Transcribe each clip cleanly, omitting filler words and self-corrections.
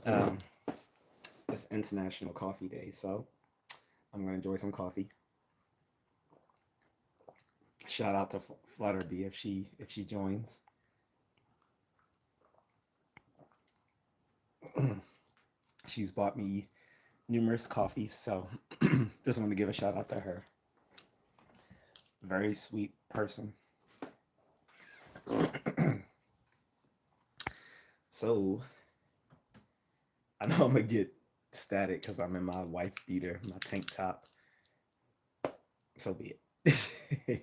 Um, it's International Coffee Day, so I'm gonna enjoy some coffee. Shout out to Flutterby if she joins. She's bought me numerous coffees, so just want to give a shout out to her. Very sweet person. So I know I'm gonna get static because I'm in my wife beater, my tank top. So be it.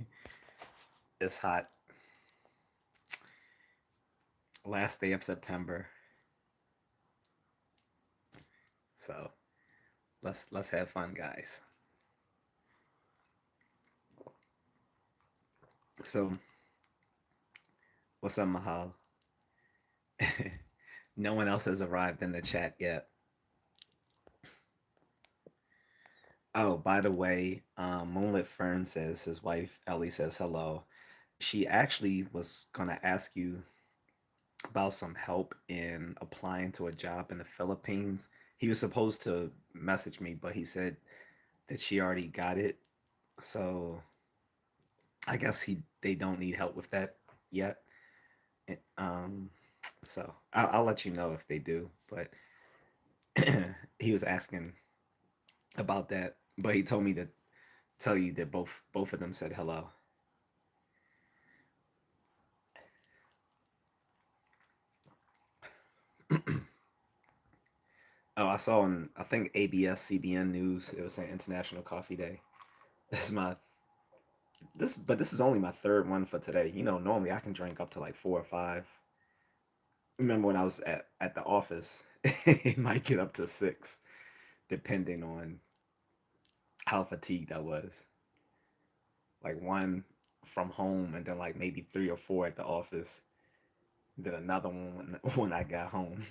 It's hot. Last day of September. So let's have fun, guys. So what's up, Mahal? No one else has arrived in the chat yet. Oh, by the way, Moonlit Fern says his wife Ellie says hello. She actually was gonna ask you about some help in applying to a job in the Philippines. He was supposed to message me, but he said that she already got it. So I guess they don't need help with that yet. Um, so I'll let you know if they do. But he was asking about that, but he told me to tell you that both of them said hello. Oh, I saw on I think ABS CBN News it was saying International Coffee Day. This is my but this is only my third one for today. Normally I can drink up to like four or five. Remember when I was at the office, it might get up to six, depending on how fatigued I was. Like one from home, and then like maybe three or four at the office. Then another one when I got home.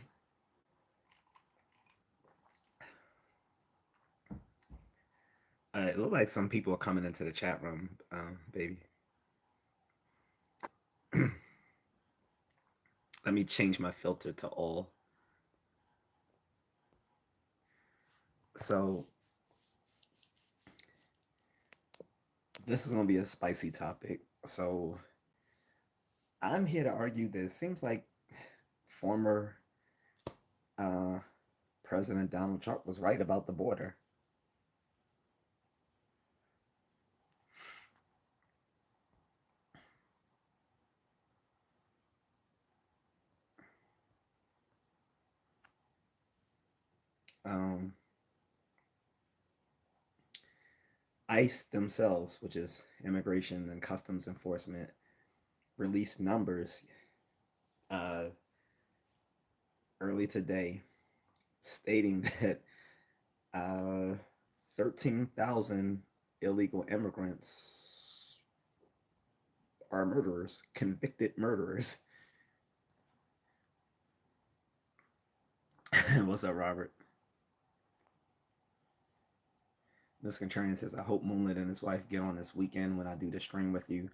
It looked like some people are coming into the chat room, baby. Let me change my filter to all. So this is gonna be a spicy topic. So I'm here to argue that it seems like former uh, President Donald Trump was right about the border. Um, ICE themselves, which is Immigration and Customs Enforcement, released numbers uh, early today stating that uh, 13,000 illegal immigrants are murderers, convicted murderers. What's up, Robert? This Contrarian says, I hope Moonlit and his wife get on this weekend when I do the stream with you.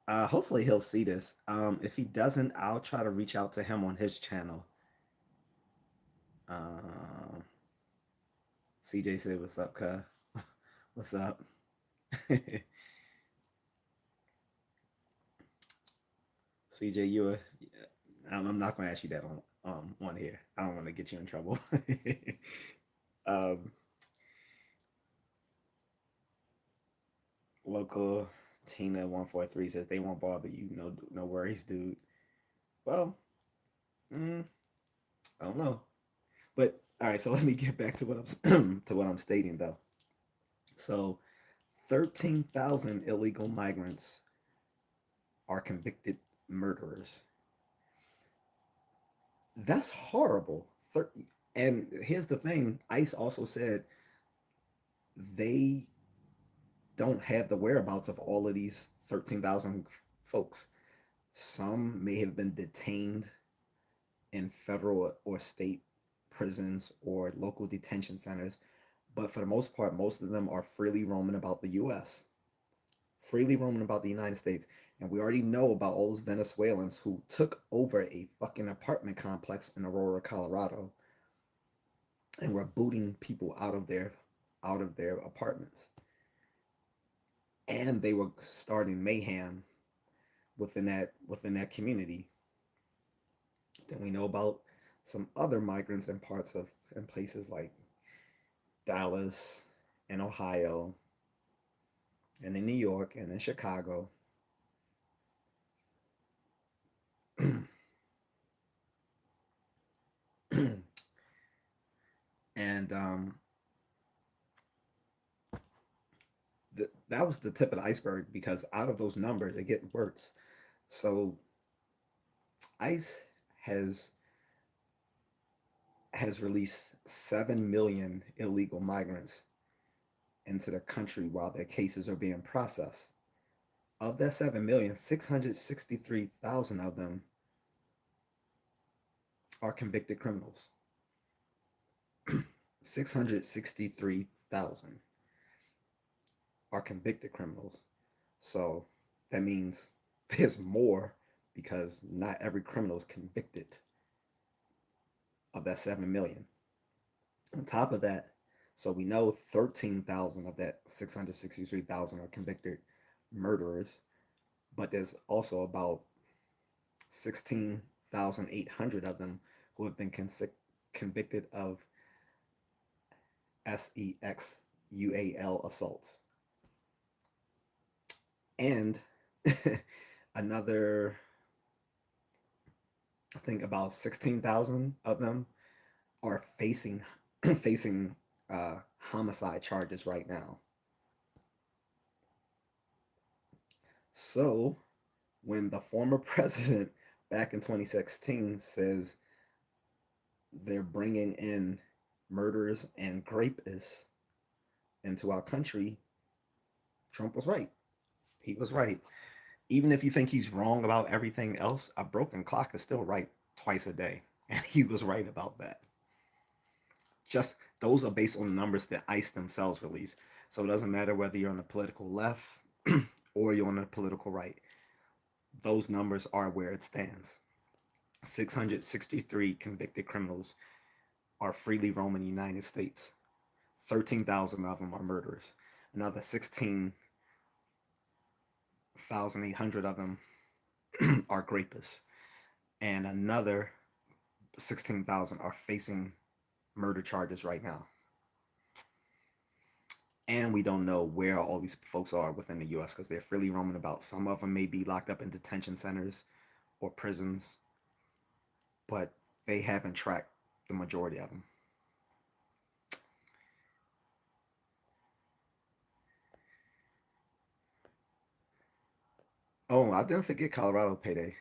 Hopefully he'll see this. If he doesn't, I'll try to reach out to him on his channel. Uh, CJ said, "What's up, cuh? What's up?" CJ, I'm not gonna ask you that on here. I don't want to get you in trouble. um, Local Tina 143 says they won't bother you. No worries, dude. Well, mm, I don't know. But all right, so let me get back to what I'm to what I'm stating though. So 13,000 illegal migrants are convicted murderers. That's horrible. And here's the thing: ICE also said they don't have the whereabouts of all of these 13,000 folks. Some may have been detained in federal or state prisons or local detention centers, but for the most part, most of them are freely roaming about the US, freely roaming about the United States. And we already know about all those Venezuelans who took over a fucking apartment complex in Aurora, Colorado. and were booting people out of their apartments, and they were starting mayhem within that community. Then we know about some other migrants in places like Dallas and Ohio and in New York and in Chicago. And that was the tip of the iceberg, because out of those numbers it get worse. So ICE has has released 7 million illegal migrants into the country while their cases are being processed. Of that 7 million, 663,000 of them are convicted criminals. 663,000 are convicted criminals. So that means there's more, because not every criminal is convicted of that 7 million. On top of that, so we know 13,000 of that 663,000 are convicted murderers, but there's also about 16,800 of them who have been convicted of SEXUAL assaults. And another, I think about 16,000 of them are facing homicide charges right now. So when the former president back in 2016 says they're bringing in murderers and rapists into our country, Trump was right. He was right. Even if you think he's wrong about everything else, a broken clock is still right twice a day. And he was right about that. Just those are based on the numbers that ICE themselves release. So it doesn't matter whether you're on the political left or you're on the political right. Those numbers are where it stands. 663 convicted criminals are freely roaming the United States. 13,000 of them are murderers. Another 16,800 of them are rapists. And another 16,000 are facing murder charges right now. And we don't know where all these folks are within the US, because they're freely roaming about. Some of them may be locked up in detention centers or prisons, but they haven't tracked the majority of them. Oh, I didn't forget Colorado payday.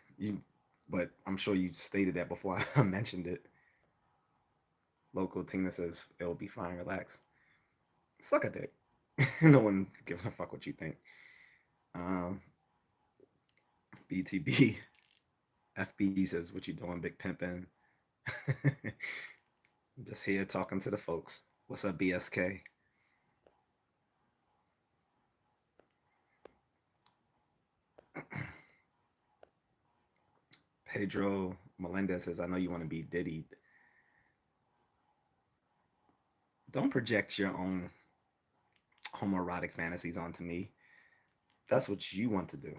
But I'm sure you stated that before I mentioned it. Local Tina says it'll be fine, relax. Suck a dick. No one gives a fuck what you think. Um, BTB FB says, "What you doing, big pimpin'?" Just here talking to the folks. What's up, BSK? Pedro Melendez says, "I know you want to be Diddy. Don't project your own homoerotic fantasies onto me. That's what you want to do."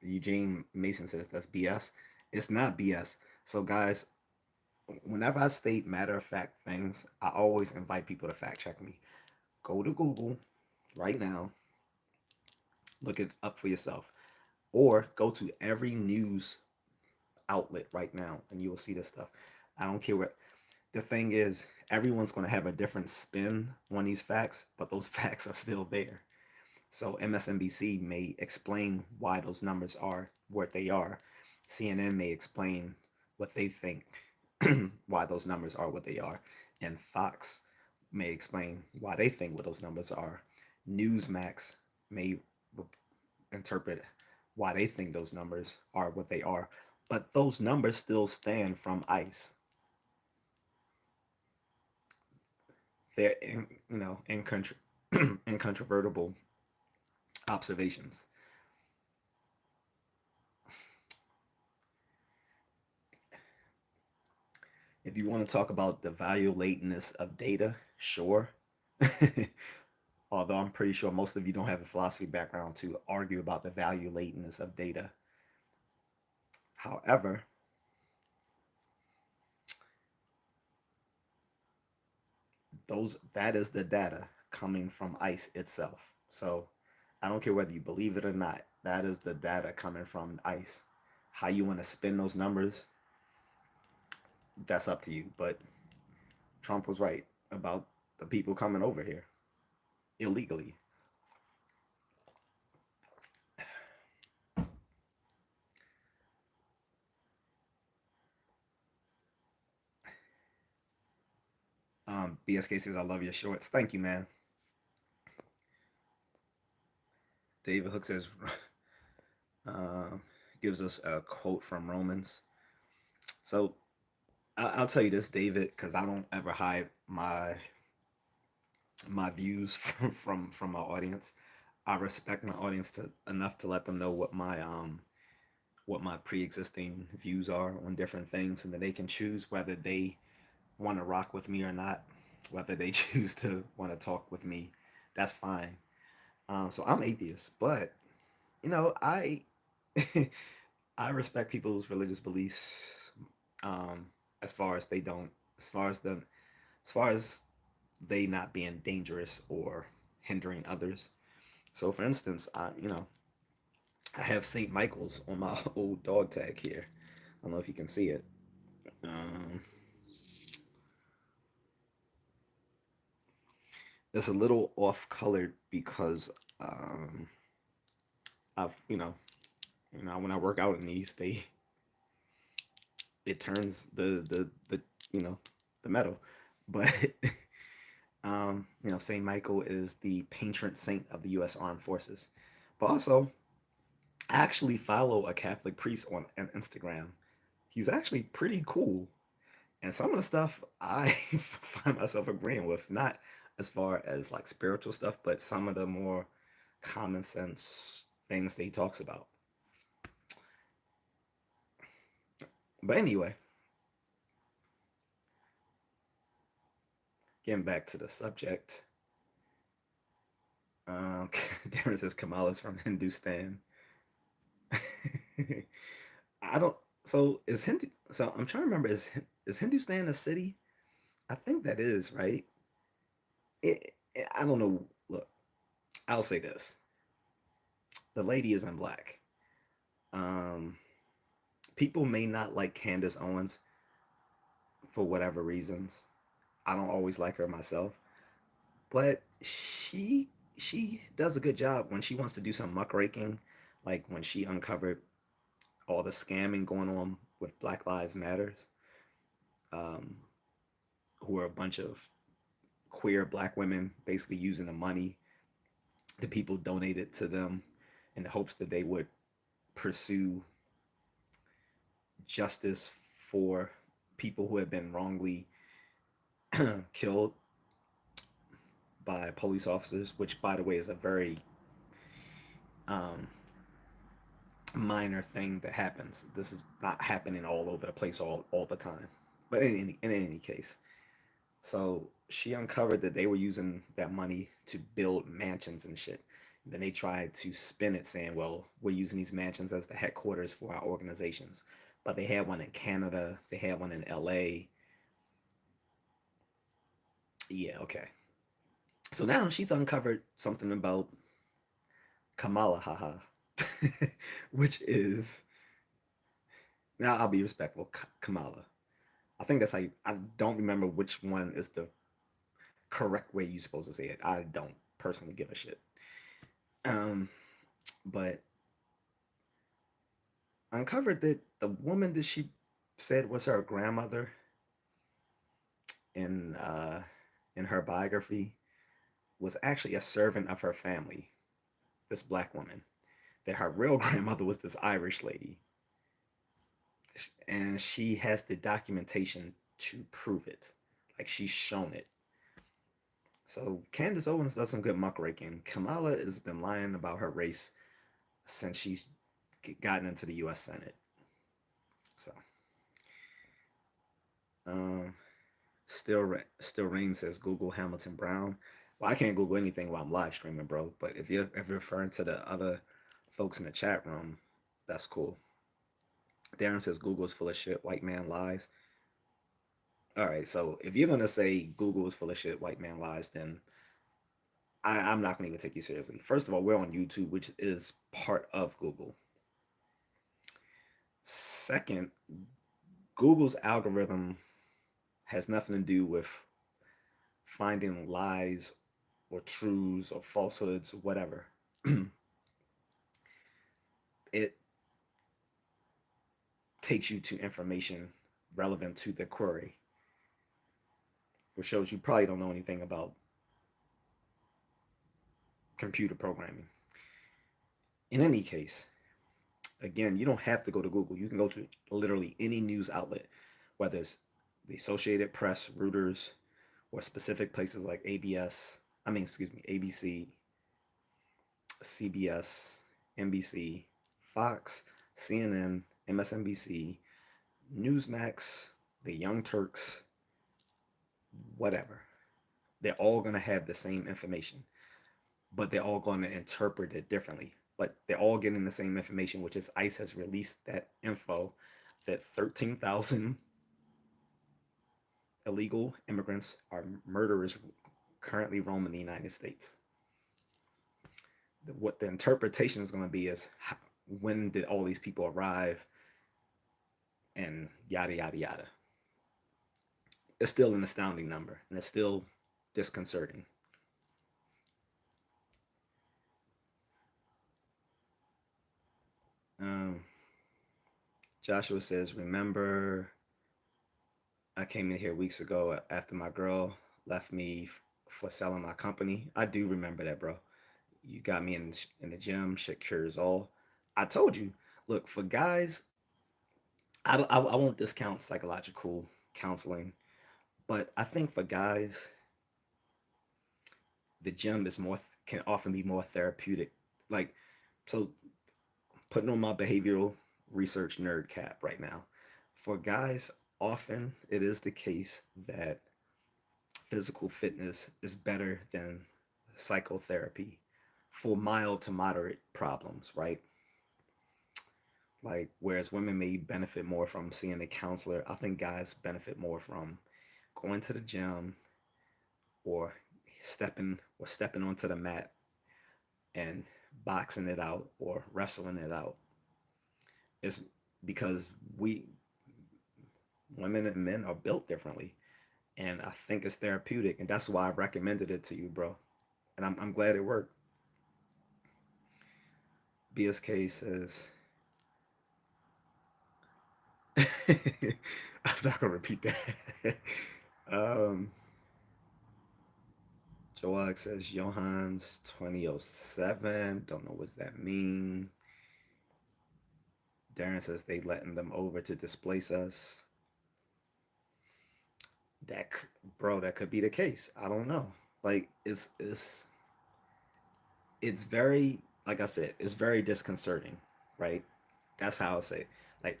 Eugene Mason says, "That's BS." It's not BS. So, guys, whenever I state matter of fact things, I always invite people to fact check me. Go to Google right now, look it up for yourself, or go to every news outlet right now, and you will see this stuff. I don't care what. The thing is, everyone's going to have a different spin on these facts, but those facts are still there. So MSNBC may explain why those numbers are what they are. CNN may explain what they think, why those numbers are what they are. And Fox may explain why they think what those numbers are. Newsmax may interpret why they think those numbers are what they are. But those numbers still stand from ICE. They're incontrovertible observations. If you want to talk about the value latentness of data, sure. Although I'm pretty sure most of you don't have a philosophy background to argue about the value latentness of data. However, that is the data coming from ICE itself. So I don't care whether you believe it or not. That is the data coming from ICE. How you want to spin those numbers, that's up to you. But Trump was right about the people coming over here illegally. BSK says, I love your shorts. Thank you, man. David Hook says, uh, gives us a quote from Romans. So I'll tell you this, David, because I don't ever hide my views from my audience. I respect my audience enough to let them know what my pre-existing views are on different things, and then they can choose whether they want to rock with me or not, whether they choose to want to talk with me. That's fine. So I'm atheist, but you know I respect people's religious beliefs. Um, as far as they don't, as far as the, as far as they not being dangerous or hindering others. So, for instance, I have Saint Michael's on my old dog tag here. I don't know if you can see it. Um, it's a little off colored because I've when I work out in these, they it turns the you know the metal, but Saint Michael is the patron saint of the U.S. Armed Forces. But also, I actually follow a Catholic priest on Instagram. He's actually pretty cool, and some of the stuff I find myself agreeing with. Not as far as like spiritual stuff, but some of the more common sense things that he talks about. But anyway, getting back to the subject, um, Darren says Kamala's from Hindustan. I don't. So is Hindu? So I'm trying to remember. Is Hindustan a city? I think that is right. I don't know. Look, I'll say this: the lady is in black. Um, People may not like Candace Owens for whatever reasons. I don't always like her myself, but she does a good job when she wants to do some muckraking, like when she uncovered all the scamming going on with Black Lives Matters, um, who are a bunch of queer black women basically using the money the people donated to them in the hopes that they would pursue justice for people who have been wrongly killed by police officers, which, by the way, is a very um, minor thing that happens. This is not happening all over the place all the time. But in any case, so she uncovered that they were using that money to build mansions and shit. Then they tried to spin it saying, well, we're using these mansions as the headquarters for our organizations. But they had one in Canada, they had one in LA. Yeah, okay. So now she's uncovered something about Kamala, haha, which is, now I'll be respectful, Kamala. I think that's how you, I don't remember which one is the correct way you're supposed to say it. I don't personally give a shit. Um, but uncovered that the woman that she said was her grandmother in in her biography was actually a servant of her family, this black woman. That her real grandmother was this Irish lady, and she has the documentation to prove it. Like she's shown it. So Candace Owens does some good muckraking. Kamala has been lying about her race since she's gotten into the U.S. Senate. So Um, still Rain says Google Hamilton Brown. Well, I can't Google anything while I'm live streaming, bro. But if you're referring to the other folks in the chat room, that's cool. Darren says Google's full of shit. White man lies. All right, so if you're gonna say Google is full of shit, white man lies, then I'm not gonna even take you seriously. First of all, we're on YouTube, which is part of Google. Second, Google's algorithm has nothing to do with finding lies or truths or falsehoods, whatever. It takes you to information relevant to the query, which shows you probably don't know anything about computer programming. In any case, again, you don't have to go to Google. You can go to literally any news outlet, whether it's the Associated Press, Reuters, or specific places like ABC, CBS, NBC, Fox, CNN, MSNBC, Newsmax, the Young Turks, whatever. They're all going to have the same information, but they're all going to interpret it differently. But they're all getting the same information, which is ICE has released that info that 13,000 illegal immigrants are murderers currently roaming the United States. What the interpretation is going to be is how, when did all these people arrive and yada, yada, yada. It's still an astounding number and it's still disconcerting. Um, Joshua says, remember, I came in here weeks ago after my girl left me for selling my company. I do remember that, bro. You got me in the gym. Shit cures all. I told you. Look, for guys, I won't discount psychological counseling, but I think for guys, the gym is more can often be more therapeutic. Like, so putting on my behavioral research nerd cap right now. For guys, often it is the case that physical fitness is better than psychotherapy for mild to moderate problems, right? Like, whereas women may benefit more from seeing a counselor, I think guys benefit more from going to the gym or stepping onto the mat and boxing it out or wrestling it out. It's because we women and men are built differently, and I think it's therapeutic, and that's why I recommended it to you, bro. And I'm glad it worked. BSK says, I'm not gonna repeat that. um, Joag says Johans 2007. Don't know what that mean. Darren says they letting them over to displace us. That bro, that could be the case. I don't know. Like it's very like I said, it's very disconcerting, right? That's how I say it. Like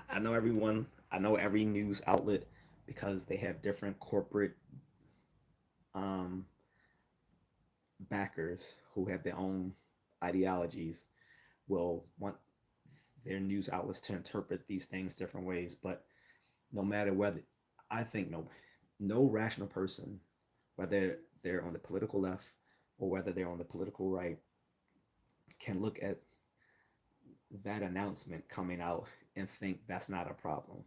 I know everyone, I know every news outlet because they have different corporate um, backers who have their own ideologies will want their news outlets to interpret these things different ways. But no matter whether, I think no rational person, whether they're on the political left or whether they're on the political right, can look at that announcement coming out and think that's not a problem.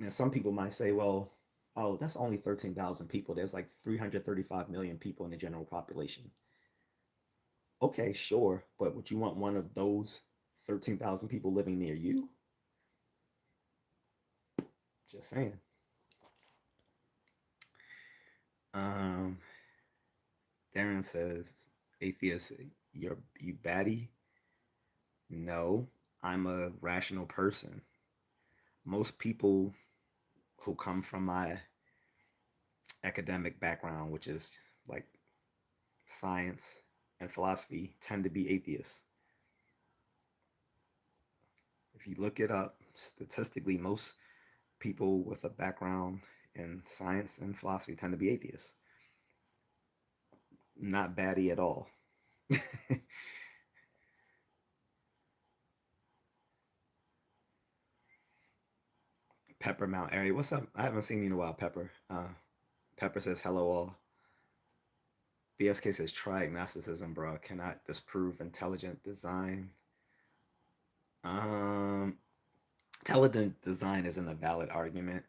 And some people might say, well, oh, that's only 13,000 people. There's like 335 million people in the general population. Okay, sure. But would you want one of those 13,000 people living near you? Just saying. Um, Darren says, atheist, you batty? No, I'm a rational person. Most people who come from my academic background, which is like science and philosophy, tend to be atheists. If you look it up, statistically, most people with a background in science and philosophy tend to be atheists. Not batty at all. Pepper Mount Airy, what's up? I haven't seen you in a while, Pepper. Pepper says hello all. BSK says try agnosticism, bro. Cannot disprove intelligent design. Um, Intelligent design isn't a valid argument.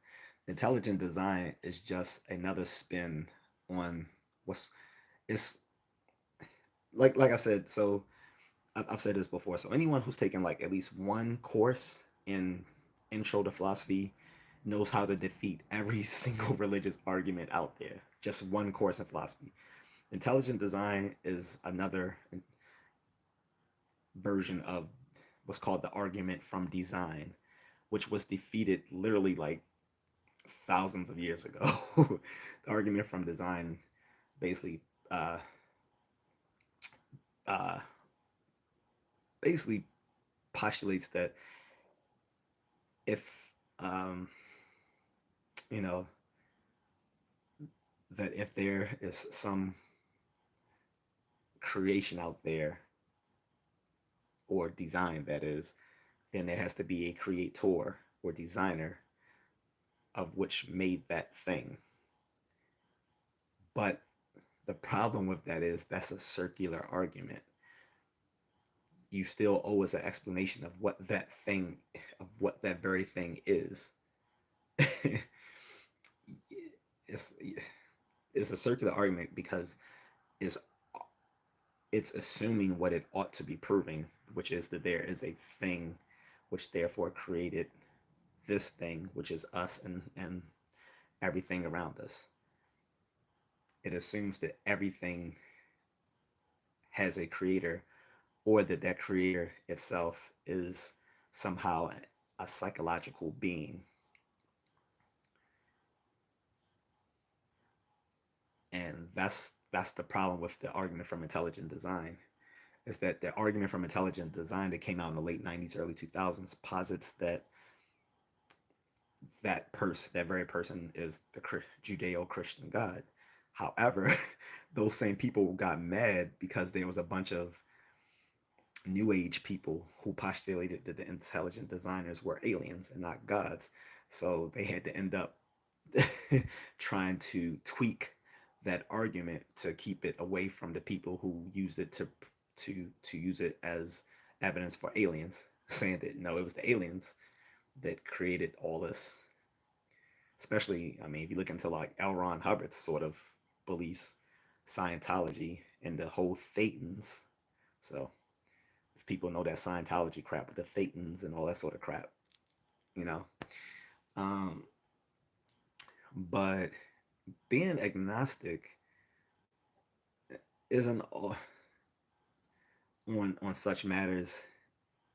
Intelligent design is just another spin on what's it's like I said. So I've said this before. So anyone who's taken like at least one course in intro to philosophy knows how to defeat every single religious argument out there. Just one course in philosophy. Intelligent design is another version of what's called the argument from design, which was defeated literally like thousands of years ago. The argument from design basically uh, uh, basically postulates that if um, you know that if there is some creation out there or design that is, then there has to be a creator or designer of which made that thing. But the problem with that is that's a circular argument. You still owe us an explanation of what that thing, of what that very thing is. it's it's a circular argument because it's it's assuming what it ought to be proving, which is that there is a thing which therefore created this thing, which is us and everything around us. It assumes that everything has a creator, or that that creator itself is somehow a psychological being. And that's the problem with the argument from intelligent design, is that the argument from intelligent design that came out in the late 90s, early 2000s posits that that very person is the Judeo-Christian God. However, those same people got mad because there was a bunch of new age people who postulated that the intelligent designers were aliens and not gods. So they had to end up trying to tweak that argument to keep it away from the people who used it to use it as evidence for aliens, saying that no, it was the aliens that created all this. Especially, I mean, if you look into like L. Ron Hubbard's sort of beliefs, Scientology, and the whole Thetans. So if people know that Scientology crap with the Thetans and all that sort of crap, you know. Um, but being agnostic isn't on such matters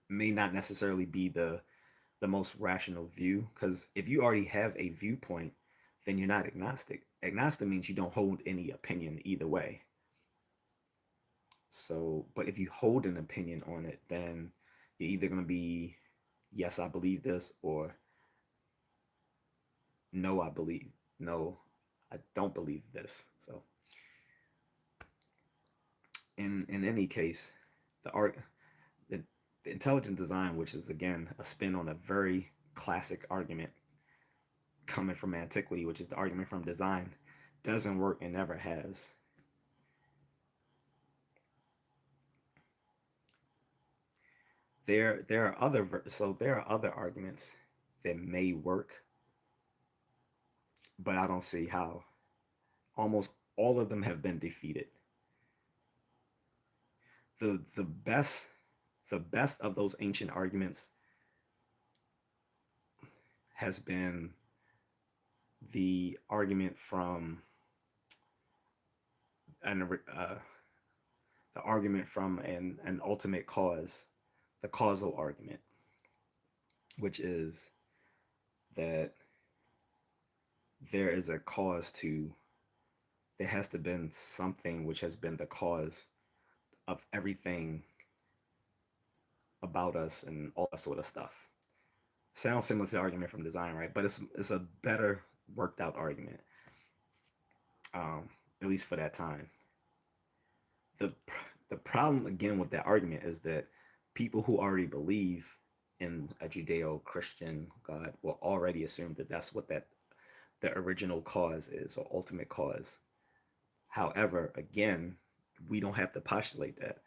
may not necessarily be the most rational view, because if you already have a viewpoint, then you're not agnostic. Agnostic means you don't hold any opinion either way. So, but if you hold an opinion on it, then you're either going to be, yes, I believe this, or no, I believe, no, I don't believe this. So, in any case, the art, the, the intelligent design, which is again a spin on a very classic argument coming from antiquity, which is the argument from design, doesn't work and never has. There are other arguments that may work, but I don't see how. Almost all of them have been defeated. The best of those ancient arguments has been the argument from an the argument from an ultimate cause, the causal argument, which is that there is a cause to there has to been something which has been the cause of everything about us and all that sort of stuff. Sounds similar to the argument from design, right? But it's a better worked out argument, um, at least for that time. the The problem again with that argument is that people who already believe in a Judeo-Christian God will already assume that that's what that the original cause is, or ultimate cause. However, again, we don't have to postulate that.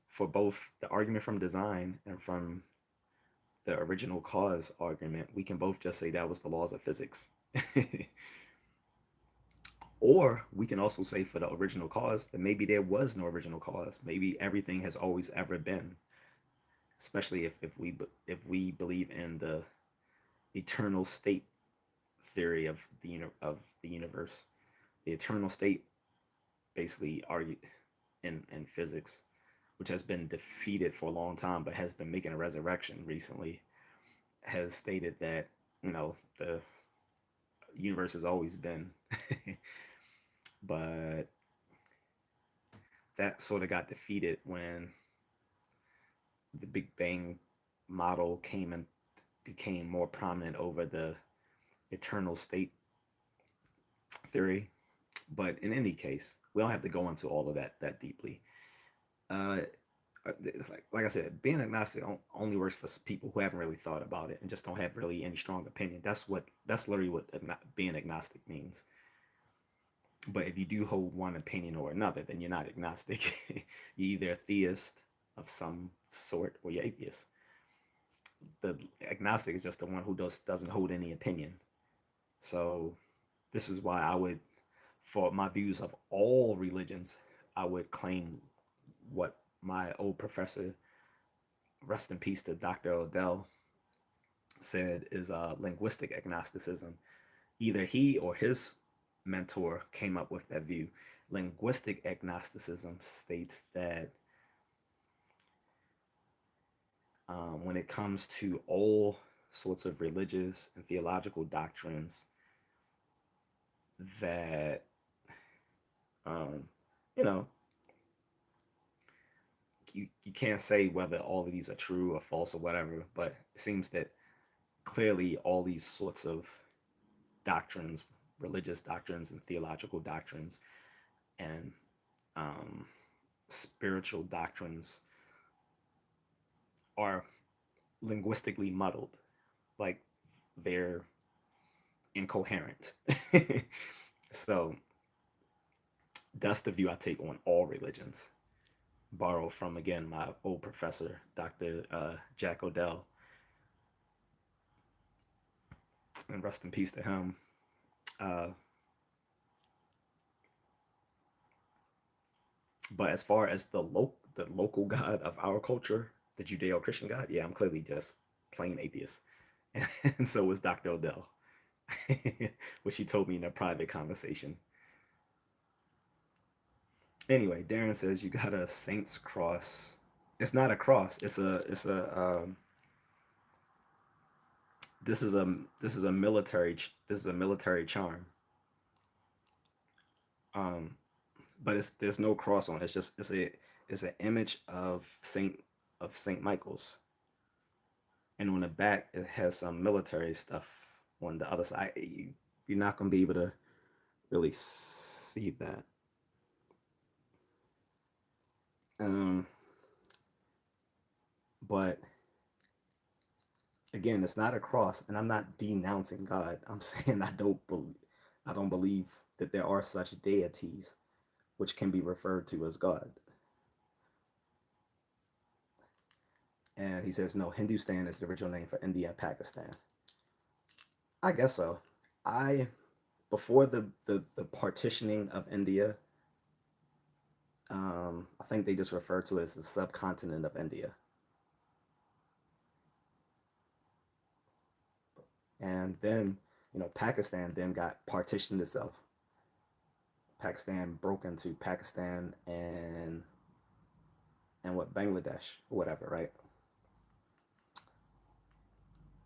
For both the argument from design and from the original cause argument, we can both just say that was the laws of physics. Or we can also say for the original cause that maybe there was no original cause. Maybe everything has always ever been. Especially if we believe in the eternal state theory of the universe. The eternal state basically argued in physics, which has been defeated for a long time, but has been making a resurrection recently, has stated that the universe has always been, but that sort of got defeated when the Big Bang model came and became more prominent over the eternal state theory. But in any case, we don't have to go into all of that deeply. Uh, like I said, being agnostic only works for people who haven't really thought about it and just don't have really any strong opinion. That's literally what being agnostic means. But if you do hold one opinion or another, then you're not agnostic. You're either a theist of some sort or you're atheist. The agnostic is just the one who doesn't hold any opinion. So this is why I would, for my views of all religions, I would claim what my old professor, rest in peace to Dr. Odell, said is linguistic agnosticism. Either he or his mentor came up with that view. Linguistic agnosticism states that when it comes to all sorts of religious and theological doctrines, that um, you know you can't say whether all of these are true or false or whatever, but it seems that clearly all these sorts of doctrines, religious doctrines and theological doctrines and um, spiritual doctrines are linguistically muddled, like they're incoherent. So that's the view I take on all religions. Borrow from again my old professor, Dr. Jack Odell, and rest in peace to him. Uh, but as far as the local God of our culture, the Judeo-Christian God, yeah, I'm clearly just plain atheist, and so was Dr. Odell, which he told me in a private conversation. Anyway, Darren says you got a saint's cross. It's not a cross. This is a this is a military this is a military charm. Um, but there's no cross on it. It's an image of Saint Michael's, and on the back it has some military stuff on the other side. You're not gonna be able to really see that. Um, but again, it's not a cross, and I'm not denouncing God. I'm saying I don't believe that there are such deities which can be referred to as God. And he says no, Hindustan is the original name for India and Pakistan. I guess so. I Before the partitioning of India, I think they just refer to it as the subcontinent of India. And then, Pakistan then got partitioned itself. Pakistan broke into Pakistan and what, Bangladesh or whatever, right?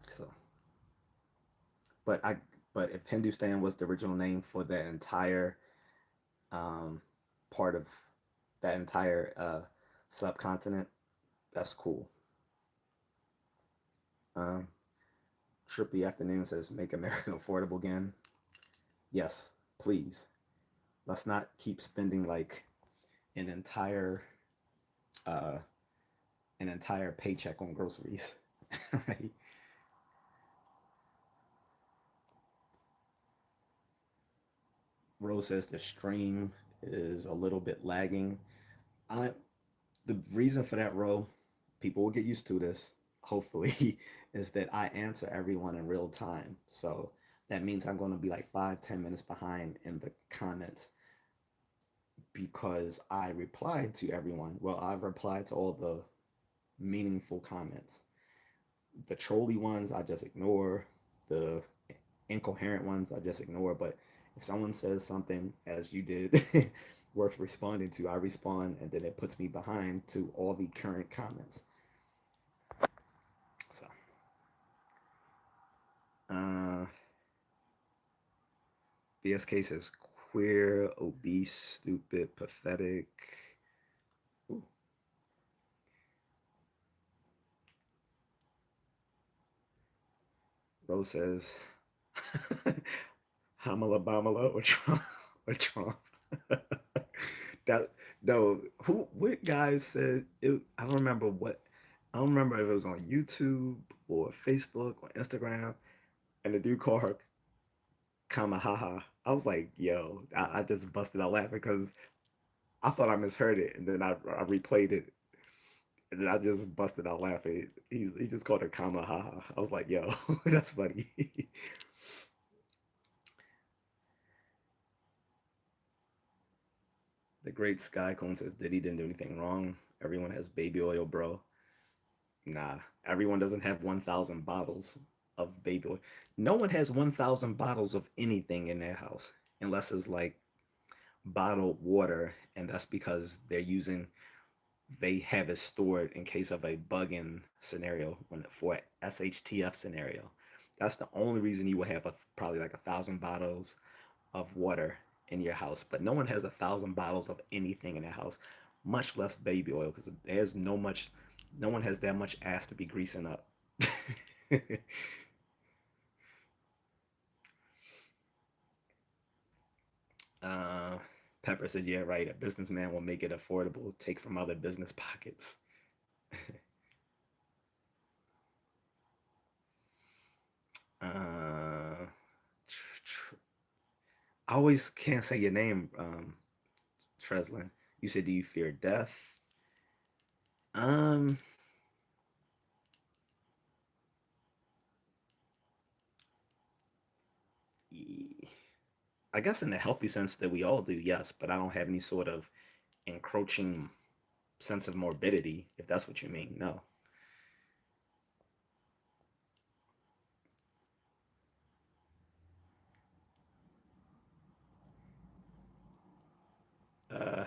So, but I but if Hindustan was the original name for that entire um, part of that entire subcontinent, that's cool. Um, Trippy Afternoon says, make America affordable again. Yes, please. Let's not keep spending like an entire uh an entire paycheck on groceries. Right? Rose says the stream is a little bit lagging. I The reason for that, Ro, people will get used to this, hopefully, is that I answer everyone in real time. So that means I'm going to be like 5, 10 minutes behind in the comments because I replied to everyone. Well, I've replied to all the meaningful comments. The trolly ones I just ignore. The incoherent ones I just ignore. But if someone says something as you did worth responding to, I respond, and then it puts me behind to all the current comments. So, uh, BSK says queer, obese, stupid, pathetic. Ooh. Rose says Hamala Bamala or Trump or Trump. That no, who what guy said it? I don't remember what. I don't remember if it was on YouTube or Facebook or Instagram, and the dude called her Kamahaha. I was like, yo, I just busted out laughing because I thought I misheard it, and then I replayed it, and then I just busted out laughing. He just called her Kamahaha. I was like, yo, that's funny. The great Sky Cone says Diddy didn't do anything wrong. Everyone has baby oil, bro. Nah, everyone doesn't have 1,000 bottles of baby oil. No one has 1,000 bottles of anything in their house unless it's like bottled water, and that's because they have it stored in case of a bug-in scenario when for SHTF scenario. That's the only reason you would have probably like 1,000 bottles of water in your house. But no one has 1,000 bottles of anything in their house, much less baby oil, because no one has that much ass to be greasing up. uh, Pepper says, "Yeah, right. A businessman will make it affordable. Take from other business pockets." uh, I always can't say your name, Treslin. You said, "Do you fear death?" Um, I guess in the healthy sense that we all do, yes, but I don't have any sort of encroaching sense of morbidity, if that's what you mean. No. Uh,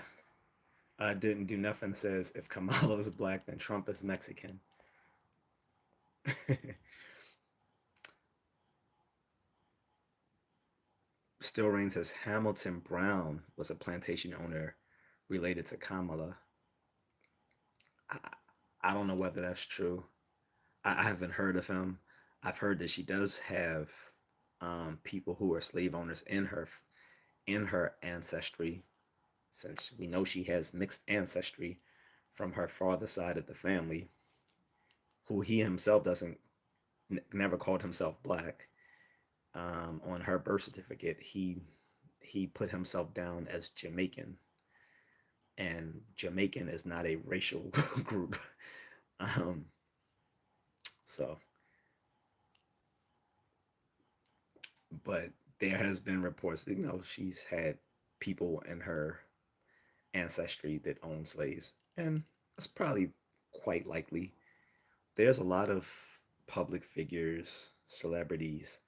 I didn't do nothing says if Kamala is black, then Trump is Mexican. Still Rain says Hamilton Brown was a plantation owner related to Kamala. I, I don't know whether that's true. I haven't heard of him. I've heard that she does have people who are slave owners in her ancestry, since we know she has mixed ancestry from her father's side of the family, who he himself doesn't never called himself black. On her birth certificate, he put himself down as Jamaican, and Jamaican is not a racial group. Um, so, but there has been reports that she's had people in her ancestry that own slaves, and that's probably quite likely. There's a lot of public figures, celebrities,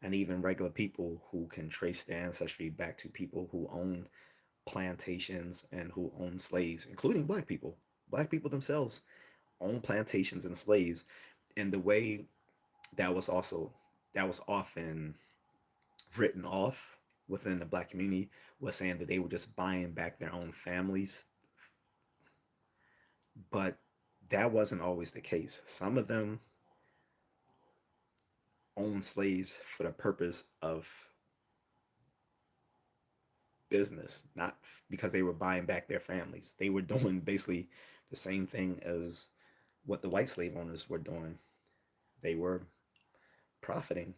and even regular people who can trace their ancestry back to people who own plantations and who own slaves, including black people. Black people themselves own plantations and slaves. And the way that was also that was often written off within the black community was saying that they were just buying back their own families, but that wasn't always the case. Some of them owned slaves for the purpose of business, not because they were buying back their families. They were doing basically the same thing as what the white slave owners were doing. They were profiting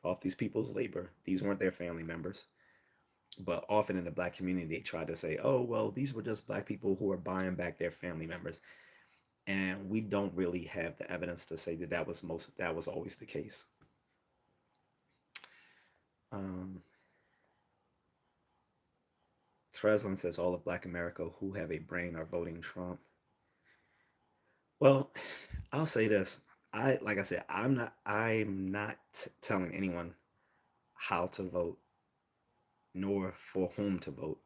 off these people's labor. These weren't their family members. But often in the black community, they try to say, oh, well, these were just black people who are buying back their family members. And we don't really have the evidence to say that that was always the case. Um, Treslin says all of Black America who have a brain are voting Trump. Well, I'll say this. Like I said, I'm not telling anyone how to vote nor for whom to vote.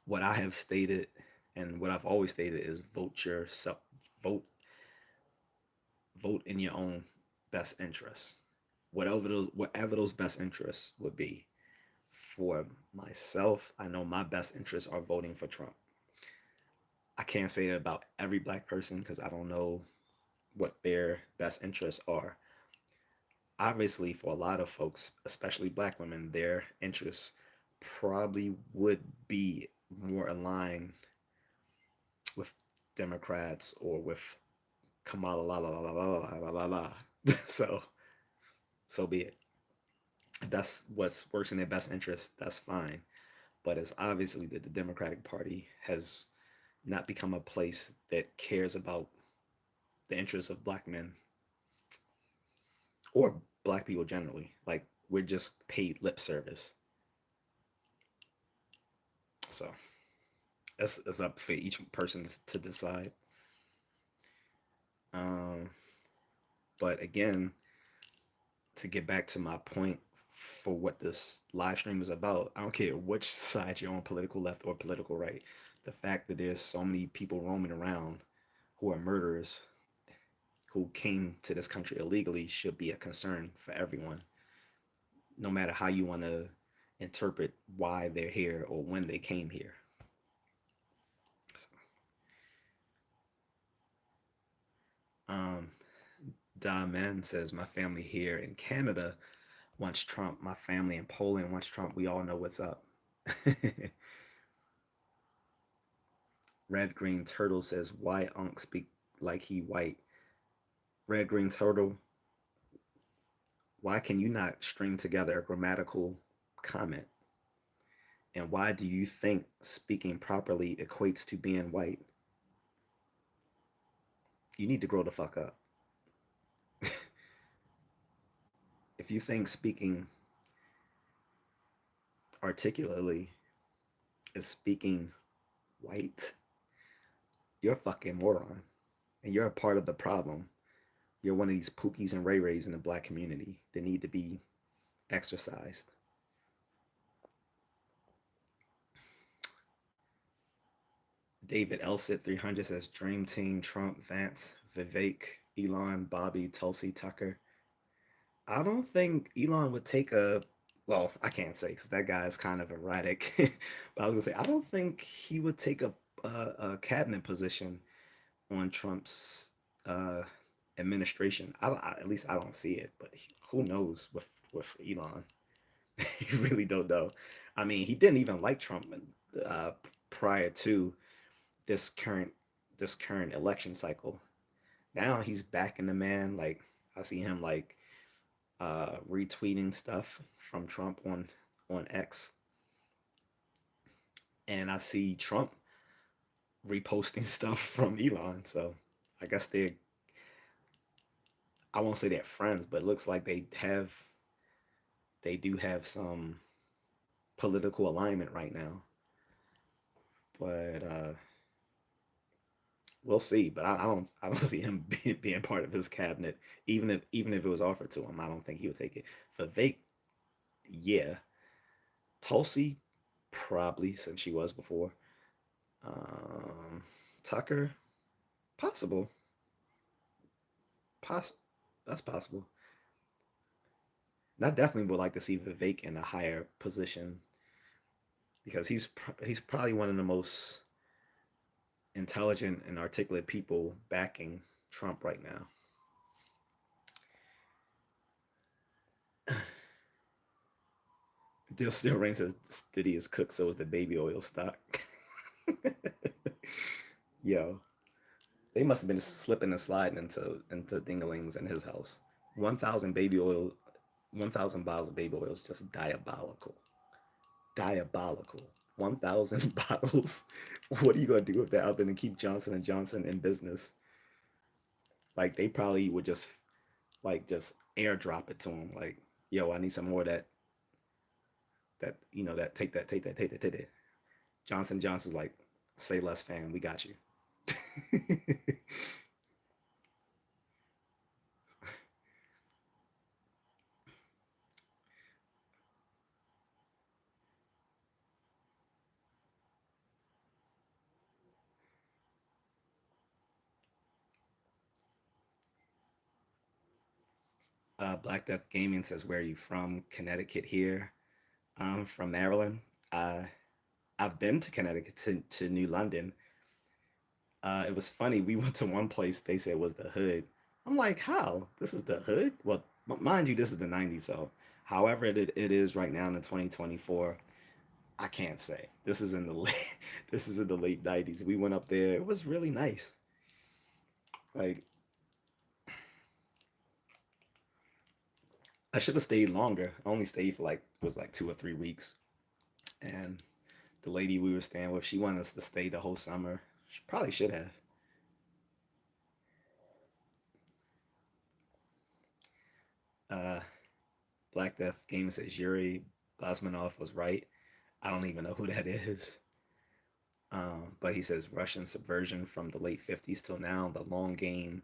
What I have stated and what I've always stated is vote vote in your own best interests. Whatever those best interests would be. For myself, I know my best interests are voting for Trump. I can't say that about every black person because I don't know what their best interests are. Obviously, for a lot of folks, especially black women, their interests probably would be more aligned with Democrats or with Kamala la la la la la la la la. So so be it. If that's what works in their best interest, that's fine. But it's obviously that the Democratic Party has not become a place that cares about the interests of black men or black people generally. Like we're just paid lip service. So it's up for each person to decide. Um, but again, to get back to my point for what this live stream is about, I don't care which side you're on, political left or political right. The fact that there's so many people roaming around who are murderers who came to this country illegally should be a concern for everyone, no matter how you want to interpret why they're here or when they came here. So, um, Damen says, my family here in Canada wants Trump. My family in Poland wants Trump. We all know what's up. Red Green Turtle says, why Unc speak like he white? Red Green Turtle, why can you not string together a grammatical comment? And why do you think speaking properly equates to being white? You need to grow the fuck up. If you think speaking articulately is speaking white, you're a fucking moron. And you're a part of the problem. You're one of these pookies and ray rays in the black community that need to be exercised. David Elsit 300 says Dream Team, Trump, Vance, Vivek, Elon, Bobby, Tulsi, Tucker. I don't think Elon would take a, well, I can't say because that guy is kind of erratic. But I was gonna say I don't think he would take a cabinet position on Trump's uh, administration. At least I don't see it, but who knows with Elon? You really don't know. I mean, he didn't even like Trump uh, prior to this current this current election cycle. Now he's backing the man. Like I see him like retweeting stuff from Trump on X, and I see Trump reposting stuff from Elon. So I guess I won't say they're friends, but it looks like they do have some political alignment right now. But we'll see. But I don't see him being part of his cabinet, even if it was offered to him. I don't think he would take it. Vivek, yeah. Tulsi, probably since she was before. Um, Tucker, possible. Poss- that's possible. And I definitely would like to see Vivek in a higher position because he's probably one of the most intelligent and articulate people backing Trump right now. Jill still Rain says Diddy is cooked, so is the baby oil stock. Yo, they must have been slipping and sliding into dinglings in his house. 1,000 baby oil, 1,000 bottles of baby oil is just diabolical. Diabolical. 1,000 bottles. What are you gonna do with that other than keep Johnson and Johnson in business? Like they probably would just airdrop it to him. Like, yo, I need some more of that take that. Johnson Johnson's like, say less, fam. We got you. Black Death Gaming says, "Where are you from?" Connecticut here. I'm from Maryland. Uh, I've been to Connecticut to New London. It was funny. We went to one place they said was the hood. I'm like, how? This is the hood? Well, mind you, this is the 90s. So, however it is right now in the 2024, I can't say. This is in the late this is in the late 90s. We went up there. It was really nice. Like I should have stayed longer. I only stayed for like was like 2 or 3 weeks. And the lady we were staying with, she wanted us to stay the whole summer. She probably should have. Uh, Black Death Game says Yuri Blasmanov was right. I don't even know who that is. But he says Russian subversion from the late 50s till now, the long game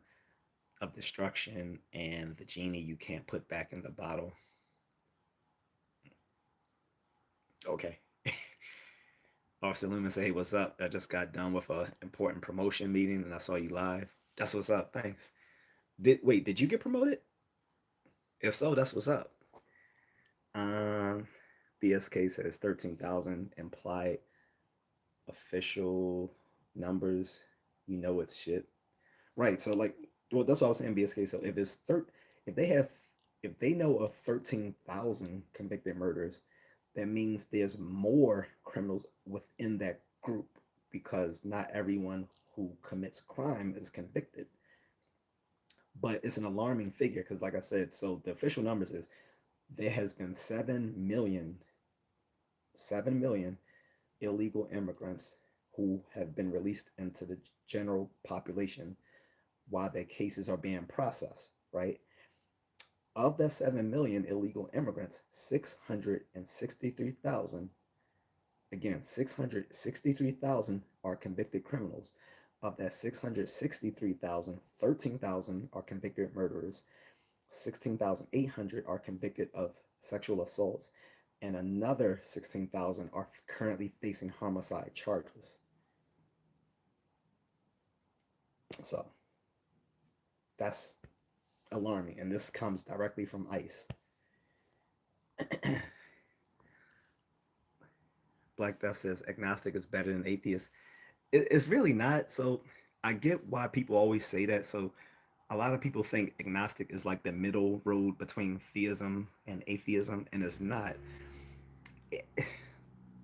of destruction and the genie you can't put back in the bottle. Okay. Officer Loomis say, hey, what's up? I just got done with a important promotion meeting and I saw you live. That's what's up. Thanks. Did you get promoted? If so, that's what's up. Um, BSK says 13,000 implied official numbers. You know it's shit. Right. So like, well, that's what I was saying. BSK. So if they have, if they know of 13,000 convicted murders, that means there's more criminals within that group because not everyone who commits crime is convicted. But it's an alarming figure because, like I said, so the official numbers is there has been 7 million illegal immigrants who have been released into the general population while their cases are being processed, right? Of the 7 million illegal immigrants, 663,000, again, 663,000 are convicted criminals. Of that 663,000, 13,000 are convicted murderers, 16,800 are convicted of sexual assaults, and another 16,000 are currently facing homicide charges. So that's alarming, and this comes directly from ICE. Black Death says agnostic is better than atheist. It's really not. So I get why people always say that. So a lot of people think agnostic is like the middle road between theism and atheism, and it's not.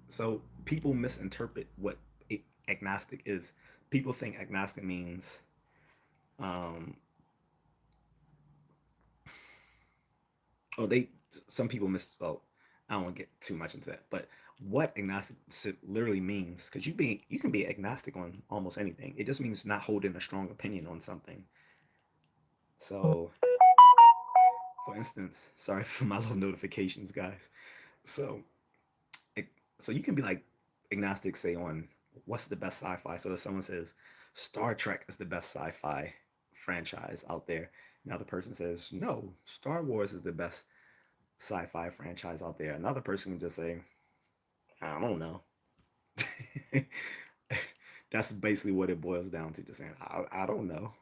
So people misinterpret what agnostic is. People think agnostic means, um, oh, some people oh, I don't want to get too much into that, but what agnostic literally means, because you can be agnostic on almost anything. It just means not holding a strong opinion on something. So, for instance, sorry for my little notifications, guys. So, so you can be like agnostic, say on what's the best sci-fi. So if someone says Star Trek is the best sci-fi franchise out there, another person says no, Star Wars is the best sci-fi franchise out there. Another person can just say, I don't know. That's basically what it boils down to. Just saying, I don't know.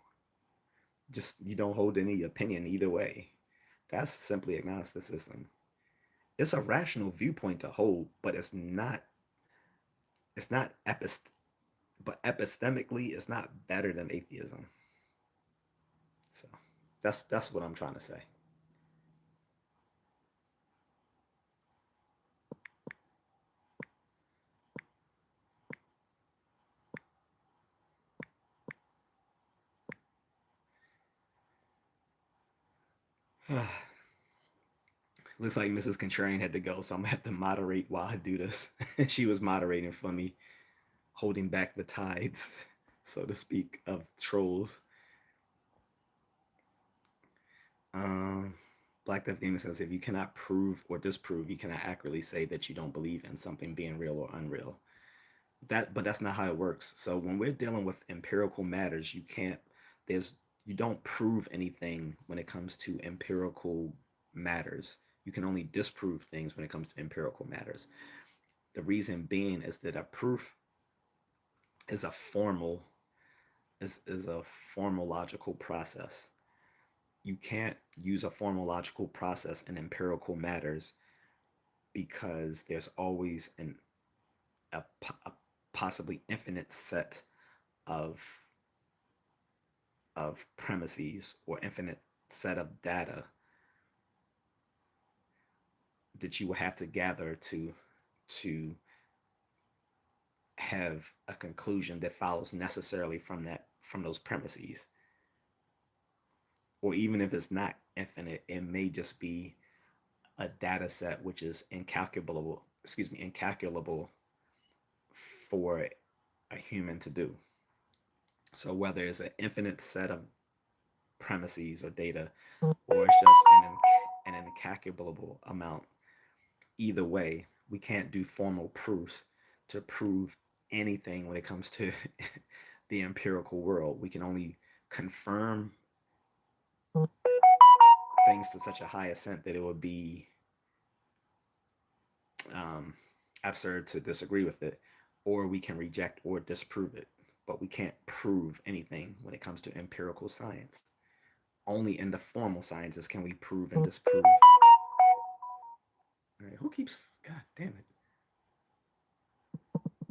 Just you don't hold any opinion either way. That's simply agnosticism. It's a rational viewpoint to hold, but it's not but epistemically it's not better than atheism. So that's what I'm trying to say. Looks like Mrs. Contrarian had to go, so I'm gonna have to moderate while I do this. She was moderating for me, holding back the tides, so to speak, of trolls. Um, Black Death Gaming says if you cannot prove or disprove, you cannot accurately say that you don't believe in something being real or unreal. But that's not how it works. So when we're dealing with empirical matters, there's you don't prove anything when it comes to empirical matters. You can only disprove things when it comes to empirical matters. The reason being is that a proof is a formal is a formal logical process. You can't use a formal logical process in empirical matters because there's always a possibly infinite set of premises or infinite set of data that you will have to gather to have a conclusion that follows necessarily from those premises. Or even if it's not infinite, it may just be a data set which is incalculable for a human to do. So whether it's an infinite set of premises or data, or it's just an incalculable amount, either way, we can't do formal proofs to prove anything when it comes to the empirical world. We can only confirm things to such a high extent that it would be um, absurd to disagree with it, or we can reject or disprove it. But we can't prove anything when it comes to empirical science. Only in the formal sciences can we prove and disprove. All right, who keeps? God damn it!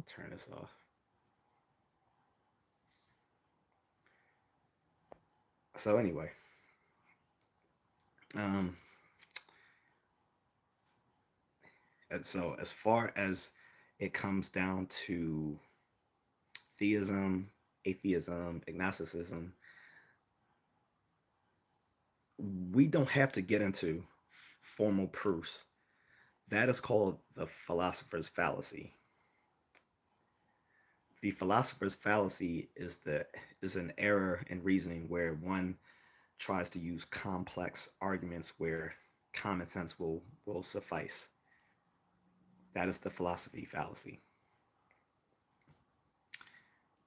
Turn this off. So anyway, um, so as far as it comes down to theism, atheism, agnosticism, we don't have to get into formal proofs. That is called the philosopher's fallacy. The philosopher's fallacy is an error in reasoning where one tries to use complex arguments where common sense will suffice. That is the philosophy fallacy.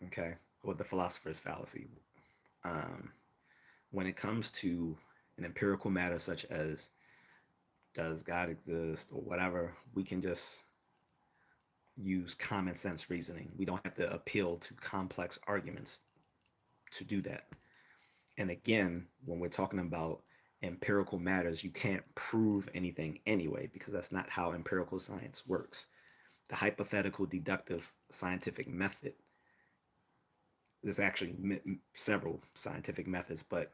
Okay, or the philosopher's fallacy. Um, when it comes to an empirical matter such as does God exist or whatever, we can just use common sense reasoning. We don't have to appeal to complex arguments to do that. And again, when we're talking about empirical matters, you can't prove anything anyway, because that's not how empirical science works. The hypothetical deductive scientific method, there's actually several scientific methods, but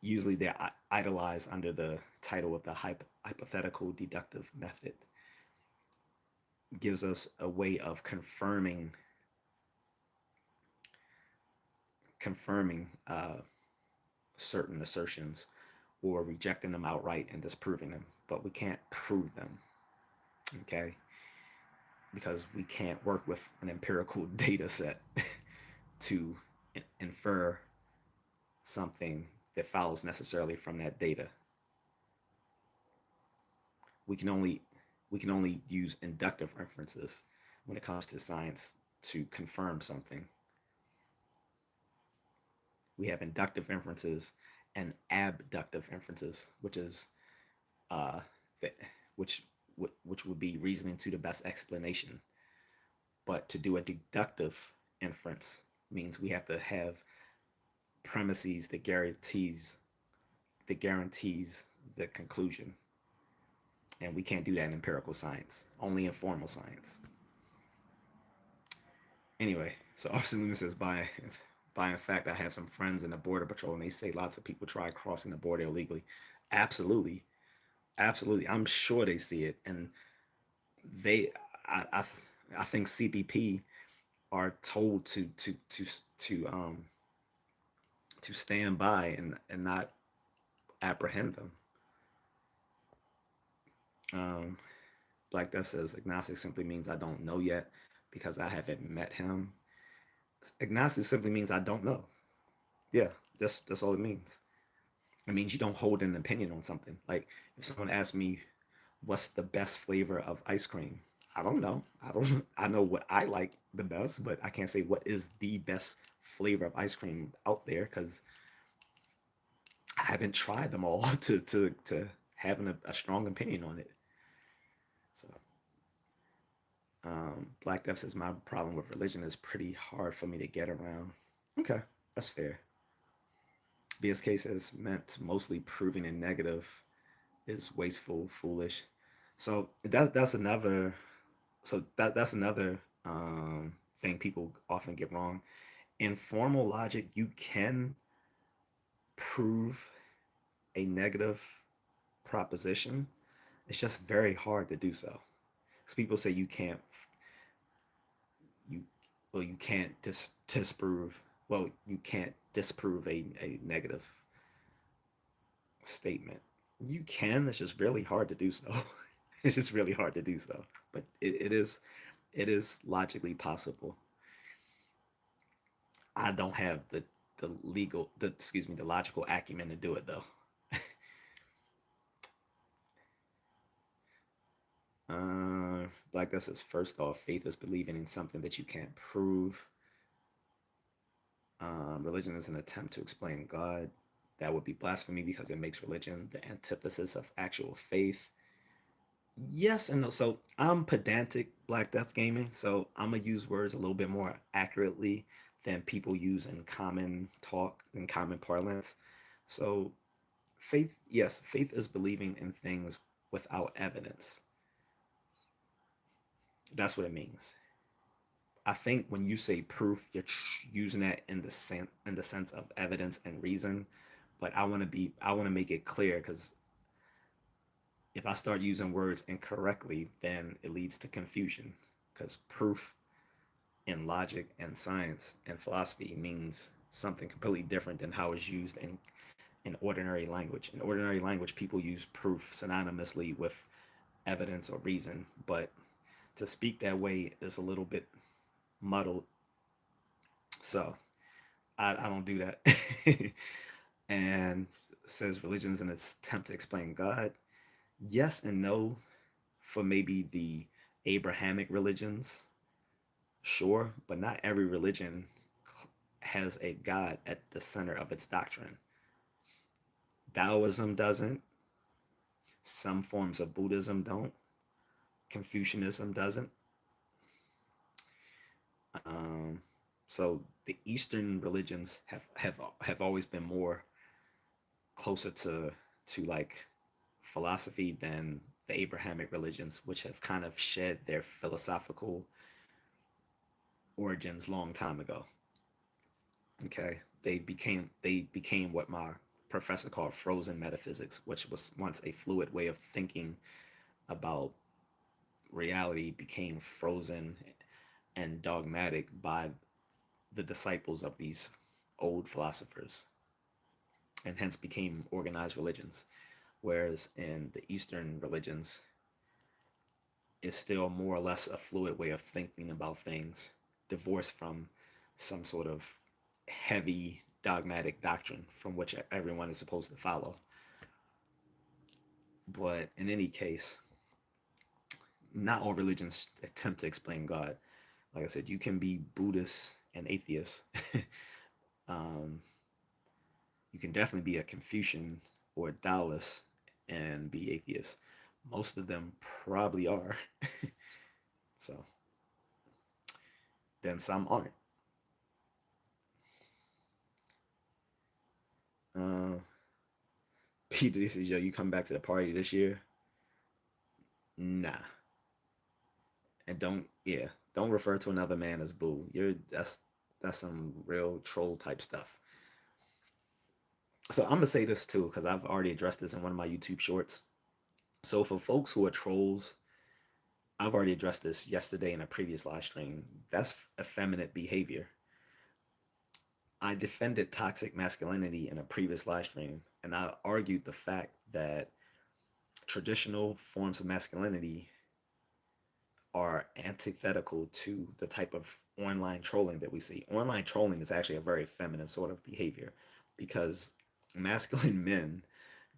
usually they're idolized under the title of the hypothetical deductive method. Gives us a way of confirming certain assertions or rejecting them outright and disproving them, but we can't prove them. Okay, because we can't work with an empirical data set to infer something that follows necessarily from that data. We can only we can only use inductive inferences when it comes to science to confirm something. We have inductive inferences and abductive inferences, which is uh, which which would be reasoning to the best explanation. But to do a deductive inference means we have to have premises that guarantees the conclusion, and we can't do that in empirical science. Only in formal science. Anyway, so Officer Loomis says by in fact, I have some friends in the border patrol, and they say lots of people try crossing the border illegally. Absolutely, absolutely. I'm sure they see it, and they, I, I, I think CBP are told to stand by and not apprehend them. Um, Black Death says agnostic simply means I don't know yet because I haven't met him. Agnostic simply means I don't know. Yeah, that's all it means. It means you don't hold an opinion on something. Like if someone asks me what's the best flavor of ice cream, I don't know. I don't. I know what I like the best, but I can't say what is the best flavor of ice cream out there because I haven't tried them all to having a strong opinion on it. So Black Death says my problem with religion is pretty hard for me to get around. Okay, that's fair. BSK says meant mostly proving a negative is wasteful, foolish. So that's another. That's another thing people often get wrong. In formal logic, you can prove a negative proposition. It's just very hard to do so. Because people say you can't you you can't disprove you can't disprove a negative statement. You can, it's just really hard to do so. It's just really hard to do so. But it is logically possible. I don't have the logical acumen to do it though. Black Dust says first off, faith is believing in something that you can't prove. Religion is an attempt to explain God. That would be blasphemy because it makes religion the antithesis of actual faith. Yes and no. So I'm pedantic Black Death gaming, so I'm gonna use words a little bit more accurately than people use in common talk, in common parlance. So faith, yes, faith is believing in things without evidence. That's what it means. I think when you say proof, you're using that in the sense of evidence and reason. But I want to make it clear because if I start using words incorrectly, then it leads to confusion. Because proof in logic and science and philosophy means something completely different than how it's used in ordinary language. In ordinary language, people use proof synonymously with evidence or reason, but to speak that way is a little bit muddled. So I don't do that. And says religion is an attempt to explain God. Yes and no for maybe the Abrahamic religions, sure, but not every religion has a God at the center of its doctrine. Taoism doesn't. Some forms of Buddhism don't. Confucianism doesn't. Um, so the Eastern religions have always been more closer to like philosophy than the Abrahamic religions, which have kind of shed their philosophical origins long time ago. Okay, they became what my professor called frozen metaphysics, which was once a fluid way of thinking about reality, became frozen and dogmatic by the disciples of these old philosophers, and hence became organized religions. Whereas in the Eastern religions, it's still more or less a fluid way of thinking about things, divorced from some sort of heavy dogmatic doctrine from which everyone is supposed to follow. But in any case, not all religions attempt to explain God. Like I said, you can be Buddhist and atheist. um, you can definitely be a Confucian or a Taoist and be atheist. Most of them probably are. So then some aren't. Uh, P. says, yo, you come back to the party this year? Nah. And don't refer to another man as boo. That's some real troll type stuff. So I'm gonna say this too, because I've already addressed this in one of my YouTube shorts. So for folks who are trolls, I've already addressed this yesterday in a previous live stream. That's effeminate behavior. I defended toxic masculinity in a previous live stream, and I argued the fact that traditional forms of masculinity are antithetical to the type of online trolling that we see. Online trolling is actually a very feminine sort of behavior because masculine men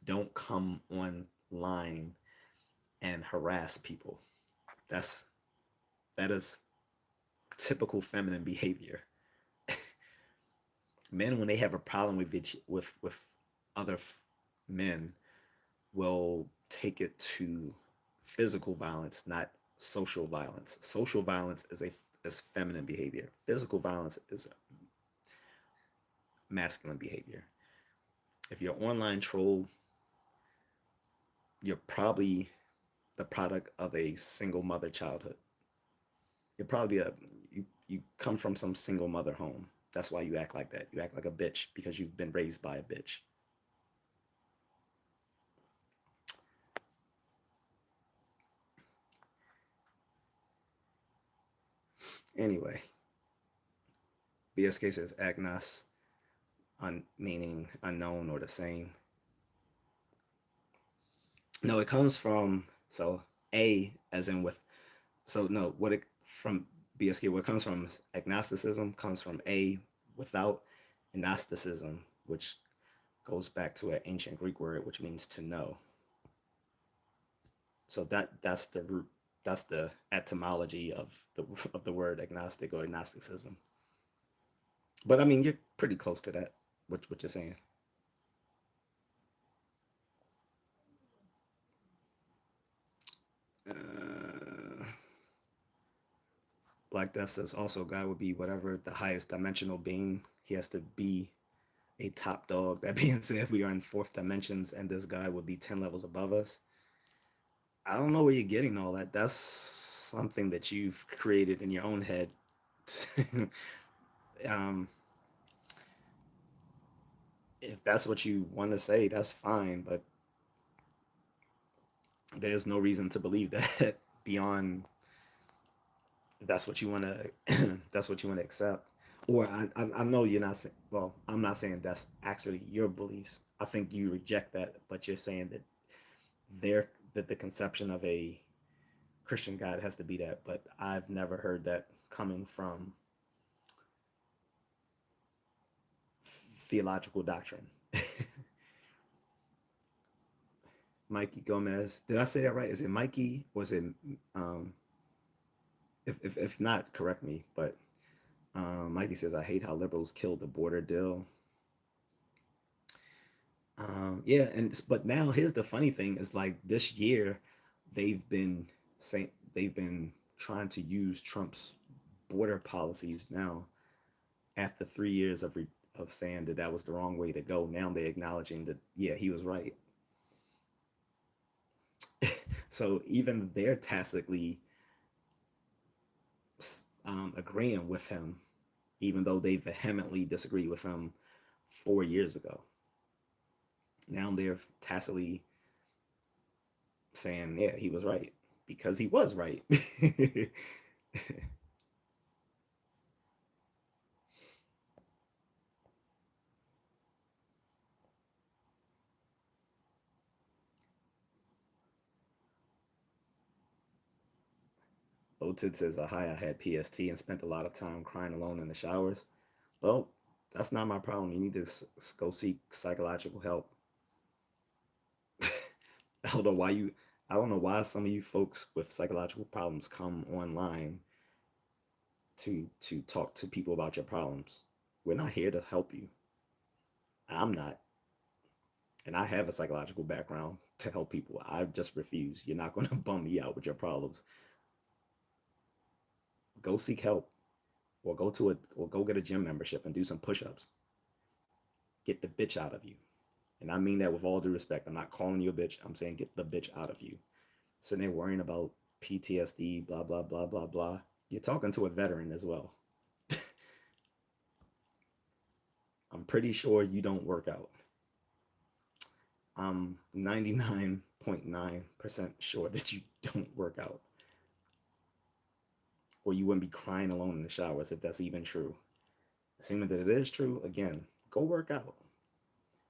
don't come online and harass people. That's that is typical feminine behavior. Men, when they have a problem with other men, will take it to physical violence, not social violence. Social violence is feminine behavior. Physical violence is masculine behavior. If you're online troll, you're probably the product of a single mother childhood. You're probably you come from some single mother home. That's why you act like that. You act like a bitch because you've been raised by a bitch. Anyway, BSK says agnos, meaning unknown or the same. No, it comes from so a as in with so no what it from BSK what it comes from is agnosticism comes from a without and Gnosticism, which goes back to an ancient Greek word which means to know. So that's the root, that's the etymology of the word agnostic or agnosticism. But I mean, you're pretty close to that. What you're saying? Uh, Black Death says also God would be whatever the highest dimensional being. He has to be a top dog. That being said, we are in fourth dimensions, and this guy would be 10 levels above us. I don't know where you're getting all that. That's something that you've created in your own head. um, if that's what you want to say, that's fine. But there's no reason to believe that beyond that's what you want to that's what you want to accept. Or I know you're not saying, well, I'm not saying that's actually your beliefs. I think you reject that, but you're saying that there that the conception of a Christian God has to be that. But I've never heard that coming from theological doctrine. Mikey Gomez, did I say that right? Is it Mikey? Was it um, if not, correct me. But Mikey says, I hate how liberals killed the border deal. Yeah, and but now here's the funny thing is like this year, they've been saying they've been trying to use Trump's border policies now after 3 years of saying that that was the wrong way to go. Now they're acknowledging that yeah, he was right. So even they're tacitly agreeing with him, even though they vehemently disagreed with him 4 years ago. Now they're tacitly saying, yeah, he was right because he was right. Otid says, hi, I had PST and spent a lot of time crying alone in the showers. Well, that's not my problem. You need to go seek psychological help. I don't know why you, I don't know why some of you folks with psychological problems come online to talk to people about your problems. We're not here to help you. I'm not. And I have a psychological background to help people. I just refuse. You're not going to bum me out with your problems. Go seek help or go get a gym membership and do some push-ups. Get the bitch out of you. And I mean that with all due respect. I'm not calling you a bitch. I'm saying get the bitch out of you. Sitting there worrying about PTSD, blah, blah, blah, blah, blah. You're talking to a veteran as well. I'm pretty sure you don't work out. I'm 99.9% sure that you don't work out. Or you wouldn't be crying alone in the showers if that's even true. Assuming that it is true, again, go work out.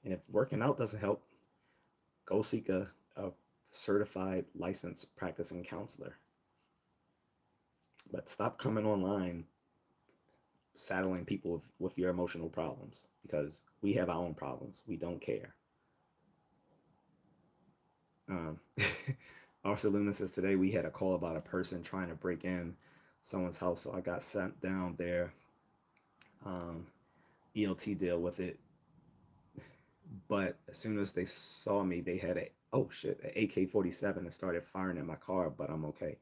And if working out doesn't help, go seek a certified licensed practicing counselor. But stop coming online saddling people with your emotional problems because we have our own problems. We don't care. Um, Arthur Luna says today we had a call about a person trying to break in someone's house, so I got sent down there. Um, ELT deal with it, but as soon as they saw me, they had a oh shit, an AK-47 and started firing at my car. But I'm okay.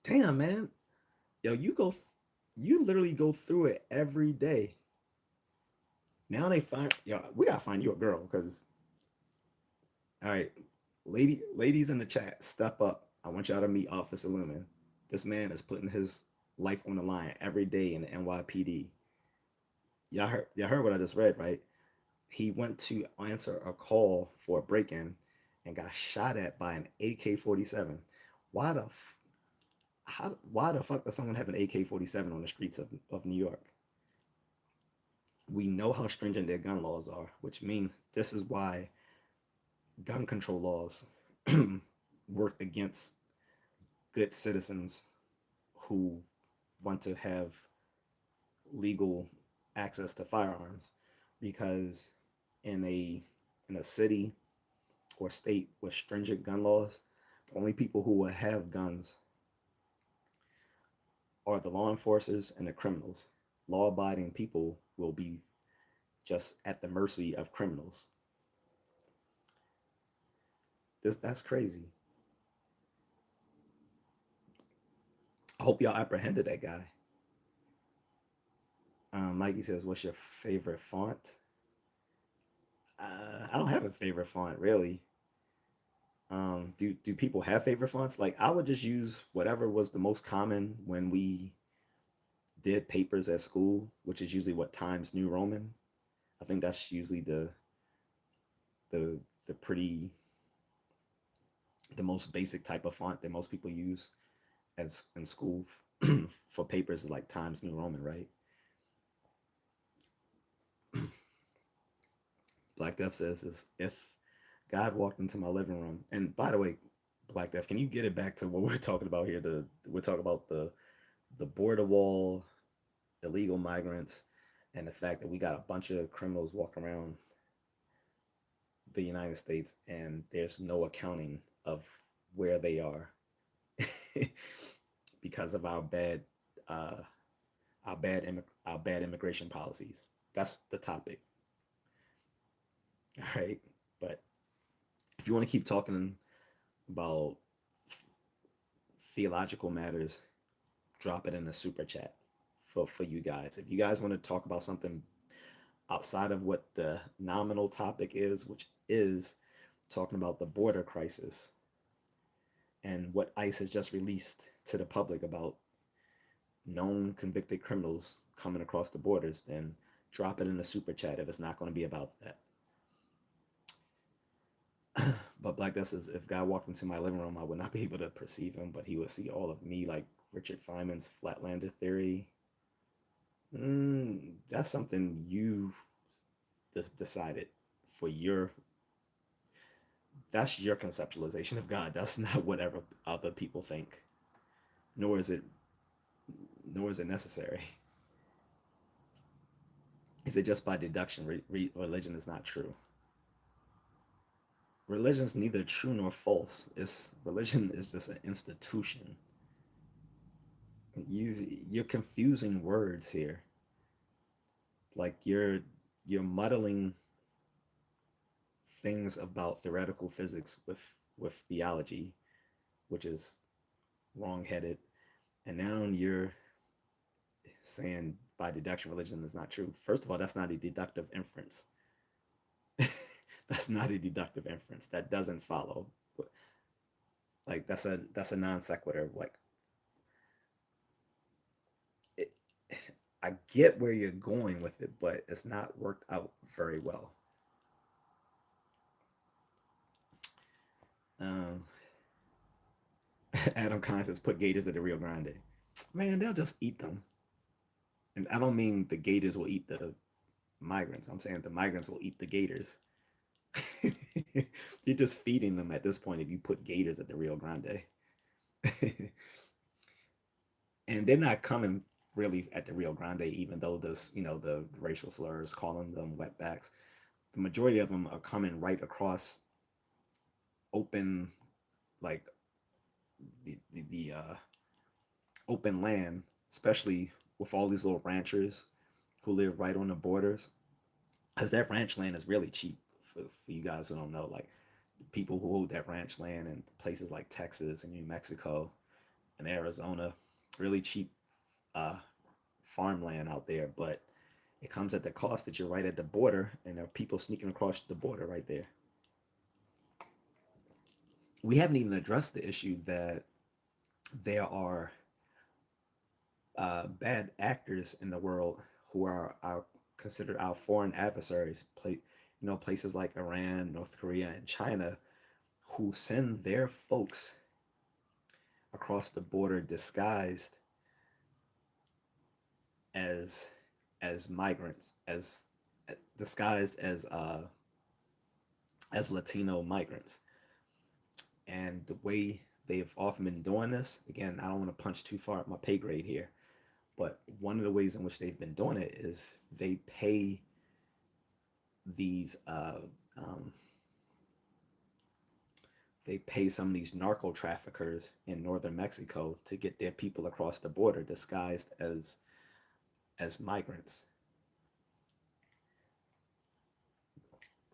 Damn man, yo, you literally go through it every day. Now they find yo, we gotta find you a girl because all right, ladies in the chat, step up. I want y'all to meet Officer Lumen. This man is putting his life on the line every day in the NYPD. Y'all heard what I just read, right? He went to answer a call for a break-in and got shot at by an AK-47. Why the why the fuck does someone have an AK-47 on the streets of New York? We know how stringent their gun laws are, which means this is why gun control laws work against good citizens who want to have legal access to firearms because in a city or state with stringent gun laws, the only people who will have guns are the law enforcers and the criminals. Law abiding people will be just at the mercy of criminals. That's crazy. I hope y'all apprehended that guy. Mikey says, "What's your favorite font?" I don't have a favorite font really. Do people have favorite fonts? Like I would just use whatever was the most common when we did papers at school, which is usually what Times New Roman. I think that's usually the the pretty the most basic type of font that most people use as in school for papers is like Times New Roman, right? Black Death says this: if God walked into my living room, and by the way, Black Death, can you get it back to what we're talking about here? We're talking about the border wall, illegal migrants, and the fact that we got a bunch of criminals walking around the United States and there's no accounting of where they are because of uh, our bad immigration policies. That's the topic. All right, but if you want to keep talking about theological matters, drop it in the super chat for you guys. If you guys want to talk about something outside of what the nominal topic is, which is talking about the border crisis and what ICE has just released to the public about known convicted criminals coming across the borders, then drop it in the super chat if it's not going to be about that. But Black Death says, if God walked into my living room, I would not be able to perceive him, but he would see all of me, like Richard Feynman's Flatlander theory. That's something you decided for your. That's your conceptualization of God. That's not whatever other people think. Nor is it. Nor is it necessary. Is it just by deduction? Religion is not true. Religion is neither true nor false. It's religion is just an institution. You're confusing words here. Like you're muddling things about theoretical physics with theology, which is wrong-headed, and now you're saying by deduction religion is not true. First of all, that's not a deductive inference. That's not a deductive inference. That doesn't follow. Like that's a non sequitur. Like it, I get where you're going with it, but it's not worked out very well. Um, Adam Kahn says put gators in the Rio Grande. Man, they'll just eat them And I don't mean the gators will eat the migrants. I'm saying the migrants will eat the gators. You're just feeding them at this point if you put gators at the Rio Grande. And they're not coming really at the Rio Grande, even though this, the racial slurs calling them wetbacks. The majority of them are coming right across open, like the open land, especially with all these little ranchers who live right on the borders, because that ranch land is really cheap for you guys who don't know. Like people who hold that ranch land in places like Texas and New Mexico and Arizona, really cheap uh, farmland out there, but it comes at the cost that you're right at the border and there are people sneaking across the border right there. We haven't even addressed the issue that there are bad actors in the world who are considered our foreign adversaries. Places like Iran, North Korea, and China, who send their folks across the border disguised as migrants, as disguised as Latino migrants. And the way they've often been doing this, again, I don't want to punch too far at my pay grade here, but one of the ways in which they've been doing it is they pay these um, they pay some of these narco traffickers in northern Mexico to get their people across the border disguised as migrants.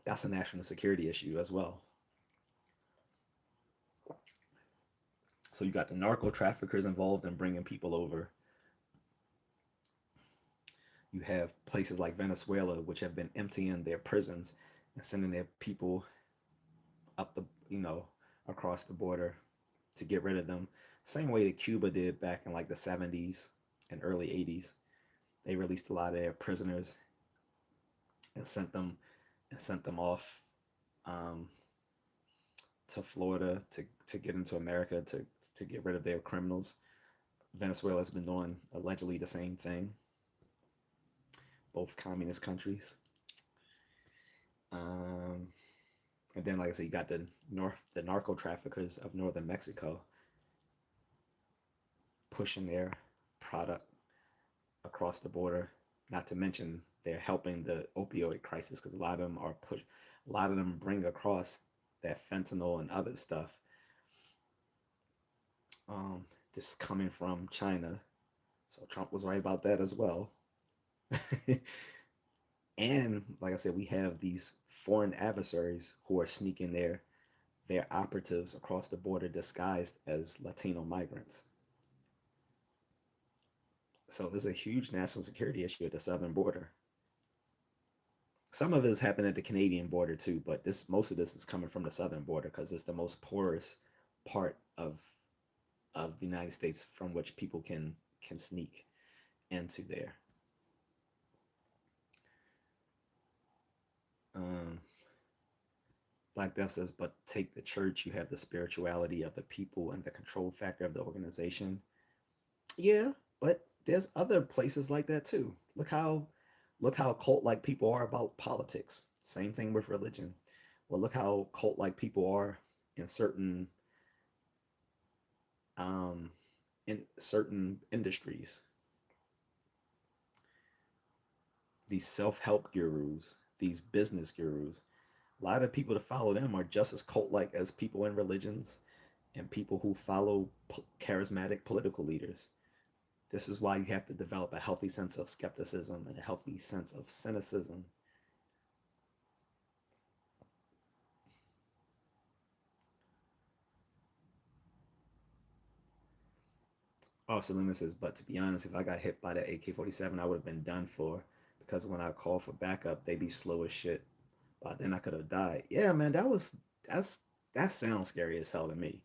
That's a national security issue as well. So you got the narco traffickers involved in bringing people over. You have places like Venezuela, which have been emptying their prisons and sending their people up across the border to get rid of them. Same way that Cuba did back in like the 70s and early 80s. They released a lot of their prisoners and sent them off um, to Florida to get into America to get rid of their criminals. Venezuela has been doing allegedly the same thing, both communist countries. Um, and then, like I said, you got the narco traffickers of northern Mexico pushing their product across the border. Not to mention they're helping the opioid crisis because a lot of them bring across that fentanyl and other stuff. Um, this coming from China, so Trump was right about that as well. And like I said, we have these foreign adversaries who are sneaking their operatives across the border disguised as Latino migrants. So there's a huge national security issue at the southern border. Some of it is happening at the Canadian border too, but this most of this is coming from the southern border because it's the most porous part of the United States from which people can sneak into there. Um, Black Death says, but take the church, you have the spirituality of the people and the control factor of the organization. Yeah, but there's other places like that too. Look how cult like people are about politics. Same thing with religion. Well, look how cult like people are in um certain industries. These self-help gurus, these business gurus. A lot of people that follow them are just as cult like as people in religions and people who follow charismatic political leaders. This is why you have to develop a healthy sense of skepticism and a healthy sense of cynicism. Oh, Selena says, but to be honest, if I got hit by the AK-47, I would have been done for because when I call for backup, they be slow as shit. But then I could have died. Yeah, man, that's that sounds scary as hell to me.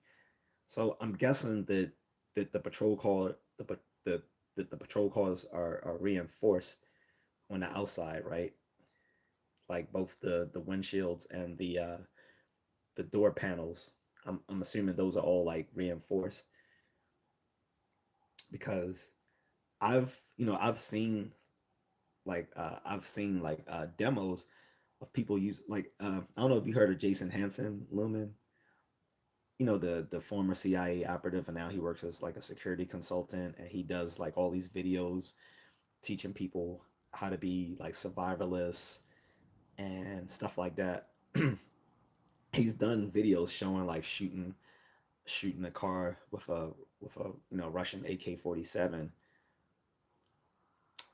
So I'm guessing that the patrol call the the patrol cars are reinforced on the outside, right? Like both the windshields and the door panels. I'm assuming those are all like reinforced because I've seen demos of people use I don't know if you heard of Jason Hansen Lumen, the former CIA operative, and now he works as like a security consultant, and he does like all these videos teaching people how to be like survivalists and stuff like that. He's done videos showing like shooting a car with a Russian AK-47,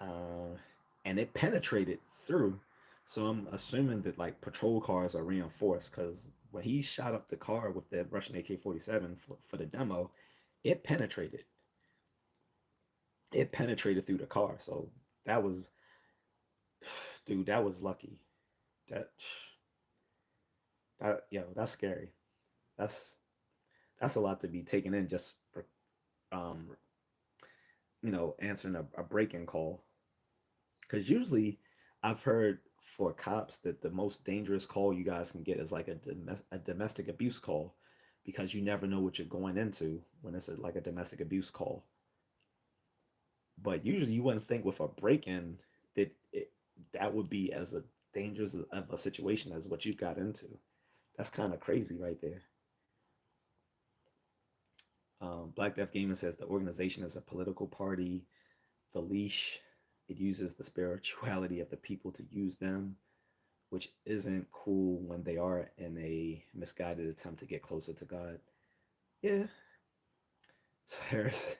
uh, and it penetrated through. So I'm assuming that like patrol cars are reinforced because when he shot up the car with the Russian AK-47 for the demo, it penetrated. It penetrated through the car. So that was, dude, that was lucky. That that's scary. That's that's a lot to be taken in just for um answering a break-in call. Because usually I've heard for cops that the most dangerous call you guys can get is like a domestic abuse call, because you never know what you're going into when it's like a domestic abuse call. But usually you wouldn't think with a break-in that that would be as a dangerous of a situation as what you got into. That's kind of crazy right there. Black Death Gaming says the organization is a political party. The leash, it uses the spirituality of the people to use them, which isn't cool when they are in a misguided attempt to get closer to God. Yeah. So Harris,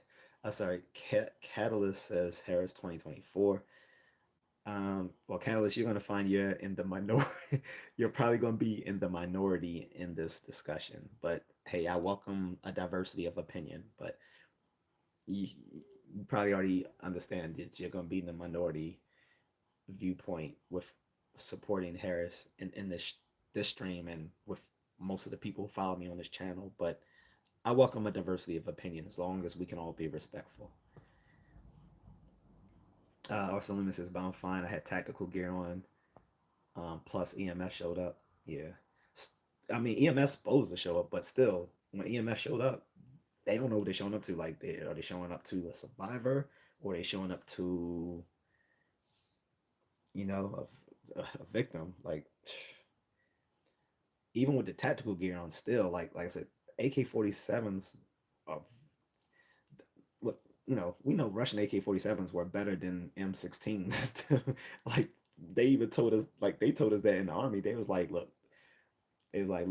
sorry, Catalyst says Harris 2024. Well, Catalyst, you're gonna find you're in the minority. You're probably gonna be in the minority in this discussion. But hey, I welcome a diversity of opinion. But you probably already understand that you're gonna be in the minority viewpoint with supporting Harris in this stream and with most of the people who follow me on this channel. But I welcome a diversity of opinion as long as we can all be respectful. Arsenal Loomis says, "Bound fine. I had tactical gear on. Plus EMS showed up. Yeah, I mean EMS supposed to show up, but still, when EMS showed up, they don't know what they're showing up to. Like, are they showing up to a survivor, or are they showing up to a victim? Like, even with the tactical gear on, still like I said, AK-47s are look. We know Russian AK-47s were better than M16s. Like they even told us, like they told us that in the army. They was like, look,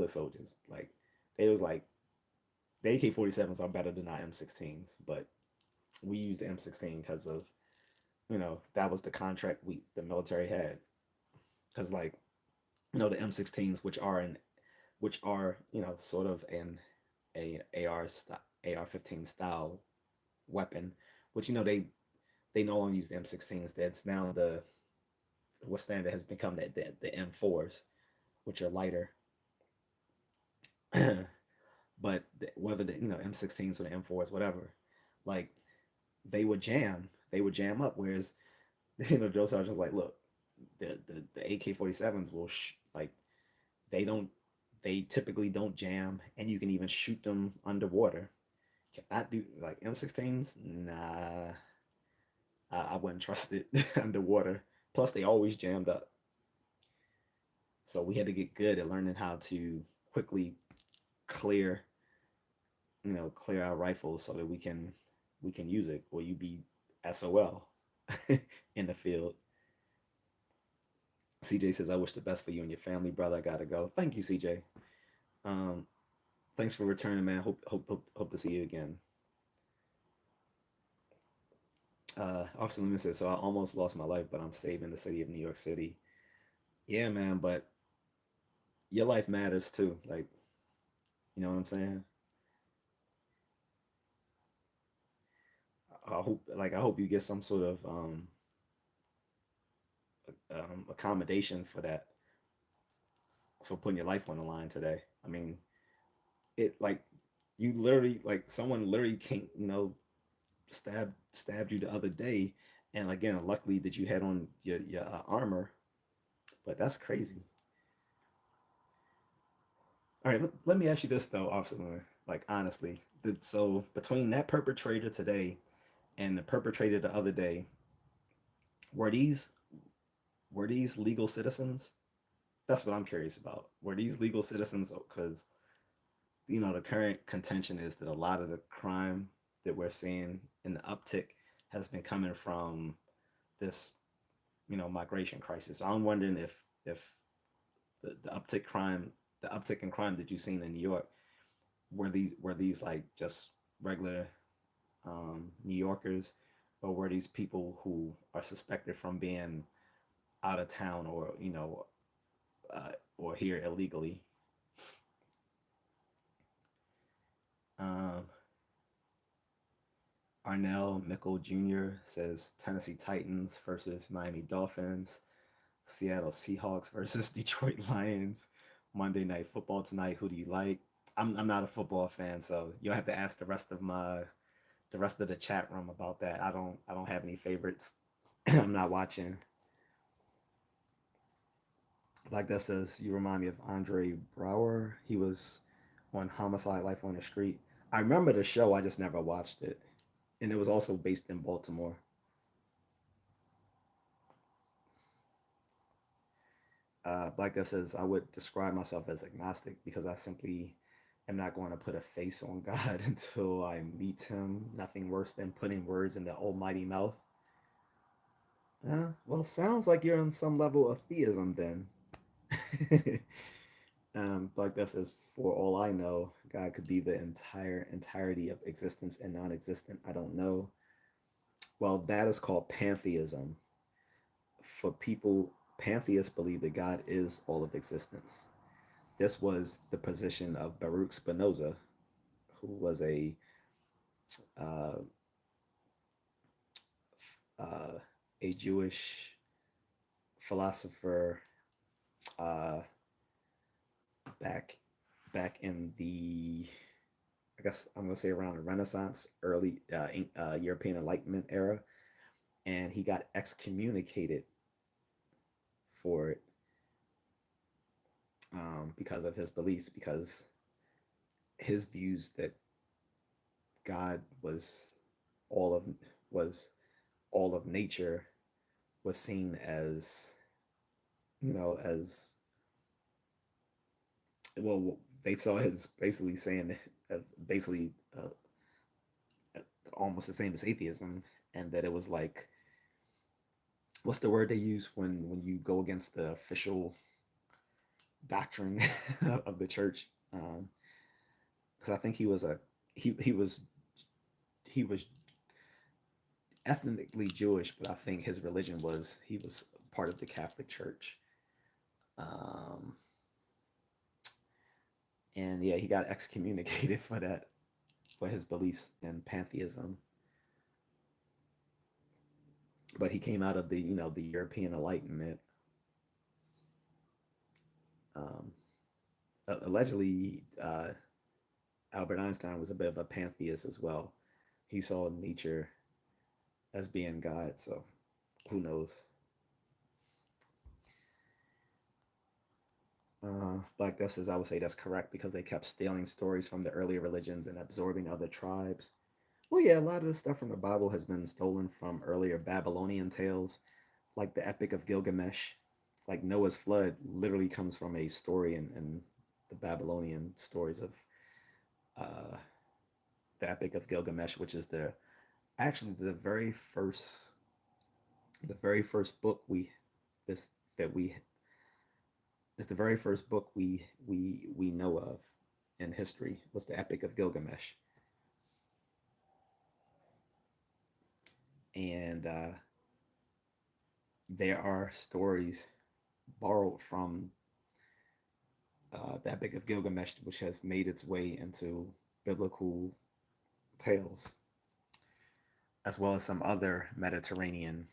soldiers, like they was like the AK-47s are better than our M16s, but we used the M16 because of that was the contract the military had. Because like the M16s, which are sort of a AR-15 style weapon, which they no longer use the M16s. That's now the what standard has become the M4s, which are lighter. But whether the M16s or the M4s, whatever, like they would jam up. Whereas Joe Sargent was like, look, the AK-47s will like they don't they typically don't jam, and you can even shoot them underwater. Cannot do like M16s. Nah, I wouldn't trust it underwater. Plus, they always jammed up. So we had to get good at learning how to quickly clear, clear our rifles so that we can use it, or you be SOL in the field. CJ says, "I wish the best for you and your family, brother. I gotta go." Thank you, CJ. Um, thanks for returning, man. Hope to see you again. Officer Loomis says, "So I almost lost my life, but I'm saving the city of New York City." Yeah, man, but your life matters too. Like, you know what I'm saying? I hope you get some sort of accommodation for that, for putting your life on the line today. I mean, it like you literally like someone literally can't stabbed you the other day, and again, luckily that you had on your armor, but that's crazy. All right, let me ask you this though, Officer Miller. Like honestly, so between that perpetrator today and the perpetrator the other day, were these were these legal citizens? That's what I'm curious about. Were these legal citizens? Because the current contention is that a lot of the crime that we're seeing in the uptick has been coming from this migration crisis. So I'm wondering if the uptick in crime that you've seen in New York, were these like just regular New Yorkers, or were these people who are suspected from being out of town, or or here illegally? Um, Arnell Mickle Jr. says Tennessee Titans versus Miami Dolphins, Seattle Seahawks versus Detroit Lions, Monday Night Football tonight. Who do you like? I'm not a football fan, so you'll have to ask the rest of the chat room about that. I don't have any favorites. I'm not watching. Like that says, you remind me of Andre Brower. He was on Homicide: Life on the Street. I remember the show. I just never watched it, and it was also based in Baltimore. Black Death says, I would describe myself as agnostic because I simply am not going to put a face on God until I meet him. Nothing worse than putting words in the almighty mouth. Well, sounds like you're on some level of theism then. Black Death says, for all I know, God could be the entirety of existence and non-existent. I don't know. Well, that is called pantheism. For people, pantheists believe that God is all of existence. This was the position of Baruch Spinoza, who was uh, uh, a Jewish philosopher uh, back back in the, I guess I'm gonna say, around the Renaissance, early European Enlightenment era, and he got excommunicated for it, because of his beliefs, because his views that God all of was all of nature was seen as, as, well, they saw his basically saying, as basically almost the same as atheism, and that it was like, what's the word they use when you go against the official doctrine of the church? Because I think he was ethnically Jewish, but I think his religion was, he was part of the Catholic Church. Um, and yeah, he got excommunicated for that, for his beliefs in pantheism. But he came out of the European Enlightenment. Um, Allegedly, Albert Einstein was a bit of a pantheist as well. He saw nature as being God, so who knows? Black Death says, I would say that's correct because they kept stealing stories from the earlier religions and absorbing other tribes. Well, yeah, a lot of the stuff from the Bible has been stolen from earlier Babylonian tales, like the Epic of Gilgamesh. Like Noah's flood literally comes from a story in the Babylonian stories of uh, the Epic of Gilgamesh, which is actually the very first book this that we is the very first book we know of in history, was the Epic of Gilgamesh, and there are stories borrowed from the Epic of Gilgamesh, which has made its way into biblical tales, as well as some other Mediterranean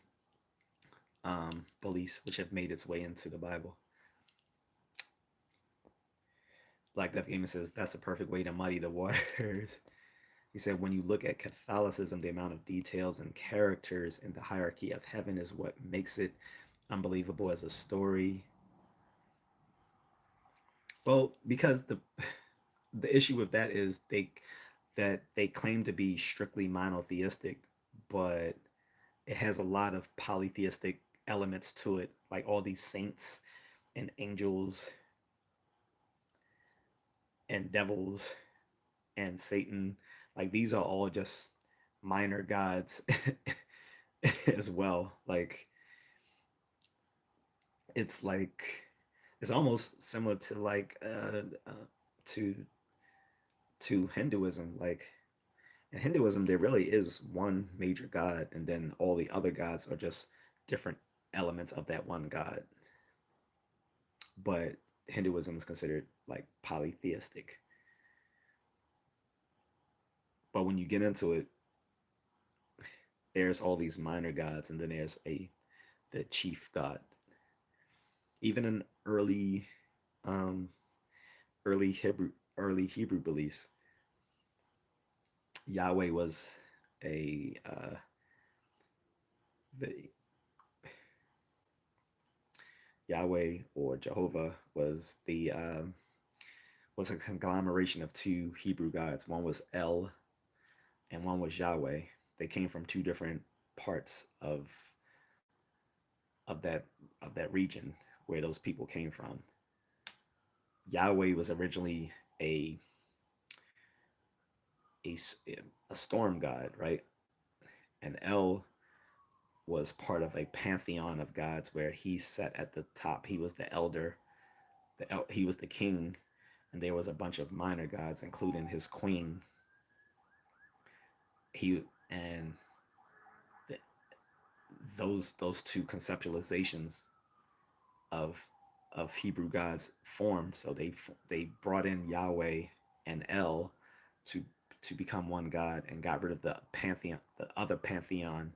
beliefs, which have made its way into the Bible. Black Death Gamer says that's a perfect way to muddy the waters. He said, when you look at Catholicism, the amount of details and characters in the hierarchy of heaven is what makes it unbelievable as a story. Well, because the issue with that is they claim to be strictly monotheistic, but it has a lot of polytheistic elements to it, like all these saints and angels and devils and Satan. Like these are all just minor gods as well. Like it's like it's almost similar to to Hinduism. Like in Hinduism, there really is one major god, and then all the other gods are just different elements of that one god. But Hinduism is considered like polytheistic. But when you get into it, there's all these minor gods, and then there's a the chief god. Even in um, early Hebrew beliefs, Yahweh was a the Yahweh or Jehovah was a conglomeration of two Hebrew gods. One was El and one was Yahweh. They came from two different parts of that of that region where those people came from. Yahweh was originally a a, a storm god, right? And El was part of a pantheon of gods where he sat at the top. He was the elder, he was the king, and there was a bunch of minor gods, including his queen. He and the, those two conceptualizations of Hebrew gods formed. So they brought in Yahweh and El to become one god and got rid of the pantheon, the other pantheon,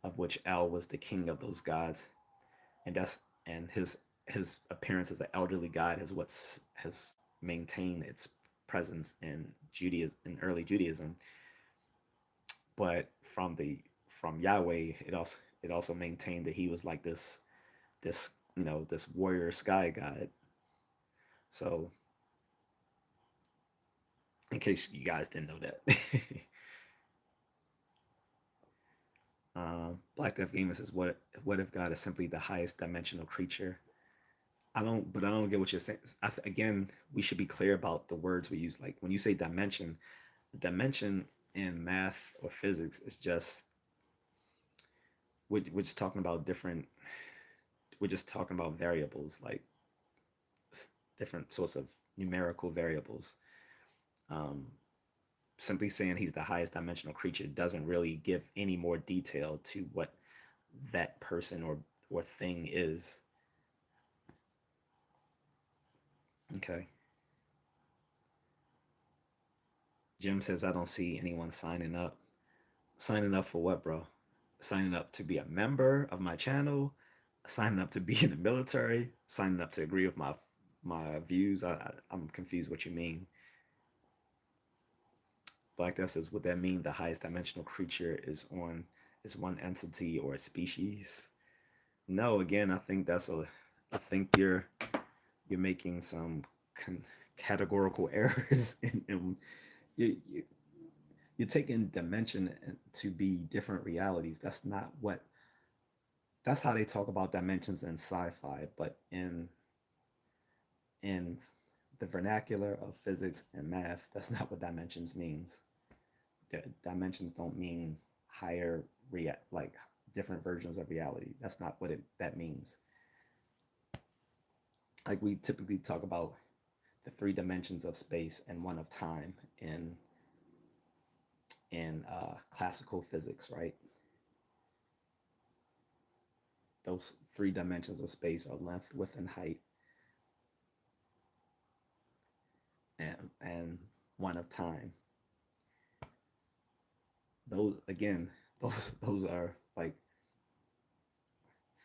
of which El was the king of those gods, and that's and his appearance as an elderly god is what's has maintained its presence in Judaism, in early Judaism. But from Yahweh, it also maintained that he was like this this warrior sky god. So in case you guys didn't know that. Black Death Gamer says, what if God is simply the highest dimensional creature? I don't get what you're saying. Again, we should be clear about the words we use. Like when you say dimension, the dimension in math or physics is just we're just talking about different. We're just talking about variables, like different sorts of numerical variables. Um, Simply saying he's the highest dimensional creature doesn't really give any more detail to what that person or thing is. Okay. Jim says I don't see anyone signing up. Signing up for what, bro? Signing up to be a member of my channel, signing up to be in the military, signing up to agree with my views. I'm confused what you mean. Black Death says, would that mean the highest dimensional creature is one entity or a species? No, again, I think you're making some categorical errors and you, you're taking dimension to be different realities. That's how they talk about dimensions in sci-fi, but in the vernacular of physics and math, that's not what dimensions means. Dimensions don't mean higher like different versions of reality. That's not what that means. Like we typically talk about the three dimensions of space and one of time in classical physics, right? Those three dimensions of space are length, width, and height, and one of time. Those again, those are like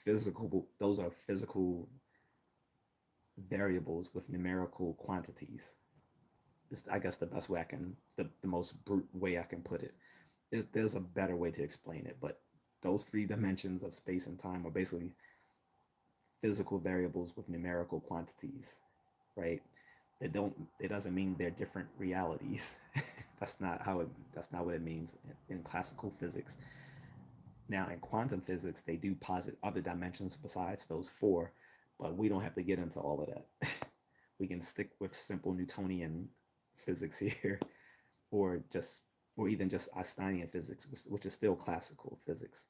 physical. Those are physical variables with numerical quantities. Is I guess the best way the most brute way I can put it. There's a better way to explain it, but those three dimensions of space and time are basically physical variables with numerical quantities, right? It doesn't mean they're different realities. That's not what it means in classical physics. Now, in quantum physics, they do posit other dimensions besides those four, but we don't have to get into all of that. We can stick with simple Newtonian physics here, or just, or even just Einsteinian physics, which is still classical physics.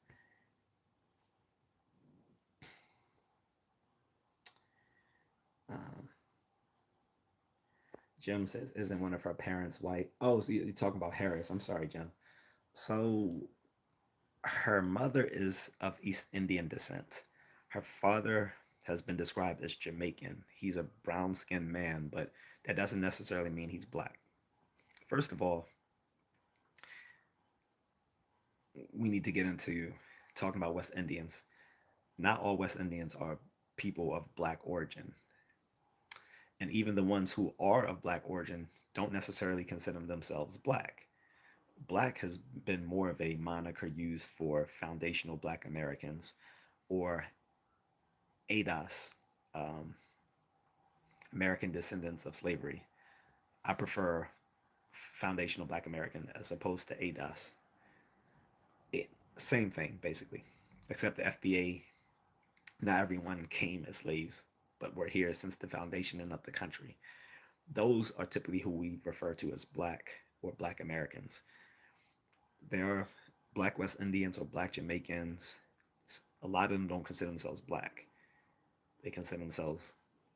Um, Jim says, "Isn't one of her parents white?" Oh, so you're talking about Harris. I'm sorry, Jim. So her mother is of East Indian descent. Her father has been described as Jamaican. He's a brown skinned man, but that doesn't necessarily mean he's black. First of all, we need to get into talking about West Indians. Not all West Indians are people of black origin. And even the ones who are of black origin don't necessarily consider themselves black. Black has been more of a moniker used for foundational black Americans or ADOS, um, American descendants of slavery. I prefer foundational black American as opposed to ADOS. It, same thing, basically, except the FBA, not everyone came as slaves, but were here since the foundation of the country. Those are typically who we refer to as black or black Americans. There are black West Indians or black Jamaicans. A lot of them don't consider themselves black. They consider themselves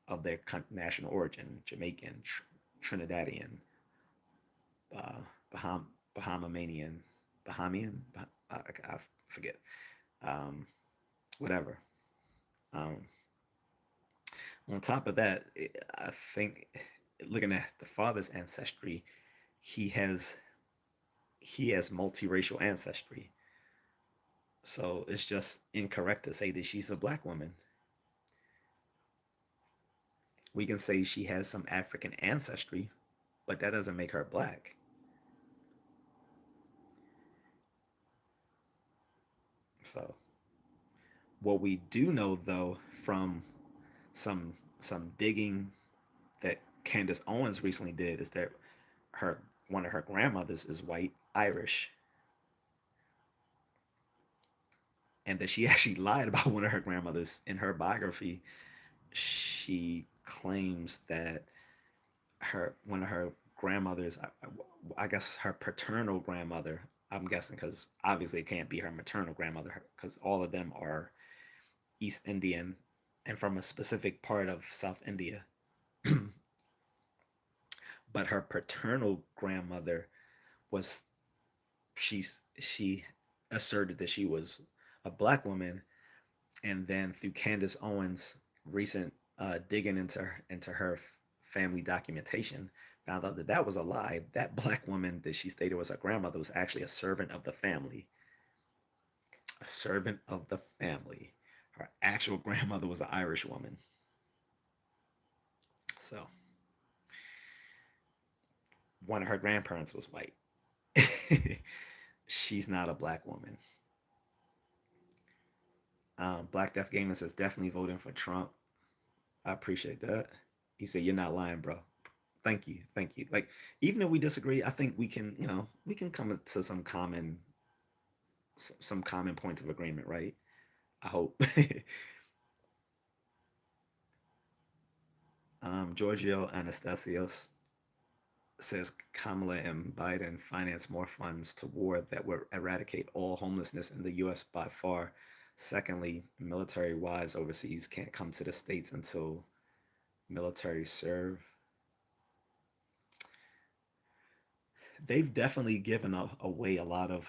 of their national origin, Jamaican, Trinidadian, uh, Baham, Bahamanian, Bahamian, I forget, um, whatever. Um, on top of that, I think looking at the father's ancestry, he has he has multiracial ancestry. So it's just incorrect to say that she's a black woman. We can say she has some African ancestry, but that doesn't make her black. So what we do know though from some digging that Candace Owens recently did is that her one of her grandmothers is white Irish, and that she actually lied about one of her grandmothers in her biography. She claims that her one of her grandmothers, I guess her paternal grandmother, I'm guessing because obviously it can't be her maternal grandmother because all of them are East Indian and from a specific part of South India. But her paternal grandmother was she asserted that she was a black woman, and then through Candace Owens' recent digging into her family documentation, found out that that was a lie. That black woman that she stated was her grandmother was actually a servant of the family. A servant of the family. Her actual grandmother was an Irish woman. So one of her grandparents was white. She's not a black woman. Black Death Gaming says definitely voting for Trump. I appreciate that. He said you're not lying, bro. Thank you, thank you. Like even if we disagree, I think we can, we can come to some common points of agreement, right? I hope. Giorgio Anastasios says Kamala and Biden finance more funds to war that would eradicate all homelessness in the U.S. by far. Secondly, military wives overseas can't come to the states until military serve. They've definitely given away a lot of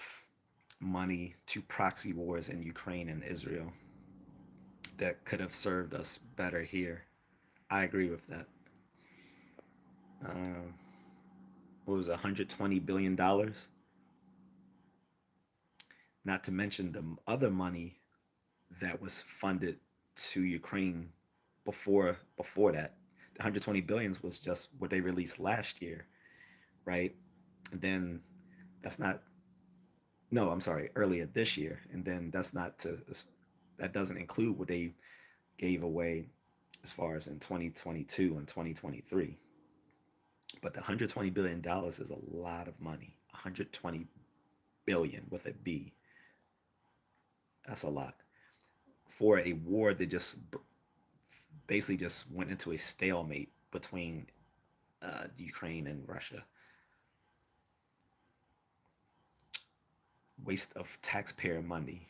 money to proxy wars in Ukraine and Israel that could have served us better here. I agree with that. Um, what was it, $120 billion? Not to mention the other money that was funded to Ukraine before that. The 120 billions was just what they released last year, right? And then that's not no, I'm sorry, earlier this year, and then that doesn't include what they gave away as far as in 2022 and 2023. But the $120 billion is a lot of money. 120 billion with a B. That's a lot for a war that just basically just went into a stalemate between Ukraine and Russia. Waste of taxpayer money.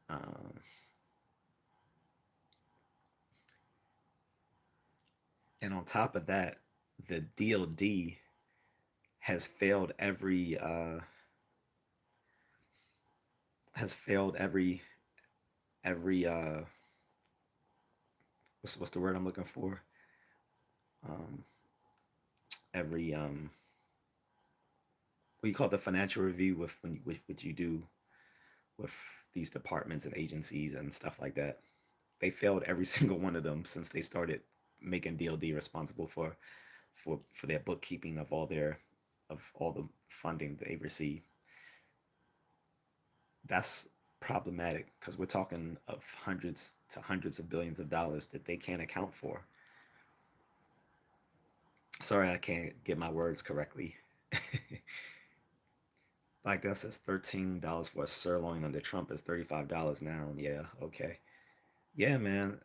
Um, and on top of that, the DoD has failed every what's the word I'm looking for? Um, every what you call it, the financial review with when you, with what you do with these departments and agencies and stuff like that. They failed every single one of them since they started making DoD responsible for their bookkeeping of all the funding they receive. That's problematic because we're talking of hundreds to hundreds of billions of dollars that they can't account for. Sorry, I can't get my words correctly. Like that says $13 for a sirloin under Trump is $35 now. Yeah, okay. Yeah, man,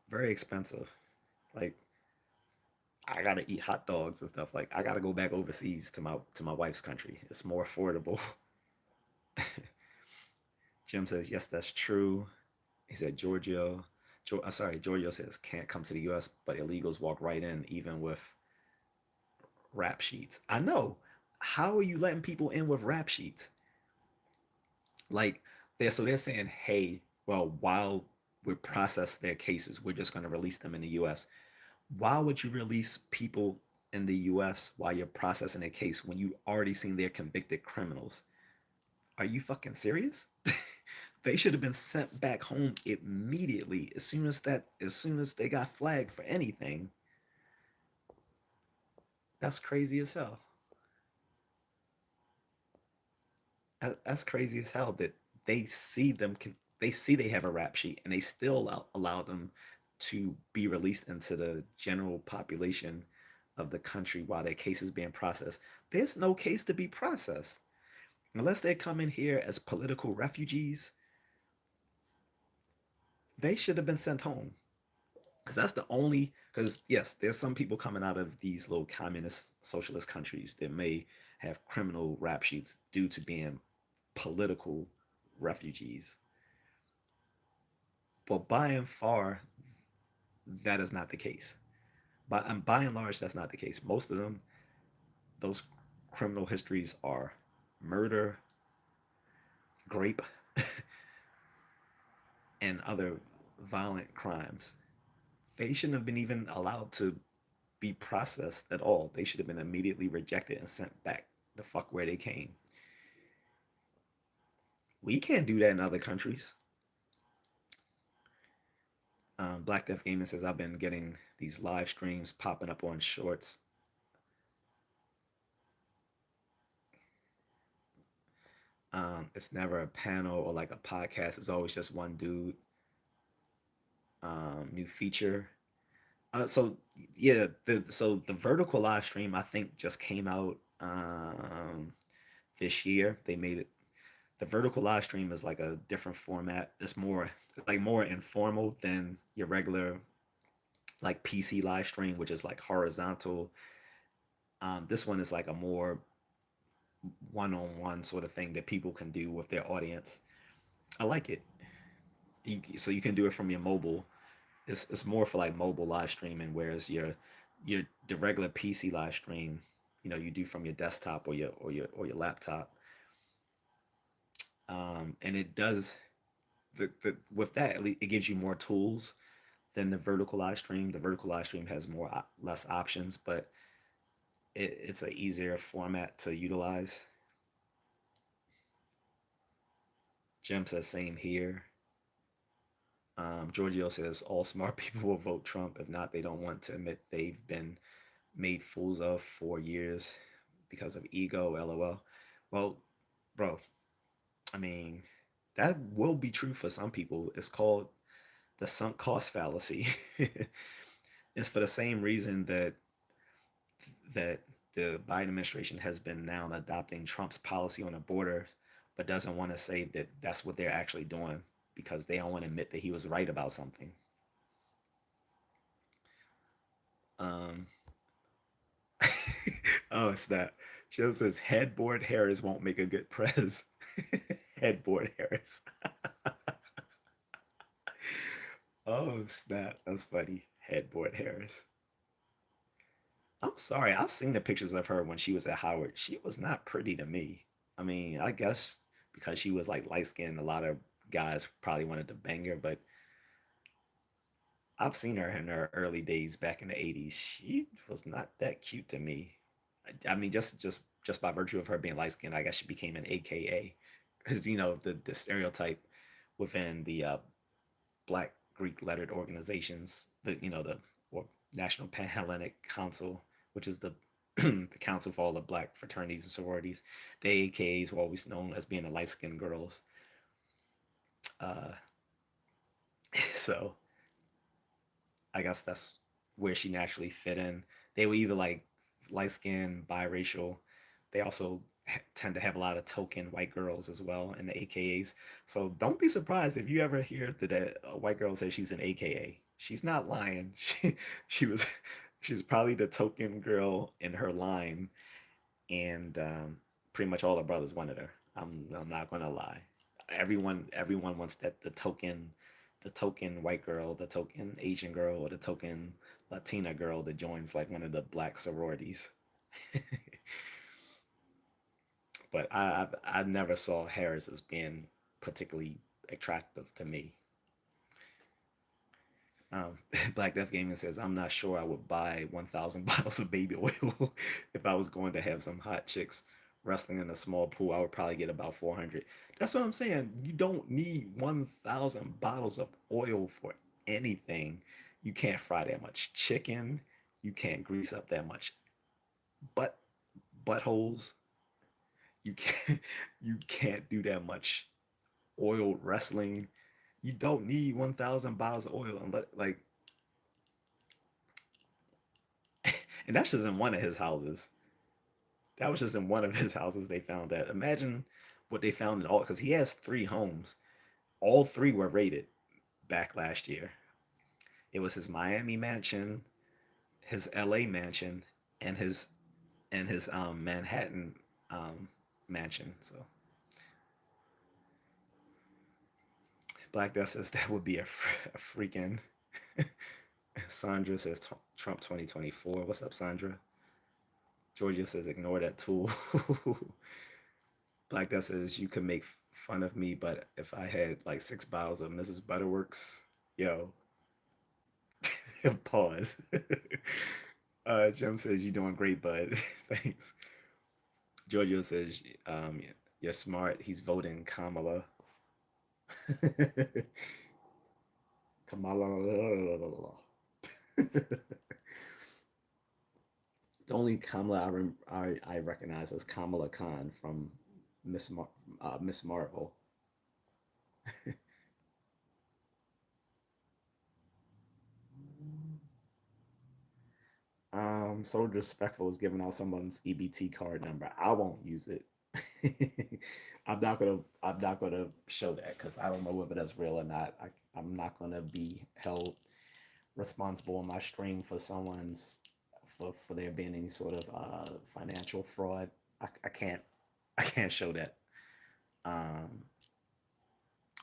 very expensive. Like I gotta eat hot dogs and stuff. Like I gotta go back overseas to my wife's country. It's more affordable. Jim says yes, that's true. He said Giorgio. I'm sorry, Giorgio says can't come to the U.S., but illegals walk right in, even with rap sheets. I know. How are you letting people in with rap sheets? Like they're saying, hey, well, while we process their cases, we're just going to release them in the U.S. Why would you release people in the U.S. while you're processing a case when you already seen they're convicted criminals? Are you fucking serious? They should have been sent back home immediately as soon as they got flagged for anything. That's crazy as hell. That's crazy as hell that they see they have a rap sheet and they still allow them to be released into the general population of the country while their case is being processed. There's no case to be processed unless they come in here as political refugees. They should have been sent home because that's the only because yes, there's some people coming out of these little communist socialist countries that may have criminal rap sheets due to being political refugees. But by and far, that is not the case. By and large, that's not the case. Most of them, those criminal histories are murder, grape, and other violent crimes. They shouldn't have been even allowed to be processed at all. They should have been immediately rejected and sent back the fuck where they came. We can't do that in other countries. Black Death Gaming says I've been getting these live streams popping up on shorts. It's never a panel or like a podcast. It's always just one dude. New feature. So yeah, the vertical live stream I think just came out this year. They made it. The vertical live stream is like a different format. It's more like more informal than your regular like PC live stream, which is like horizontal. This one is like a more one-on-one sort of thing that people can do with their audience. I like it. So you can do it from your mobile. It's more for like mobile live streaming, whereas your the regular PC live stream, you do from your desktop or your laptop. And it does the with that it gives you more tools than the vertical live stream. The vertical live stream has less options, but it's an easier format to utilize. Jim says same here. Giorgio says all smart people will vote Trump. If not, they don't want to admit they've been made fools of for years because of ego. LOL. Well, bro, I mean, that will be true for some people. It's called the sunk cost fallacy. It's for the same reason that the Biden administration has been now adopting Trump's policy on the border but doesn't want to say that that's what they're actually doing because they don't want to admit that he was right about something. Um, oh, it's that. Joe says headboard Harris won't make a good prez. Headboard Harris. Oh, snap. That's funny. Headboard Harris. I'm sorry. I've seen the pictures of her when she was at Howard. She was not pretty to me. I mean, I guess because she was like light skinned, a lot of guys probably wanted to bang her, but I've seen her in her early days back in the 80s. She was not that cute to me. I mean, just by virtue of her being light skinned, I guess she became an AKA. Because, the stereotype within the Black Greek lettered organizations, the or National Panhellenic Council, which is the the council for all the black fraternities and sororities. The AKAs were always known as being the light skinned girls. Uh, so I guess that's where she naturally fit in. They were either like light skinned, biracial. They also tend to have a lot of token white girls as well in the AKAs. So don't be surprised if you ever hear that a white girl says she's an AKA. She's not lying. She was she's probably the token girl in her line, and pretty much all her brothers wanted her. I'm not gonna lie. Everyone wants that the token white girl, the token Asian girl, or the token Latina girl that joins like one of the black sororities. But I never saw Harris as being particularly attractive to me. Black Death Gaming says, I'm not sure I would buy 1,000 bottles of baby oil if I was going to have some hot chicks wrestling in a small pool. I would probably get about 400. That's what I'm saying. You don't need 1,000 bottles of oil for anything. You can't fry that much chicken. You can't grease up that much butt buttholes. You can't you can't do that much oil wrestling. You don't need 1,000 bottles of oil. Like, and that's just in one of his houses. That was just in one of his houses they found that. Imagine what they found in all, because he has three homes. All three were rated back last year. It was his Miami mansion, his LA mansion, and his Manhattan mansion. So Black Death says that would be a freaking. Sandra says Trump 2024. What's up, Sandra? Georgia says ignore that tool. Black Death says you could make fun of me, but if I had like 6 bottles of Mrs. Butterworks, yo, pause. Jim says you're doing great, bud. Thanks. Giorgio says you're smart. He's voting Kamala. Kamala. The only Kamala I recognize is Kamala Khan from Miss Marvel. So disrespectful is giving out someone's EBT card number. I won't use it. I'm not gonna show that because I don't know whether that's real or not. I'm not gonna be held responsible in my stream for someone's for there being any sort of financial fraud. I can't I can't show that um,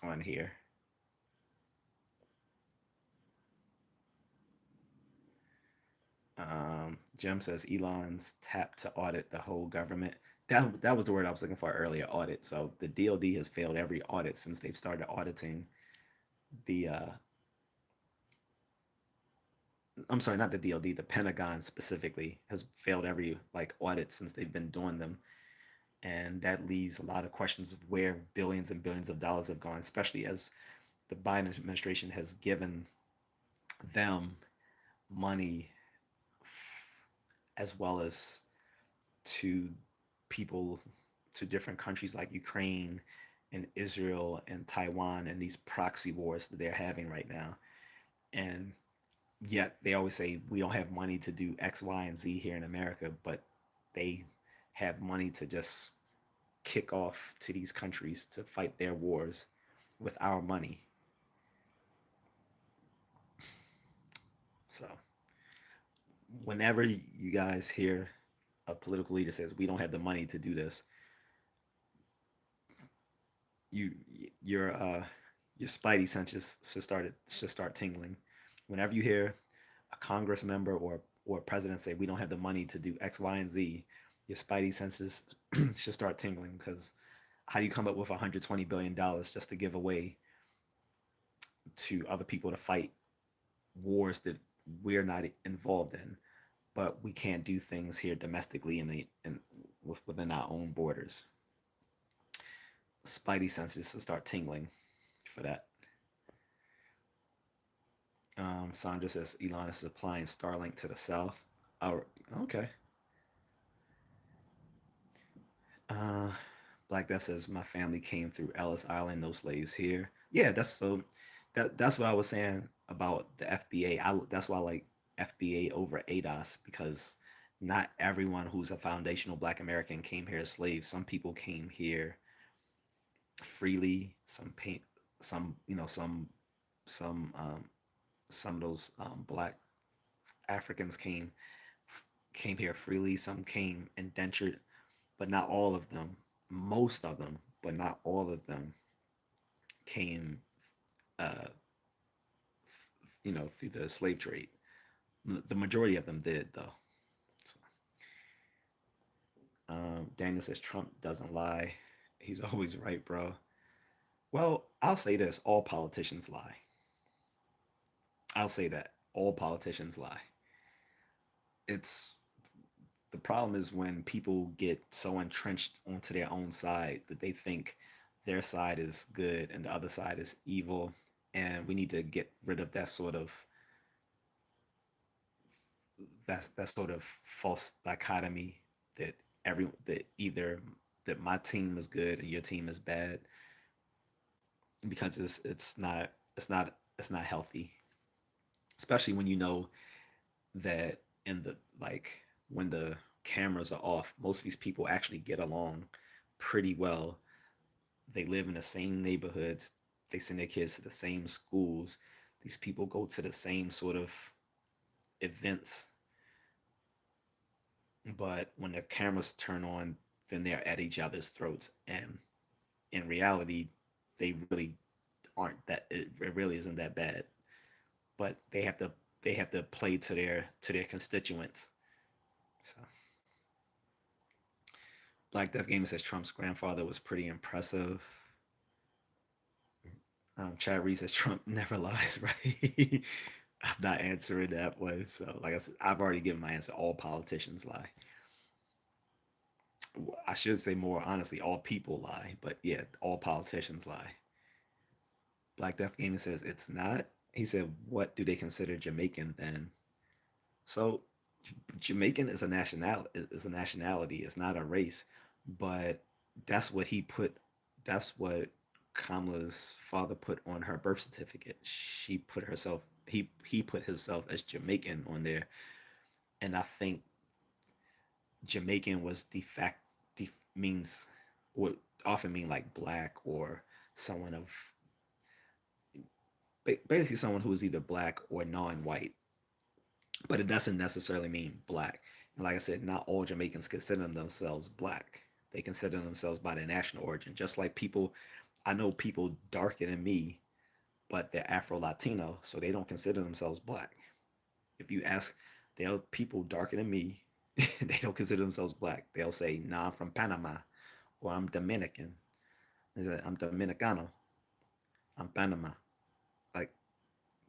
on here. Jim says Elon's tapped to audit the whole government. That was the word I was looking for earlier. Audit. So the DoD has failed every audit since they've started auditing the. I'm sorry, not the DoD. The Pentagon specifically has failed every like audit since they've been doing them, and that leaves a lot of questions of where billions and billions of dollars have gone, especially as the Biden administration has given them money as well as to people to different countries like Ukraine and Israel and Taiwan and these proxy wars that they're having right now. And yet they always say we don't have money to do X, Y, and Z here in America, but they have money to just kick off to these countries to fight their wars with our money. So whenever you guys hear a political leader says we don't have the money to do this, you your your spidey senses should start tingling. Whenever you hear a Congress member or a president say we don't have the money to do X, Y, and Z, your spidey senses should start tingling because how do you come up with $120 billion just to give away to other people to fight wars that we're not involved in, but we can't do things here domestically within our own borders. Spidey senses to start tingling for that. Sandra says Elon is supplying Starlink to the south. Oh, okay. Uh, Black Death says my family came through Ellis Island, no slaves here. Yeah, that's what I was saying about the FBA. That's why I like FBA over ADOS because not everyone who's a foundational Black American came here as slaves. Some people came here freely. Some some some of those Black Africans came here freely. Some came indentured, but not all of them. Most of them, but not all of them, came, uh, through the slave trade. The majority of them did, though. So, Daniel says Trump doesn't lie. He's always right, bro. Well, I'll say this: all politicians lie. I'll say that all politicians lie. It's the problem is when people get so entrenched onto their own side that they think their side is good and the other side is evil, and we need to get rid of that sort of false dichotomy that that either that my team is good and your team is bad because it's not healthy, especially when you know that in the like when the cameras are off, most of these people actually get along pretty well. They live in the same neighborhoods. They send their kids to the same schools. These people go to the same sort of events. But when the cameras turn on, then they're at each other's throats. And in reality, they really aren't that. It really isn't that bad. But they have to play to their constituents. So Black Death Gamer says Trump's grandfather was pretty impressive. Chad Reed says Trump never lies, right? I'm not answering that one. So, like I said, I've already given my answer. All politicians lie. I should say more honestly, all people lie, but yeah, all politicians lie. Black Death Gaming says it's not. He said, "What do they consider Jamaican then?" So, Jamaican is a nationality. Is a nationality. It's not a race, but that's what he put. That's what Kamala's father put on her birth certificate. She put herself. He put himself as Jamaican on there, and I think Jamaican was means would often mean like black or someone of basically someone who is either black or non-white, but it doesn't necessarily mean black. And like I said, not all Jamaicans consider themselves black. They consider themselves by their national origin. Just like people, I know people darker than me, but they're Afro Latino, so they don't consider themselves black. If you ask, they'll people darker than me, they don't consider themselves black. They'll say, "Nah, I'm from Panama," or "I'm Dominican." They say, "I'm Dominicano." "I'm Panama." Like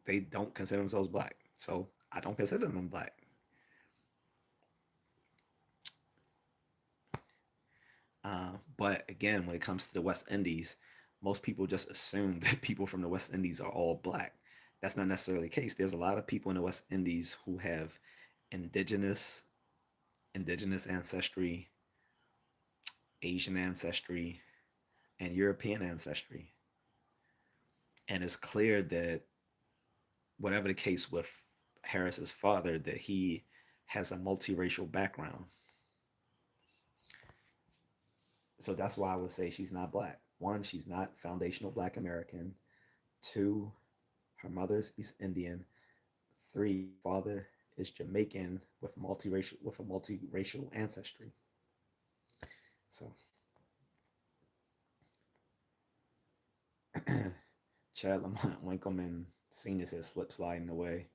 they don't consider themselves black, so I don't consider them black. But again, when it comes to the West Indies, most people just assume that people from the West Indies are all black. That's not necessarily the case. There's a lot of people in the West Indies who have indigenous indigenous ancestry, Asian ancestry, and European ancestry. And it's clear that whatever the case with Harris's father, that he has a multiracial background. So that's why I would say she's not black. One, she's not foundational black American. Two, her mother's East Indian. Three, her father is Jamaican with a multiracial ancestry. So Chad Lamont Winkleman Senior says slip sliding away.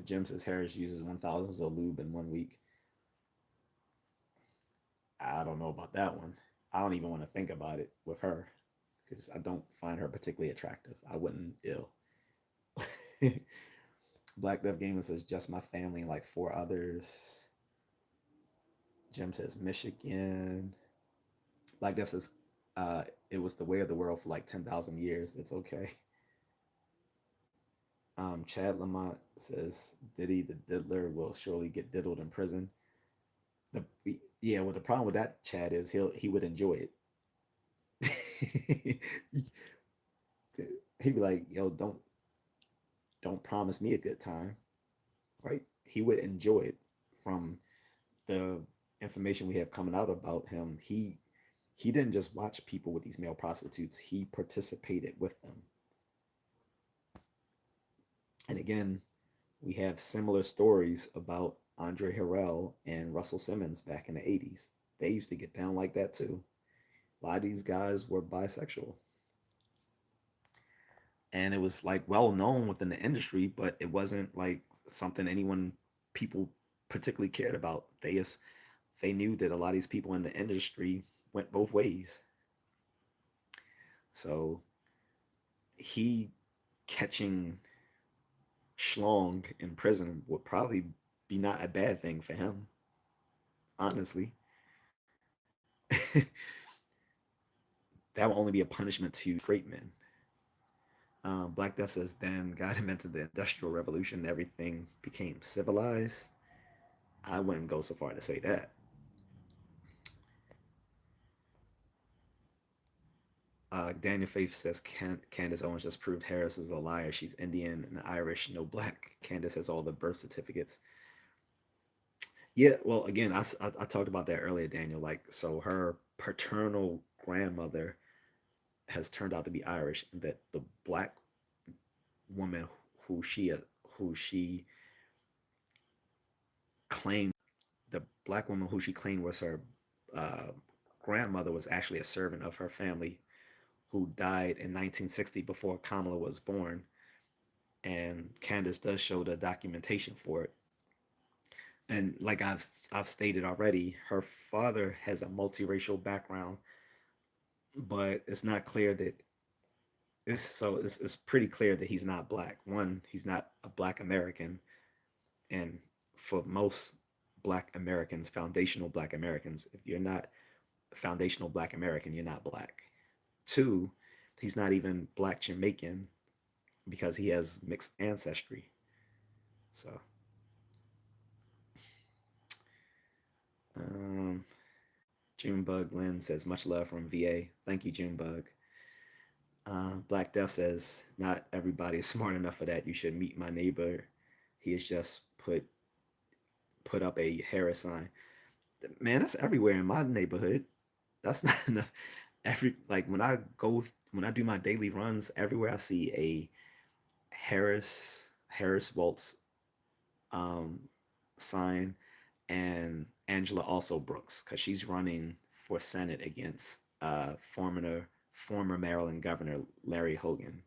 Jim says Harris uses 1,000 of lube in 1 week. I don't know about that one. I don't even want to think about it with her because I don't find her particularly attractive. I wouldn't ill. Black Death Gaming says just my family and like four others. Jim says Michigan. Black Death says it was the way of the world for like 10,000 years. It's okay. Chad Lamont says Diddy the diddler will surely get diddled in prison. The Yeah, well the problem with that Chad is he would enjoy it. He'd be like, "Yo, don't promise me a good time." Right? He would enjoy it from the information we have coming out about him. He didn't just watch people with these male prostitutes. He participated with them. And again, we have similar stories about Andre Harrell and Russell Simmons back in the 80s. They used to get down like that too. A lot of these guys were bisexual. And it was like well known within the industry, but it wasn't like something people particularly cared about. They knew that a lot of these people in the industry went both ways. So he catching Schlong in prison would probably be not a bad thing for him, honestly. That would only be a punishment to straight men. Black Death says, then God invented the Industrial Revolution and everything became civilized. I wouldn't go so far to say that. Daniel Faith says Candace Owens just proved Harris is a liar. She's Indian and Irish, no black. Candace has all the birth certificates. Yeah, well, again, I talked about that earlier, Daniel. Like, so her paternal grandmother has turned out to be Irish, and that the black woman who she who she claimed the black woman who she claimed was her uh, grandmother was actually a servant of her family who died in 1960 before Kamala was born. And Candace does show the documentation for it. And like I've stated already, her father has a multiracial background, but it's not clear that it's pretty clear that he's not black. One, he's not a black American, and for most black Americans, foundational black Americans, if you're not a foundational black American, you're not black. Two, he's not even black Jamaican because he has mixed ancestry. So, um, Junebug Lynn says much love from VA. Thank you, Junebug. Black Death says not everybody is smart enough for that. You should meet my neighbor. He has just put up a Harris sign. Man, that's everywhere in my neighborhood. That's not enough. Like when I do my daily runs, everywhere I see a Harris Waltz um, sign, and Angela also Brooks because she's running for Senate against former Maryland Governor Larry Hogan.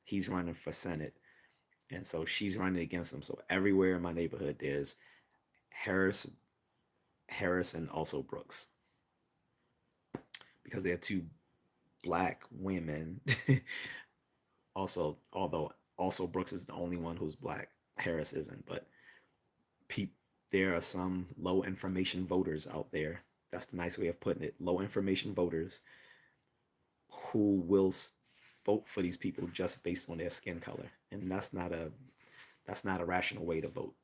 He's running for Senate, and so she's running against him. So everywhere in my neighborhood, there's Harris, Harris, and also Brooks because they're two black women. Also, although also Brooks is the only one who's black, Harris isn't. But pe- there are some low information voters out there. That's the nice way of putting it. Low information voters who will vote for these people just based on their skin color, and that's not a rational way to vote.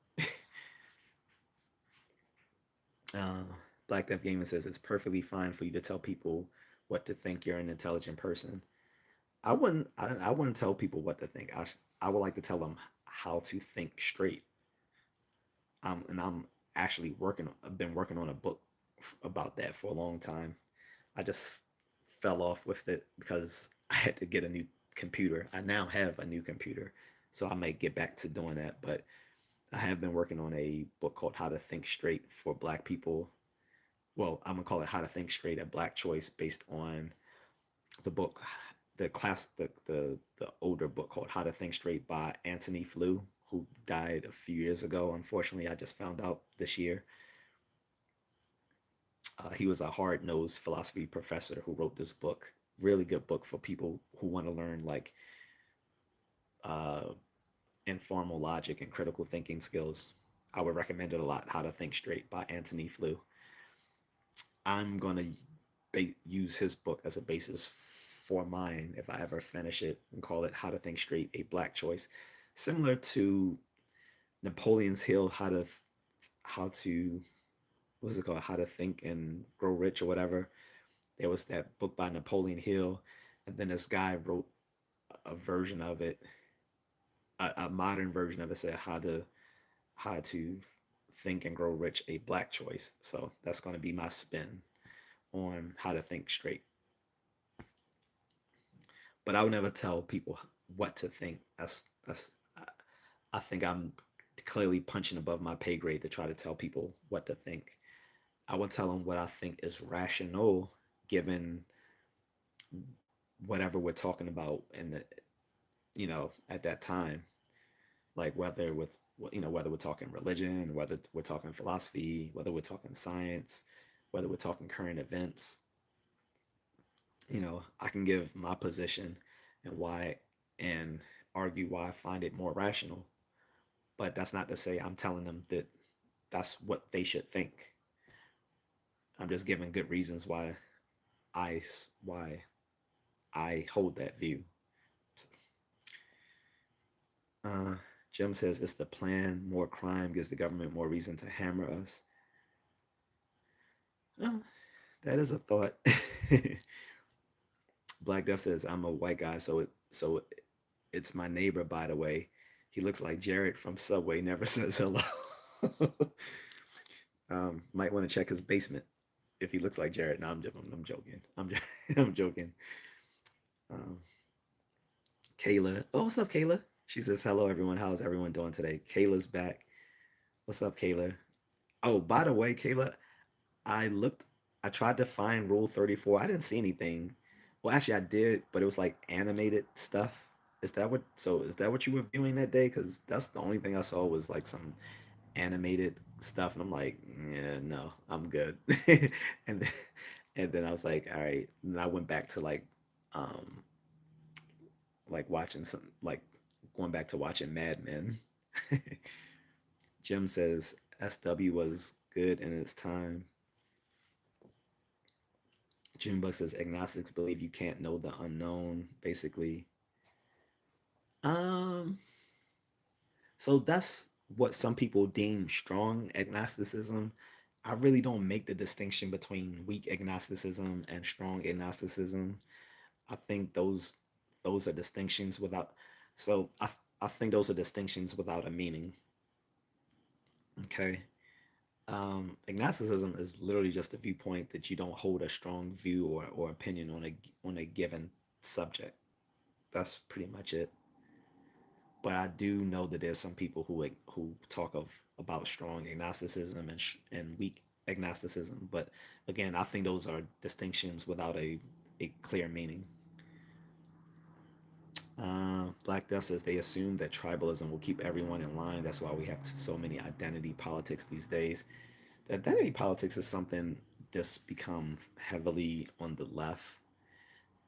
uh, Black Death Gaming says it's perfectly fine for you to tell people what to think. You're an intelligent person. I wouldn't tell people what to think. I would like to tell them how to think straight. And actually working. I've been working on a book about that for a long time. I just fell off with it because I had to get a new computer. I now have a new computer, so I may get back to doing that. But I have been working on a book called How to Think Straight for Black People. Well, I'm gonna call it How to Think Straight, a Black choice, based on the book, the older book called How to Think Straight by Anthony Flew, who died a few years ago. Unfortunately, I just found out this year. He was a hard nosed philosophy professor who wrote this book. Really good book for people who want to learn like uh, informal logic and critical thinking skills. I would recommend it a lot. How to Think Straight by Anthony Flew. I'm gonna use his book as a basis for mine if I ever finish it, and call it How to Think Straight: A Black Choice, similar to Napoleon's Hill, how to what's it called, How to Think and Grow Rich or whatever. There was that book by Napoleon Hill, and then this guy wrote a version of it, a modern version of it, said how to think and grow rich, a black choice. So that's going to be my spin on how to think straight. But I would never tell people what to think. I think I'm clearly punching above my pay grade to try to tell people what to think. I will tell them what I think is rational given whatever we're talking about in the at that time, like whether we're talking religion, whether we're talking philosophy, whether we're talking science, whether we're talking current events. I can give my position and why, and argue why I find it more rational. But that's not to say I'm telling them that that's what they should think. I'm just giving good reasons I why I hold that view. Uh, Jim says it's the plan. More crime gives the government more reason to hammer us. Uh, that is a thought. Black Death says I'm a white guy, it's my neighbor. By the way, he looks like Jared from Subway. Never says hello. Might want to check his basement if he looks like Jared. No, I'm joking. I'm joking. Um, Kayla. Oh, what's up, Kayla? She says, hello, everyone. How's everyone doing today? Kayla's back. What's up, Kayla? Oh, by the way, Kayla, I looked, I tried to find Rule 34. I didn't see anything. Well, actually, I did, but it was like animated stuff. Is that what you were viewing that day? Because that's the only thing I saw was like some animated stuff. And I'm like, yeah, no, I'm good. and then, and then I was like, all right. And I went back to um, like watching going back to watching Mad Men. Jim says SW was good in its time. Junebug says agnostics believe you can't know the unknown, basically. Um, so that's what some people deem strong agnosticism. I really don't make the distinction between weak agnosticism and strong agnosticism. I think those are distinctions without so I think those are distinctions without a meaning. Okay. Agnosticism is literally just a viewpoint that you don't hold a strong view or opinion on a given subject. That's pretty much it. But I do know that there's some people who talk of about strong agnosticism and weak agnosticism. But again, I think those are distinctions without a clear meaning. Black Death says they assume that tribalism will keep everyone in line. That's why we have so many identity politics these days. The identity politics is something that's become heavily on the left,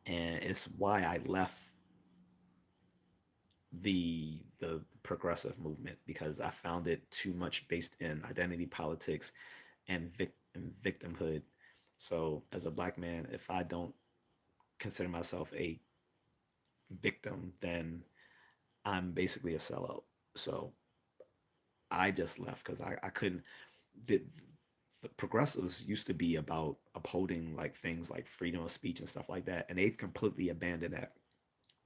and it's why I left the progressive movement, because I found it too much based in identity politics and victimhood. So as a black man, if I don't consider myself a victim, then I'm basically a sellout. So I just left because I couldn't. The progressives used to be about upholding like things like freedom of speech and stuff like that, and they've completely abandoned that.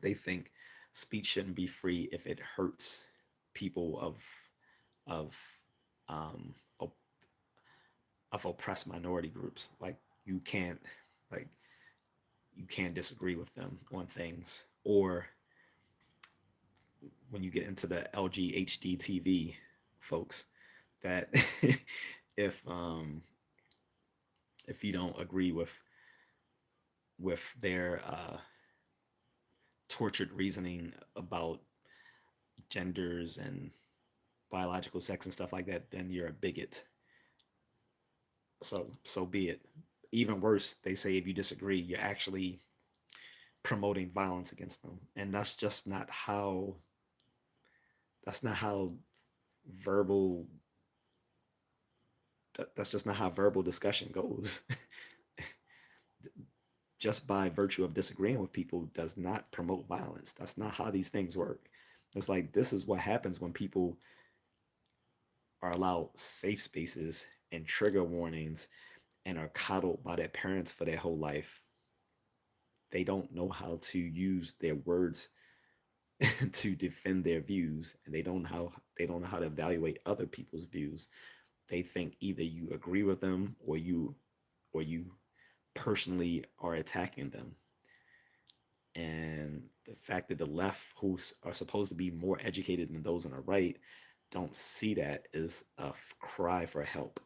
They think speech shouldn't be free if it hurts people of um, of oppressed minority groups. Like you can't like you can't disagree with them on things. Or when you get into the LGHDTV folks, that if um if you don't agree with their tortured reasoning about genders and biological sex and stuff like that, then you're a bigot. So be it. Even worse, they say if you disagree, you're actually promoting violence against them, and that's not how verbal that's just not how verbal discussion goes. Just by virtue of disagreeing with people does not promote violence. That's not how these things work. It's like this is what happens when people are allowed safe spaces and trigger warnings and are coddled by their parents for their whole life. They don't know how to use their words to defend their views, and they don't know how to evaluate other people's views. They think either you agree with them or you personally are attacking them. And the fact that the left, who are supposed to be more educated than those on the right, don't see that is a cry for help.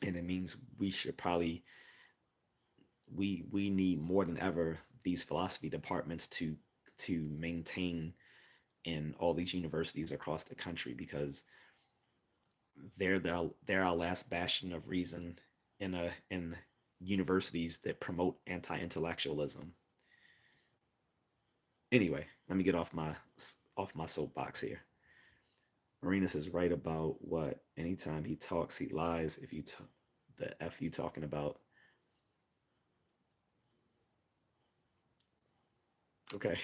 And it means we should probably we need more than ever these philosophy departments to maintain in all these universities across the country, because they're our last bastion of reason in universities that promote anti-intellectualism. Anyway, let me get off my soapbox here. Marinus is right about what? Anytime he talks, he lies. If you the F you talking about? Okay.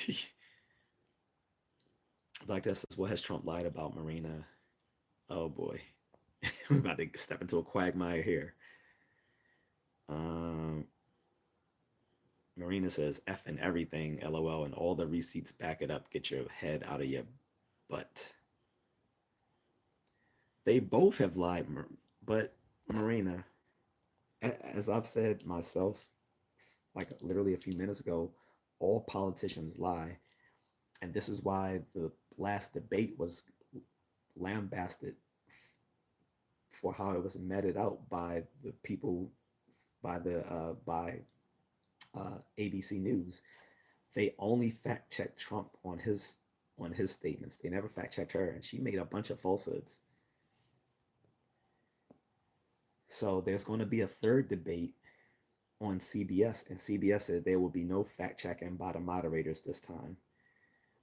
Like this is what has Trump lied about Marina? Oh boy, we're about to step into a quagmire here. Um, Marina says F and everything, LOL, and all the receipts back it up. Get your head out of your butt. They both have lied, but Marina, as I've said myself, like literally a few minutes ago, all politicians lie, and this is why the last debate was lambasted for how it was meted out by the people, by ABC News. They only fact checked Trump on his statements. They never fact checked her, and she made a bunch of falsehoods. So there's going to be a third debate on CBS, and CBS said there will be no fact checking by the moderators this time.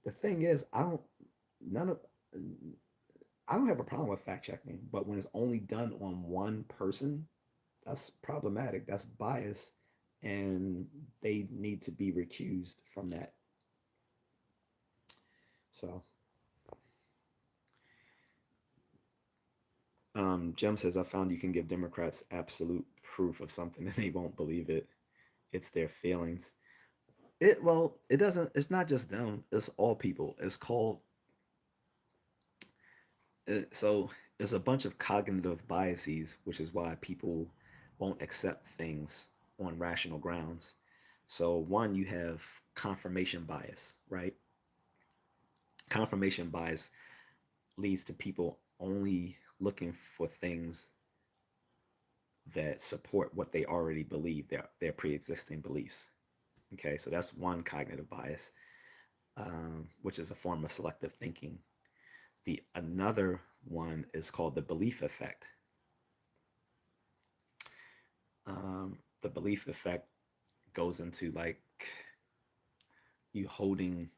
The thing is, none of I don't have a problem with fact checking, but when it's only done on one person, that's problematic. That's bias, and they need to be recused from that. So, Jem says, I found you can give Democrats absolute proof of something and they won't believe it. It's their feelings. It doesn't, it's not just them, it's all people. It's called, so it's a bunch of cognitive biases, which is why people won't accept things on rational grounds. So, one, you have confirmation bias, right? Confirmation bias leads to people only looking for things that support what they already believe, their pre-existing beliefs. Okay, so that's one cognitive bias, which is a form of selective thinking. The another one is called the belief effect. The belief effect goes into like you holding,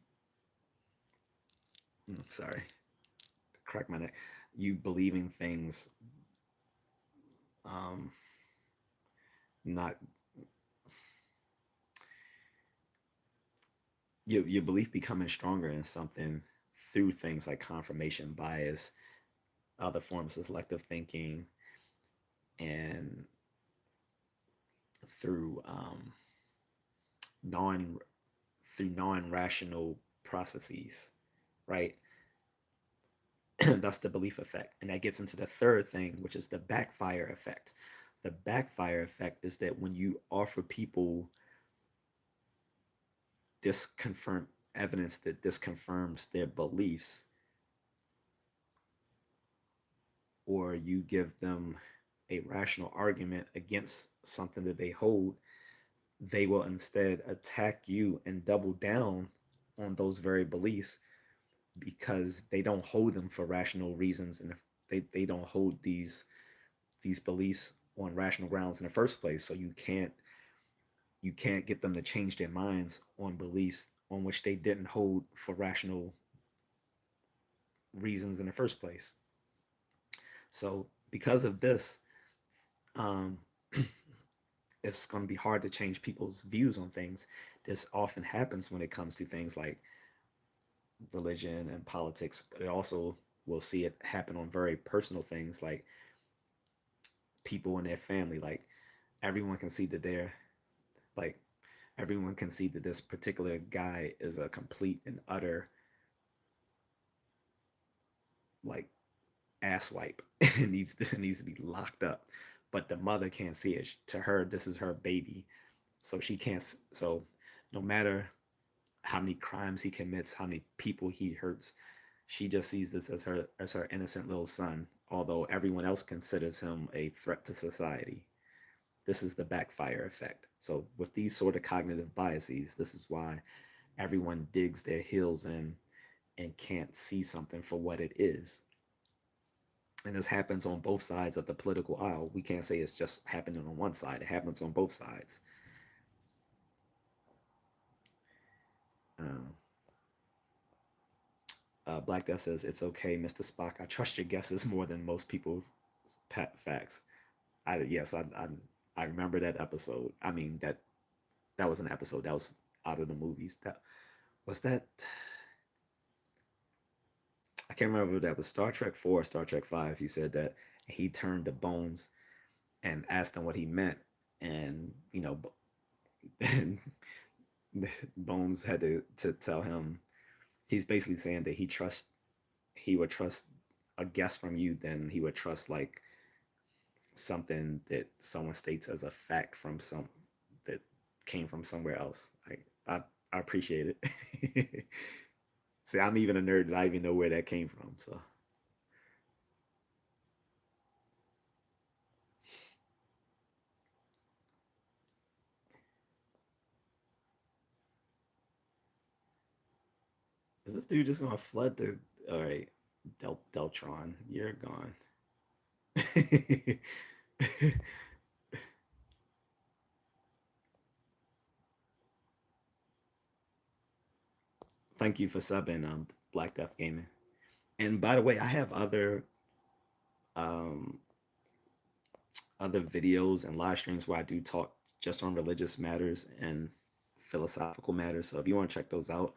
sorry, crack my neck, you believing things, um, not your belief becoming stronger in something through things like confirmation bias, other forms of selective thinking, and through non non-rational processes, right? That's the belief effect, and that gets into the third thing, which is the backfire effect. The backfire effect is that when you offer people disconfirm evidence that disconfirms their beliefs, or you give them a rational argument against something that they hold, they will instead attack you and double down on those very beliefs because they don't hold them for rational reasons, and they don't hold these beliefs on rational grounds in the first place. So you can't get them to change their minds on beliefs on which they didn't hold for rational reasons in the first place. So because of this, um, it's going to be hard to change people's views on things. This often happens when it comes to things like religion and politics, but it also will see it happen on very personal things like people in their family. Like everyone can see that they're like everyone can see that this particular guy is a complete and utter like asswipe and needs to be locked up. But the mother can't see it. To her, this is her baby, so she can't. So no matter how many crimes he commits, how many people he hurts, she just sees this as her innocent little son. Although everyone else considers him a threat to society. This is the backfire effect. So with these sort of cognitive biases, this is why everyone digs their heels in and can't see something for what it is. And this happens on both sides of the political aisle. We can't say it's just happening on one side. It happens on both sides. Um, Black Death says it's okay, Mr. Spock. I trust your guesses more than most people's facts. I remember that episode. I mean that was an episode that was out of the movies. That was that. I can't remember if that was Star Trek 4 or Star Trek 5. He said that he turned to Bones and asked him what he meant, and and Bones had to tell him. He's basically saying that he would trust a guess from you than he would trust like something that someone states as a fact from some that came from somewhere else. I appreciate it. See, I'm even a nerd that I even know where that came from. So is this dude just gonna flood the? All right, Deltron, you're gone. Thank you for subbing, Black Death Gaming. And by the way, I have um, other videos and live streams where I do talk just on religious matters and philosophical matters. So if you want to check those out,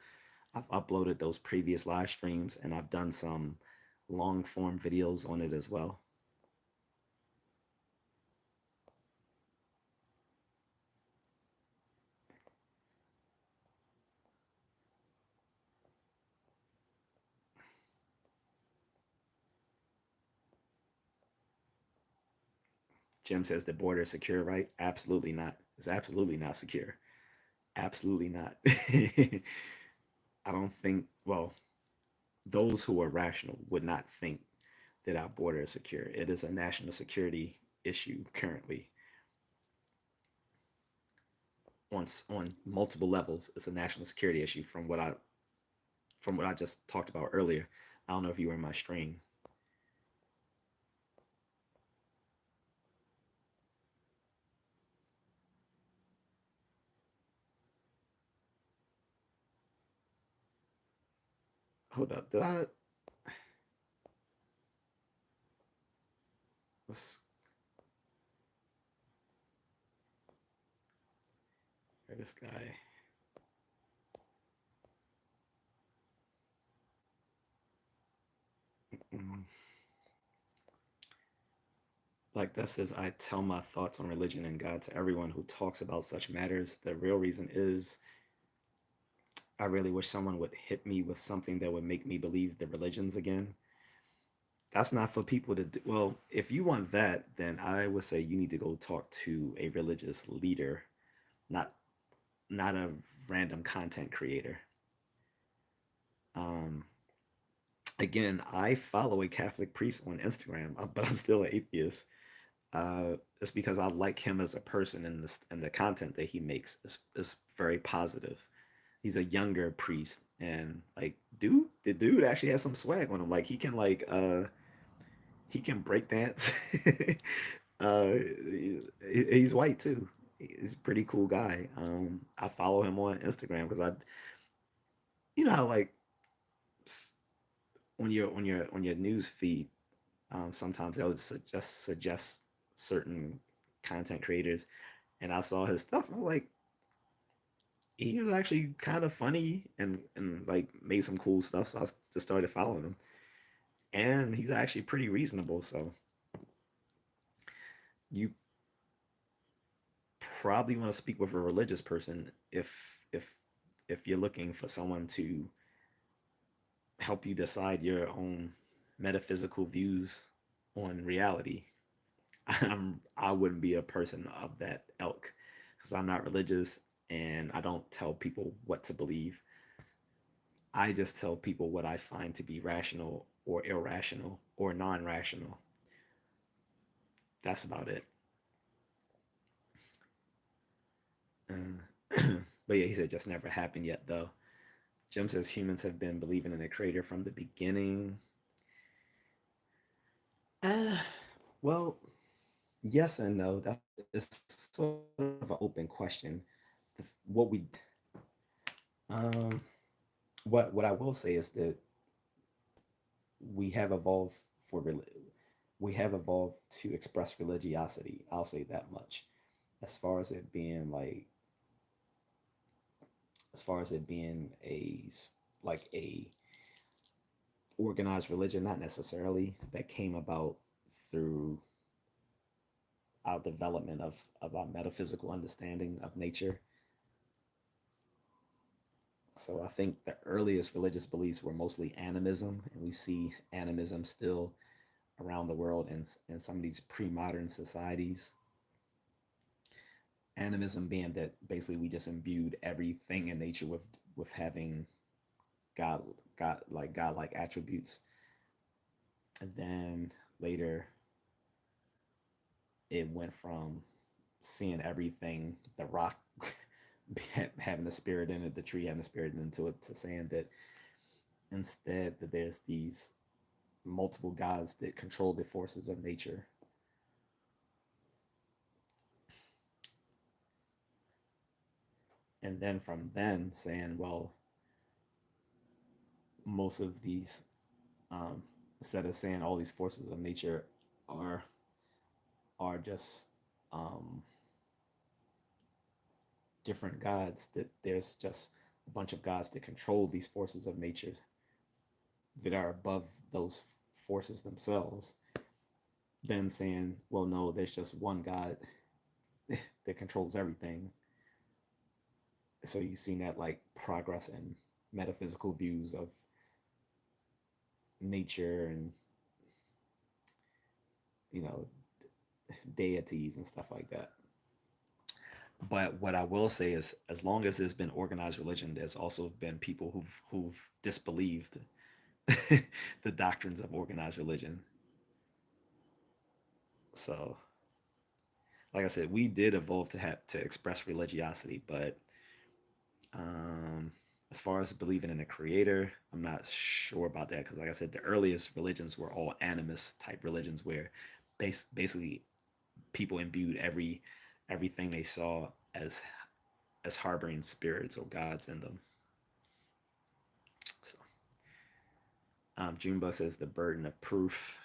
I've uploaded those previous live streams and I've done some long form videos on it as well. Jim says the border is secure, right? Absolutely not. It's absolutely not secure. Absolutely not. I don't think, well, those who are rational would not think that our border is secure. It is a national security issue currently on multiple levels. It's a national security issue from what I just talked about earlier. I don't know if you were in my stream. Hold up, did I? What's this guy? Mm. Like Death says, I tell my thoughts on religion and God to everyone who talks about such matters. The real reason is I really wish someone would hit me with something that would make me believe the religions again. That's not for people to do. Well, if you want that, then I would say you need to go talk to a religious leader, not not a random content creator. Um, Again, I follow a Catholic priest on Instagram, but I'm still an atheist. It's because I like him as a person, and the content that he makes is very positive. He's a younger priest, and like, the dude actually has some swag on him. Like he can break dance. He's white too. He's a pretty cool guy. I follow him on Instagram because you know how like on your news feed, sometimes they'll suggest certain content creators, and I saw his stuff. And I was like, he was actually kind of funny and like made some cool stuff. So I just started following him, and he's actually pretty reasonable. So you probably want to speak with a religious person if if you're looking for someone to help you decide your own metaphysical views on reality. I wouldn't be a person of that ilk because I'm not religious and I don't tell people what to believe. I just tell people what I find to be rational or irrational or non-rational. That's about it. But yeah, he said just never happened yet though. Jim says humans have been believing in a creator from the beginning. Uh, well, yes and no. That's it's sort of an open question. What we um what I will say is that we have evolved for we have evolved to express religiosity. I'll say that much. As far as it being like as far as it being like a organized religion, not necessarily. That came about through our development of our metaphysical understanding of nature. So I think the earliest religious beliefs were mostly animism, and we see animism still around the world in some of these pre-modern societies. Animism being that basically we just imbued everything in nature with having God godlike attributes, and then later it went from seeing everything, the rock having a spirit in it, the tree having a spirit into it, to saying that instead that there's these multiple gods that control the forces of nature. And then from then saying, well, most of these, um, instead of saying all these forces of nature are are just um, different gods, that there's just a bunch of gods that control these forces of nature that are above those forces themselves. Then saying, well, no, there's just one God that controls everything. So you've seen that like progress in metaphysical views of nature and you know deities and stuff like that. But what I will say is, as long as there's been organized religion, there's also been people who've disbelieved the doctrines of organized religion. So, like I said, we did evolve to have to express religiosity, but um, as far as believing in a creator, I'm not sure about that because, like I said, the earliest religions were all animist type religions where basically people imbued everything they saw as harboring spirits or gods in them. So, Junebug says the burden of proof.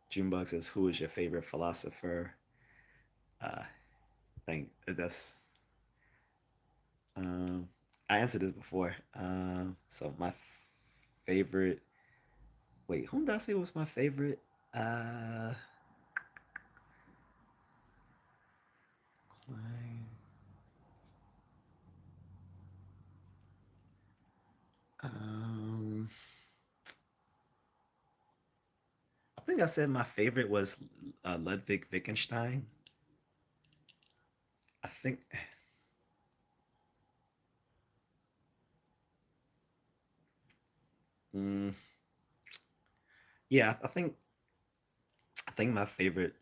Junebug says, "Who is your favorite philosopher?" I think that's. Um, I answered this before. So my favorite. Wait, whom did I say was my favorite? Uh, um, I said my favorite was Ludwig Wittgenstein. I think, mm, yeah, I think my favorite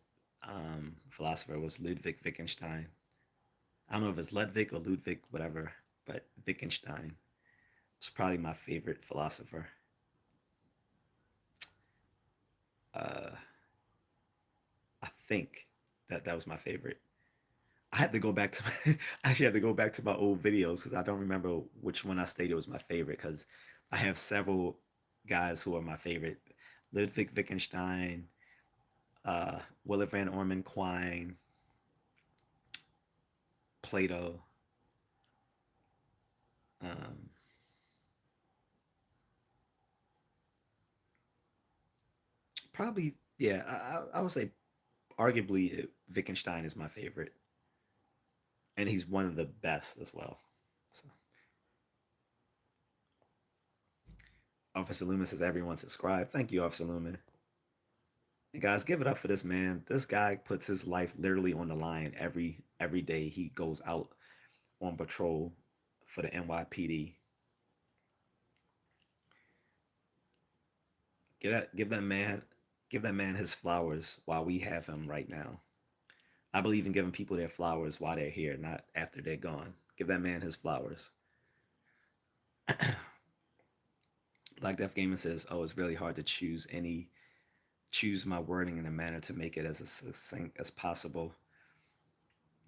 philosopher was Ludwig Wittgenstein. I don't know if it's Ludwig or Ludwig, whatever, but Wittgenstein was probably my favorite philosopher. Uh, I think that was my favorite. I had to go back to my, I actually had to go back to my old videos because I don't remember which one I stated was my favorite because I have several guys who are my favorite. Ludwig Wittgenstein, Willa Van Orman Quine, Plato. Um, Probably, yeah, I would say arguably Wittgenstein is my favorite, and he's one of the best as well. So, Officer Lumen says everyone subscribe. Thank you, Officer Lumen. And guys, give it up for this man. This guy puts his life literally on the line every day he goes out on patrol for the NYPD. Give that man his flowers while we have him right now. I believe in giving people their flowers while they're here, not after they're gone. Give that man his flowers. Black Death Gaming says, "Oh, it's really hard to choose my wording in a manner to make it as succinct as possible."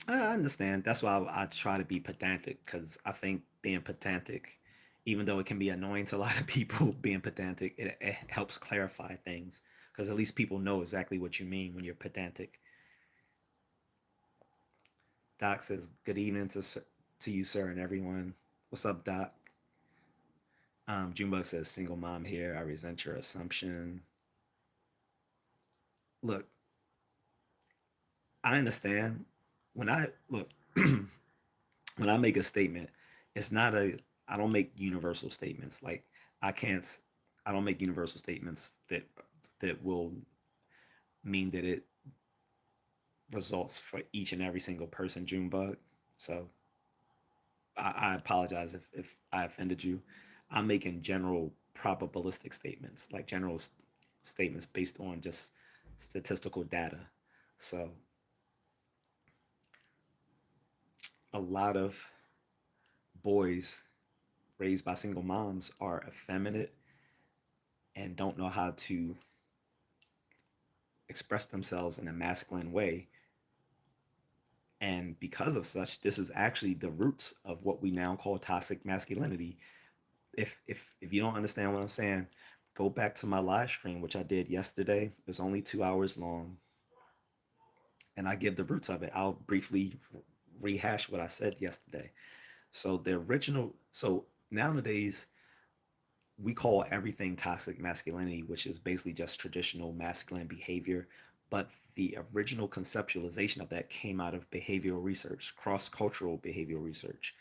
I understand. That's why I try to be pedantic because I think being pedantic, even though it can be annoying to a lot of people, being pedantic, it helps clarify things because at least people know exactly what you mean when you're pedantic. Doc says, "Good evening to you, sir, and everyone." What's up, Doc? Junebug says, "Single mom here. I resent your assumption." Look, I understand. When I look, when I make a statement, it's not a I don't make universal statements. Like I can't I don't make universal statements that will mean that it results for each and every single person, Junebug. So I apologize if I offended you. I'm making general probabilistic statements, like general statements based on just statistical data. So a lot of boys raised by single moms are effeminate and don't know how to express themselves in a masculine way. And because of such, this is actually the roots of what we now call toxic masculinity. If you don't understand what I'm saying, go back to my live stream, which I did yesterday. It was only 2 hours long, and I give the roots of it. I'll briefly rehash what I said yesterday. So nowadays we call everything toxic masculinity, which is basically just traditional masculine behavior. But the original conceptualization of that came out of behavioral research, cross cultural behavioral research,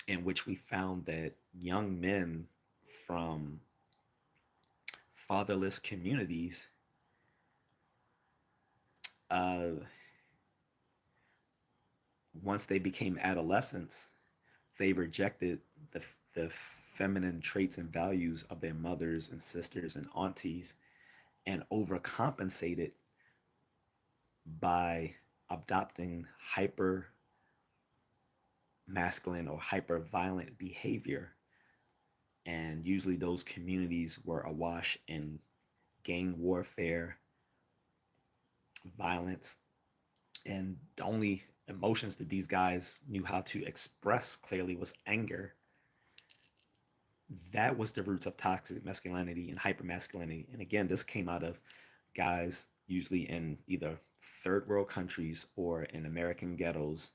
in which we found that young men from fatherless communities, uh, once they became adolescents, they rejected the feminine traits and values of their mothers and sisters and aunties and overcompensated by adopting hyper masculine or hyper violent behavior. And usually those communities were awash in gang warfare, violence, and the only emotions that these guys knew how to express clearly was anger. That was the roots of toxic masculinity and hyper masculinity. And again, this came out of guys usually in either third world countries or in American ghettos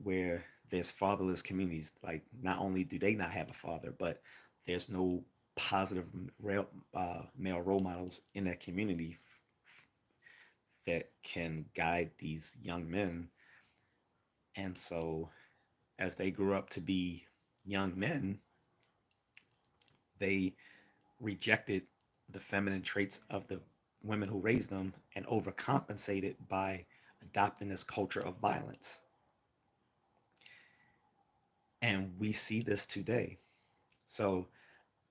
where there's fatherless communities. Like not only do they not have a father, but there's no positive male role models in that community that can guide these young men. And so as they grew up to be young men, they rejected the feminine traits of the women who raised them and overcompensated by adopting this culture of violence. And we see this today. So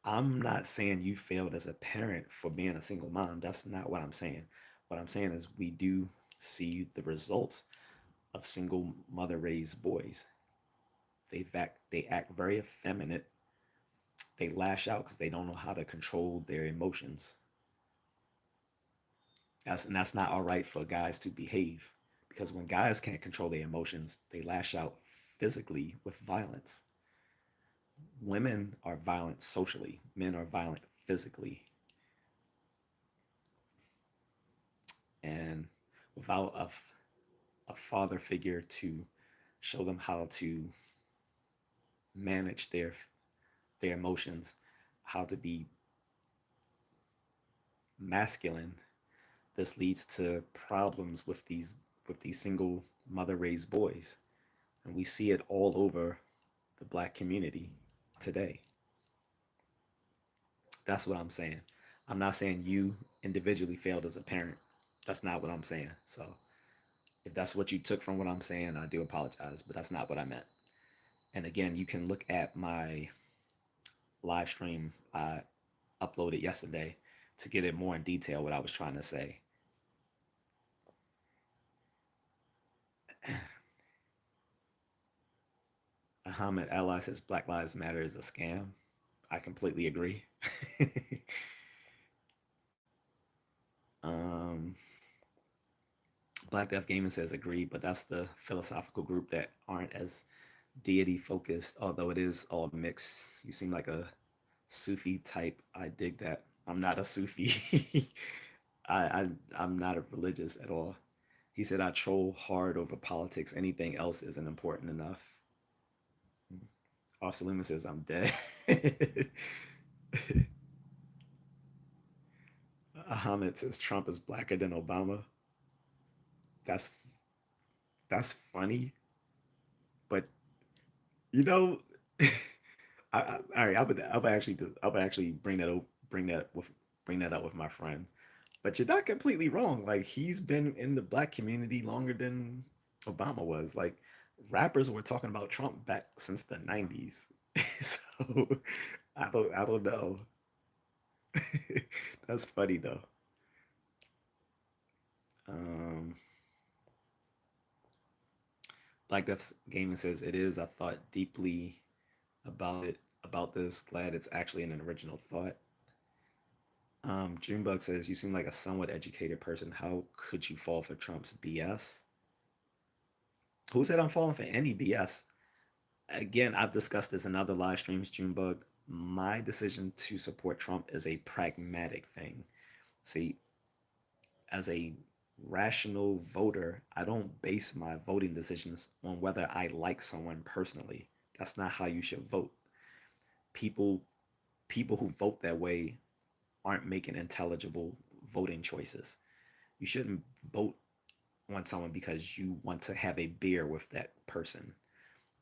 I'm not saying you failed as a parent for being a single mom. That's not what I'm saying. What I'm saying is we do see the results of single mother raised boys. They act very effeminate. They lash out because they don't know how to control their emotions. And that's not all right for guys to behave, because when guys can't control their emotions, they lash out physically with violence. Women are violent socially, men are violent physically. And without a father figure to show them how to manage their emotions, how to be masculine, this leads to problems with these single mother raised boys. And we see it all over the black community today. That's what I'm saying. I'm not saying you individually failed as a parent. That's not what I'm saying. So if that's what you took from what I'm saying, I do apologize, but that's not what I meant. And again, you can look at my live stream I uploaded yesterday to get it more in detail what I was trying to say. Ahmed Ally says Black Lives Matter is a scam. I completely agree. um, Black Death Gaming says agree, but that's the philosophical group that aren't as deity focused, although it is all mixed. You seem like a Sufi type. I dig that. I'm not a Sufi. I'm not a religious at all. He said I troll hard over politics. Anything else isn't important enough. Arsaluma says I'm dead. Ahmed says Trump is blacker than Obama. That's that's funny, but you know, all right. I would actually bring that up with my friend. But you're not completely wrong. Like he's been in the black community longer than Obama was. Like rappers were talking about Trump back since the '90s. So I don't know. That's funny though. Um, Black Death Gaming says it is. I thought deeply about this. Glad it's actually an original thought. Junebug says you seem like a somewhat educated person. How could you fall for Trump's BS? Who said I'm falling for any BS? Again, I've discussed this in other live streams, Junebug. My decision to support Trump is a pragmatic thing. See, as a rational voter, I don't base my voting decisions on whether I like someone personally. That's not how you should vote. People people who vote that way aren't making intelligible voting choices. You shouldn't vote on someone because you want to have a beer with that person,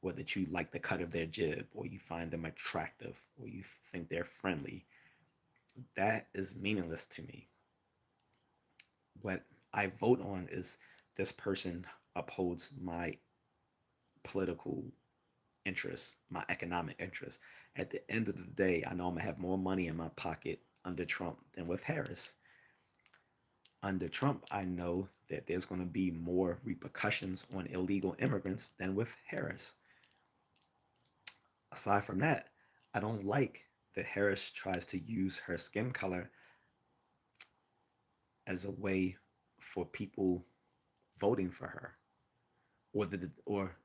or that you like the cut of their jib, or you find them attractive, or you think they're friendly. That is meaningless to me. What I vote on is this person upholds my political interests, my economic interests. At the end of the day, I know I'm gonna have more money in my pocket under Trump than with Harris. Under Trump, I know that there's going to be more repercussions on illegal immigrants than with Harris. Aside from that, I don't like that Harris tries to use her skin color as a way for people voting for her, or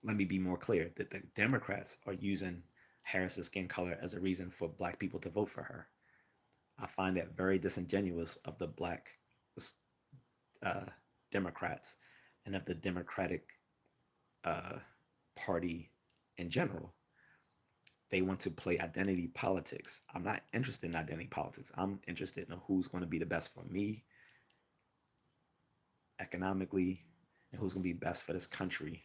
let me be more clear, that the Democrats are using Harris's skin color as a reason for black people to vote for her. I find that very disingenuous of the black uh, Democrats and of the Democratic uh, Party in general. They want to play identity politics. I'm not interested in identity politics. I'm interested in who's going to be the best for me economically, and who's going to be best for this country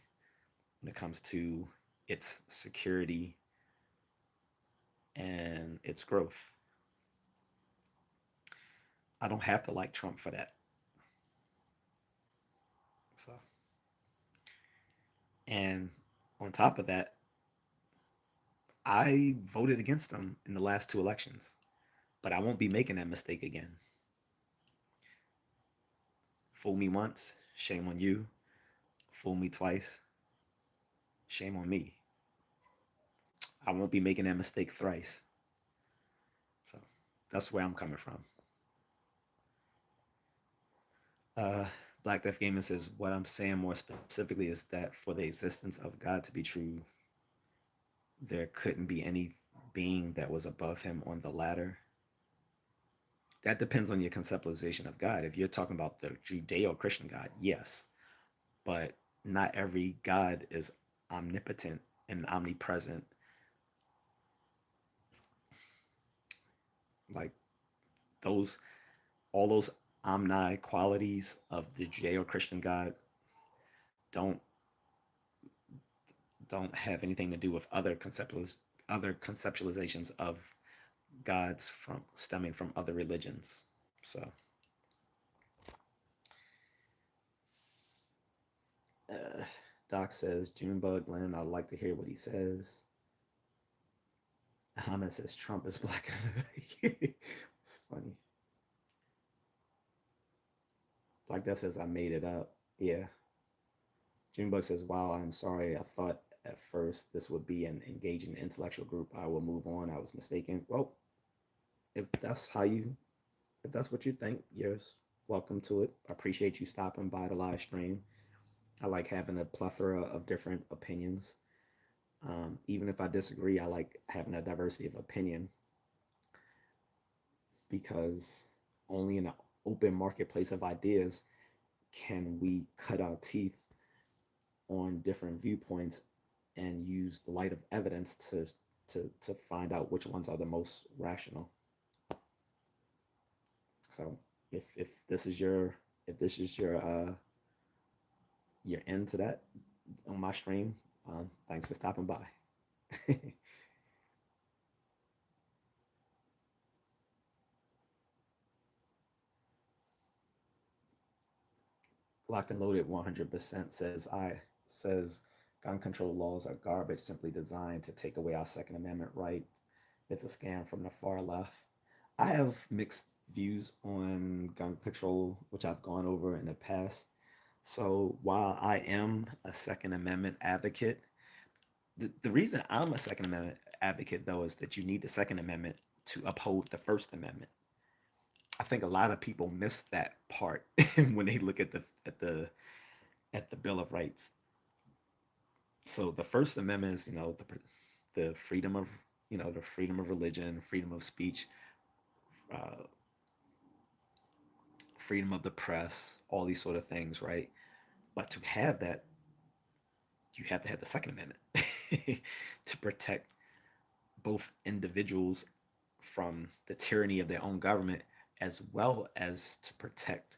when it comes to its security and its growth. I don't have to like Trump for that. So, and on top of that, I voted against him in the last two elections, but I won't be making that mistake again. Fool me once, shame on you. Fool me twice, shame on me. I won't be making that mistake thrice. So that's where I'm coming from. Uh, Black Death Gaming says, what I'm saying more specifically is that for the existence of God to be true, there couldn't be any being that was above him on the ladder. That depends on your conceptualization of God. If you're talking about the Judeo Christian God, yes, but not every God is omnipotent and omnipresent. Like those, all those omni qualities of the Judeo Christian God don't don't have anything to do with other conceptualizations of gods from stemming from other religions. So uh, Doc says Junebug Glenn. I'd like to hear what he says. Ahmed says Trump is black. It's funny. Black Death says I made it up. Yeah. Junebug says, "Wow, I'm sorry. I thought at first this would be an engaging intellectual group. I will move on. I was mistaken." Well, if that's how you, if that's what you think, you're welcome to it. I appreciate you stopping by the live stream. I like having a plethora of different opinions. Even if I disagree, I like having a diversity of opinion because only in an open marketplace of ideas can we cut our teeth on different viewpoints and use the light of evidence to find out which ones are the most rational. So if this is your if this is your end to that on my stream, thanks for stopping by. Locked and loaded 100% says gun control laws are garbage, simply designed to take away our Second Amendment rights. It's a scam from the far left. I have mixed views on gun control, which I've gone over in the past. So while I am a Second Amendment advocate, the reason I'm a Second Amendment advocate, though, is that you need the Second Amendment to uphold the First Amendment. I think a lot of people miss that part when they look at the Bill of Rights. So the First Amendment is, the freedom of, the freedom of religion, freedom of speech, uh, freedom of the press, all these sort of things, right? But to have that, you have to have the Second Amendment to protect both individuals from the tyranny of their own government, as well as to protect,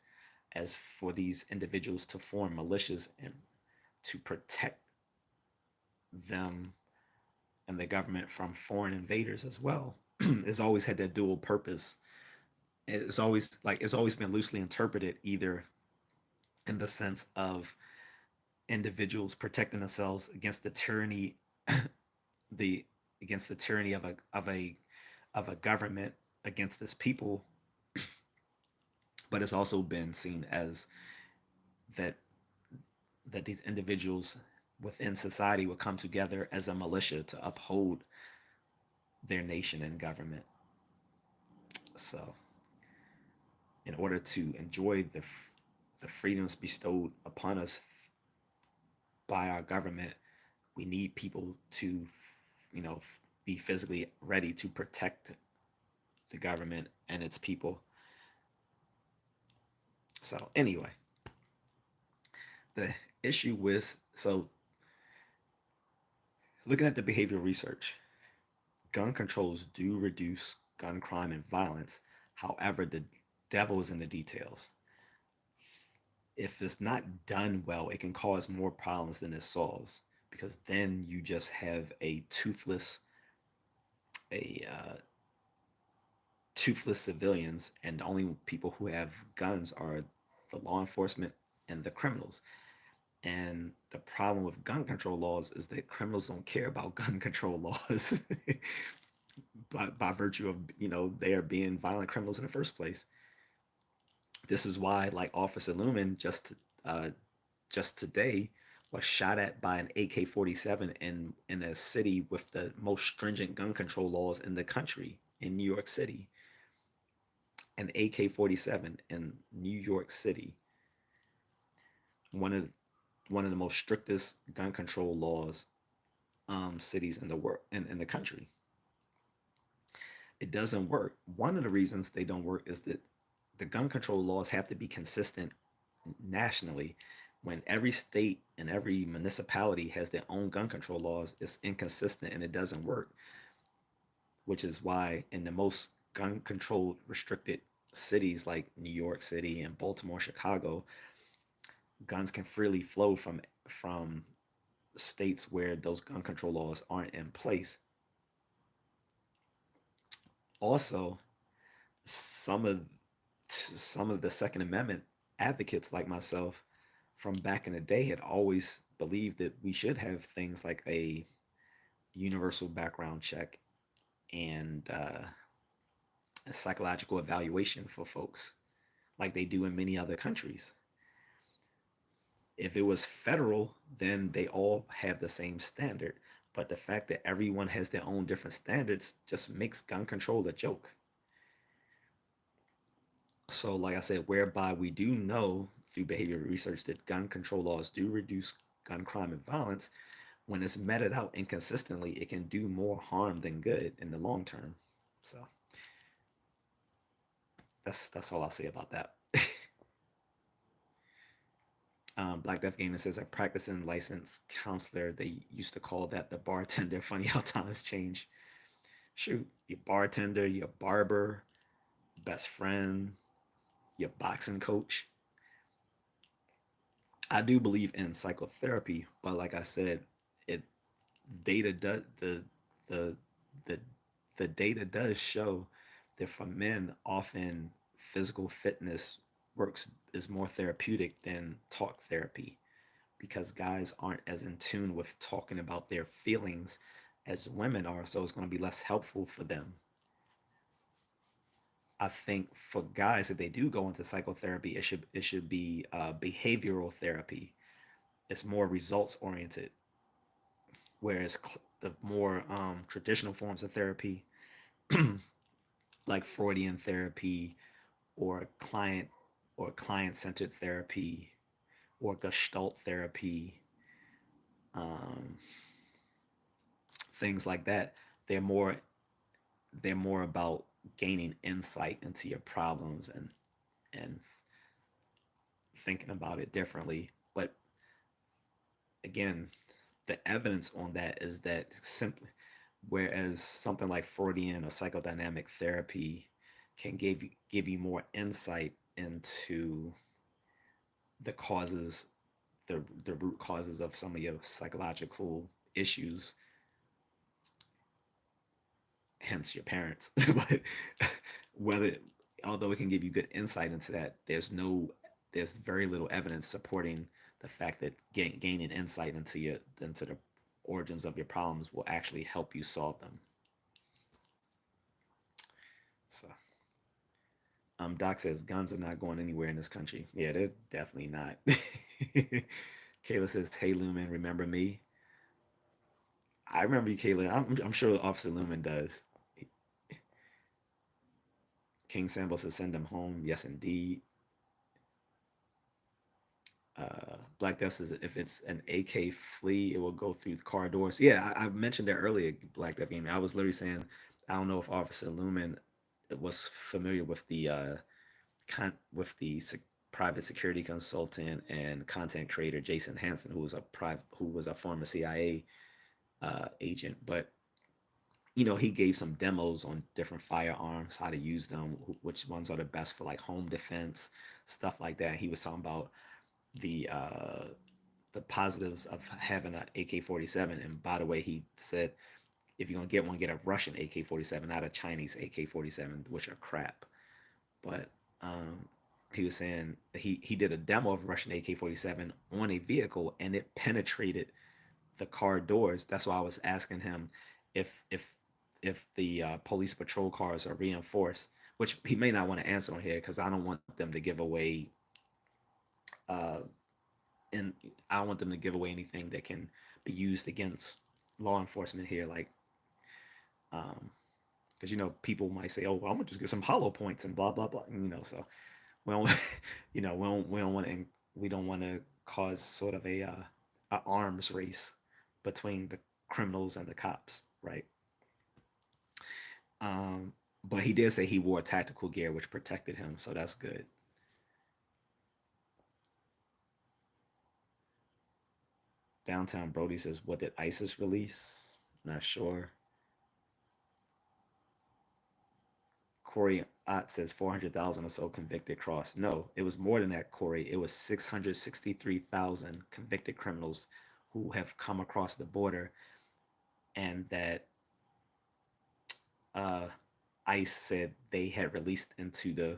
as for these individuals to form militias and to protect them and the government from foreign invaders as well. It's always had that dual purpose. It's always been loosely interpreted either in the sense of individuals protecting themselves against the tyranny, the against the tyranny of a government against its people, but it's also been seen as that these individuals within society would come together as a militia to uphold their nation and government. So, in order to enjoy the freedoms bestowed upon us by our government, we need people to, you know, be physically ready to protect the government and its people. So, anyway, the issue with looking at the behavioral research, gun controls do reduce gun crime and violence. However, the devil is in the details. If it's not done well, it can cause more problems than it solves because then you just have a toothless, a toothless civilians, and the only people who have guns are the law enforcement and the criminals. And the problem with gun control laws is that criminals don't care about gun control laws by virtue of, they are being violent criminals in the first place. This is why, like Officer Lumen, uh, just today was shot at by an AK-47 in a city with the most stringent gun control laws in the country, in New York City. An AK-47 in New York City, one of one of the most strictest gun control laws, cities in the world, in the country. It doesn't work. One of the reasons they don't work is that the gun control laws have to be consistent nationally. When every state and every municipality has their own gun control laws, it's inconsistent and it doesn't work, which is why in the most gun control restricted cities like New York City and Baltimore, Chicago, guns can freely flow from states where those gun control laws aren't in place. Also, some of some of the Second Amendment advocates like myself from back in the day had always believed that we should have things like a universal background check and a psychological evaluation for folks like they do in many other countries. If it was federal, then they all have the same standard. But the fact that everyone has their own different standards just makes gun control a joke. So, like I said, whereby we do know through behavioral research that gun control laws do reduce gun crime and violence, when it's meted out inconsistently, it can do more harm than good in the long term. So that's all I'll say about that. Black Death Gaming says a practicing licensed counselor. They used to call that the bartender. Funny how times change. Shoot, your bartender, your barber, best friend, your boxing coach. I do believe in psychotherapy, but like I said, it data does the the the data does show that for men, often physical fitness works is more therapeutic than talk therapy because guys aren't as in tune with talking about their feelings as women are, so it's going to be less helpful for them. I think for guys, if they do go into psychotherapy, it should be behavioral therapy. It's more results oriented, whereas the more traditional forms of therapy, like Freudian therapy or client centered therapy or Gestalt therapy, um, things like that, they're more they're more about gaining insight into your problems and thinking about it differently. But again, the evidence on that is that simply whereas something like Freudian or psychodynamic therapy can give you more insight into the causes, the root causes of some of your psychological issues, hence your parents. But whether although it can give you good insight into that, there's very little evidence supporting the fact that gaining insight into the origins of your problems will actually help you solve them. So, Doc says guns are not going anywhere in this country. Yeah, they're definitely not. Kayla says, "Hey Lumen, remember me?" I remember you, Kayla. I'm sure Officer Lumen does. King Sambo says, "Send them home." Yes, indeed. Black Death says, "If it's an AK flea, it will go through the car doors." Yeah, I mentioned that earlier. Black Death Gaming. I was literally saying, I don't know if Officer Lumen was familiar with with the private security consultant and content creator Jason Hansen, who was a former CIA agent, but he gave some demos on different firearms, how to use them, which ones are the best for like home defense, stuff like that. He was talking about the uh, the positives of having an AK-47. And by the way, he said if you're gonna get one, get a Russian AK-47, not a Chinese AK-47, which are crap. But um, he was saying he did a demo of Russian AK-47 on a vehicle, and it penetrated the car doors. That's why I was asking him if the police patrol cars are reinforced, which he may not want to answer on here because I don't want them to give away uh, and I don't want them to give away anything that can be used against law enforcement here, like because people might say, "Oh, well, I'm gonna just get some hollow points and blah blah blah," So we don't, we don't want to we don't want to cause sort of a arms race between the criminals and the cops, right? Um, but he did say he wore tactical gear, which protected him, so that's good. Downtown Brody says, "What did ISIS release?" Not sure. Corey Ott says 400,000 or so convicted cross. No, it was more than that, Corey. It was 663,000 convicted criminals who have come across the border, and that uh, ICE said they had released into the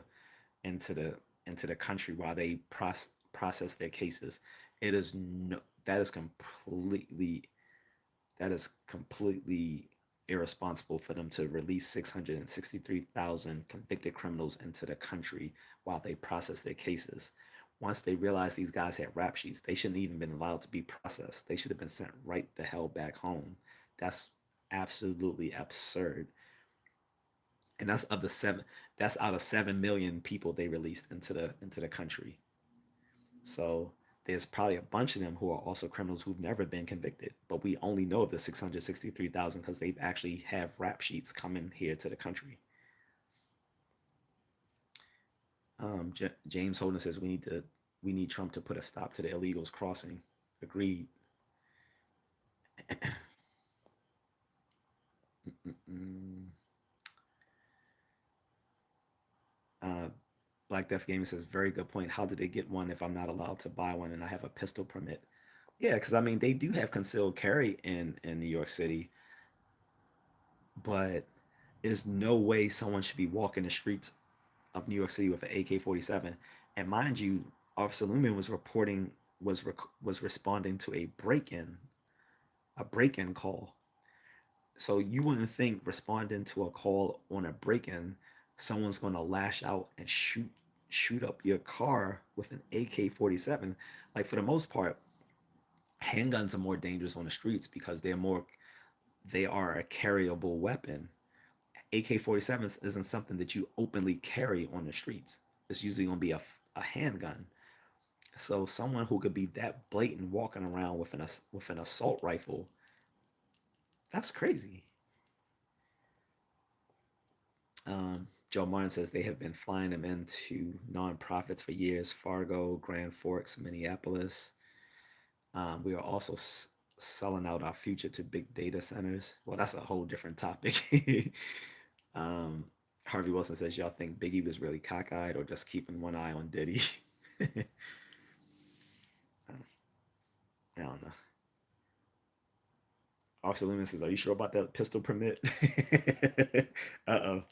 into the country while they process their cases. It is no that is completely that is completely irresponsible for them to release 663,000 convicted criminals into the country while they process their cases. Once they realized these guys had rap sheets, they shouldn't even been allowed to be processed. They should have been sent right the hell back home. That's absolutely absurd. And that's out of 7 million people they released into the country. So there's probably a bunch of them who are also criminals who've never been convicted, but we only know of the 663,000 because they've actually have rap sheets coming here to the country. James Holden says we need Trump to put a stop to the illegals crossing. Agreed. uh, Black Death Gaming says very good point. How did they get one if I'm not allowed to buy one and I have a pistol permit? Yeah, because I mean they do have concealed carry in New York City, but there's no way someone should be walking the streets of New York City with an AK-47. And mind you, Officer Lumen was reporting was responding to a break-in call. So you wouldn't think responding to a call on a break-in, someone's going to lash out and shoot up your car with an AK-47. Like for the most part, handguns are more dangerous on the streets because they are a carryable weapon. AK-47 isn't something that you openly carry on the streets. It's usually going to be a handgun. So someone who could be that blatant walking around with an assault rifle, that's crazy. Joe Martin says they have been flying them into nonprofits for years: Fargo, Grand Forks, Minneapolis. We are also selling out our future to big data centers. Well, that's a whole different topic. um, Harvey Wilson says, y'all think Biggie was really cockeyed or just keeping one eye on Diddy? I don't know. Officer Loomis says, are you sure about that pistol permit? Uh-oh.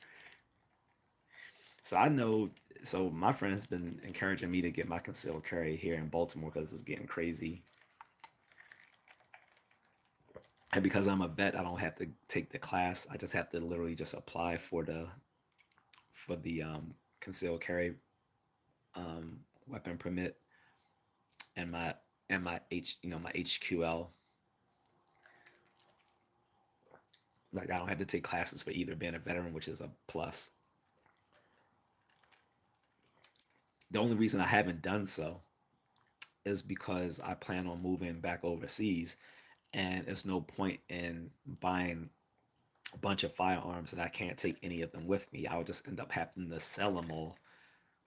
So I know, so my friend has been encouraging me to get my concealed carry here in Baltimore because it's getting crazy. And because I'm a vet, I don't have to take the class. I just have to literally just apply for the concealed carry weapon permit and my HQL. Like I don't have to take classes for either being a veteran, which is a plus. The only reason I haven't done so is because I plan on moving back overseas, and there's no point in buying a bunch of firearms and I can't take any of them with me. I would just end up having to sell them all.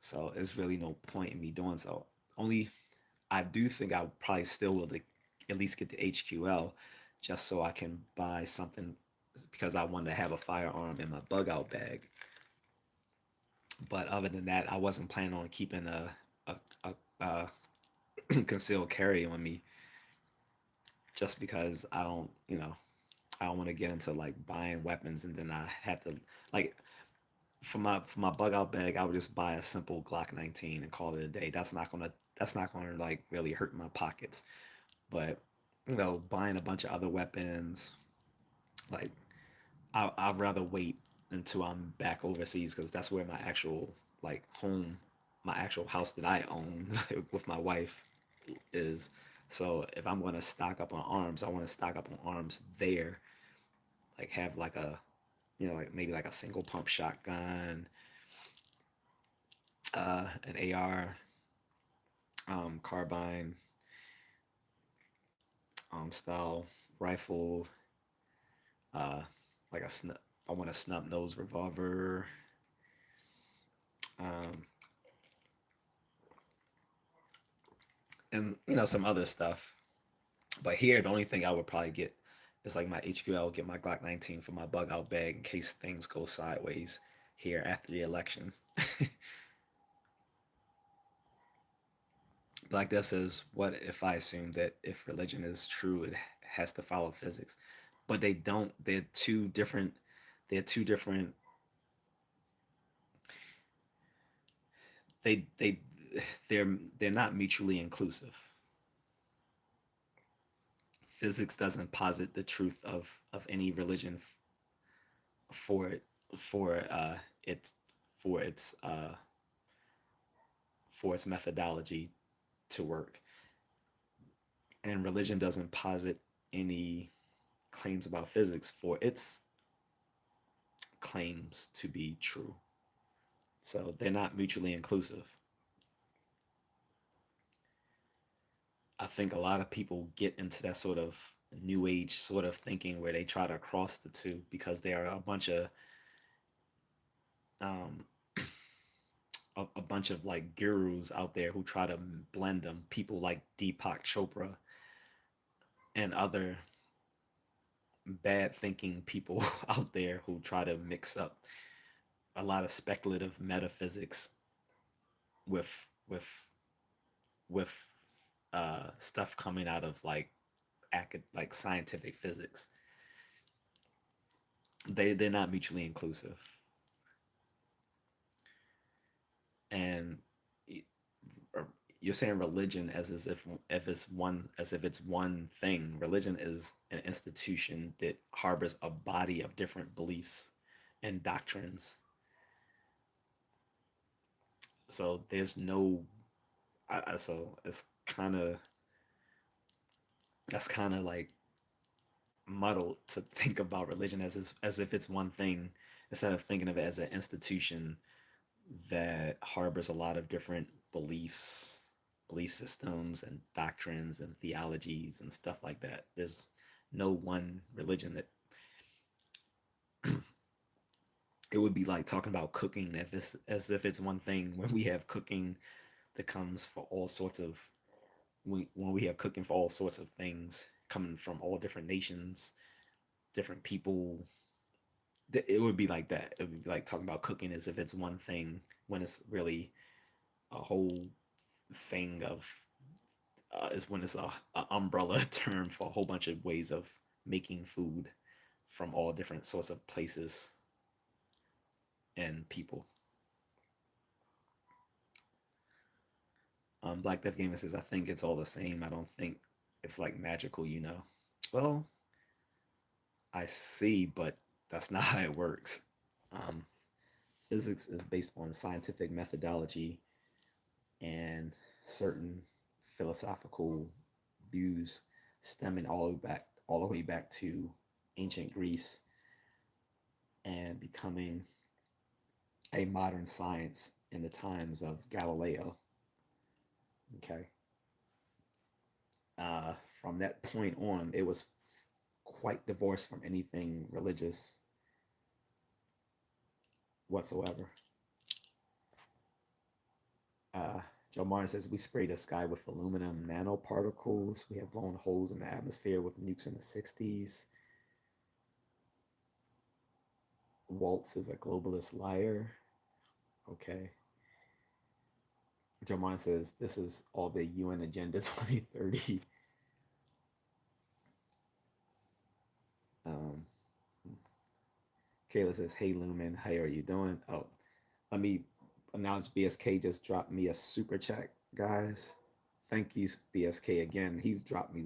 So there's really no point in me doing so. Only I do think I probably still will at least get the HQL just so I can buy something because I wanted to have a firearm in my bug out bag. But other than that, I wasn't planning on keeping a concealed carry on me just because I don't. I don't want to get into like buying weapons and then I have to like for my bug out bag, I would just buy a simple Glock 19 and call it a day. That's not gonna like really hurt my pockets. But buying a bunch of other weapons, like I'd rather wait until I'm back overseas because that's where my actual like home, my actual house that I own with my wife is. So if I'm gonna stock up on arms, I want to stock up on arms there. Like have like a like maybe like a single pump shotgun, an AR, carbine, style rifle, uh, like a snub. I want a snub nose revolver, um, and some other stuff. But here, the only thing I would probably get is like my HQL, get my Glock 19 for my bug out bag in case things go sideways here after the election. Black Death says, "What if I assume that if religion is true, it has to follow physics?" But they don't. They're two different. They're two different. They they they're not mutually inclusive. Physics doesn't posit the truth of any religion for it for its for its uh for its methodology to work, and religion doesn't posit any claims about physics for its claims to be true. So they're not mutually inclusive. I think a lot of people get into that sort of new age sort of thinking where they try to cross the two because there are a bunch of um, a bunch of like gurus out there who try to blend them. People like Deepak Chopra and other bad thinking people out there who try to mix up a lot of speculative metaphysics with with with stuff coming out of like scientific physics. They're not mutually inclusive, and you're saying religion as if it's one thing. Religion is an institution that harbors a body of different beliefs and doctrines. So there's no so it's kind of that's kind of like muddled to think about religion as if it's one thing instead of thinking of it as an institution that harbors a lot of different belief systems and doctrines and theologies and stuff like that. There's no one religion that it would be like talking about cooking as if it's one thing when we have cooking that comes for all sorts of when we have cooking for all sorts of things coming from all different nations, different people. It would be like that. It would be like talking about cooking as if it's one thing when it's really a whole thing of is when it's a umbrella term for a whole bunch of ways of making food from all different sorts of places and people. Black Death Gamer says, I think it's all the same. I don't think it's like magical. Well, I see, but that's not how it works. Um, Physics is based on scientific methodology and certain philosophical views stemming all the way back to ancient Greece and becoming a modern science in the times of Galileo. Okay. From that point on, it was quite divorced from anything religious whatsoever. Joe Martin says we sprayed the sky with aluminum nanoparticles. We have blown holes in the atmosphere with nukes in the 60s. Waltz is a globalist liar. Okay. Joe Martin says this is all the UN Agenda 2030. Kayla says, "Hey Lumen, how are you doing?" Oh, let me announce BSK just dropped me a super chat, guys. Thank you, BSK again. He's dropped me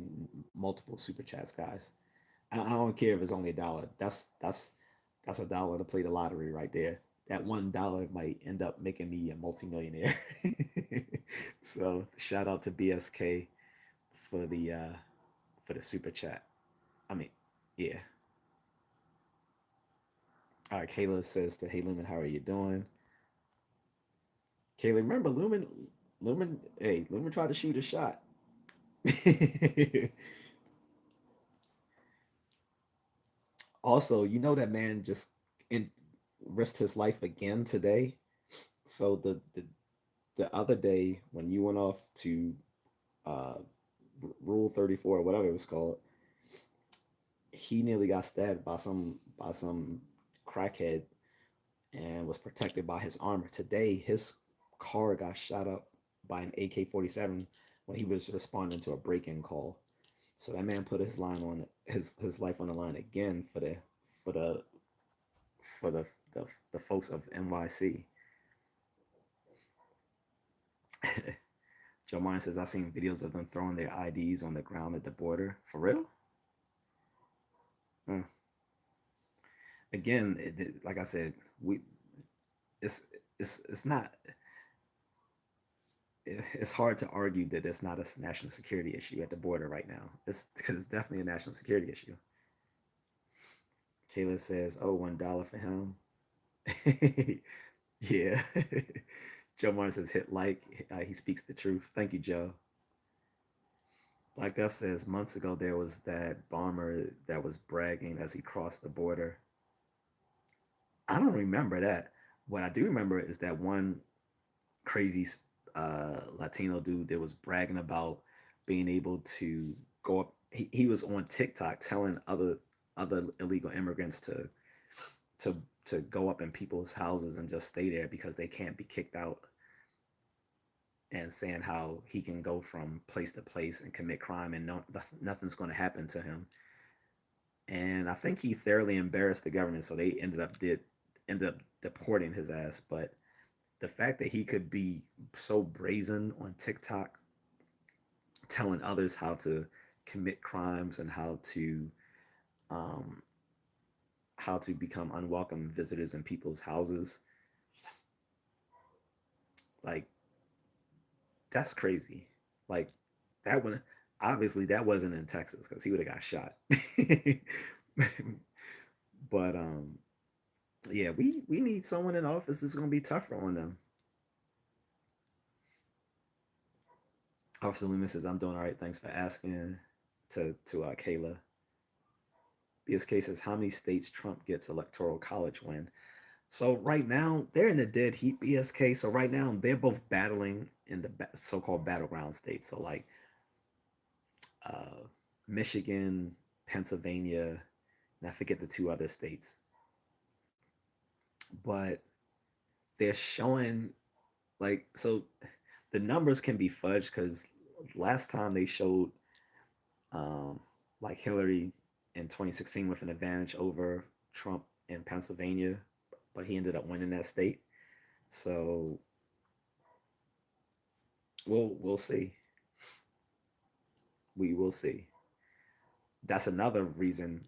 multiple super chats, guys. I don't care if it's only $1. That's $1 to play the lottery right there. That $1 might end up making me a multimillionaire. So shout out to BSK for the super chat. I mean, yeah. All right, Kayla says to Hey Lumen, how are you doing? Kayla, remember Lumen tried to shoot a shot. Also, you know that man just in, risked his life again today. So the other day when you went off to uh, Rule 34 or whatever it was called, he nearly got stabbed by some crackhead and was protected by his armor. Today, his car got shot up by an AK-47 when he was responding to a break-in call. So that man put his life on the line again for the for the folks of NYC. Joe Martin says, "I seen videos of them throwing their IDs on the ground at the border. For real?" Hmm. Again, like I said, we it's it's not it's hard to argue that it's not a national security issue at the border right now. It's because it's definitely a national security issue. Kayla says, "Oh, $1 for him." Yeah. Joe Martin says, "Hit like." He speaks the truth. Thank you, Joe. Black Death says, "Months ago there was that bomber that was bragging as he crossed the border." I don't remember that. What I do remember is that one crazy Latino dude that was bragging about being able to go up. He was on TikTok telling other illegal immigrants to to go up in people's houses and just stay there because they can't be kicked out, and saying how he can go from place to place and commit crime and nothing's going to happen to him. And I think he thoroughly embarrassed the government, so they ended up deporting his ass. But the fact that he could be so brazen on TikTok, telling others how to commit crimes and um, how to become unwelcome visitors in people's houses, like that's crazy. Like that one, obviously that wasn't in Texas because he would have got shot. But yeah, we need someone in office that's going to be tougher on them. Officer Loomis says, "I'm doing all right. Thanks for asking." To Kayla. BSK says, "How many states Trump gets electoral college win?" So right now they're in the dead heat, BSK. So right now they're both battling in the so-called battleground states. So like uh, Michigan, Pennsylvania, and I forget the two other states. But they're showing like so the numbers can be fudged because last time they showed um, like Hillary in 2016 with an advantage over Trump in Pennsylvania, but he ended up winning that state. So we'll see. We will see. That's another reason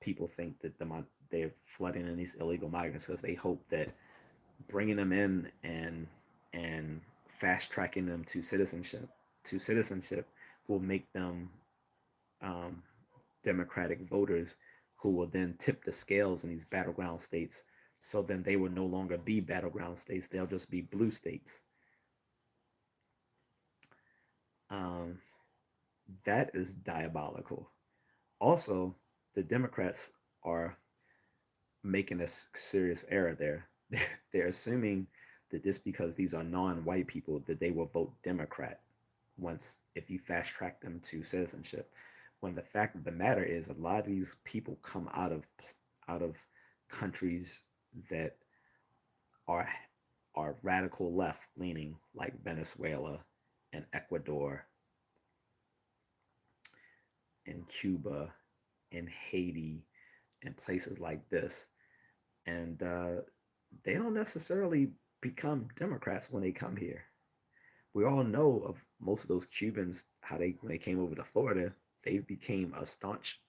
people think that they're flooding in these illegal migrants because they hope that bringing them in and fast tracking them to citizenship will make them um, Democratic voters who will then tip the scales in these battleground states. So then they will no longer be battleground states; they'll just be blue states. Um, that is diabolical. Also, the Democrats are making a serious error there. They're assuming that just because these are non-white people that they will vote Democrat once if you fast track them to citizenship. When the fact of the matter is, a lot of these people come out of countries that are are radical left leaning, like Venezuela and Ecuador and Cuba and Haiti and places like this. and they don't necessarily become Democrats when they come here. We all know of most of those Cubans how they when they came over to Florida, they became a staunch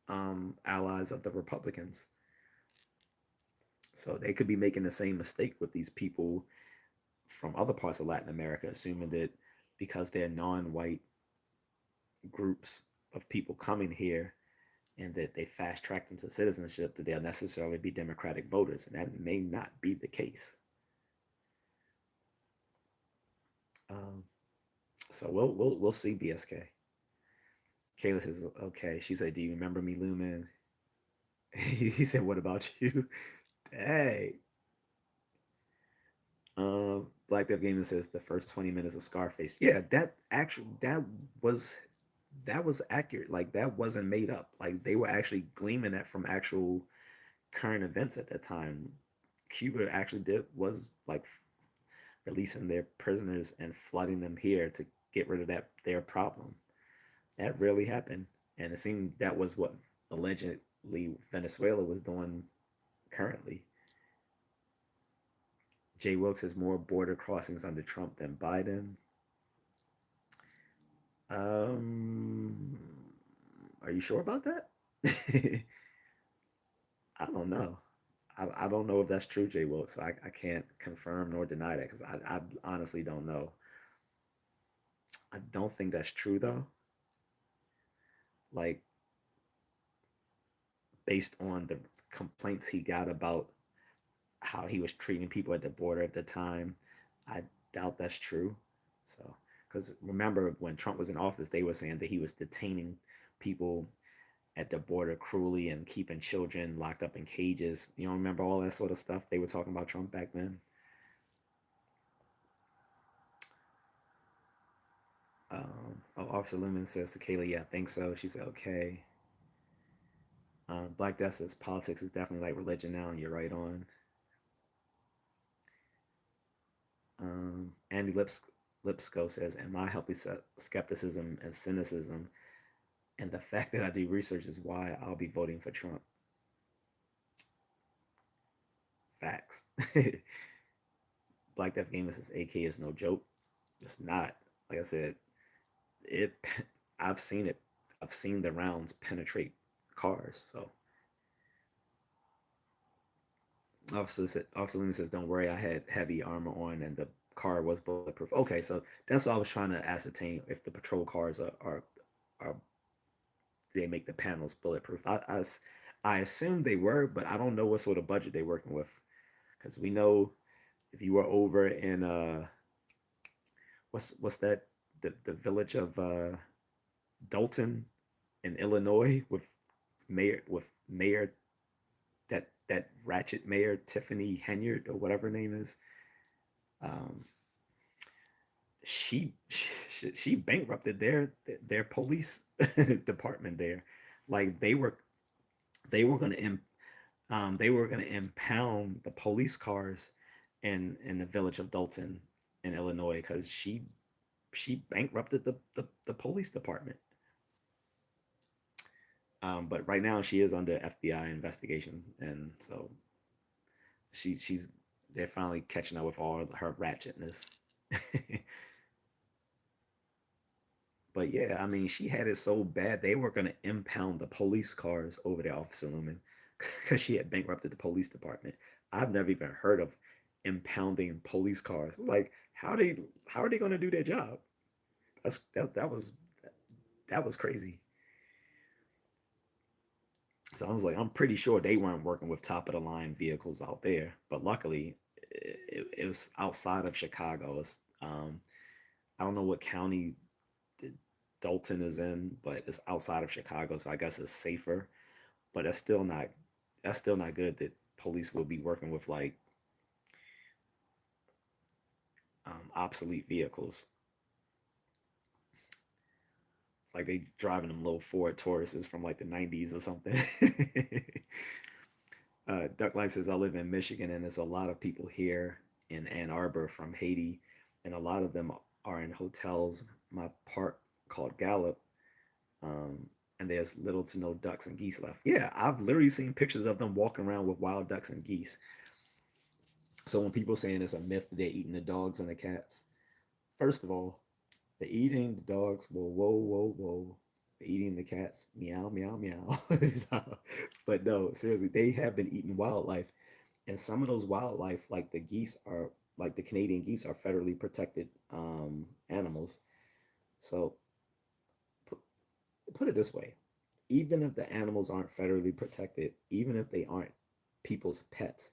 allies of the Republicans. So they could be making the same mistake with these people from other parts of Latin America, assuming that because they're non-white groups of people coming here and that they fast track them to citizenship, that they'll necessarily be Democratic voters, and that may not be the case. Um, so we'll see. BSK. Kayla says okay. She said, "Do you remember me, Lumen?" He said, "What about you?" Dang. Black Death Gaming says the first 20 minutes of Scarface. Yeah, was that was accurate. Like that wasn't made up. Like they were actually gleaming that from actual current events at that time. Cuba actually did was like releasing their prisoners and flooding them here to get rid of that their problem. That really happened, and it seemed that was what allegedly Venezuela was doing currently. Jay Wilkes has more border crossings under Trump than Biden. Um, are you sure about that? I don't know. I don't know if that's true, Jay Wilkes. So I can't confirm nor deny that because I honestly don't know. I don't think that's true though. Like based on the complaints he got about how he was treating people at the border at the time, I doubt that's true. So, because remember when Trump was in office, they were saying that he was detaining people at the border cruelly and keeping children locked up in cages. You don't remember all that sort of stuff they were talking about Trump back then? Officer Lumen says to Kayla, yeah, I think so. She said, okay. Black Death says politics is definitely like religion now, and you're right on. Andy Lipsco says, and my healthy skepticism and cynicism and the fact that I do research is why I'll be voting for Trump. Facts. Black Death Gamer says AK is no joke. It's not. Like I said, it. I've seen it. I've seen the rounds penetrate cars. So Officer Loomis says, "Don't worry, I had heavy armor on, and the car was bulletproof." Okay, so that's what I was trying to ascertain if the patrol cars are they make the panels bulletproof. I assume they were, but I don't know what sort of budget they're working with because we know if you were over in what's that the village of Dalton in Illinois with mayor that ratchet mayor Tiffany Henyard or whatever her name is. Um, she bankrupted their police department there. Like they were going to they were going to impound the police cars in the village of Dalton in Illinois because she bankrupted the police department. But right now she is under FBI investigation, and so she's they're finally catching up with all her ratchetness. But yeah, I mean, she had it so bad they were gonna impound the police cars over there, Officer Lumen, because she had bankrupted the police department. I've never even heard of impounding police cars. Like, how are they gonna do their job? That was crazy. So I was like, I'm pretty sure they weren't working with top of the line vehicles out there. But luckily, it was outside of Chicago. I don't know what county Dalton is in, but it's outside of Chicago, so I guess it's safer. But that's still not good that police will be working with like obsolete vehicles. It's like they driving them little Ford Tauruses from like the '90s or something. Duck Life says I live in Michigan, and there's a lot of people here in Ann Arbor from Haiti, and a lot of them are in hotels. My park called Gallup. and there's little to no ducks and geese left. Yeah, I've literally seen pictures of them walking around with wild ducks and geese. So when people saying it's a myth that they're eating the dogs and the cats, first of all, they're eating the dogs. Whoa, whoa, whoa, whoa. They're eating the cats. Meow, meow, meow. But no, seriously, they have been eating wildlife, and some of those wildlife, like the geese, are like the Canadian geese, are federally protected animals. So put, put it this way: even if the animals aren't federally protected, even if they aren't people's pets,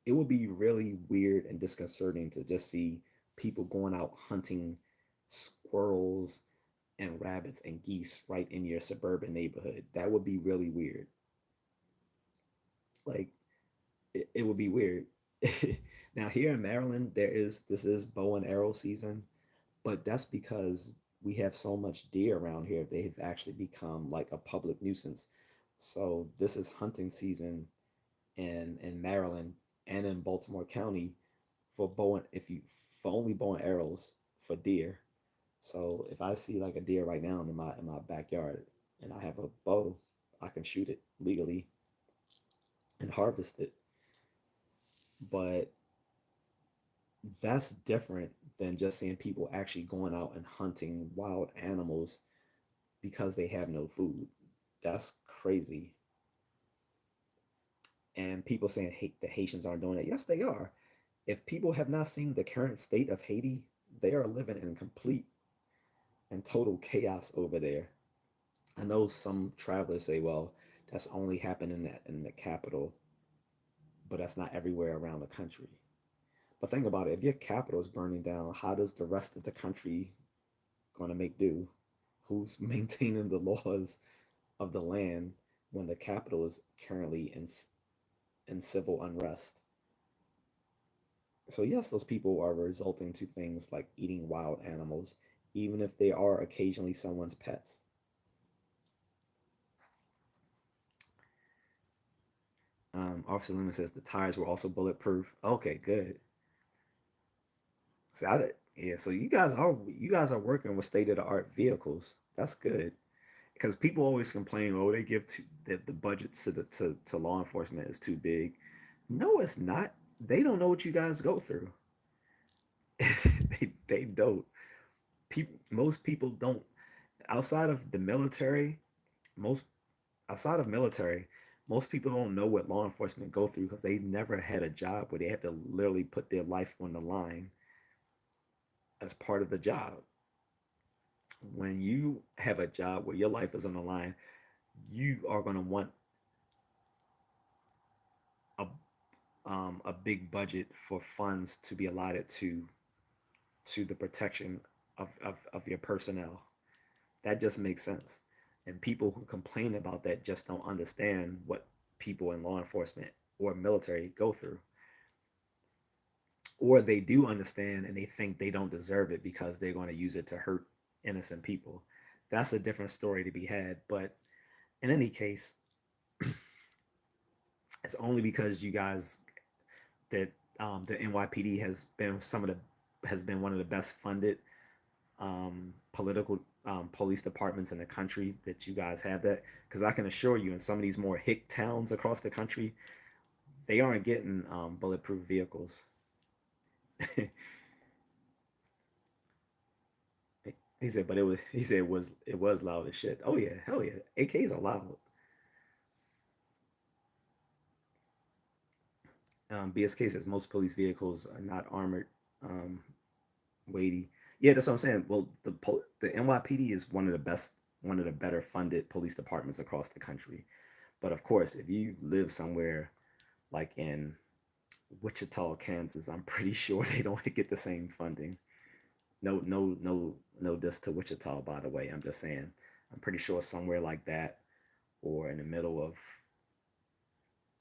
it would be really weird and disconcerting to just see people going out hunting squirrels and rabbits and geese right in your suburban neighborhood. That would be really weird. Like it would be weird. Now here in Maryland, this is bow and arrow season, but that's because we have so much deer around here. They've actually become like a public nuisance. So this is hunting season in Maryland and in Baltimore County for bow and if you for only bow and arrows for deer. So if I see like a deer right now in my backyard and I have a bow, I can shoot it legally and harvest it. But that's different than just seeing people actually going out and hunting wild animals because they have no food. That's crazy. And people saying the Haitians aren't doing it. Yes, they are. If people have not seen the current state of Haiti, they are living in complete and total chaos over there. I know some travelers say, well, that's only happening in the capital, but that's not everywhere around the country. But think about it, if your capital is burning down, how does the rest of the country going to make do? Who's maintaining the laws of the land when the capital is currently in civil unrest? So yes, those people are resulting to things like eating wild animals, even if they are occasionally someone's pets. Officer Loomis says the tires were also bulletproof. Okay, good. See, yeah. So you guys are working with state of the art vehicles. That's good because people always complain, oh, they give the budgets to law enforcement is too big. No, it's not. They don't know what you guys go through. They don't. Most people don't. Outside of the military, most outside of military, most people don't know what law enforcement go through because they never had a job where they have to literally put their life on the line as part of the job. When you have a job where your life is on the line, you are going to want a a big budget for funds to be allotted to the protection of your personnel. That just makes sense. And people who complain about that just don't understand what people in law enforcement or military go through. Or they do understand and they think they don't deserve it because they're going to use it to hurt innocent people. That's a different story to be had. But in any case, it's only because you guys that the NYPD has been one of the best funded political police departments in the country that you guys have that because I can assure you in some of these more hick towns across the country they aren't getting bulletproof vehicles. He said, but it was loud as shit. Oh yeah, hell yeah, AKs are loud. BSK says most police vehicles are not armored, um, weighty. Yeah, that's what I'm saying. Well, the NYPD is one of the better funded police departments across the country. But of course, if you live somewhere like in Wichita, Kansas, I'm pretty sure they don't get the same funding. No, this to Wichita, by the way. I'm just saying. I'm pretty sure somewhere like that, or in the middle of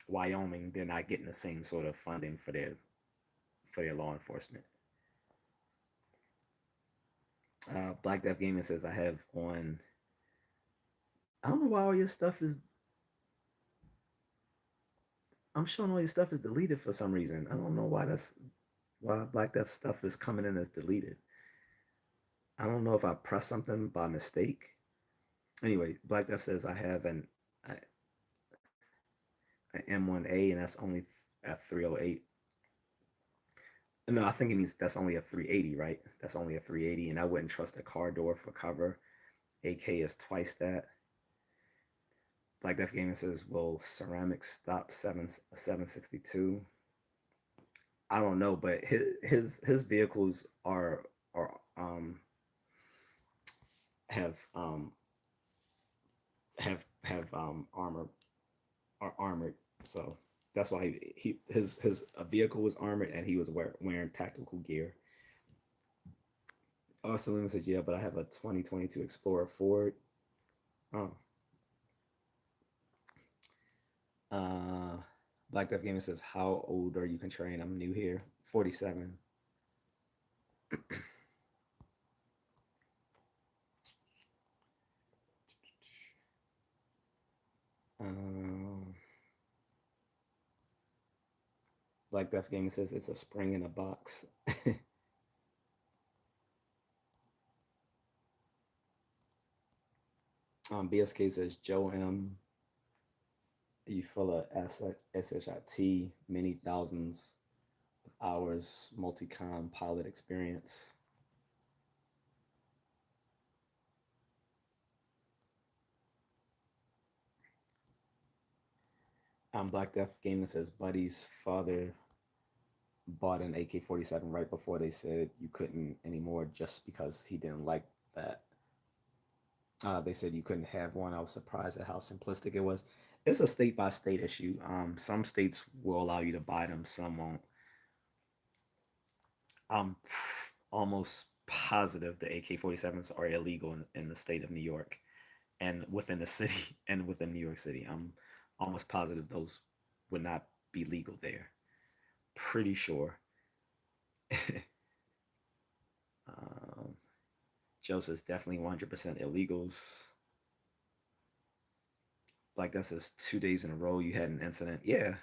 Wyoming, they're not getting the same sort of funding for their law enforcement. Black Death Gaming says I have on. I don't know why all your stuff is. I'm showing all your stuff is deleted for some reason. I don't know why Black Death stuff is coming in as deleted. I don't know if I pressed something by mistake. Anyway, Black Death says I have an M1A, and that's only a 308. No, I think it means that's only a 380, right? That's only a 380, and I wouldn't trust a car door for cover. AK is twice that. Black Death Gaming says, will ceramics stop 762? I don't know, but his vehicles are have armor are armored, so that's why his vehicle was armored and he was wearing tactical gear. Also, Luna says, yeah, but I have a 2022 Explorer Ford. Oh, uh, Black Death Gaming says, how old are you, Contrarian? I'm new here, 47. Um, Black Death Gaming says it's a spring in a box. BSK says Joe M. You fill a SHIT, many thousands of hours, multi-com pilot experience. Black Death Gaming says Buddy's father bought an AK-47 right before they said you couldn't anymore just because he didn't like that. They said you couldn't have one. I was surprised at how simplistic it was. It's a state by state issue. Some states will allow you to buy them, some won't. I'm almost positive the AK-47s are illegal in the state of New York and within the city and within New York City. I'm almost positive those would not be legal there. Pretty sure. um, Joseph's definitely 100% illegals. Like that says 2 days in a row you had an incident. Yeah,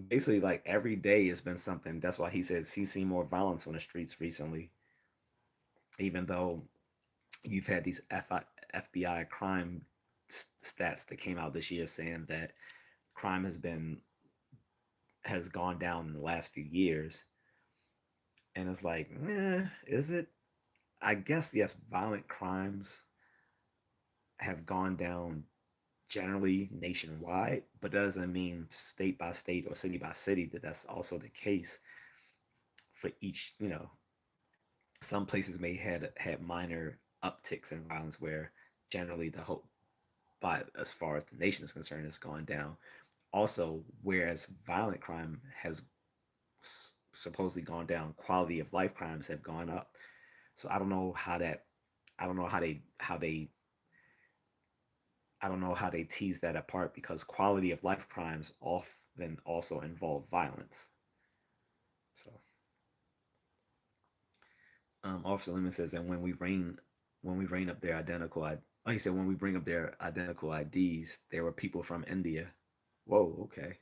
basically like every day has been something. That's why he says he's seen more violence on the streets recently, even though you've had these FBI crime stats that came out this year saying that crime has gone down in the last few years, and it's like, is it? I guess yes, violent crimes have gone down generally nationwide, but that doesn't mean state by state or city by city that that's also the case for each. Some places may had minor upticks in violence where generally the whole, but as far as the nation is concerned, it's gone down. Also, whereas violent crime has supposedly gone down, quality of life crimes have gone up. So I don't know how that, I don't know I don't know how they tease that apart because quality of life crimes often also involve violence. So, Officer Lemon says, and when we ran up their identical, like he said, when we bring up their identical IDs, there were people from India. Whoa, okay.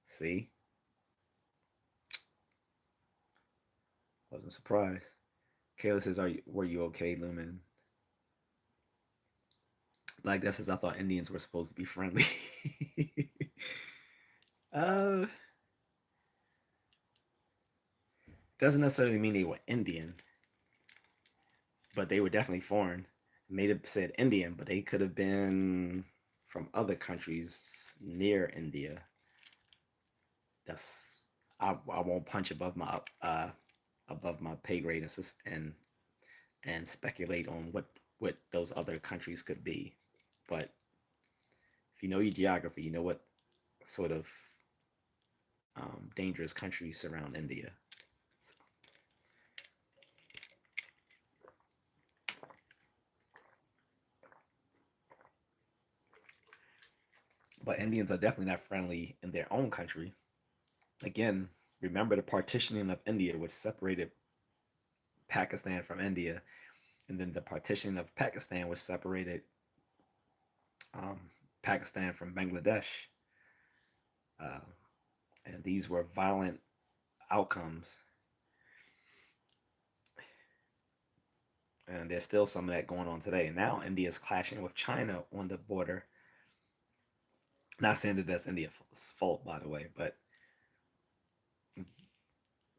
See, wasn't surprised. Kayla says, were you okay, Lumen? Like that says, I thought Indians were supposed to be friendly. uh, doesn't necessarily mean they were Indian, but they were definitely foreign. Made it said Indian, but they could have been from other countries near India. That's I won't punch above my pay grade and speculate on what those other countries could be. But if you know your geography, you know what sort of dangerous countries surround India. So, but Indians are definitely not friendly in their own country. Again, remember the partitioning of India, which separated Pakistan from India, and then the partitioning of Pakistan, which separated um, Pakistan from Bangladesh. Uh, and these were violent outcomes. And there's still some of that going on today. And now India's clashing with China on the border. Not saying that that's India's fault, by the way, but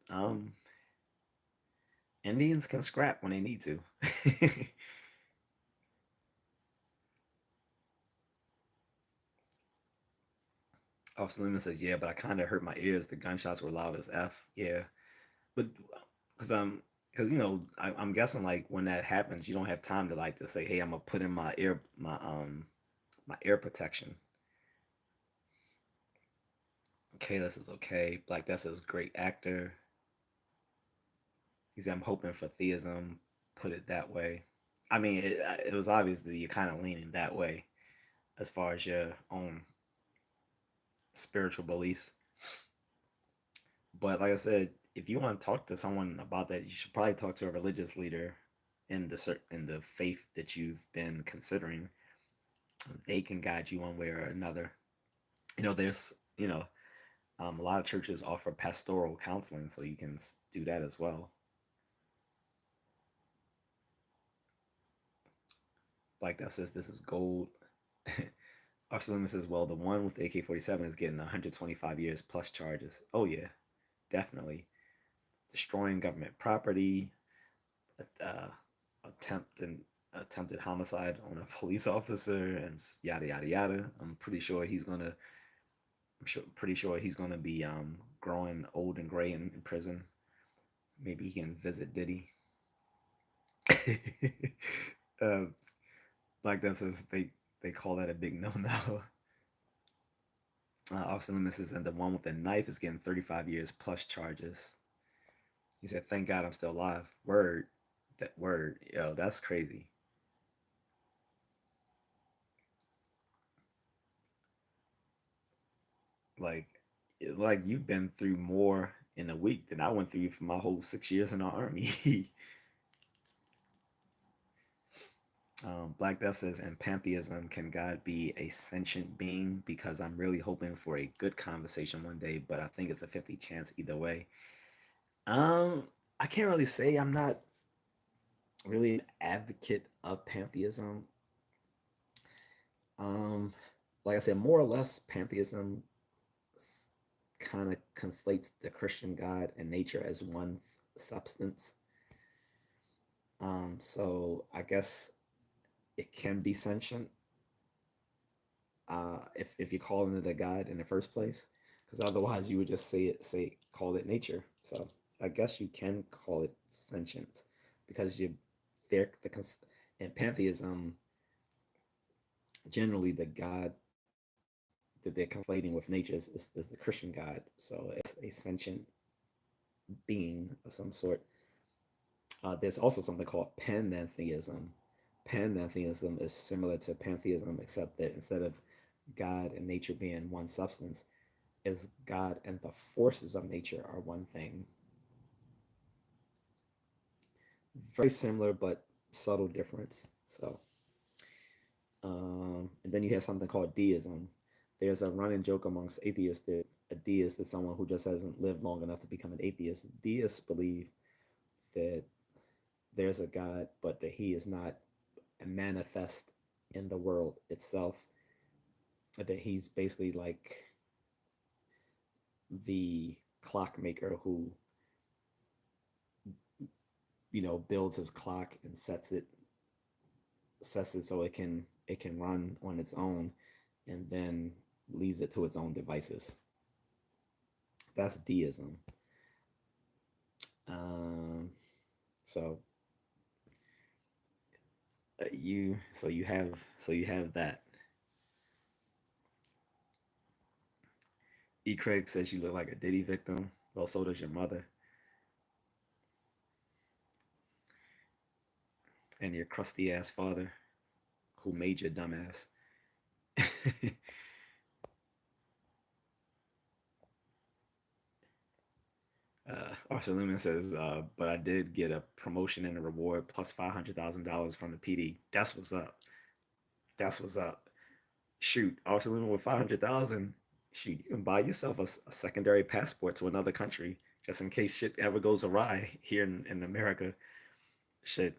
um, Indians can scrap when they need to. Officer Lehman says, "Yeah, but I kind of hurt my ears. The gunshots were loud as f. Yeah, but because I'm guessing like when that happens, you don't have time to like to say, hey, I'm gonna put in my ear protection. Okay, this is okay. Black Death says great actor. He said, I'm hoping for theism. Put it that way. I mean, it was obvious that you're kind of leaning that way as far as your own spiritual beliefs. But like I said, if you want to talk to someone about that, you should probably talk to a religious leader in the faith that you've been considering. They can guide you one way or another. There's a lot of churches offer pastoral counseling, so you can do that as well. Like that says this is gold. Officer Lemon says, well, the one with the AK-47 is getting 125 years plus charges. Oh yeah, definitely. Destroying government property, uh, attempted attempted homicide on a police officer, and yada yada yada. Pretty sure he's gonna be growing old and gray in prison. Maybe he can visit Diddy. uh, Black Death says they call that a big no no. Officer Loomis says, and the one with the knife is getting 35 years plus charges. He said, "Thank God I'm still alive." Word, that word, yo, that's crazy. Like, like you've been through more in a week than I went through for my whole 6 years in the army. Black Death says, in pantheism, can God be a sentient being? Because I'm really hoping for a good conversation one day, but I think it's a 50 chance either way. Um, I can't really say. I'm not really an advocate of pantheism. Um, like I said, more or less, pantheism kind of conflates the Christian God and nature as one substance. So I guess it can be sentient if you're calling it a God in the first place, because otherwise you would just say call it nature. So I guess you can call it sentient because you they're in pantheism generally the God that they're conflating with nature is the Christian God. So it's a sentient being of some sort. There's also something called panentheism. Panentheism is similar to pantheism, except that instead of God and nature being one substance, is God and the forces of nature are one thing. Very similar, but subtle difference. So, and then you have something called deism. There's a running joke amongst atheists that a deist is someone who just hasn't lived long enough to become an atheist. Deists believe that there's a God, but that he is not manifest in the world itself. That he's basically like the clockmaker who, builds his clock and sets it so it can run on its own, and then leaves it to its own devices. That's deism. Um, so you have that. E. Craig says you look like a Diddy victim. Well, so does your mother and your crusty ass father, who made you dumbass. Arthur Lemon says, but I did get a promotion and a reward plus $500,000 from the PD. That's what's up. That's what's up. Shoot, Arthur Lemon with 500,000. Shoot, you can buy yourself a secondary passport to another country just in case shit ever goes awry here in America. Shit.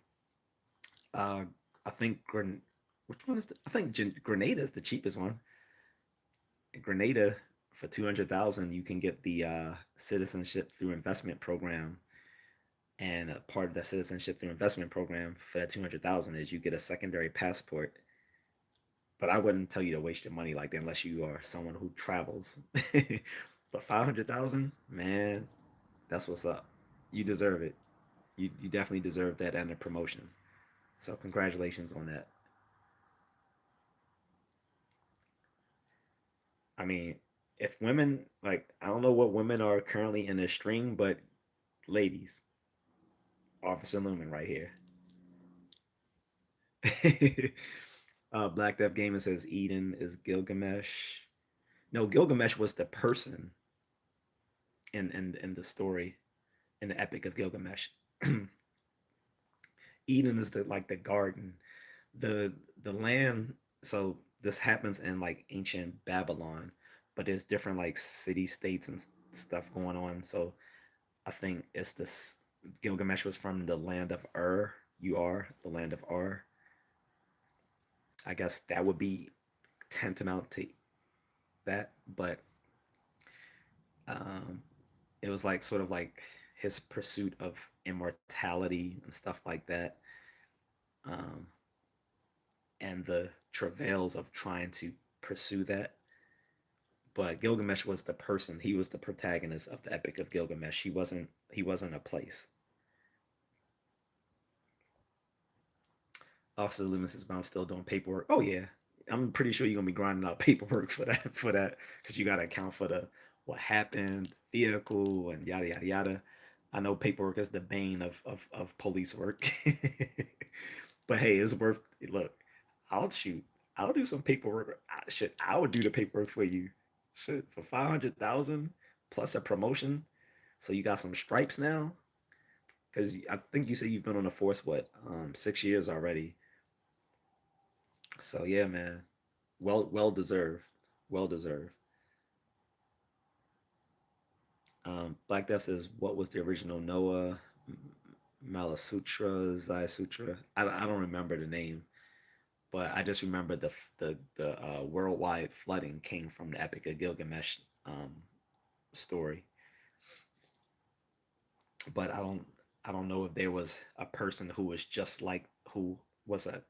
Uh, I think which one is I think Grenada is the cheapest one. Grenada for 200,000, you can get the citizenship through investment program, and a part of that citizenship through investment program for that 200,000 is you get a secondary passport. But I wouldn't tell you to waste your money like that unless you are someone who travels. But 500,000, man, that's what's up. You deserve it. You definitely deserve that and a promotion. So congratulations on that. I mean, if women like, I don't know what women are currently in this stream, but ladies, Officer Lumen right here. Black Death Gaming says Eden is Gilgamesh. No, Gilgamesh was the person in the story, in the Epic of Gilgamesh. Eden is the like the garden, the land. So this happens in like ancient Babylon, but there's different like city states and stuff going on. So I think it's this. Gilgamesh was from the land of Ur. You are the land of Ur. I guess that would be tantamount to that, but um, it was like sort of like his pursuit of immortality and stuff like that, um, and the travails of trying to pursue that. But Gilgamesh was the person. He was the protagonist of the Epic of Gilgamesh. He wasn't a place. Officer Loomis says, but I'm still doing paperwork. Oh yeah, I'm pretty sure you're gonna be grinding out paperwork for that because you gotta account for the what happened, vehicle, and yada yada yada. I know paperwork is the bane of police work, but hey, it's worth. Look, I'll shoot. I'll do some paperwork. Shit, I would do the paperwork for you. Shit, for 500,000 plus a promotion, so you got some stripes now. Because I think you said you've been on the force what 6 years already. So yeah, man, well deserved, well deserved. Black Death says, what was the original Noah, Malasutra, Zaya Sutra? I don't remember the name, but I just remember the worldwide flooding came from the Epic of Gilgamesh story. But I don't know if there was a person who was just like who was a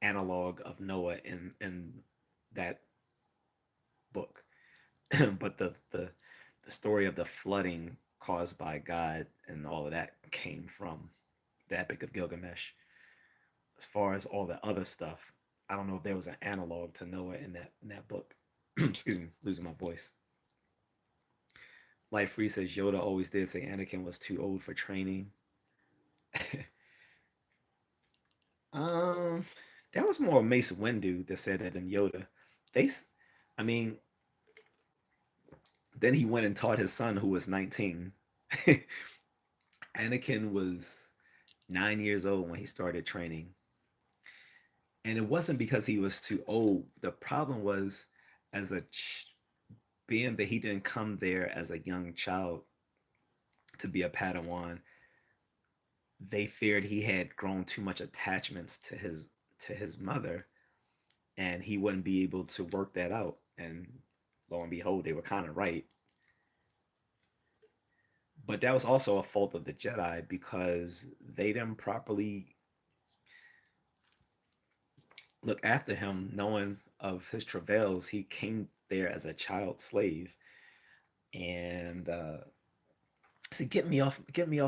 analog of Noah in that book. But the story of the flooding caused by God and all of that came from the Epic of Gilgamesh. As far as all the other stuff, I don't know if there was an analog to Noah in that book. Excuse me, losing my voice. Life Free says Yoda always did say Anakin was too old for training. um, that was more Mace Windu that said that than Yoda. They, I mean, then he went and taught his son who was 19. Anakin was 9 years old when he started training. And it wasn't because he was too old. The problem was, as being that he didn't come there as a young child to be a Padawan, they feared he had grown too much attachments to his mother, and he wouldn't be able to work that out. And lo and behold, they were kind of right. But that was also a fault of the Jedi because they didn't properly look after him, knowing of his travails. He came there as a child slave, and see, get me off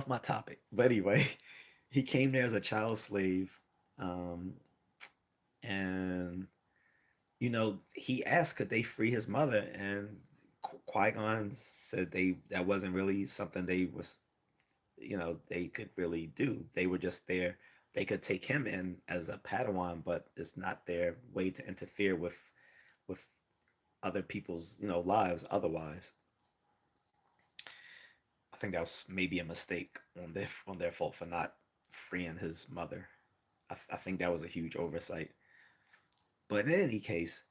my topic. But anyway, he came there as a child slave, um, and he asked could they free his mother, and Qui Gon said that wasn't really something they could really do. They were just there. They could take him in as a Padawan, but it's not their way to interfere with other people's lives. Otherwise, I think that was maybe a mistake on their fault for not freeing his mother. I think that was a huge oversight. But in any case,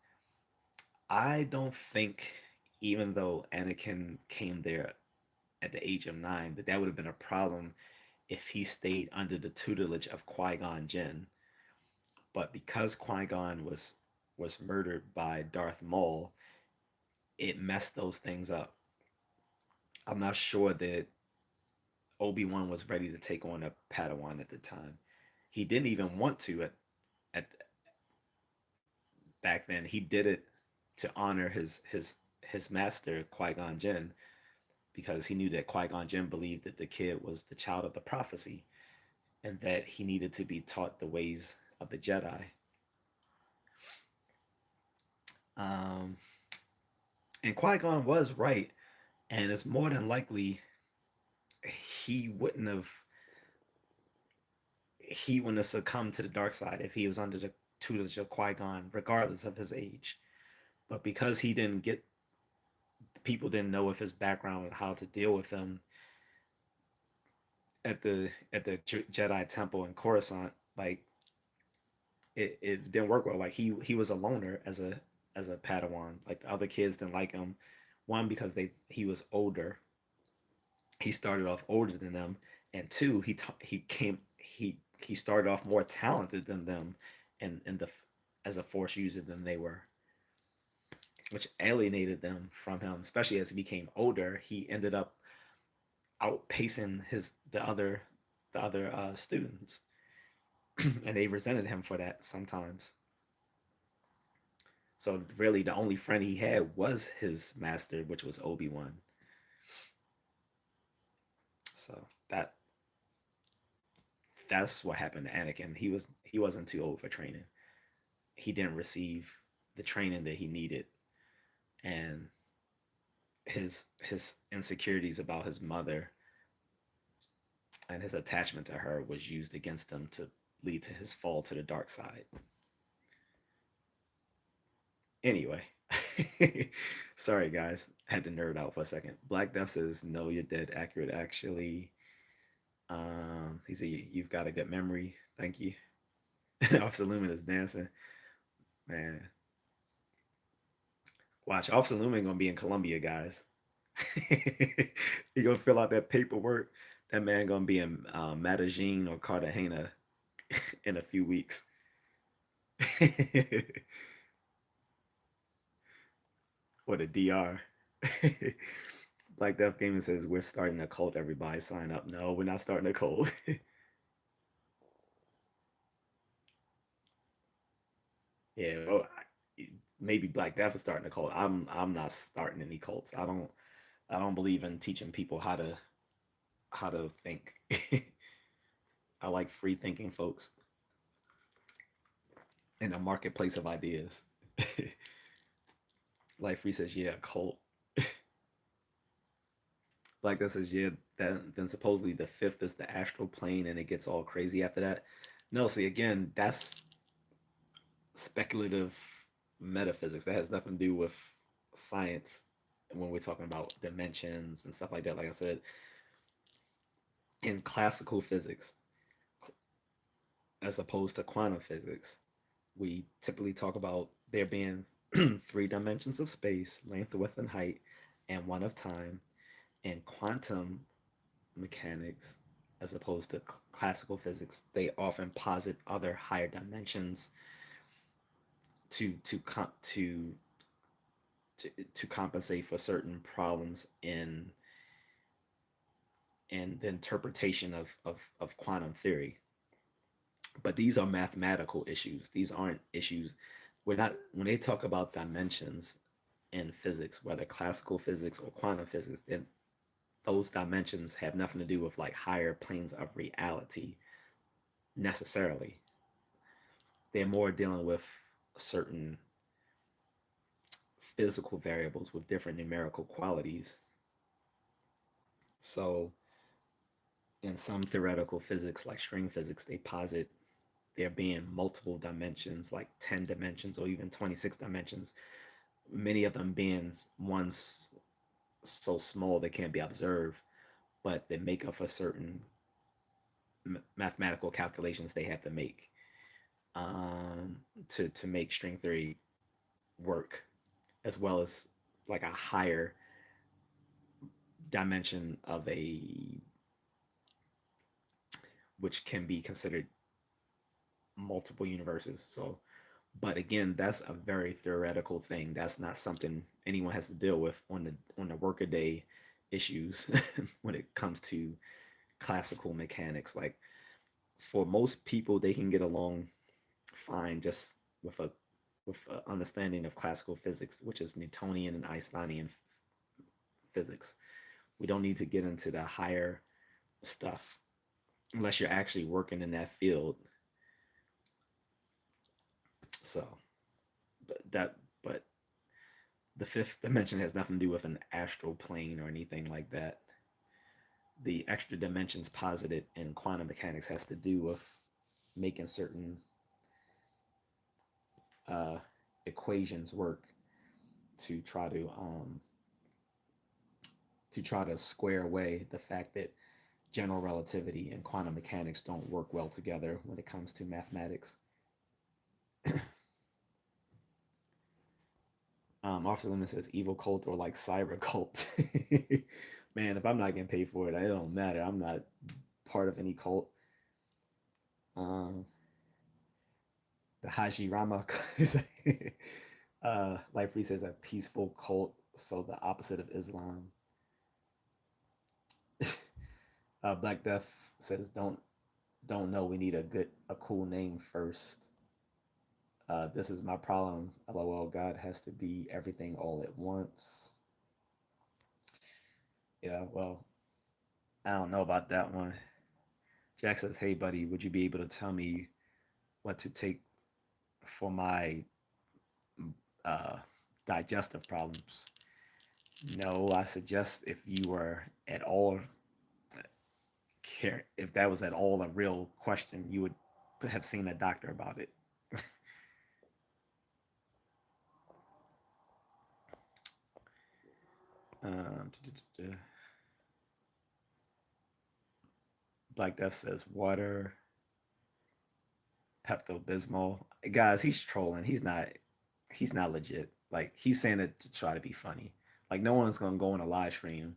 I don't think, even though Anakin came there at the age of 9, that would have been a problem if he stayed under the tutelage of Qui Gon Jinn. But because Qui-Gon was murdered by Darth Maul, it messed those things up. I'm not sure that Obi-Wan was ready to take on a Padawan at the time. He didn't even want to at back then. He did it to honor his master Qui-Gon Jinn, because he knew that Qui-Gon Jinn believed that the kid was the child of the prophecy and that he needed to be taught the ways of the Jedi. Um, and Qui-Gon was right, and it's more than likely he wouldn't have he wouldn't have succumbed to the dark side if he was under the tutelage of Qui-Gon, regardless of his age. But because he didn't get people didn't know of his background and how to deal with him at the Jedi Temple in Coruscant, like it didn't work well. Like he was a loner as a Padawan. Like the other kids didn't like him. One, because he was older. He started off older than them, and two, he started off more talented than them, and the as a Force user than they were, which alienated them from him. Especially as he became older, he ended up outpacing the other students, and they resented him for that sometimes. So really, the only friend he had was his master, which was Obi-Wan. So that's what happened to Anakin. He wasn't too old for training. He didn't receive the training that he needed, and his insecurities about his mother and his attachment to her was used against him to lead to his fall to the dark side. Anyway, sorry guys, I had to nerd out for a second. Black Death says, "No, you're dead accurate." Actually, he said, "You've got a good memory. Thank you." Officer Lumen is dancing. Man, watch. Officer Lumen gonna be in Columbia, guys. He gonna fill out that paperwork. That man gonna be in Medellin or Cartagena in a few weeks. Or the DR. Black Death Gaming says, "We're starting a cult. Everybody sign up." No, we're not starting a cult. Yeah, well, maybe Black Death is starting a cult. I'm not starting any cults. I don't believe in teaching people how to think. I like free thinking folks in a marketplace of ideas. Like Free says, yeah, cult. Black Death says, yeah, then supposedly the fifth is the astral plane and it gets all crazy after that. No, see, again, that's speculative metaphysics. That has nothing to do with science when we're talking about dimensions and stuff like that. Like I said, in classical physics, as opposed to quantum physics, we typically talk about there being three dimensions of space, length, width, and height, and one of time. In quantum mechanics, as opposed to classical physics, they often posit other higher dimensions to to compensate for certain problems in the interpretation of quantum theory. But these are mathematical issues. These aren't issues. We're not when they talk about dimensions in physics, whether classical physics or quantum physics, then those dimensions have nothing to do with like higher planes of reality necessarily. They're more dealing with certain physical variables with different numerical qualities. So in some theoretical physics, like string physics, they posit there being multiple dimensions, like 10 dimensions or even 26 dimensions, many of them being ones so small they can't be observed, but they make up for certain mathematical calculations they have to make to make string theory work, as well as like a higher dimension of a which can be considered multiple universes. So, but again, that's a very theoretical thing. That's not something anyone has to deal with on the workaday issues when it comes to classical mechanics. Like for most people, they can get along fine just with a understanding of classical physics, which is Newtonian and Einsteinian physics. We don't need to get into the higher stuff unless you're actually working in that field. So, but the fifth dimension has nothing to do with an astral plane or anything like that. The extra dimensions posited in quantum mechanics has to do with making certain uh, equations work to try to square away the fact that general relativity and quantum mechanics don't work well together when it comes to mathematics. Officer Lemon says evil cult or like cyber cult. Man, if I'm not getting paid for it, it don't matter. I'm not part of any cult. Um, the Haji Rama Life Free says a peaceful cult, so the opposite of Islam. Black Death says don't know. We need a cool name first. This is my problem. LOL. God has to be everything all at once. Yeah, well, I don't know about that one. Jack says, "Hey, buddy, would you be able to tell me what to take for my uh, digestive problems?" No, I suggest if you were at all care, if that was at all a real question, you would have seen a doctor about it. Um, Black Death says water, Pepto Bismol. Guys, he's trolling. He's not legit. Like he's saying it to try to be funny. Like no one's gonna go on a live stream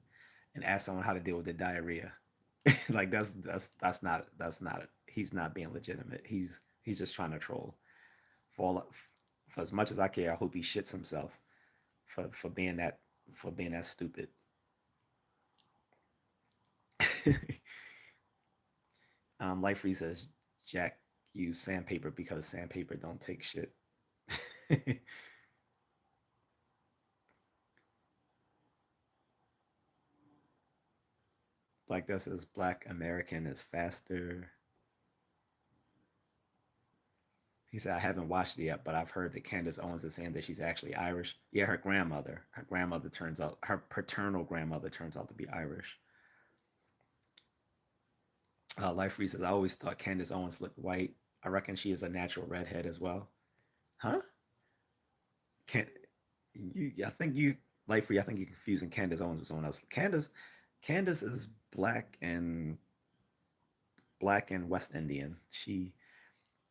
and ask someone how to deal with the diarrhea. Like that's not he's not being legitimate. He's just trying to troll. For all for as much as I care, I hope he shits himself for being that stupid. Life Free says Jack use sandpaper because sandpaper don't take shit. Black Dust says Black American is faster. He said I haven't watched it yet, but I've heard that Candace Owens is saying that she's actually Irish. Yeah, her grandmother turns out her paternal grandmother turns out to be Irish. Life Free says I always thought Candace Owens looked white. I reckon she is a natural redhead as well. Huh? Can't you? I think you Life Free. I think you're confusing Candace Owens with someone else. Candace is black and West Indian.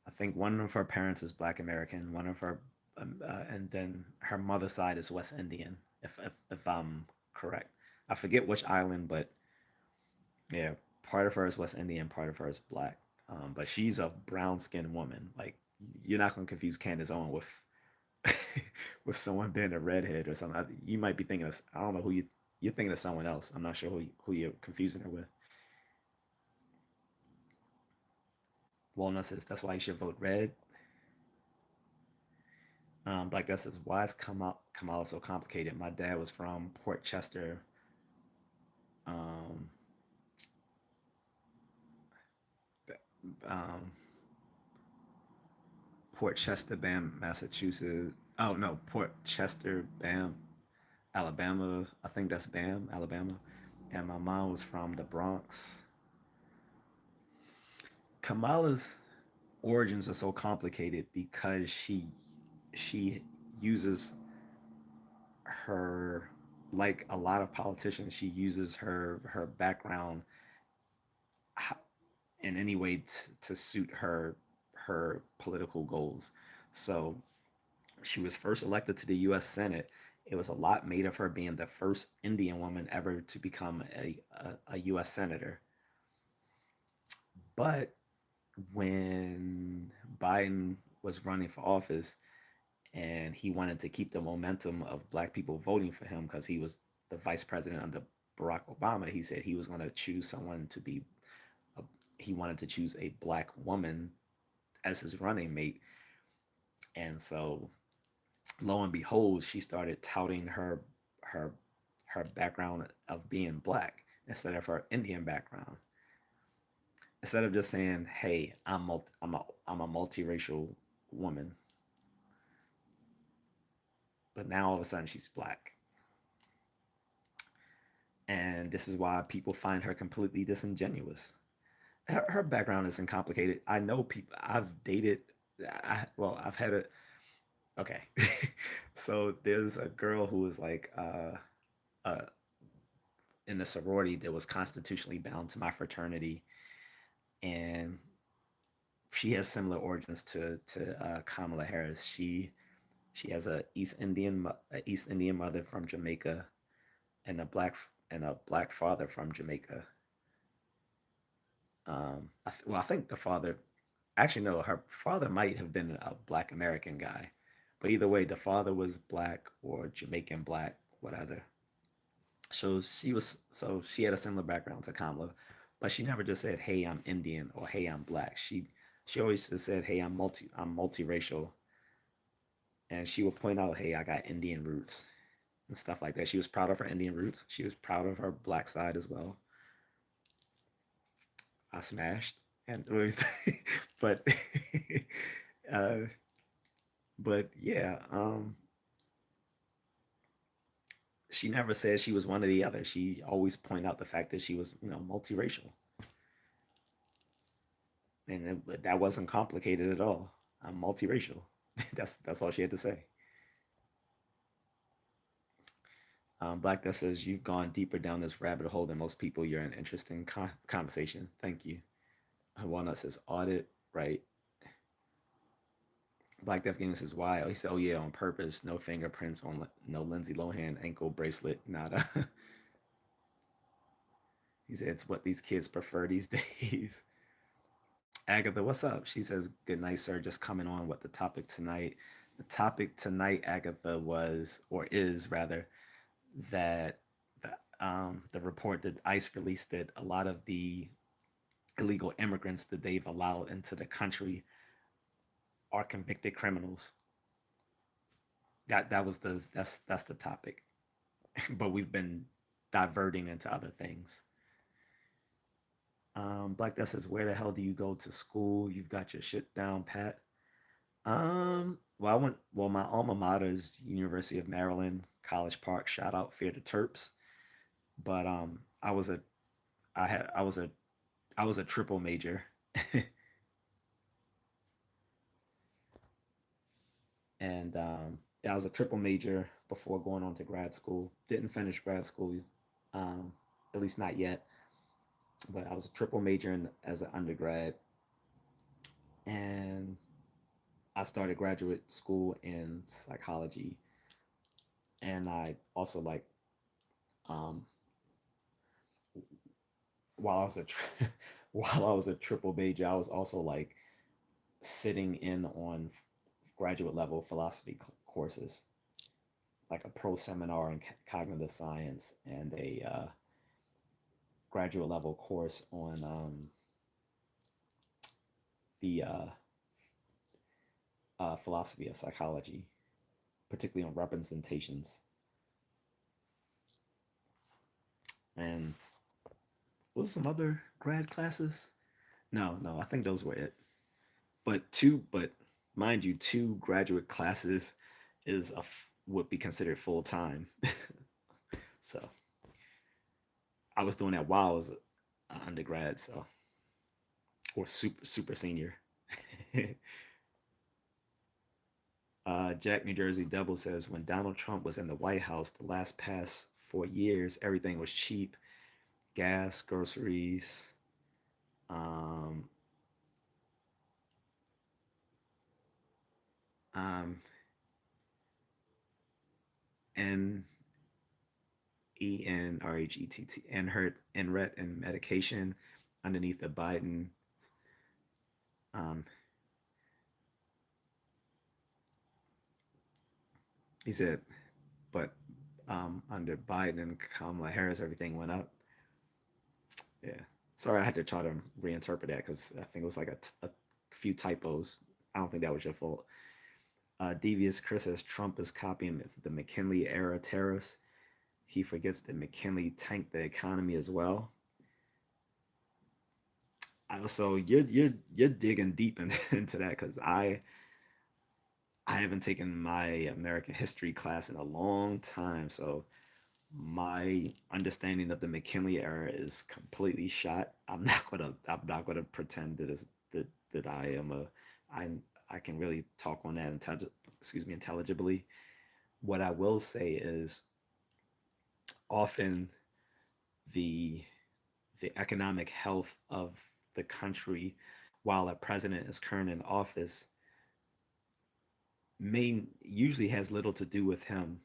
I think one of her parents is Black American. One of her, and then her mother's side is West Indian. If I'm correct, I forget which island, but yeah, part of her is West Indian, part of her is black. But she's a brown skinned woman. Like you're not gonna confuse Candace Owen with with someone being a redhead or something. You might be thinking of I don't know who you're thinking of someone else. I'm not sure who you're confusing her with. Walnut says that's why you should vote red. Black Dust says why is Kamala so complicated? My dad was from Port Chester, um, um, Port Chester, Bam, Massachusetts. Oh no, Port Chester, Bam, Alabama. I think that's Bam, Alabama. And my mom was from the Bronx. Kamala's origins are so complicated because she uses her like a lot of politicians. She uses her background in any way to suit her political goals. So she was first elected to the U.S. Senate. It was a lot made of her being the first Indian woman ever to become a U.S. senator. But when Biden was running for office and he wanted to keep the momentum of black people voting for him because he was the vice president under Barack Obama, he said he was going to choose someone to be a, he wanted to choose a black woman as his running mate. And so lo and behold, she started touting her her background of being black instead of her Indian background. Instead of just saying, "Hey, I'm a multiracial woman," but now all of a sudden she's black, and this is why people find her completely disingenuous. Her background isn't complicated. I know people. I've dated. I've had a. Okay, so there's a girl who was like uh, in the sorority that was constitutionally bound to my fraternity, and she has similar origins to Kamala Harris. She has a East Indian mother from Jamaica and a black father from Jamaica. I think the father actually no, her father might have been a black American guy, but either way, the father was black or Jamaican black, whatever. So she had a similar background to Kamala, but she never just said, "Hey, I'm Indian" or "Hey, I'm black." She always just said, "Hey, I'm multiracial," and she would point out, "Hey, I got Indian roots." And stuff like that. She was proud of her Indian roots. She was proud of her black side as well. I smashed, and but uh, but yeah, she never said she was one or the other. She always pointed out the fact that she was, multiracial, and that wasn't complicated at all. I'm multiracial. That's all she had to say. Black Death says you've gone deeper down this rabbit hole than most people. You're an interesting conversation. Thank you. Walnut says audit right. Black Death Gaming says why? He said, oh yeah, on purpose. No fingerprints on no Lindsay Lohan ankle bracelet. Nada. He said it's what these kids prefer these days. Agatha, what's up? She says, good night, sir. Just coming on what the topic tonight. The topic tonight, Agatha, was, or is rather, that the report that ICE released that a lot of the illegal immigrants that they've allowed into the country are convicted criminals. That's the topic. But we've been diverting into other things. Black Death says, where the hell do you go to school? You've got your shit down, Pat. My alma mater is University of Maryland, College Park. Shout out Fear the Terps. But I was a, I had, I was a triple major, and yeah, I was a triple major before going on to grad school. Didn't finish grad school, um, at least not yet. But I was a triple major as an undergrad, and I started graduate school in psychology, and I also like um, while I was a while I was a triple major, I was also like sitting in on graduate level philosophy courses, like a pro seminar in cognitive science and a graduate level course on the philosophy of psychology, particularly on representations. And what was some other grad classes? No, no, I think those were it. But mind you, two graduate classes would be considered full time. So I was doing that while I was an undergrad, so or super senior. Jack New Jersey Double says when Donald Trump was in the White House, the last past 4 years, everything was cheap: gas, groceries, um, um, and ENRHETT and hurt and ret and medication underneath the Biden. Um, he said, but under Biden and Kamala Harris, everything went up. Yeah. Sorry, I had to try to reinterpret that because I think it was like a few typos. I don't think that was your fault. Devious Chris says Trump is copying the McKinley era tariffs. He forgets that McKinley tanked the economy as well. So you're digging deep into that because I haven't taken my American history class in a long time, so my understanding of the McKinley era is completely shot. I'm not gonna pretend that I am a I I can really talk on that intelligibly. What I will say is often the the economic health of the country while a president is current in office may usually has little to do with him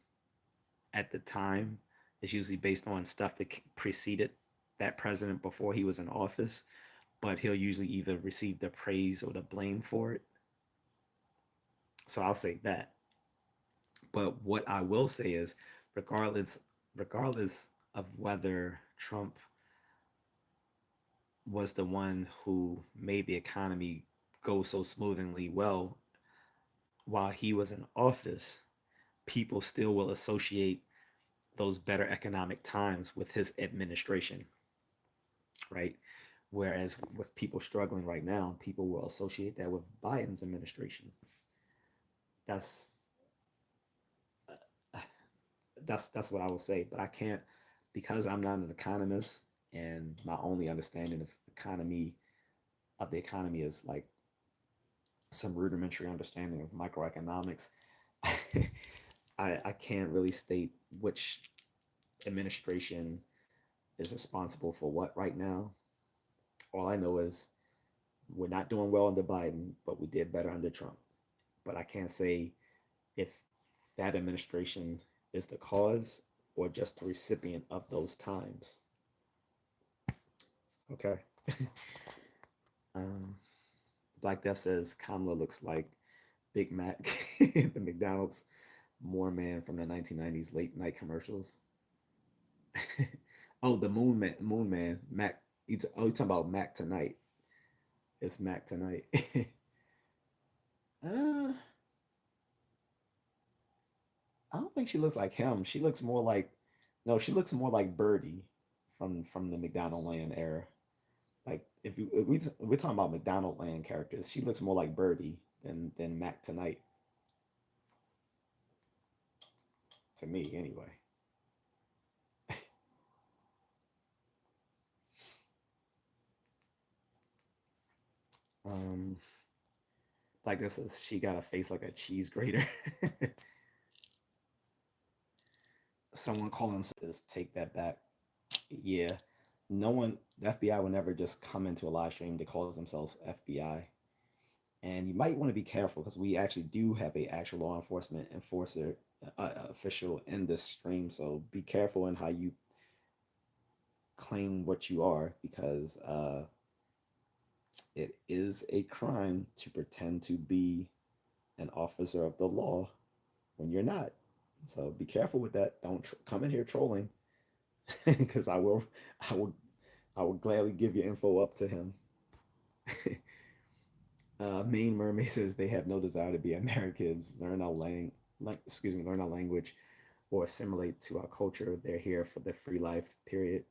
at the time. It's usually based on stuff that preceded that president before he was in office, but he'll usually either receive the praise or the blame for it. So I'll say that. But what I will say is, regardless, regardless of whether Trump was the one who made the economy go so smoothly well while he was in office, people still will associate those better economic times with his administration, right? Whereas with people struggling right now, people will associate that with Biden's administration. That's that's what I will say. But I can't because I'm not an economist, and my only understanding of the economy is like some rudimentary understanding of microeconomics. I can't really state which administration is responsible for what right now. All I know is we're not doing well under Biden, but we did better under Trump. But I can't say if that administration is the cause or just the recipient of those times. Okay. um, Black Death says Kamala looks like Big Mac, the McDonald's More Man from the 1990s late night commercials. Oh, the Moon Man, Mac. You talking about Mac Tonight? It's Mac Tonight. uh, I don't think she looks like him. She looks more like no, she looks more like Birdie from the McDonald Land era. Like if we're talking about McDonald Land characters, she looks more like Birdie than Mac Tonight to me anyway. Um, like this is she got a face like a cheese grater. Someone call him says take that back. Yeah, no one the FBI would never just come into a live stream that calls themselves FBI. And you might want to be careful because we actually do have a actual law enforcement enforcer official in this stream. So be careful in how you claim what you are because it is a crime to pretend to be an officer of the law when you're not. So be careful with that. Don't come in here trolling because I will, I will gladly give your info up to him. Main Mermaid says they have no desire to be Americans, learn our language, or assimilate to our culture. They're here for the free life. Period.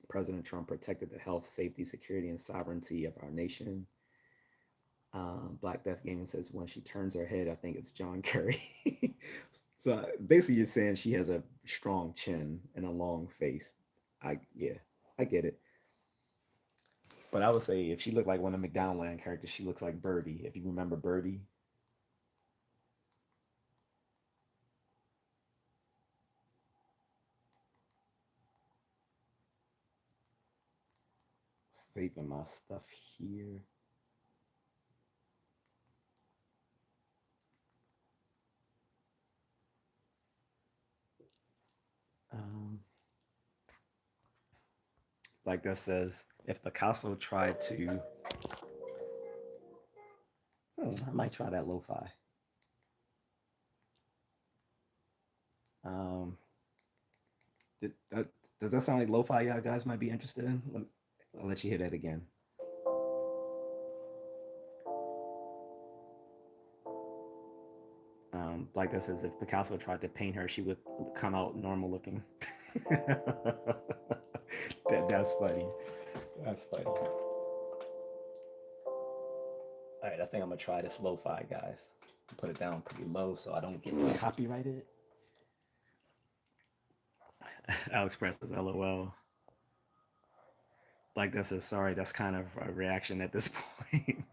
President Trump protected the health, safety, security, and sovereignty of our nation. Black Death Gaming says when she turns her head, I think it's John Kerry. So basically, you're saying she has a strong chin and a long face. Yeah, I get it. But I would say if she looked like one of McDonald Land characters, she looks like Birdie. If you remember Birdie, saving my stuff here. Um, like that says, if Picasso tried to I might try that lo-fi. Um, did, does that sound like lo-fi y'all guys might be interested in? I'll let you hear that again. Like this says, if Picasso tried to paint her, she would come out normal looking. That's funny. That's funny. All right, I think I'm gonna try this lo-fi, guys. Put it down pretty low so I don't get copyrighted. Alex Press says LOL. Like that says sorry. That's kind of a reaction at this point.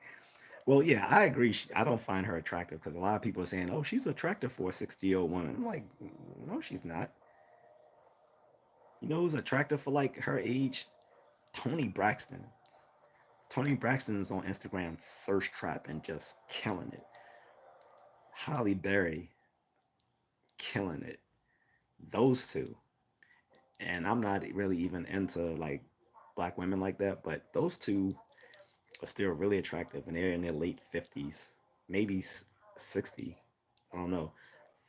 Well, yeah, I agree. I don't find her attractive because a lot of people are saying, "Oh, she's attractive for a 60-year-old woman." I'm like, no, she's not. You know who's attractive for like her age? Tony Braxton. Tony Braxton is on Instagram thirst trap and just killing it. Holly Berry killing it. Those two. And I'm not really even into like black women like that, but those two are still really attractive and they're in their late 50s, maybe 60. I don't know.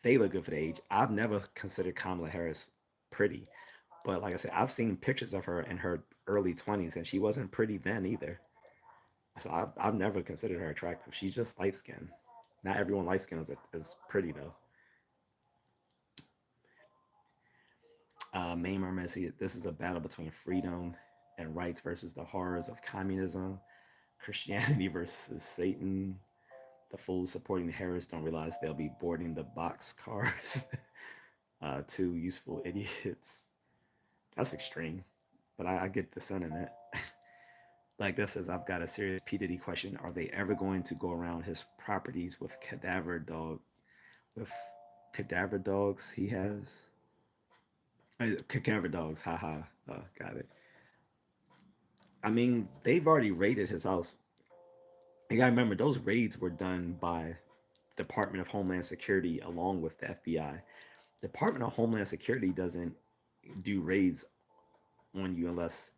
They look good for the age. I've never considered Kamala Harris pretty, but like I said, I've seen pictures of her in her early 20s and she wasn't pretty then either. So I've never considered her attractive. She's just light skinned. Not everyone light skinned is pretty though. Main Mermaid said this is a battle between freedom and rights versus the horrors of communism, Christianity versus Satan. The fools supporting Harris don't realize they'll be boarding the box cars. Two useful idiots. That's extreme, but I get the sentiment. Like this says, I've got a serious P Diddy question. Are they ever going to go around his properties with cadaver dogs he has? Cadaver dogs, haha. Got it. I mean, they've already raided his house. You gotta remember, those raids were done by Department of Homeland Security along with the FBI. Department of Homeland Security doesn't do raids on you unless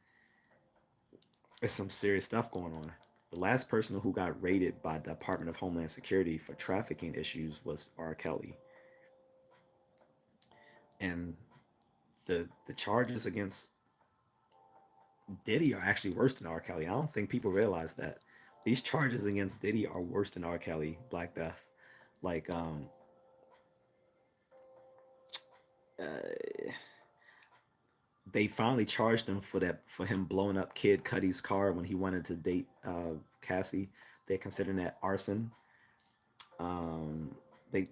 there's some serious stuff going on. The last person who got raided by Department of Homeland Security for trafficking issues was R. Kelly, and the charges against Diddy are actually worse than R. Kelly. I don't think people realize that these charges against Diddy are worse than R. Kelly, Black Death. Like uh, they finally charged him for him blowing up Kid Cudi's car when he wanted to date Cassie. They're considering that arson. Um, they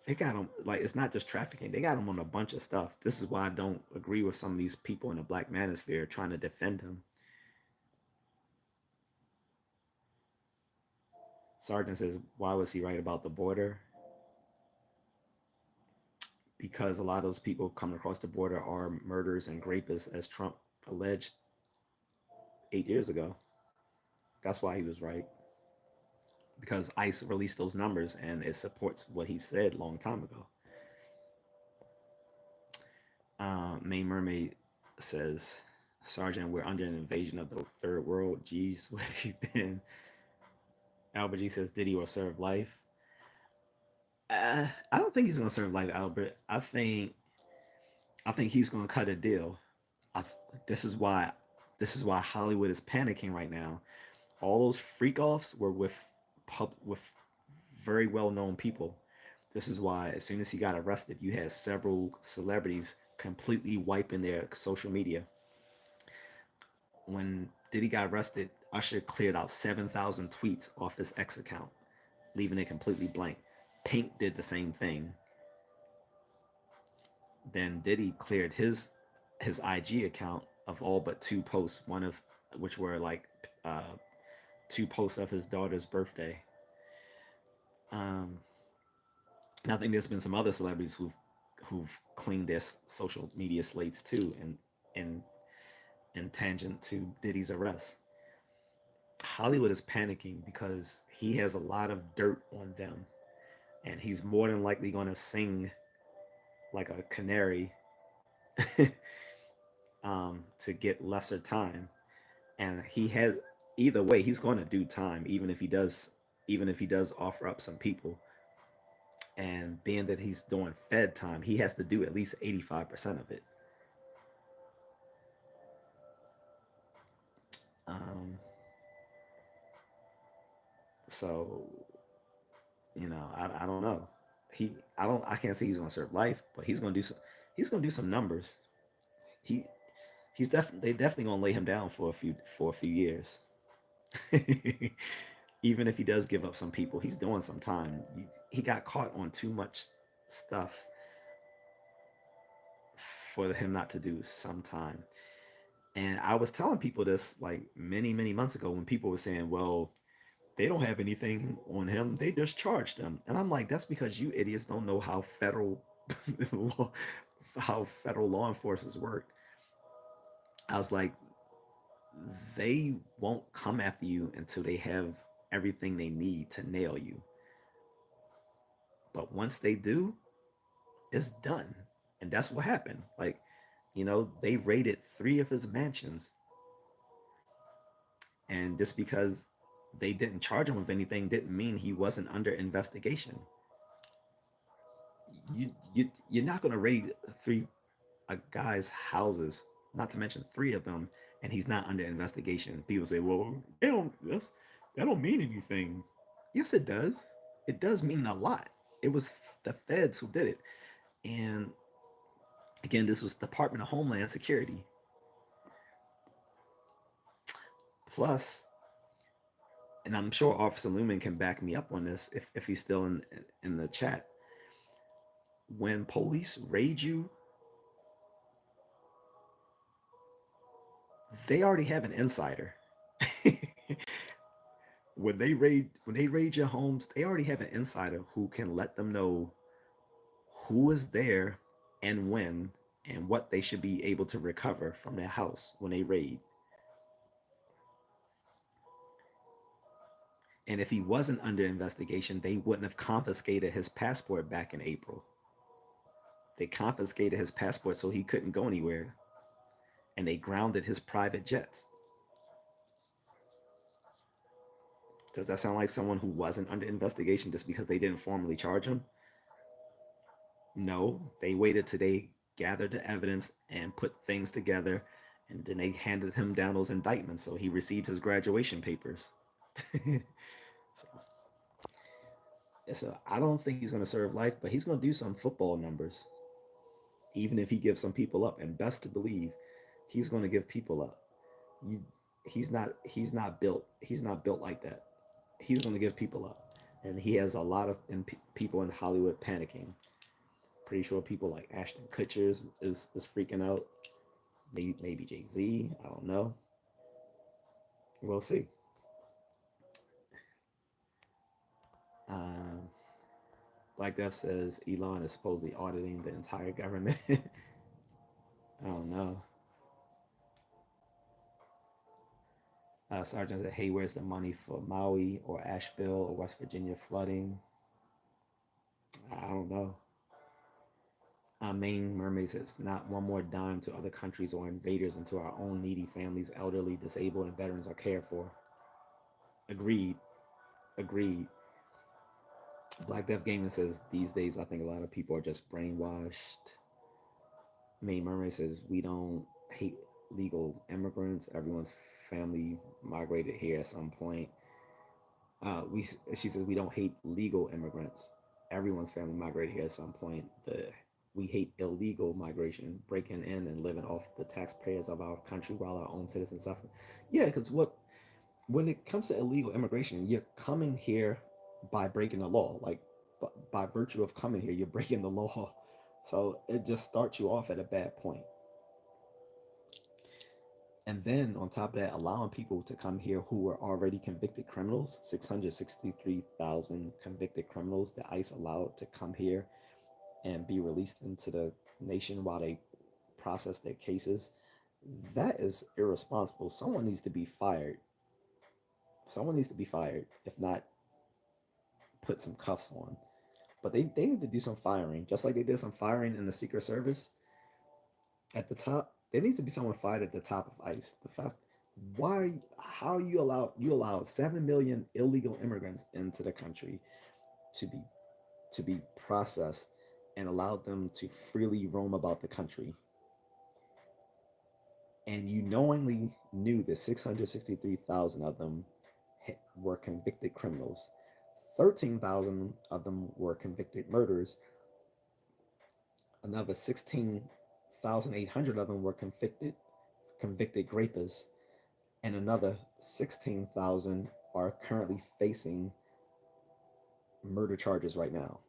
they got him like it's not just trafficking. They got him on a bunch of stuff. This is why I don't agree with some of these people in the black manosphere trying to defend him. Sergeant says, why was he right about the border? Because a lot of those people coming across the border are murderers and rapists, as Trump alleged 8 years ago. That's why he was right. Because ICE released those numbers and it supports what he said a long time ago. Main Mermaid says, Sergeant, we're under an invasion of the third world. Geez, where have you been? Albert G says, Diddy will serve life. I don't think he's gonna serve life, Albert. I think he's gonna cut a deal. I, this is why Hollywood is panicking right now. All those freak offs were with very well known people. This is why as soon as he got arrested, you had several celebrities completely wiping their social media. When Diddy got arrested, Usher cleared out 7,000 tweets off his X account, leaving it completely blank. Pink did the same thing. Then Diddy cleared his IG account of all but two posts, one of which were like uh, two posts of his daughter's birthday. Um, and I think there's been some other celebrities who've cleaned their social media slates too, in in tangent to Diddy's arrest. Hollywood is panicking because he has a lot of dirt on them, and he's more than likely going to sing like a canary to get lesser time. And he had either way, he's going to do time, even if he does even if he does offer up some people. And being that he's doing Fed time, he has to do at least 85% of it. Um, so I don't know. I can't say he's going to serve life, but he's going to do some numbers. He they definitely going to lay him down for a few years. Even if he does give up some people, he's doing some time. He got caught on too much stuff for him not to do some time. And I was telling people this like many months ago when people were saying, "Well, they don't have anything on him. They just charged him." And I'm like, "That's because you idiots don't know how law, federal law enforcement work." I was like, "They won't come after you until they have everything they need to nail you. But once they do, it's done." And that's what happened. Like, they raided three of his mansions, and just because they didn't charge him with anything didn't mean he wasn't under investigation. You're not going to raid three a guy's houses, not to mention three of them, and he's not under investigation. People say, "Well, that don't mean anything." Yes, it does. It does mean a lot. It was the feds who did it, and again, this was Department of Homeland Security. Plus, and I'm sure Officer Lumen can back me up on this if he's still in the chat. When police raid you, they already have an insider. When they raid your homes, they already have an insider who can let them know who is there and when and what they should be able to recover from their house when they raid. And if he wasn't under investigation, they wouldn't have confiscated his passport back in April. They confiscated his passport so he couldn't go anywhere, and they grounded his private jets. Does that sound like someone who wasn't under investigation just because they didn't formally charge him? No, they waited till they gathered the evidence and put things together, and then they handed him down those indictments, so he received his graduation papers. So, yeah, so I don't think he's going to serve life, but he's going to do some football numbers, even if he gives some people up. And best to believe, he's going to give people up. You, he's not built like that. He's going to give people up, and he has a lot of people in Hollywood panicking. Pretty sure people like Ashton Kutcher is freaking out. Maybe Jay-Z. I don't know. We'll see. Um, Black Death says Elon is supposedly auditing the entire government. I don't know. Sergeant said, "Hey, where's the money for Maui or Asheville or West Virginia flooding?" I don't know. Main Mermaid says, "Not one more dime to other countries or invaders until our own needy families, elderly, disabled, and veterans are cared for." Agreed. Agreed. Black Death Gaming says, "These days, I think a lot of people are just brainwashed." Main Mermaid says, "We don't hate legal immigrants. Everyone's family migrated here at some point." She says, "We don't hate legal immigrants. Everyone's family migrated here at some point. We hate illegal migration, breaking in and living off the taxpayers of our country while our own citizens suffer." Yeah, because when it comes to illegal immigration, you're coming here by breaking the law. Like by virtue of coming here, you're breaking the law. So it just starts you off at a bad point. And then on top of that, allowing people to come here who were already convicted criminals, 663,000 convicted criminals that ICE allowed to come here and be released into the nation while they process their cases. That is irresponsible. Someone needs to be fired. Someone needs to be fired. If not, put some cuffs on. But they need to do some firing, just like they did some firing in the Secret Service at the top. There needs to be someone fired at the top of ICE. The fact Why? How you allowed 7 million illegal immigrants into the country to be processed and allowed them to freely roam about the country, and you knowingly knew that 663,000 of them were convicted criminals. 13,000 of them were convicted murderers. Another 16,800 of them were convicted rapists, and another 16,000 are currently facing murder charges right now.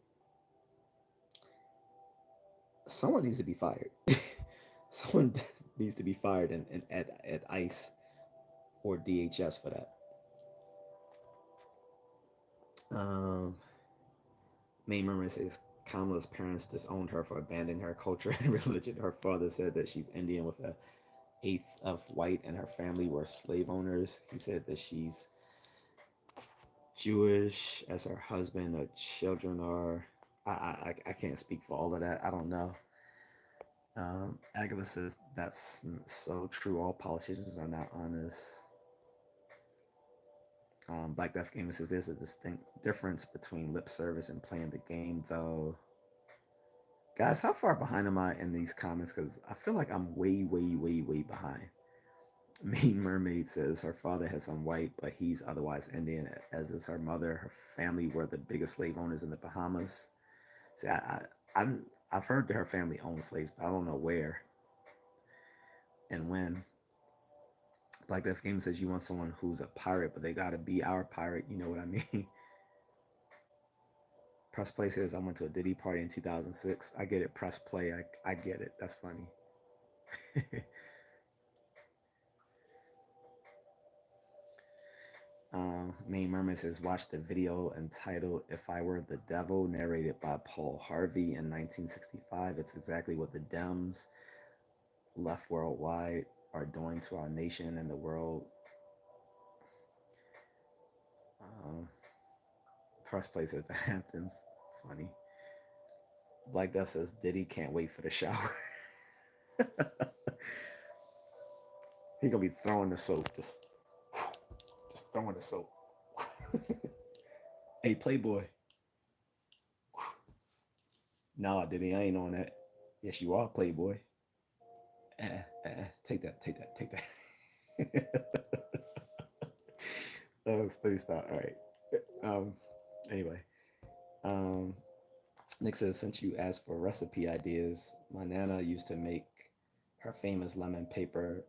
Someone needs to be fired. Someone needs to be fired at ICE or DHS for that. Um, Main Mermaid says Kamala's parents disowned her for abandoning her culture and religion. Her father said that she's Indian with a eighth of white, and her family were slave owners. He said that she's Jewish, as her husband or children are. I can't speak for all of that. I don't know. Agatha says that's so true. All politicians are not honest. Black Death Gamer says there's a distinct difference between lip service and playing the game, though. Guys, how far behind am I in these comments? Because I feel like I'm way, way, way, way behind. Main Mermaid says her father has some white, but he's otherwise Indian, as is her mother. Her family were the biggest slave owners in the Bahamas. See, I've heard that her family owned slaves, but I don't know where and when. Black Death Game says you want someone who's a pirate, but they gotta be our pirate. You know what I mean? Press Play says I went to a Diddy party in 2006. I get it. Press Play. I get it. That's funny. Main Mermaid says watch the video entitled "If I Were the Devil," narrated by Paul Harvey in 1965. It's exactly what the Dems left worldwide are doing to our nation and the world. Um, Press Play says the Hamptons. Funny. Black Death says Diddy can't wait for the shower. He gonna be throwing the soap, just throwing the soap. Hey, Playboy. Nah, Diddy, I ain't on that. Yes, you are, Playboy. Take that, take that, take that. Let me stop. All right. Um. Anyway, um, Nick says since you asked for recipe ideas, my nana used to make her famous lemon pepper.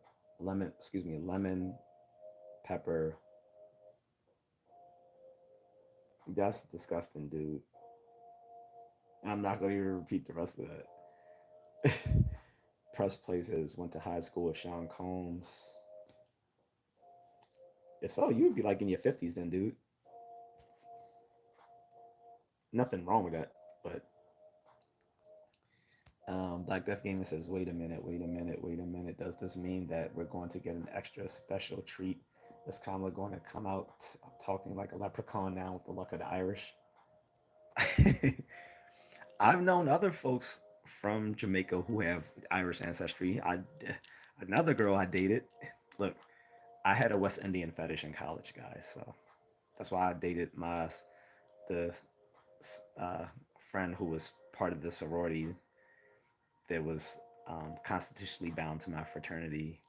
That's disgusting, dude. I'm not going to even repeat the rest of that. Press Places went to high school with Sean Combs. If so, you would be like in your 50s then, dude. Nothing wrong with that. But Black Death Gamer says, wait a minute, wait a minute, wait a minute. Does this mean that we're going to get an extra special treat? Is Kamala going to come out talking like a leprechaun now with the luck of the Irish? I've known other folks from Jamaica who have Irish ancestry. Another girl I dated. Look, I had a West Indian fetish in college, guys. So that's why I dated the uh, friend who was part of the sorority that was constitutionally bound to my fraternity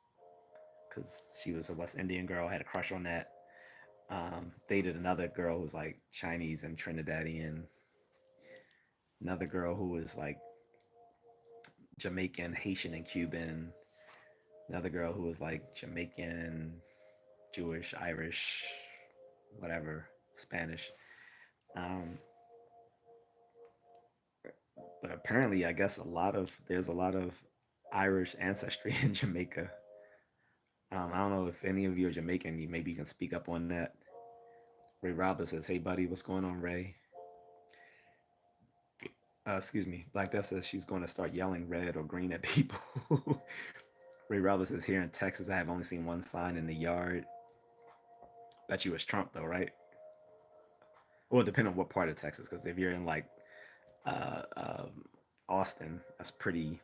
because she was a West Indian girl. I had a crush on that. Dated another girl who was like Chinese and Trinidadian. Another girl who was like Jamaican, Haitian, and Cuban. Another girl who was like Jamaican, Jewish, Irish, whatever, Spanish. Um, but apparently, I guess there's a lot of Irish ancestry in Jamaica. I don't know if any of you are Jamaican. Maybe you can speak up on that. Ray Roberts says, "Hey, buddy, what's going on, Ray?" Excuse me. Black Death says she's going to start yelling red or green at people. Ray Roberts says, "Here in Texas, I have only seen one sign in the yard. Bet you it's Trump, though, right?" Well, depending on what part of Texas, because if you're in like uh, um, Austin, that's pretty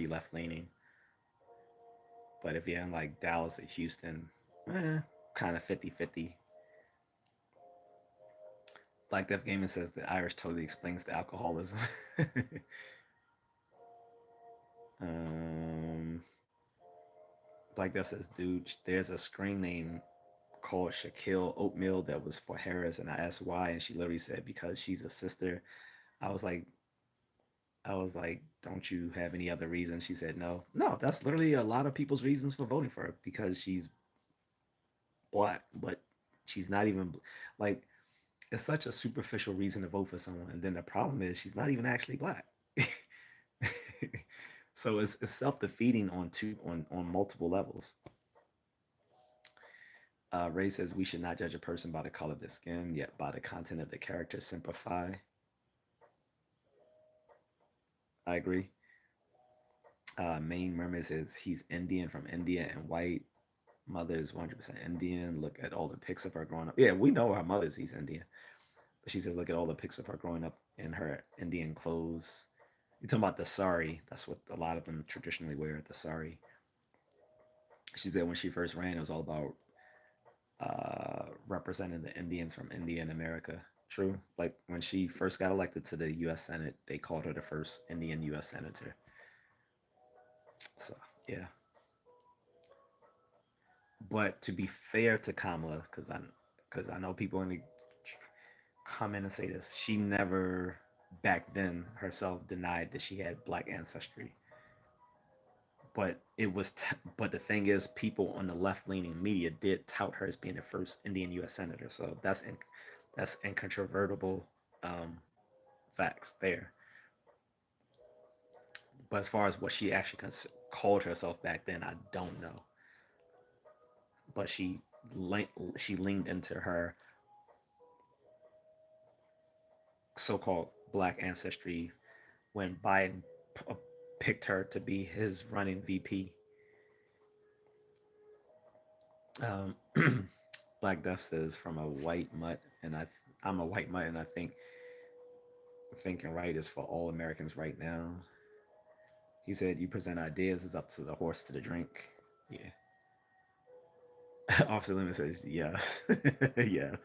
left leaning. But if you're in like Dallas or Houston, kind of 50-50. Black Death Gaming says the Irish totally explains the alcoholism. um, Black Death says, dude, there's a screen name called Shaquille Oatmeal that was for Harris, and I asked why, and she literally said because she's a sister. I was like, don't you have any other reason? She said, no, no. That's literally a lot of people's reasons for voting for her because she's black, but she's not even like. It's such a superficial reason to vote for someone, and then the problem is she's not even actually black. So it's self defeating on multiple levels. Ray says we should not judge a person by the color of their skin, yet by the content of the character. Simplify. I agree. Main Mermaid says he's Indian from India and white. Mother is 100% Indian. Look at all the pics of her growing up. Yeah, we know her mother's he's Indian. But she says, look at all the pics of her growing up in her Indian clothes. You're talking about the sari. That's what a lot of them traditionally wear, the sari. She said when she first ran, it was all about representing the Indians from India and America. True. Like when she first got elected to the U.S. Senate, they called her the first Indian U.S. senator. So yeah. But to be fair to Kamala, because I know people in the come in and say this, she never back then herself denied that she had black ancestry. But the thing is, people on the left leaning media did tout her as being the first Indian U.S. senator. So that's incontrovertible um, facts there. But as far as what she actually called herself back then, I don't know. But she leaned into her so-called black ancestry when Biden picked her to be his running VP. Um, Black Death says from a white mutt, and I'm a white mutt, and I think thinking right is for all Americans right now. He said, "You present ideas, it's up to the horse to the drink." Yeah. Officer Lemon says, "Yes, yes."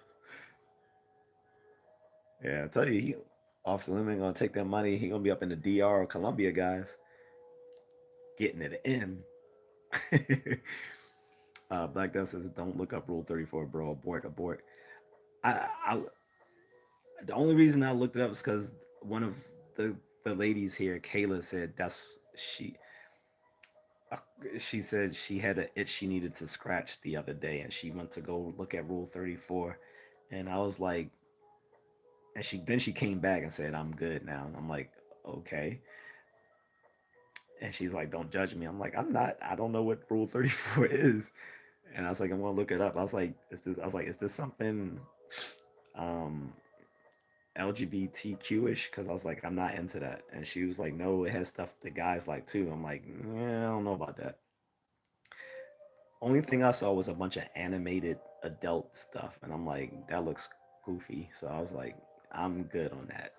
Yeah, I tell you, Officer Lemon gonna take that money. He gonna be up in the DR or Columbia, guys, getting it in. Black Death says, "Don't look up Rule 34, bro. Abort, abort." I the only reason I looked it up is because one of the the ladies here, Kayla, said that's uh, she said she had an itch she needed to scratch the other day, and she went to go look at Rule 34, and I was like, and she came back and said I'm good now, and I'm like, okay, and she's like, don't judge me. I'm like, I'm not. I don't know what Rule 34 is, and I was like, I'm gonna look it up. I was like, is this something um LGBTQ ish? Because I was like, I'm not into that. And she was like, no, it has stuff that guys like too. I'm like, yeah, I don't know about that. Only thing I saw was a bunch of animated adult stuff, and I'm like, that looks goofy. So I was like, I'm good on that.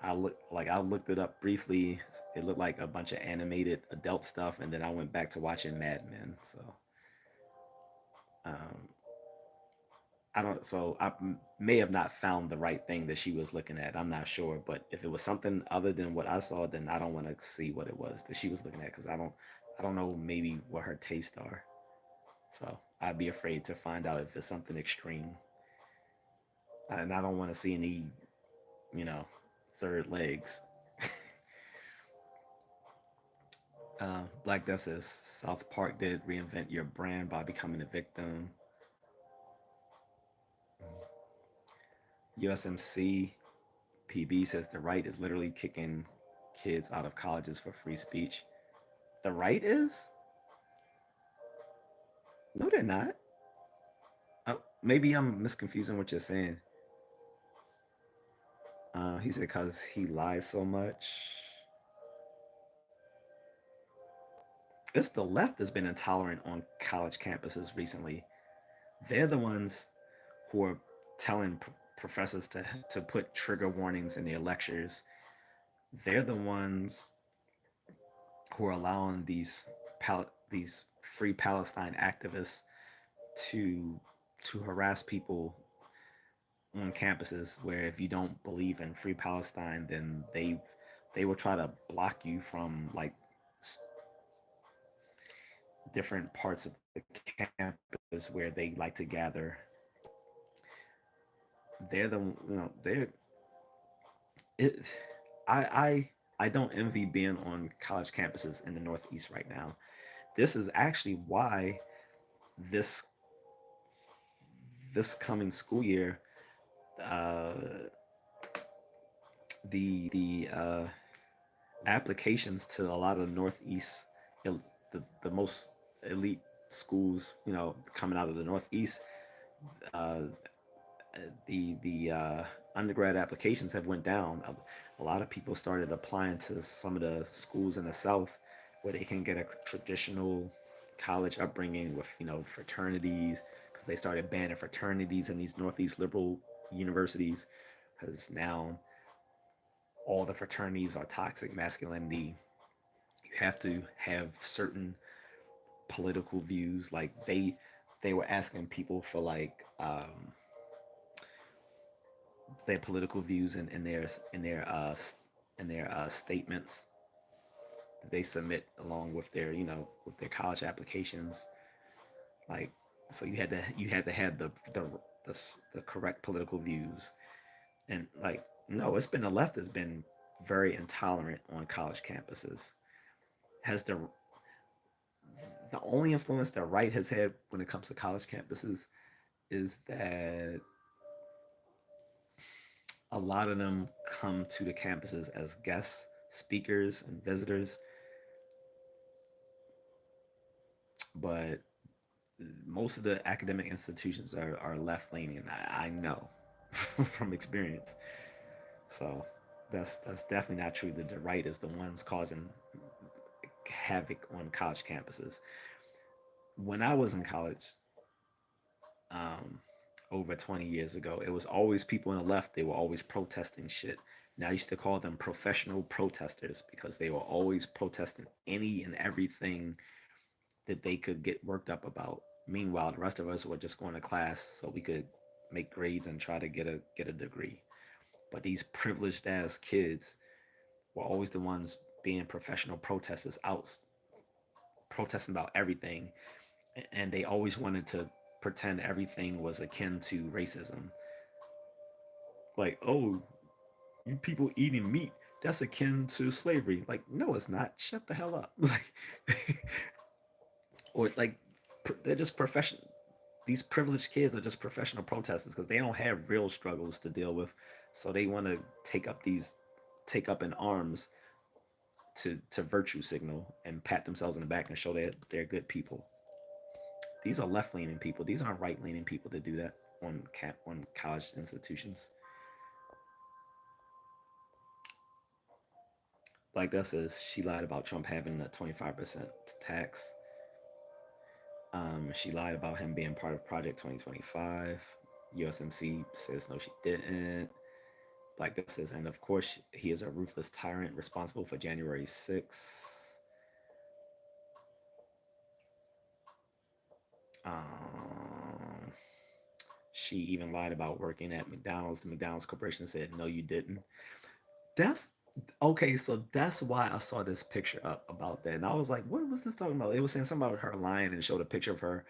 I looked it up briefly. It looked like a bunch of animated adult stuff, and then I went back to watching Mad Men. So um, I don't. So may have not found the right thing that she was looking at. I'm not sure, but if it was something other than what I saw, then I don't want to see what it was that she was looking at because I don't know maybe what her tastes are. So I'd be afraid to find out if it's something extreme, and I don't want to see any, you know, third legs. Black Death says South Park did reinvent your brand by becoming a victim. USMC PB says the right is literally kicking kids out of colleges for free speech. The right is? No, they're not. Maybe I'm misconfusing what you're saying. He said because he lies so much. It's the left that's been intolerant on college campuses recently. They're the ones who are telling professors to put trigger warnings in their lectures. They're the ones who are allowing these these free Palestine activists to harass people on campuses, where if you don't believe in free Palestine, then they will try to block you from like different parts of the campus where they like to gather. They're the they're it. I don't envy being on college campuses in the Northeast right now. This is actually why this coming school year, uh, the applications to a lot of Northeast, the most elite schools, coming out of the Northeast, uh, the undergrad applications have went down. A lot of people started applying to some of the schools in the South where they can get a traditional college upbringing with fraternities, because they started banning fraternities in these Northeast liberal universities, because now all the fraternities are toxic masculinity. You have to have certain political views. Like they were asking people for like their political views in their statements that they submit along with their with their college applications. Like, so you had to have the correct political views. And like, no, it's been the left has been very intolerant on college campuses. Has the only influence the right has had when it comes to college campuses is that a lot of them come to the campuses as guest speakers and visitors, but most of the academic institutions are left leaning. I know from experience. So that's definitely not true. That the right is the ones causing havoc on college campuses. When I was in college, um, over 20 years ago, it was always people on the left. They were always protesting shit. And I used to call them professional protesters, because they were always protesting any and everything that they could get worked up about. Meanwhile, the rest of us were just going to class so we could make grades and try to get a degree. But these privileged ass kids were always the ones being professional protesters, out protesting about everything, and they always wanted to pretend everything was akin to racism. Like, oh, you people eating meat, that's akin to slavery. Like, no, it's not. Shut the hell up. Like, or like, they're just professional. These privileged kids are just professional protesters because they don't have real struggles to deal with, so they want to take up in arms to virtue signal and pat themselves in the back and show that they're good people. These are left leaning people. These aren't right leaning people that do that on college institutions. Like that says, she lied about Trump having a 25% tax. She lied about him being part of Project 2025. USMC says no, she didn't. Black Dove says, and of course, he is a ruthless tyrant responsible for January 6th. Um, she even lied about working at McDonald's. The McDonald's Corporation said, no, you didn't. That's okay. So that's why I saw this picture up about that. And I was like, what was this talking about? It was saying something about her lying, and showed a picture of her,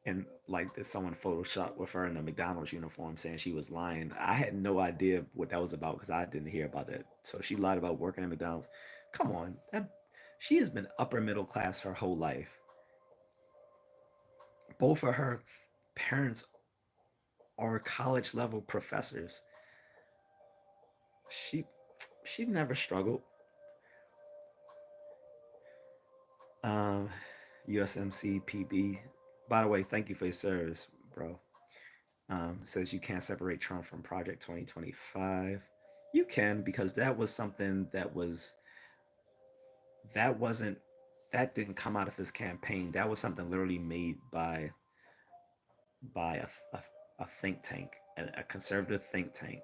and like that someone photoshopped with her in a McDonald's uniform saying she was lying. I had no idea what that was about because I didn't hear about that. So she lied about working at McDonald's. Come on, she has been upper middle class her whole life. Both of her parents are college level professors. She she never struggled. Um, USMC PB. By the way, thank you for your service, bro. Says you can't separate Trump from Project 2025. You can, because that was something that wasn't that didn't come out of his campaign. That was something literally made by a think tank, a conservative think tank.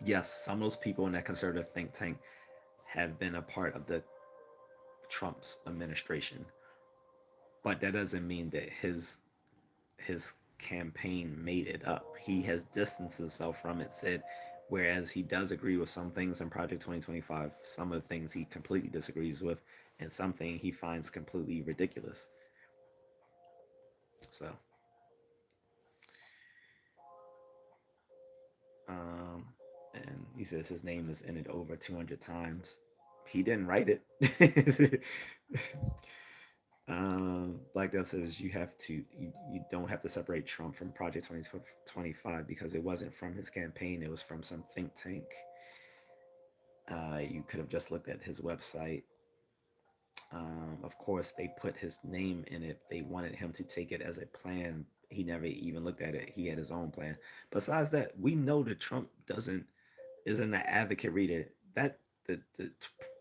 Yes, some of those people in that conservative think tank have been a part of the Trump's administration, but that doesn't mean that his campaign made it up. He has distanced himself from it, said whereas he does agree with some things in Project 2025, some of the things he completely disagrees with, and something he finds completely ridiculous. So, um, and he says his name is in it over 200 times. He didn't write it. Black Death says you don't have to separate Trump from Project 2025 because it wasn't from his campaign, it was from some think tank. You could have just looked at his website. Of course, they put his name in it. They wanted him to take it as a plan. He never even looked at it. He had his own plan. Besides that, we know that Trump doesn't isn't an advocate reader. That the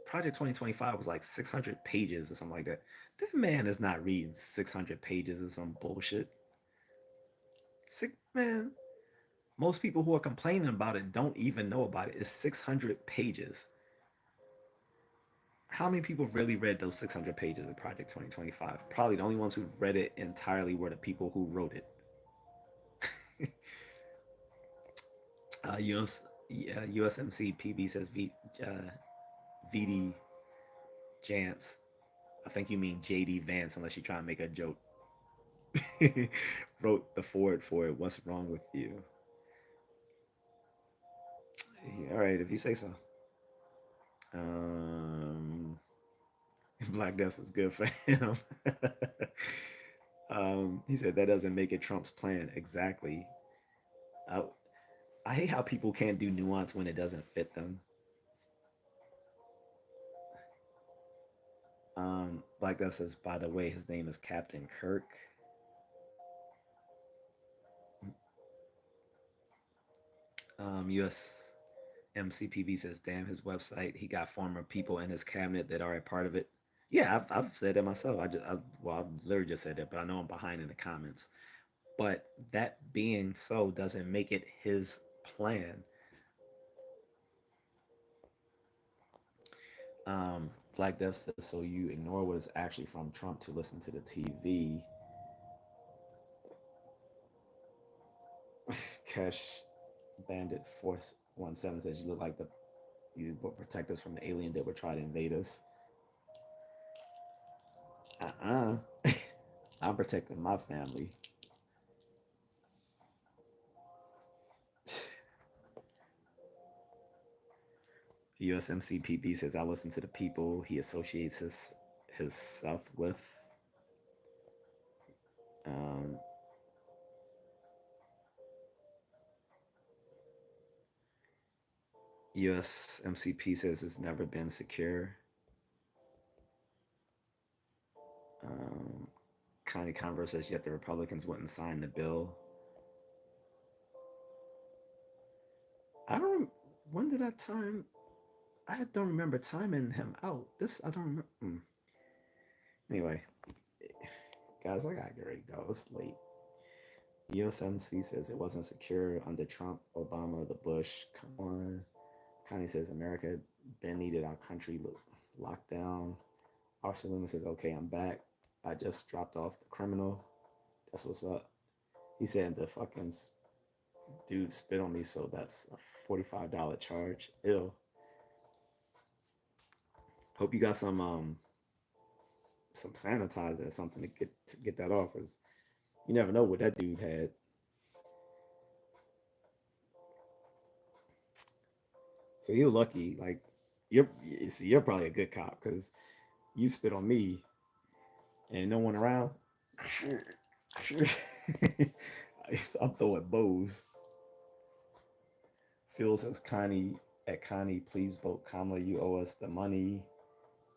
Project 2025 was like 600 pages or something like that. That man is not reading 600 pages of some bullshit. Sick man. Most people who are complaining about it don't even know about it. It's 600 pages. How many people really read those 600 pages of Project 2025? Probably the only ones who read it entirely were the people who wrote it. USMC PB says VD Jance. I think you mean JD Vance, unless you try to make a joke. Wrote the forward for it. What's wrong with you? All right, if you say so. Um, Black Death is good for him. He said that doesn't make it Trump's plan. Exactly. I, I hate how people can't do nuance when it doesn't fit them. Black Death says, by the way, his name is Captain Kirk. US MCPB says, damn, his website. He got former people in his cabinet that are a part of it. Yeah, I've said it myself. I literally just said that, but I know I'm behind in the comments. But that being so doesn't make it his plan. Black Death says, so you ignore what is actually from Trump to listen to the TV. Cash Bandit Force 17 says, you look like you will protect us from the alien that would try to invade us. Uh-uh. I'm protecting my family. USMCPB says, I listen to the people he associates his self with. Um, USMCP says it's never been secure. Um, Connie Converse says yet the Republicans wouldn't sign the bill. I don't. When did that time? I don't remember timing him out. This I don't remember. Anyway, guys, I gotta get ready to go. It's late. USMC says it wasn't secure under Trump, Obama, the Bush. Come on. Connie says America been needed our country locked down. Officer Loomis says, okay, I'm back. I just dropped off the criminal. That's what's up. He said the fucking dude spit on me, so that's a $45 charge. Ill. Hope you got some sanitizer or something to get that off, because you never know what that dude had. So you're lucky. Like you're probably a good cop because you spit on me and no one around. I'm throwing bows. Phil says, Connie, at Connie, please vote Kamala. You owe us the money.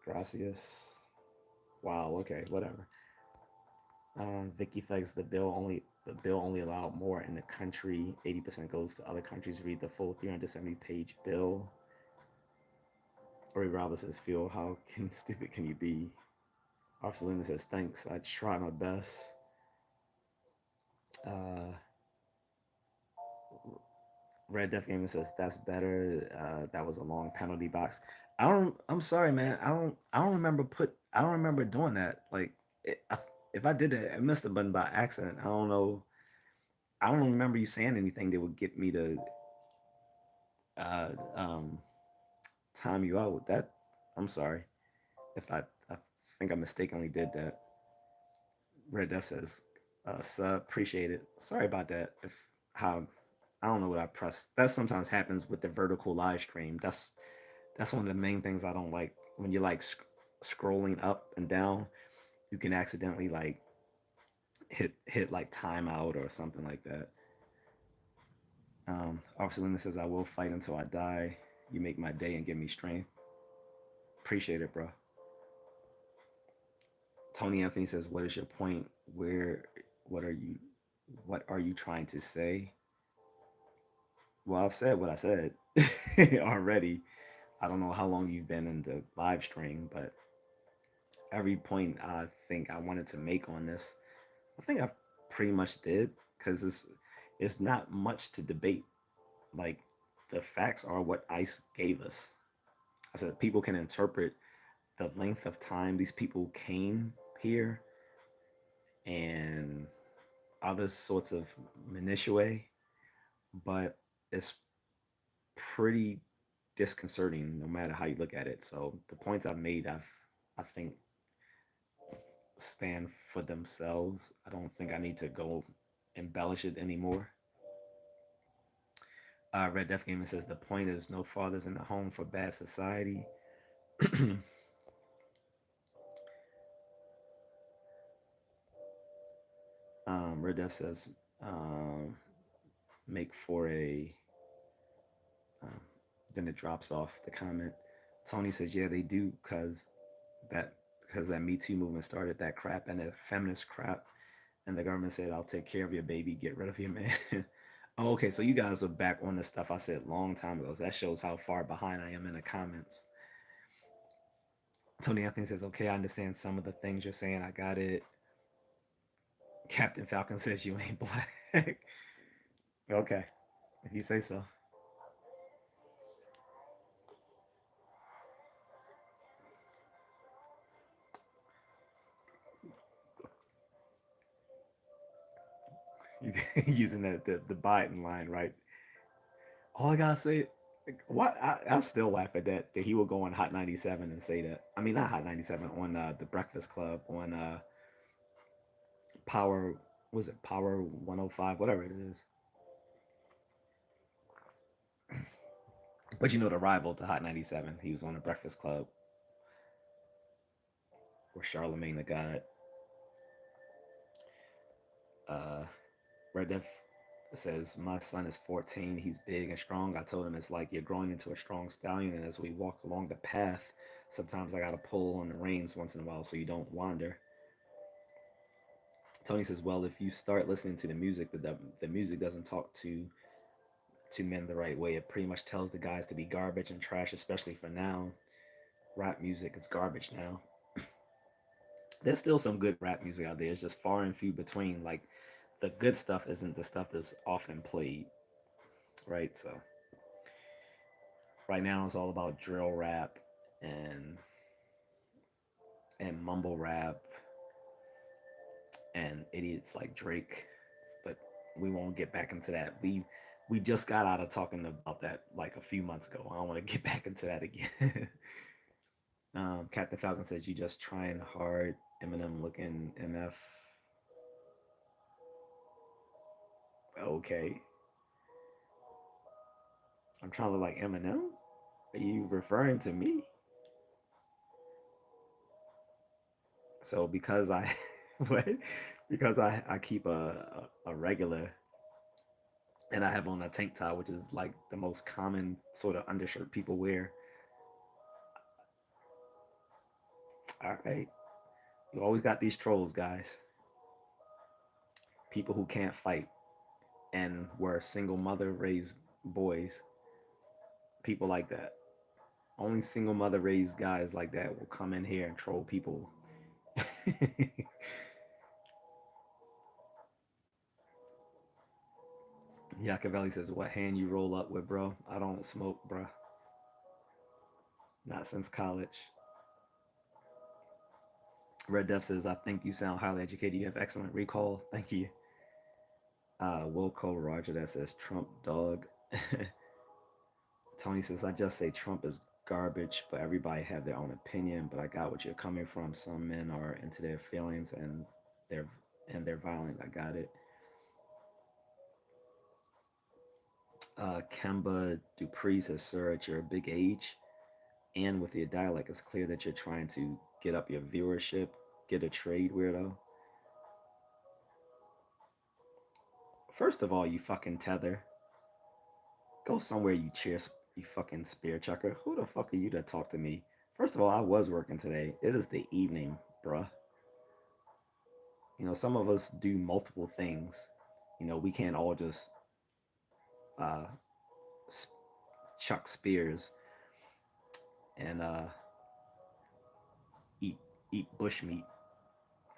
Gracias. Wow. Okay. Whatever. Vicky Flex, the bill only allowed more in the country. 80% goes to other countries. Read the full 370-page bill. Ori Roberts says, Phil, how stupid can you be? Officer Lehman says, thanks. I try my best. Uh, Red Death Gamer says, that's better. That was a long penalty box. I'm sorry, man. I don't remember I don't remember doing that. Like, if I did that, it must have been by accident. I don't know. I don't remember you saying anything that would get me to uh, um, time you out. That I'm sorry if I think I mistakenly did that. Red Death says, sub, appreciate it. Sorry about that. If how I don't know what I pressed. That sometimes happens with the vertical live stream. That's one of the main things I don't like. When you're like scrolling up and down, you can accidentally like hit like timeout or something like that. Officer Luna says, I will fight until I die. You make my day and give me strength. Appreciate it, bro. Tony Anthony says, what is your point? What are you, what are you trying to say? Well, I've said what I said already. I don't know how long you've been in the live stream, but every point I think I wanted to make on this, I think I pretty much did because it's not much to debate. Like the facts are what ICE gave us. I said people can interpret the length of time these people came here and other sorts of minutiae, but it's pretty disconcerting no matter how you look at it. So the points I've made, I think stand for themselves. I don't think I need to go embellish it anymore. Red Death Gamer says the point is no fathers in the home for bad society. Red Death says um, make for a. Um, then it drops off the comment. Tony says yeah they do that because that Me Too movement started that crap and the feminist crap, and the government said I'll take care of your baby, get rid of your man. Oh, okay, so you guys are back on the stuff I said long time ago. So that shows how far behind I am in the comments. Tony Anthony says, okay, I understand some of the things you're saying. I got it. Captain Falcon says you ain't black. Okay, if you say so. Using the Biden line, right? All I gotta say, what I still laugh at that he will go on Hot 97 and say that. I mean, not Hot 97 on the Breakfast Club on Power. Was it Power 105? Whatever it is. But you know the rival to Hot 97. He was on the Breakfast Club where Charlemagne the God. Uh, Red Death says, my son is 14. He's big and strong. I told him it's like you're growing into a strong stallion. And as we walk along the path, sometimes I got to pull on the reins once in a while so you don't wander. Tony says, well, if you start listening to the music, the music doesn't talk to men the right way. It pretty much tells the guys to be garbage and trash, especially for now. Rap music is garbage now. There's still some good rap music out there. It's just far and few between. Like the good stuff isn't the stuff that's often played, right? So right now it's all about drill rap and and mumble rap and idiots like Drake. But we won't get back into that. We just got out of talking about that like a few months ago. I don't want to get back into that again. Captain Falcon says you just trying hard. Eminem looking MF. Okay, I'm trying to look like Eminem. Are you referring to me? So because I what? Because I keep a regular and I have on a tank top, which is like the most common sort of undershirt people wear. All right, you always got these trolls, guys. People who can't fight and were single mother raised boys. People like that. Only single mother raised guys like that will come in here and troll people. Yakivelli says, what hand you roll up with, bro? I don't smoke, bro. Not since college. Red Def says, I think you sound highly educated. You have excellent recall. Thank you. Wilco Roger that says Trump dog. Tony says, I just say Trump is garbage, but everybody have their own opinion. But I got what you're coming from. Some men are into their feelings they're they're violent. I got it. Kemba Dupree says, Sir, at your big age and with your dialect, it's clear that you're trying to get up your viewership, get a trade, weirdo. First of all, you fucking tether. Go somewhere, you cheers, you fucking spear chucker. Who the fuck are you to talk to me? First of all, I was working today. It is the evening, bruh. You know, some of us do multiple things. You know, we can't all just uh, chuck spears and eat eat bushmeat.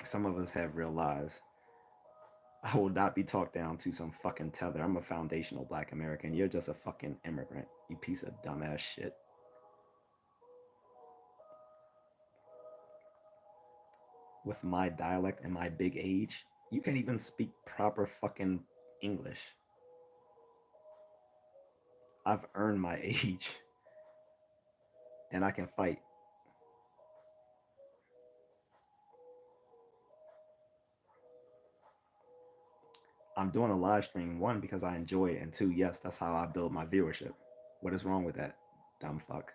Some of us have real lives. I will not be talked down to some fucking tether. I'm a foundational black American. You're just a fucking immigrant, you piece of dumbass shit. With my dialect and my big age, you can't even speak proper fucking English. I've earned my age and I can fight. I'm doing a live stream, one, because I enjoy it, and two, yes, that's how I build my viewership. What is wrong with that, dumb fuck?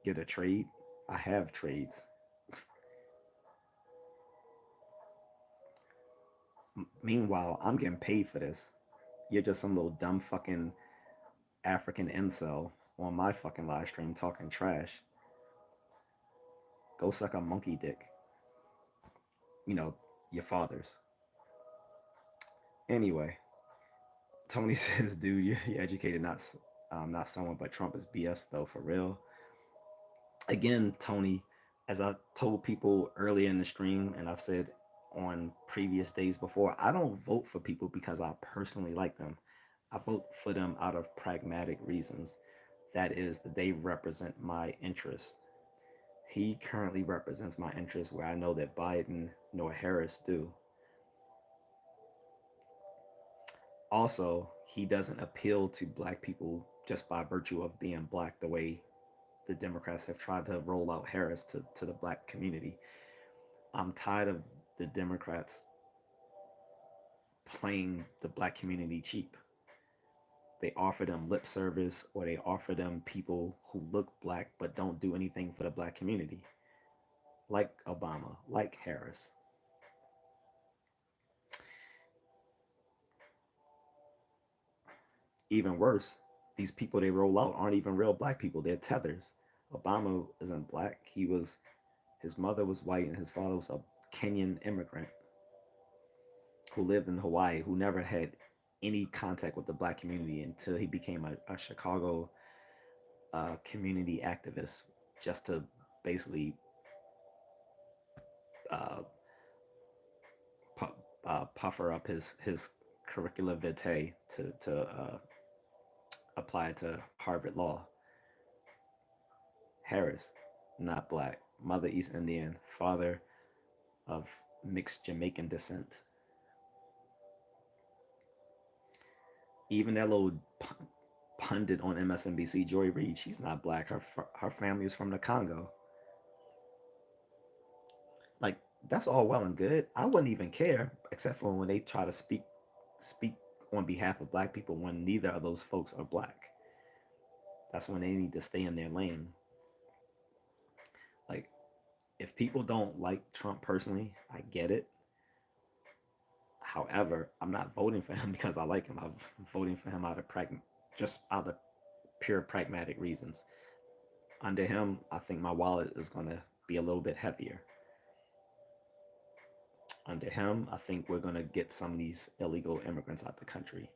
Get a trade? I have trades. Meanwhile, I'm getting paid for this. You're just some little dumb fucking African incel on my fucking live stream talking trash. Go suck a monkey dick. You know, your father's. Anyway, Tony says, dude, you're educated, not someone, but Trump is BS though, for real. Again, Tony, as I told people earlier in the stream, and I've said on previous days before, I don't vote for people because I personally like them. I vote for them out of pragmatic reasons. That is, that they represent my interests. He currently represents my interests where I know that Biden nor Harris do. Also, he doesn't appeal to black people just by virtue of being black the way the Democrats have tried to roll out Harris to the black community. I'm tired of the Democrats playing the black community cheap. They offer them lip service or they offer them people who look black but don't do anything for the black community, like Obama, like Harris. Even worse, these people they roll out aren't even real black people, they're tethers. Obama isn't black. His mother was white and his father was a Kenyan immigrant who lived in Hawaii, who never had any contact with the black community until he became a Chicago community activist, just to basically uh, puffer up his curricula vitae to apply it to Harvard Law. Harris, not black, mother East Indian, father of mixed Jamaican descent. Even that little pundit on MSNBC, Joy Reid, she's not black. Her family is from the Congo. Like, that's all well and good. I wouldn't even care, except for when they try to speak on behalf of black people when neither of those folks are black. That's when they need to stay in their lane. Like, if people don't like Trump personally, I get it. However, I'm not voting for him because I like him. I'm voting for him just out of pure pragmatic reasons. Under him, I think my wallet is going to be a little bit heavier. Under him, I think we're going to get some of these illegal immigrants out the country.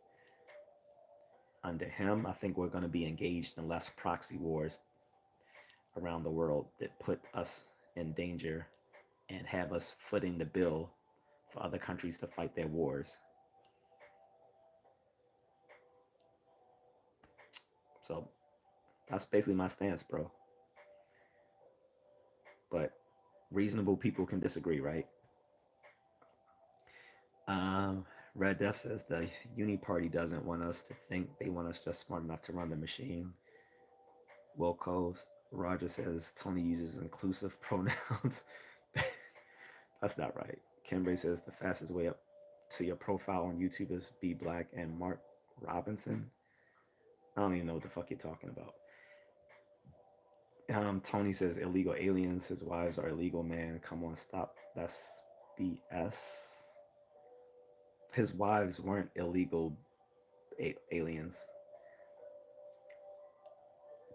Under him, I think we're going to be engaged in less proxy wars around the world that put us in danger and have us footing the bill for other countries to fight their wars. So that's basically my stance, bro. but reasonable people can disagree, right? Um, Red Death says the Uni Party doesn't want us to think; they want us just smart enough to run the machine. Wilco Roger says Tony uses inclusive pronouns. That's not right. Kimberly says the fastest way up to your profile on YouTube is Be Black and Mark Robinson. I don't even know what the fuck you're talking about. Tony says illegal aliens. His wives are illegal, man. Come on, stop. That's BS. His wives weren't illegal aliens.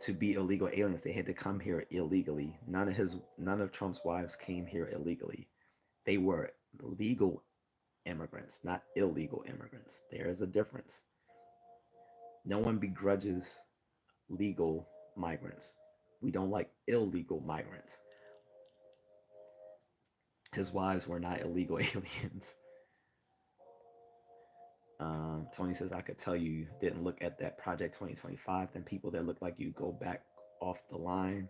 To be illegal aliens, they had to come here illegally. None of Trump's wives came here illegally. They were legal immigrants, not illegal immigrants. There is a difference. No one begrudges legal migrants. We don't like illegal migrants. His wives were not illegal aliens. Tony says, I could tell you didn't look at that Project 2025. Then people that look like you go back off the line,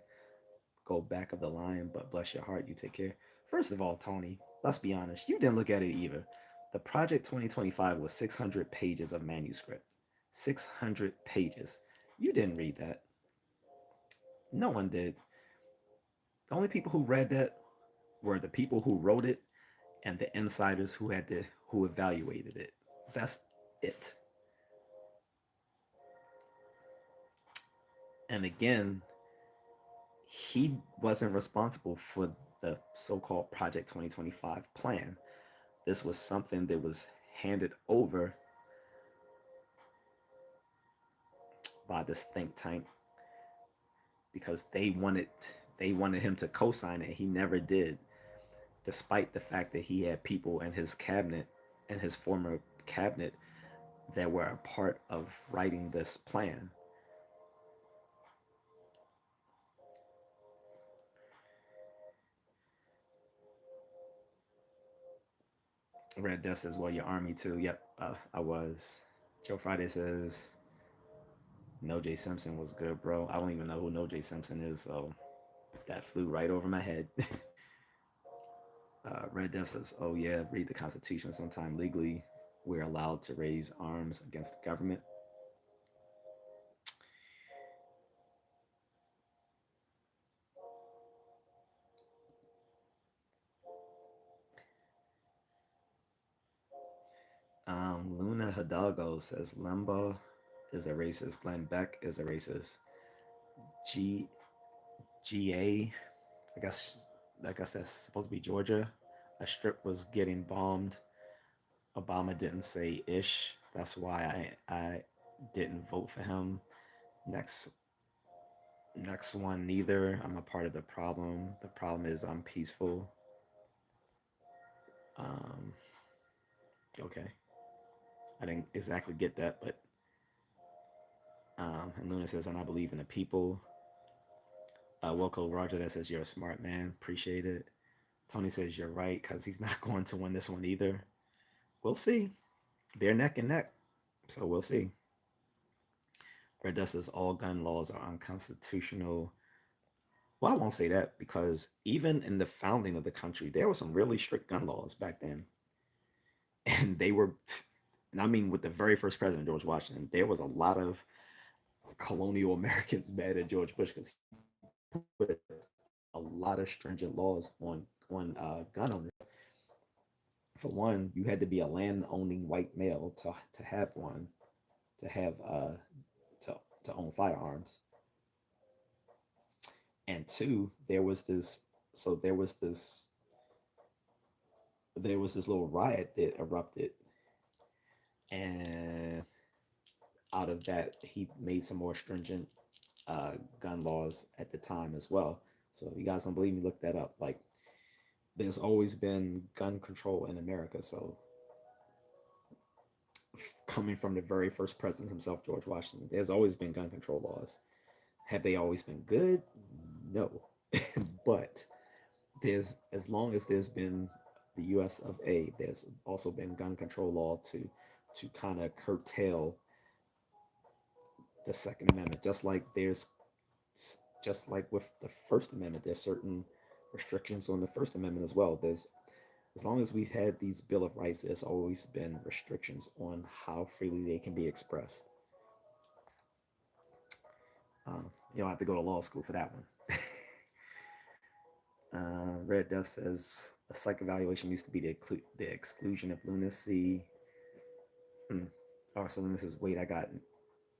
go back of the line, but bless your heart, you take care. First of all, Tony, let's be honest, you didn't look at it either. The Project 2025 was 600 pages of manuscript. 600 pages. You didn't read that. No one did. The only people who read that were the people who wrote it and the insiders who evaluated it. That's it. And again, he wasn't responsible for the so-called Project 2025 plan. This was something that was handed over by this think tank because they wanted him to co-sign it. He never did, despite the fact that he had people in his cabinet and his former cabinet that were a part of writing this plan. Red Death says, well, your army too. Yep, I was. Joe Friday says, No J Simpson was good, bro. I don't even know who No J Simpson is, so that flew right over my head. Red Death says, oh, yeah, read the Constitution. Sometime legally, we're allowed to raise arms against the government. Luna Hidalgo says, Lemba is a racist. Glenn Beck is a racist. G G guess that's supposed to be Georgia. A strip was getting bombed. Obama didn't say ish. That's why I didn't vote for him. Next next one, neither. I'm a part of the problem. The problem is I'm peaceful. Um, okay. I didn't exactly get that, but and Luna says, and I believe in the people. Wilco Roger that says you're a smart man. Appreciate it. Tony says you're right because he's not going to win this one either. We'll see. They're neck and neck, so we'll see. Red Dust says all gun laws are unconstitutional. Well, I won't say that because even in the founding of the country, there were some really strict gun laws back then, and they were. And I mean, with the very first president, George Washington, there was a lot of colonial Americans mad at George Bush because he put a lot of stringent laws on gun ownership. For one, you had to be a land owning white male to have one, to have to own firearms. And two, so there was this little riot that erupted, and out of that he made some more stringent gun laws at the time as well. So if you guys don't believe me, look that up. Like, there's always been gun control in America. So coming from the very first president himself, George Washington, there's always been gun control laws. Have they always been good? No. But there's as long as there's been the US of A, there's also been gun control law to kind of curtail the Second Amendment. Just like with the First Amendment, there's certain restrictions on the First Amendment as well. There's as long as we've had these Bill of Rights, there's always been restrictions on how freely they can be expressed. You don't have to go to law school for that one. Red Duff says a psych evaluation used to be the exclusion of lunacy. Hmm. Also, Luna says, wait, I got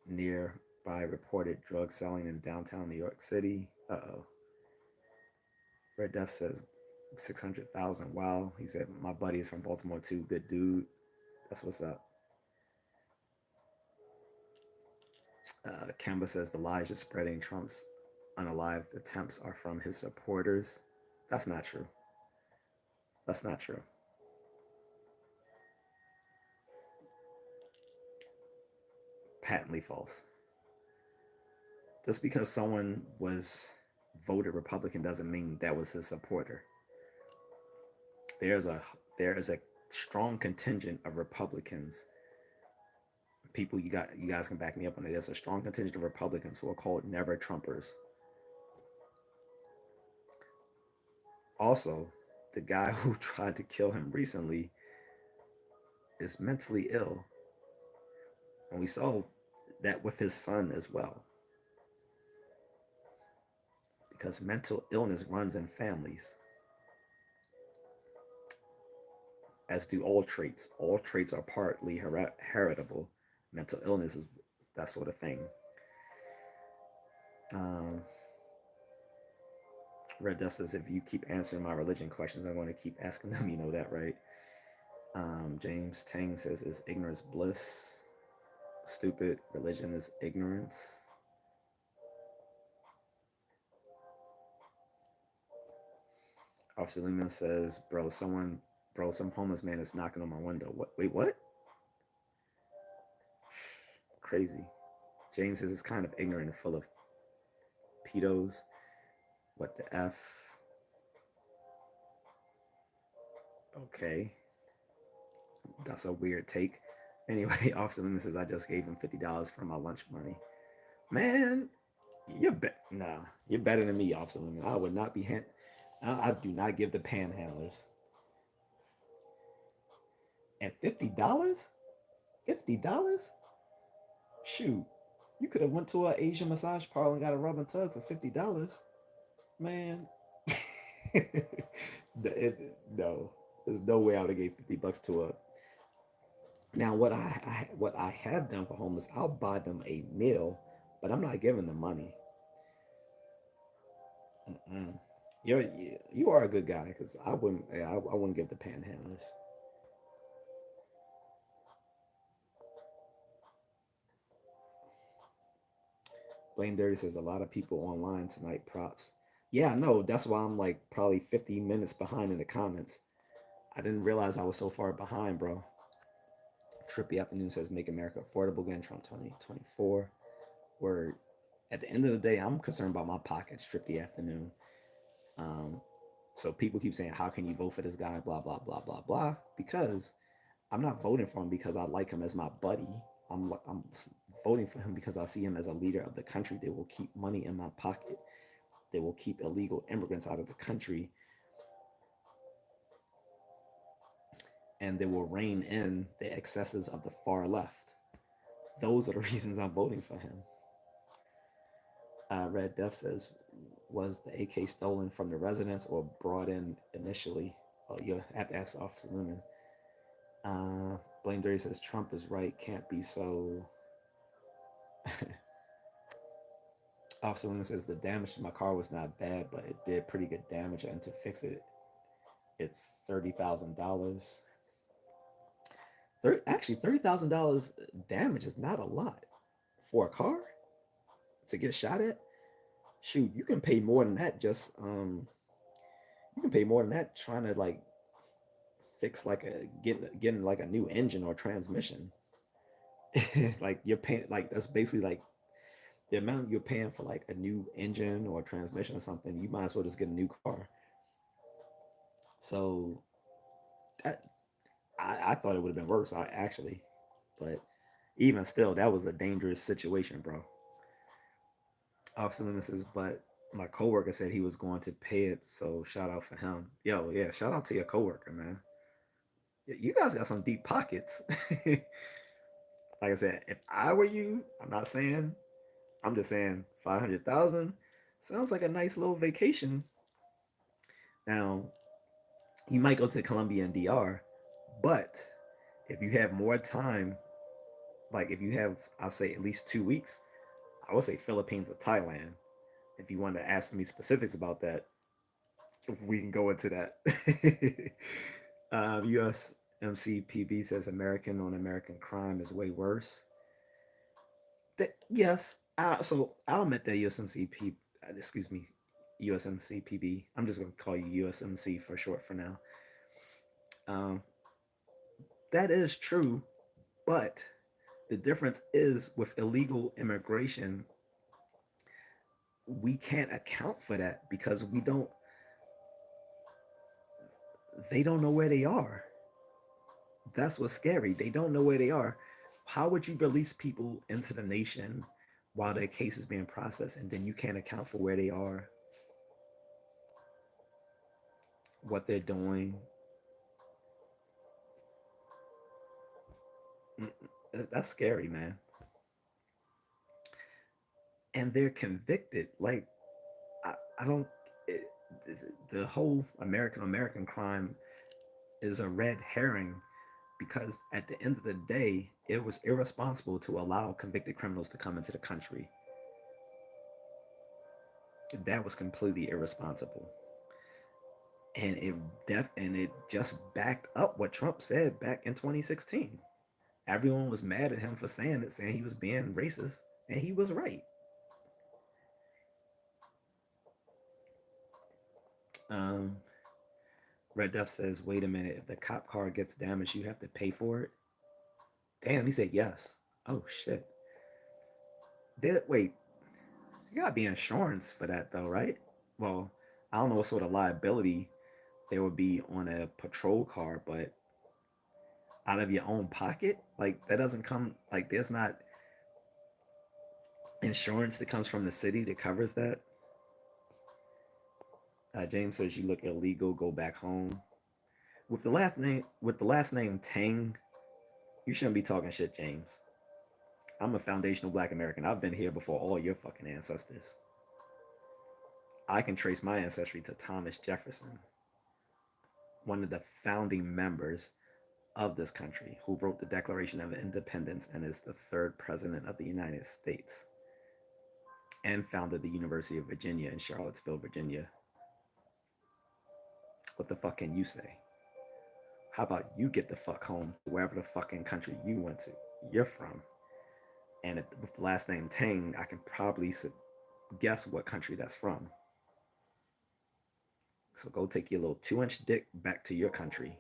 nearby reported drug selling in downtown New York City. Uh-oh. Red Duff says 600,000. Wow. He said, my buddy is from Baltimore too. Good dude. That's what's up. Kemba says the lies are spreading. Trump's unalived attempts are from his supporters. That's not true. That's not true. Patently false. Just because someone was voted Republican doesn't mean that was his supporter. There's a there is a strong contingent of Republicans. People, you guys can back me up on it. There's a strong contingent of Republicans who are called never Trumpers. Also, the guy who tried to kill him recently is mentally ill. And we saw that with his son as well. Because mental illness runs in families, as do all traits. All traits are partly heritable. Mental illness is that sort of thing. Um, Red Dust says, if you keep answering my religion questions, I'm going to keep asking them. You know that, right? James Tang says, is ignorance bliss? Stupid. Religion is ignorance. Officer Lehman says, some homeless man is knocking on my window. What? Wait, what? Crazy. James says it's kind of ignorant and full of pedos. What the F? Okay. That's a weird take. Anyway, Officer Lehman says, I just gave him $50 for my lunch money. Man, nah, you're better than me, Officer Lehman. I would not be I do not give the panhandlers. And $50? $50? Shoot, you could have went to an Asian massage parlor and got a rub and tug for $50, man. No, there's no way I would have gave $50 to a. Now, what I have done for homeless, I'll buy them a meal, but I'm not giving them money. Mm-mm. You are a good guy because I wouldn't give the panhandlers. Blame Dirty says a lot of people online tonight. Props. Yeah, no, that's why I'm like probably 50 minutes behind in the comments. I didn't realize I was so far behind, bro. Trippy Afternoon says make America affordable again, Trump 2024. Word. At the end of the day, I'm concerned about my pockets, Trippy Afternoon. Um, so people keep saying, how can you vote for this guy? Blah, blah, blah, blah, blah. Because I'm not voting for him because I like him as my buddy. I'm voting for him because I see him as a leader of the country that will keep money in my pocket. They will keep illegal immigrants out of the country, and they will rein in the excesses of the far left. Those are the reasons I'm voting for him. Red Death says, was the AK stolen from the residence or brought in initially? Oh, you'll have to ask Officer Lumen. Blame Dirty says, Trump is right, can't be so. Officer Lumen says, the damage to my car was not bad, but it did pretty good damage, and to fix it, it's $30,000. Actually, $30,000 damage is not a lot for a car to get shot at. Shoot, you can pay more than that. You can pay more than that trying to like fix like getting like a new engine or transmission. Like you're paying like that's basically like the amount you're paying for like a new engine or transmission or something. You might as well just get a new car. So that I thought it would have been worse. I actually, but even still, that was a dangerous situation, bro. Officer Loomis says, but My coworker said he was going to pay it, so shout out for him. Yo, yeah, shout out to your coworker, man. You guys got some deep pockets. Like I said, if I were you, I'm just saying 500,000 sounds like a nice little vacation. Now, you might go to Colombia and DR, but if you have more time, like if you have, I'll say at least 2 weeks, I would say Philippines or Thailand. If you want to ask me specifics about that, we can go into that. USMCPB says American on American crime is way worse. Yes, so I'll admit that USMCP, excuse me, USMCPB. I'm just going to call you USMC for short for now. Um, that is true, but the difference is with illegal immigration, we can't account for that because they don't know where they are. That's what's scary. They don't know where they are. How would you release people into the nation while their case is being processed and then you can't account for where they are, what they're doing? That's scary, man. And they're convicted. Like, I don't. It, the whole American crime is a red herring because at the end of the day, it was irresponsible to allow convicted criminals to come into the country. That was completely irresponsible. And it just backed up what Trump said back in 2016. Everyone was mad at him for saying it, saying he was being racist, and he was right. Um, Red Duff says, "Wait a minute, if the cop car gets damaged, you have to pay for it." Damn, he said yes. Oh shit. Wait, you gotta be insurance for that though, right? Well, I don't know what sort of liability there would be on a patrol car, but out of your own pocket, like that doesn't come like there's not insurance that comes from the city that covers that. James says you look illegal, go back home. With the last name Tang, you shouldn't be talking shit, James. I'm a foundational Black American. I've been here before all your fucking ancestors. I can trace my ancestry to Thomas Jefferson, one of the founding members of this country, who wrote the Declaration of Independence and is the third president of the United States, and founded the University of Virginia in Charlottesville, Virginia. What the fuck can you say? How about you get the fuck home to wherever the fucking country you're from? And with the last name Tang, I can probably guess what country that's from. So go take your little 2-inch dick back to your country.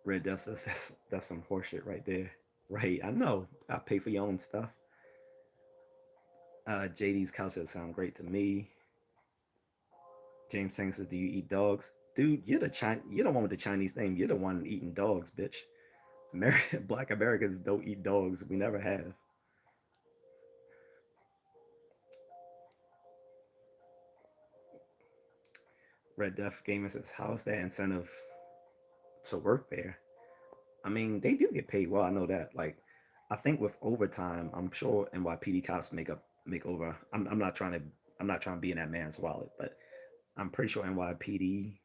Red Death says that's some horseshit right there. Right, I know. I pay for your own stuff. JD's couch says sound great to me. James Sang says, "Do you eat dogs?" Dude, you're the one with the Chinese name. You're the one eating dogs, bitch. Black Americans don't eat dogs. We never have. Red Death Gamer says, "How's that incentive to work there?" I mean, they do get paid well. I know that. Like, I think with overtime, I'm sure NYPD cops make over. I'm not trying to be in that man's wallet, but I'm pretty sure NYPD,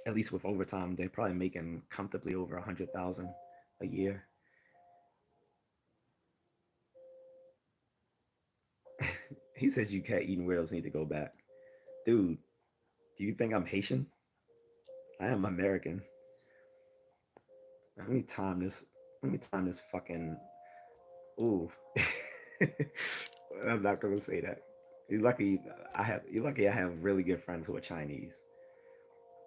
at least with overtime, they're probably making comfortably over 100,000 a year. He says you cat eating weirdos need to go back, dude. Do you think I'm Haitian? I am American. Let me time this. Let me time this fucking. Ooh. I'm not gonna say that. You're lucky You're lucky I have really good friends who are Chinese.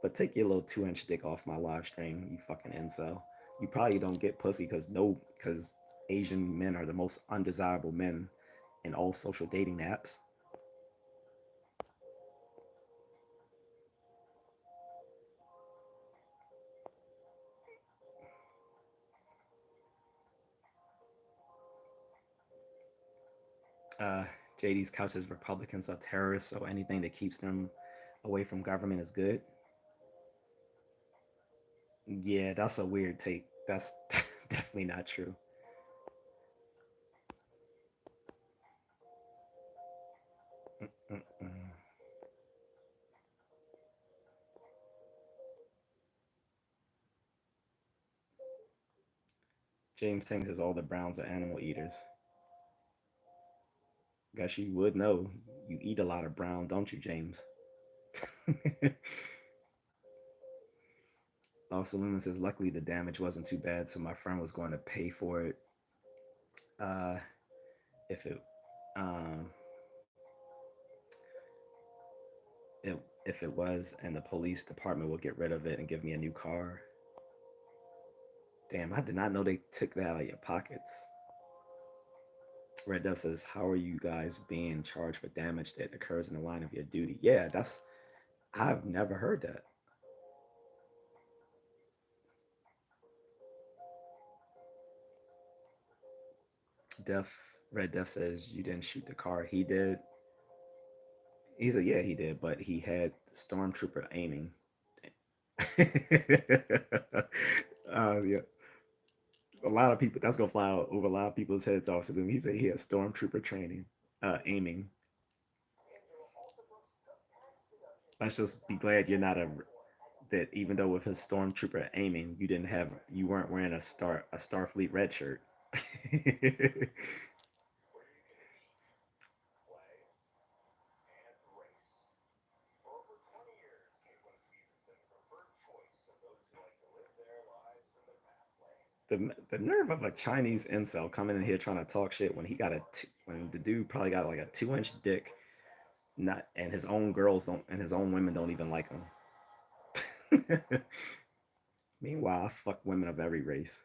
But take your little 2-inch dick off my live stream, you fucking incel. You probably don't get pussy because Asian men are the most undesirable men in all social dating apps. Uh, JD's couches Republicans are terrorists, so anything that keeps them away from government is good. Yeah, that's a weird take. That's definitely not true. Mm-mm-mm. James thinks is all the Browns are animal eaters. Guess you would know. You eat a lot of brown, don't you, James? Also, Lumen says, luckily the damage wasn't too bad, so my friend was going to pay for it uh, if um, it if it was, and the police department will get rid of it and give me a new car. Damn, I did not know they took that out of your pockets. Red Dove says, how are you guys being charged for damage that occurs in the line of your duty? Yeah, that's I've never heard that. Def Red Def says you didn't shoot the car. He did. He said, yeah, he did, but he had stormtrooper aiming. Yeah, a lot of people. That's gonna fly over a lot of people's heads off. So he said he had stormtrooper training, aiming. Let's just be glad you're not a that even though with his stormtrooper aiming, you weren't wearing a Starfleet red shirt. The nerve of a Chinese incel coming in here trying to talk shit when when the dude probably got like a 2 inch dick, not and his own girls don't and his own women don't even like him. Meanwhile, I fuck women of every race.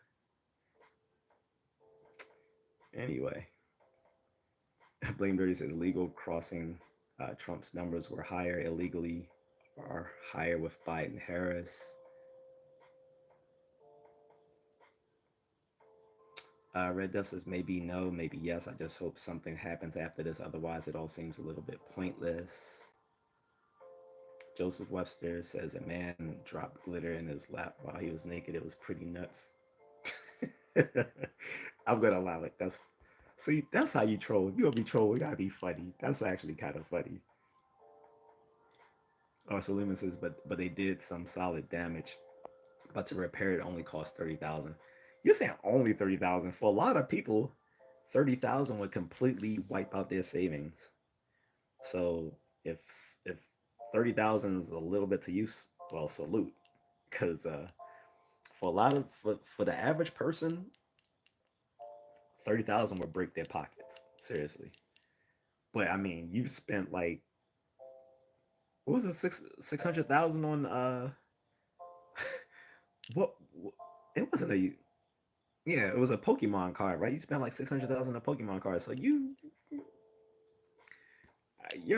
Anyway, Blame Dirty says legal crossing Trump's numbers were higher illegally or higher with Biden Harris. Red Duff says maybe no, maybe yes. I just hope something happens after this. Otherwise, it all seems a little bit pointless. Joseph Webster says a man dropped glitter in his lap while he was naked. It was pretty nuts. I'm gonna allow it. That's how you troll. If you gonna be trolled, you gotta be funny. That's actually kind of funny. Oh, so Lehman says, but they did some solid damage. But to repair it only cost 30,000. You're saying only 30,000. For a lot of people, 30,000 would completely wipe out their savings. So if if 30,000 is a little bit to use, well, salute. Because for a lot of for the average person, 30,000 would break their pockets. Seriously. But I mean, you spent like what was it 600,000 on what it wasn't a yeah, it was a Pokemon card, right? You spent like 600,000 on a Pokemon card. So you're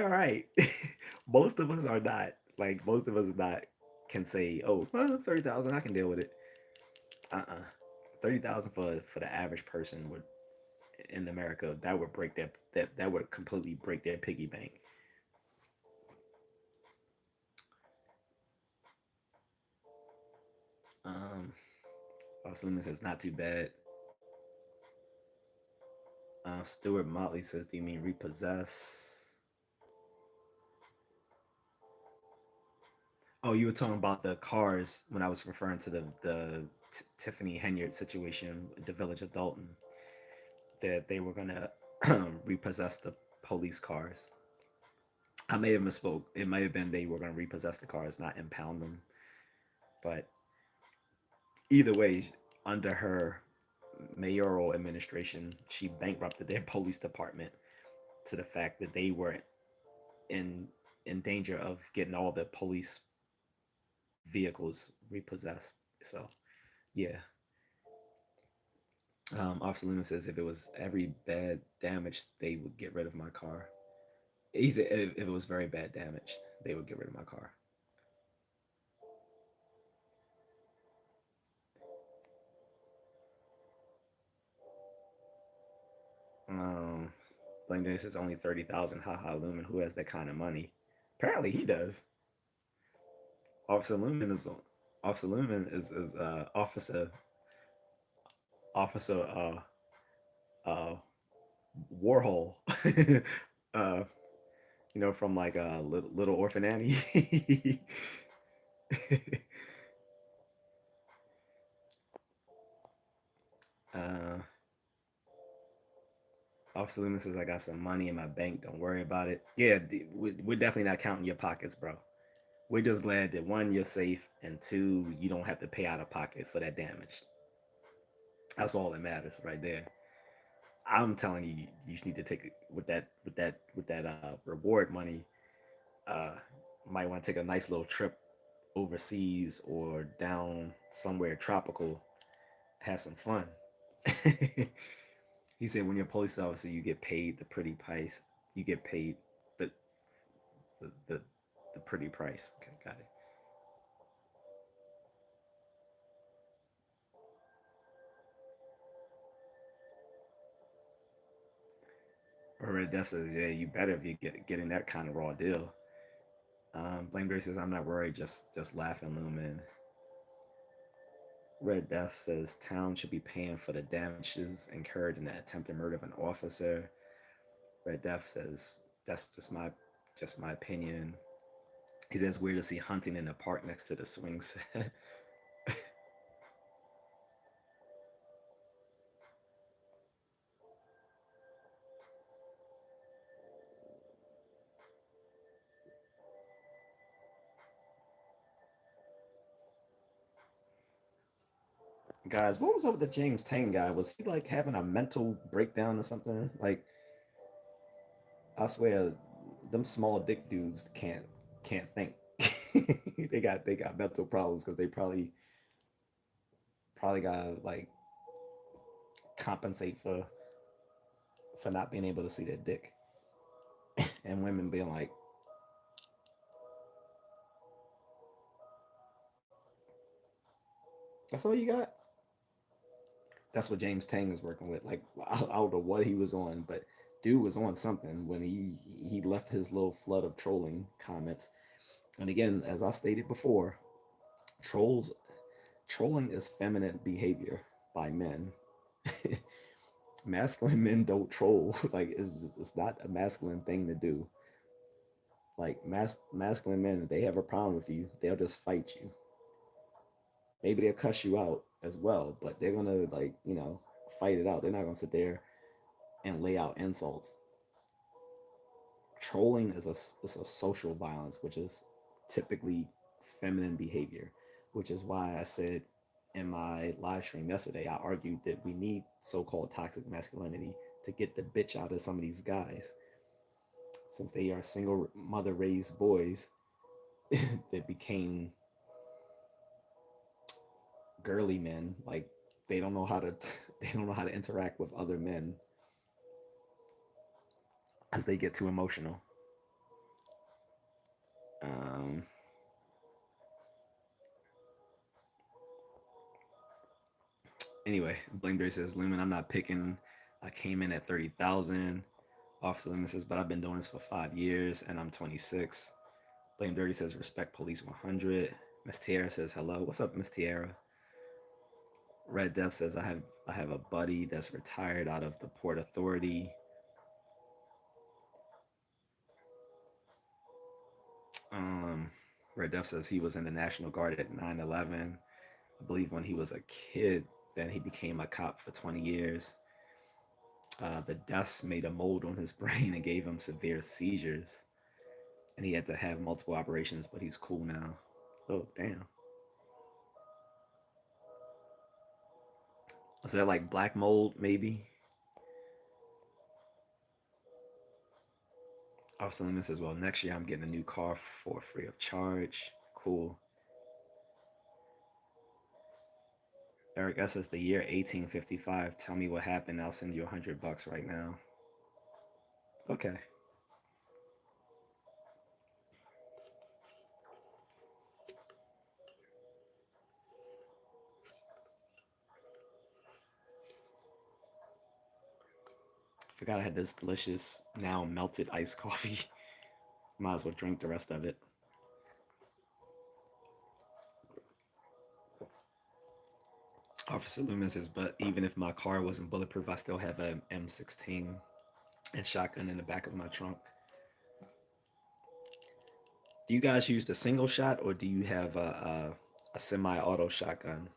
all right. Most of us are not. Like most of us not can say, "Oh, well, 30,000, I can deal with it." 30,000 for the average person would in America that would break that would completely break their piggy bank. Um, Slim says not too bad. Stuart Motley says, "Do you mean repossess?" Oh, you were talking about the cars when I was referring to the Tiffany Henyard situation, the village of Dalton, that they were gonna repossess the police cars. I may have misspoke. It may have been they were gonna repossess the cars, not impound them. But either way, under her mayoral administration, she bankrupted their police department to the fact that they were in in danger of getting all the police vehicles repossessed. So yeah, Officer Luna says if it was every bad damage, they would get rid of my car. He said if it was very bad damage, they would get rid of my car. Um, Blame Dennis is only 30,000. Haha, Lumen. Who has that kind of money? Apparently he does. Officer Lumen is Officer Lumen is Officer uh Warhol. uh from like little Orphan Annie. uh Officer Lumen says I got some money in my bank. Don't worry about it. Yeah, we're definitely not counting your pockets, bro. We're just glad that one, you're safe, and two, you don't have to pay out of pocket for that damage. That's all that matters right there. I'm telling you, you just need to take it with that reward money. Uh, might want to take a nice little trip overseas or down somewhere tropical, have some fun. He said, when you're a police officer, you get paid the pretty price. You get paid the the the, the pretty price. Okay, got it. Or Red Death says, yeah, you better if you getting that kind of raw deal. Blame Gray says, I'm not worried, just laughing, Lumen. Red Death says, town should be paying for the damages incurred in the attempted murder of an officer. Red Death says, that's just my opinion. He says, weird to see hunting in the park next to the swing set. Guys, what was up with the James Tang guy? Was he like having a mental breakdown or something? Like, I swear, them small dick dudes can't think. they got mental problems because they probably gotta like compensate for not being able to see their dick, and women being like, "That's all you got." That's what James Tang is working with. Like, I don't know what he was on, but dude was on something when he left his little flood of trolling comments. And again, as I stated before, trolls trolling is feminine behavior by men. Masculine men don't troll. Like, it's not a masculine thing to do. Like, masculine men, if they have a problem with you, they'll just fight you. Maybe they'll cuss you out as well, but they're gonna, like, fight it out. They're not gonna sit there and lay out insults. Trolling is a social violence, which is typically feminine behavior, which is why I said in my live stream yesterday, I argued that we need so-called toxic masculinity to get the bitch out of some of these guys, since they are single mother raised boys that became girly men. Like, they don't know how to they don't know how to interact with other men as they get too emotional. Um, anyway, Blame Dre says, Lumen, I'm not picking. I came in at 30,000. Officer Lumen says, but I've been doing this for 5 years and I'm 26. Blame Dirty says, respect police 100. Miss Tierra says, hello. What's up, Miss Tierra? Red Death says, I have a buddy that's retired out of the Port Authority. Um, Red Death says he was in the National Guard at 9/11. I believe when he was a kid, then he became a cop for 20 years. The deaths made a mold on his brain and gave him severe seizures. And he had to have multiple operations, but he's cool now. Oh, damn. Was that like black mold, maybe? Officer Lemon says, well, next year I'm getting a new car for free of charge. Cool. Eric S says, the year 1855. Tell me what happened. I'll send you $100 right now. Okay. I gotta have this delicious now melted iced coffee. Might as well drink the rest of it. Officer Loomis says, but even if my car wasn't bulletproof, I still have an M16 and shotgun in the back of my trunk. Do you guys use the single shot or do you have a semi-auto shotgun?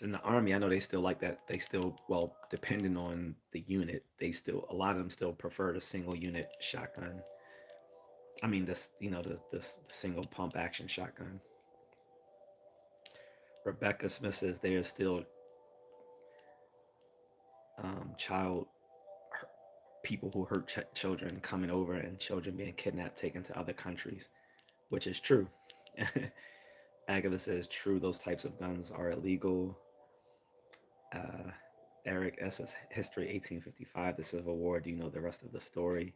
In the army, I know they still like that. They still, well, depending on the unit, they still a lot of them still prefer the single unit shotgun. I mean, this the single pump action shotgun. Rebecca Smith says there's still child people who hurt children coming over and children being kidnapped, taken to other countries, which is true. Agatha says true. Those types of guns are illegal. Uh, Eric S. says history 1855, the Civil War. Do you know the rest of the story?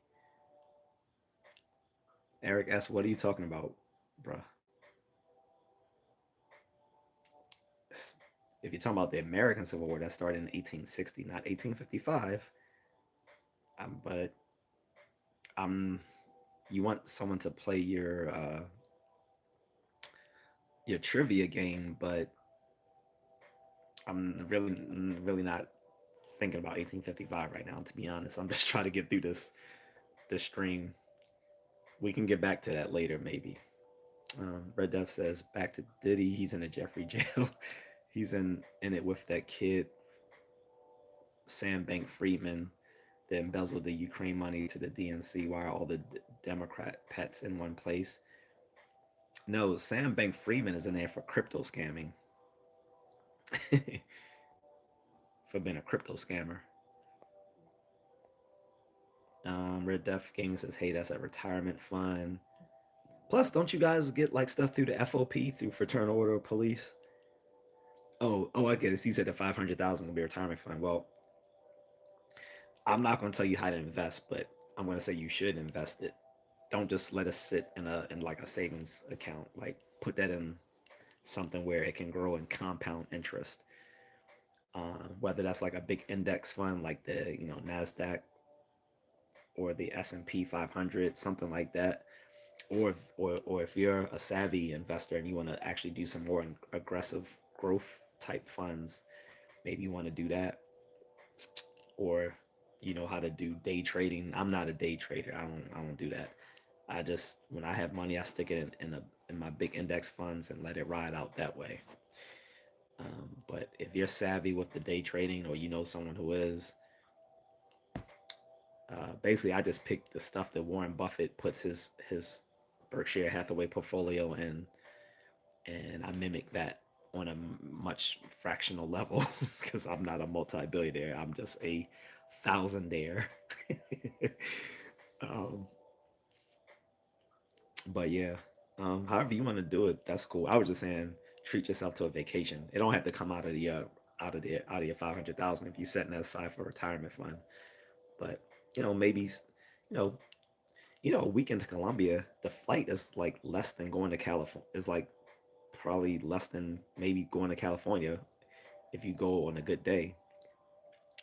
Eric S. What are you talking about, bruh? If you're talking about the American Civil War, that started in 1860, not 1855. But um, you want someone to play your trivia game, but I'm really not thinking about 1855 right now. To be honest, I'm just trying to get through this stream. We can get back to that later, maybe. Red Death says back to Diddy. He's in a Jeffrey jail. He's in it with that kid Sam Bank Friedman that embezzled the Ukraine money to the DNC. Why are all the Democrat pets in one place? No, Sam Bank Friedman is in there for crypto scamming, for being a crypto scammer. Red Death Gaming says, "Hey, that's a retirement fund." Plus, don't you guys get like stuff through the FOP through Fraternal Order of Police? Oh, I get it. So you said the 500,000 will be a retirement fund. Well, I'm not going to tell you how to invest, but I'm going to say you should invest it. Don't just let it sit in like a savings account. Like put that in something where it can grow and compound interest. Whether that's like a big index fund like the Nasdaq or the S&P 500, something like that, or if you're a savvy investor and you want to actually do some more aggressive growth type funds, maybe you want to do that, or you know how to do day trading. I'm not a day trader. I don't do that. I just when I have money, I stick it in my big index funds and let it ride out that way. But if you're savvy with the day trading, or you know someone who is, basically I just pick the stuff that Warren Buffett puts his Berkshire Hathaway portfolio in, and I mimic that on a much fractional level because I'm not a multi-billionaire. I'm just a thousandaire. um, but yeah, however you want to do it, that's cool. I was just saying, treat yourself to a vacation. It don't have to come out of your 500,000 if you're setting that aside for a retirement fund. But maybe know a weekend to Colombia, the flight is like less than going to California. Is like probably less than maybe going to California if you go on a good day.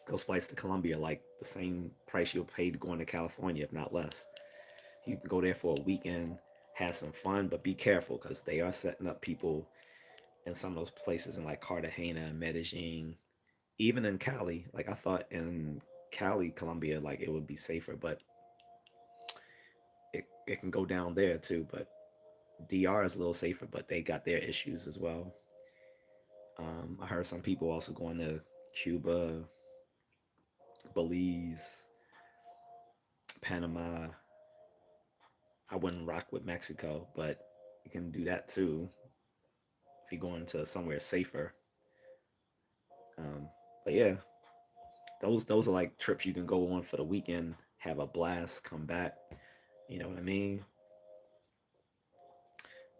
Those flights to Colombia are like the same price you'll pay going to California, if not less. You can go there for a weekend, have some fun, but be careful because they are setting up people in some of those places in like Cartagena, Medellin, even in Cali. Like I thought in Cali, Colombia, like it would be safer, but it can go down there too. But DR is a little safer, but they got their issues as well. I heard some people also going to Cuba, Belize, Panama. I wouldn't rock with Mexico, but you can do that too if you're going to somewhere safer. But yeah, those are like trips you can go on for the weekend, have a blast, come back. You know what I mean?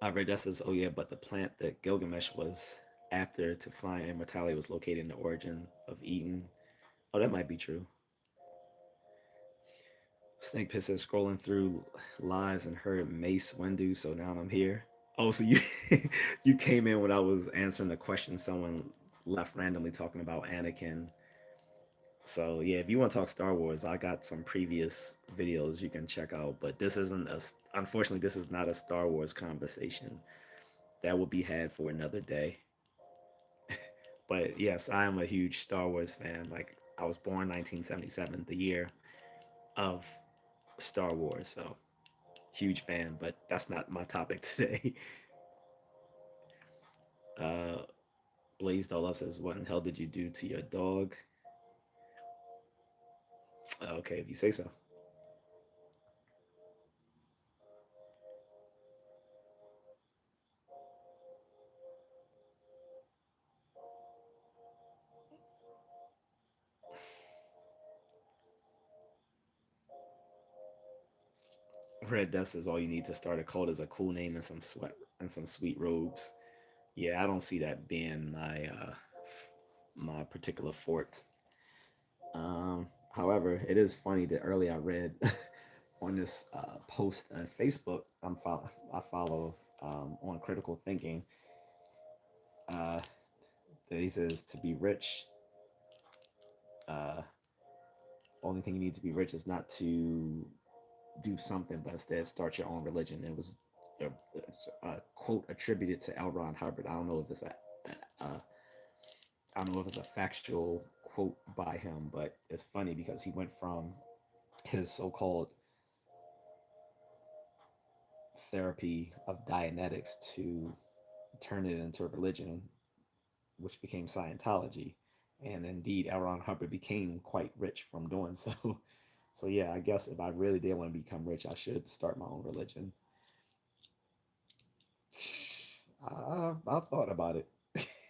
I read that says, oh yeah, but the plant that Gilgamesh was after to find immortality was located in the origin of Eden. Oh, that might be true. Snake Pit says scrolling through lives and heard Mace Windu, so now I'm here. Oh, so you you came in when I was answering the question someone left randomly talking about Anakin So yeah, if you want to talk Star Wars, I got some previous videos you can check out. But this isn't a. Unfortunately, this is not a Star Wars conversation. That will be had for another day. But yes, I am a huge Star Wars fan. Like I was born 1977, the year of Star Wars. So huge fan. But that's not my topic today. Uh, Blaze Doll Up says, "What in hell did you do to your dog?" Okay, if you say so. Red Death says, "All you need to start a cult is a cool name and some sweat and some sweet robes." Yeah, I don't see that being my particular fort. However, it is funny that earlier I read on this post on Facebook. I follow on critical thinking uh, that he says to be rich, uh, only thing you need to be rich is not to do something, but instead start your own religion. It was a quote attributed to L. Ron Hubbard. Uh, I don't know if it's a factual quote by him, but it's funny because he went from his so-called therapy of Dianetics to turn it into a religion, which became Scientology. And indeed, L. Ron Hubbard became quite rich from doing so. So yeah, I guess if I really did want to become rich, I should start my own religion. I've thought about it.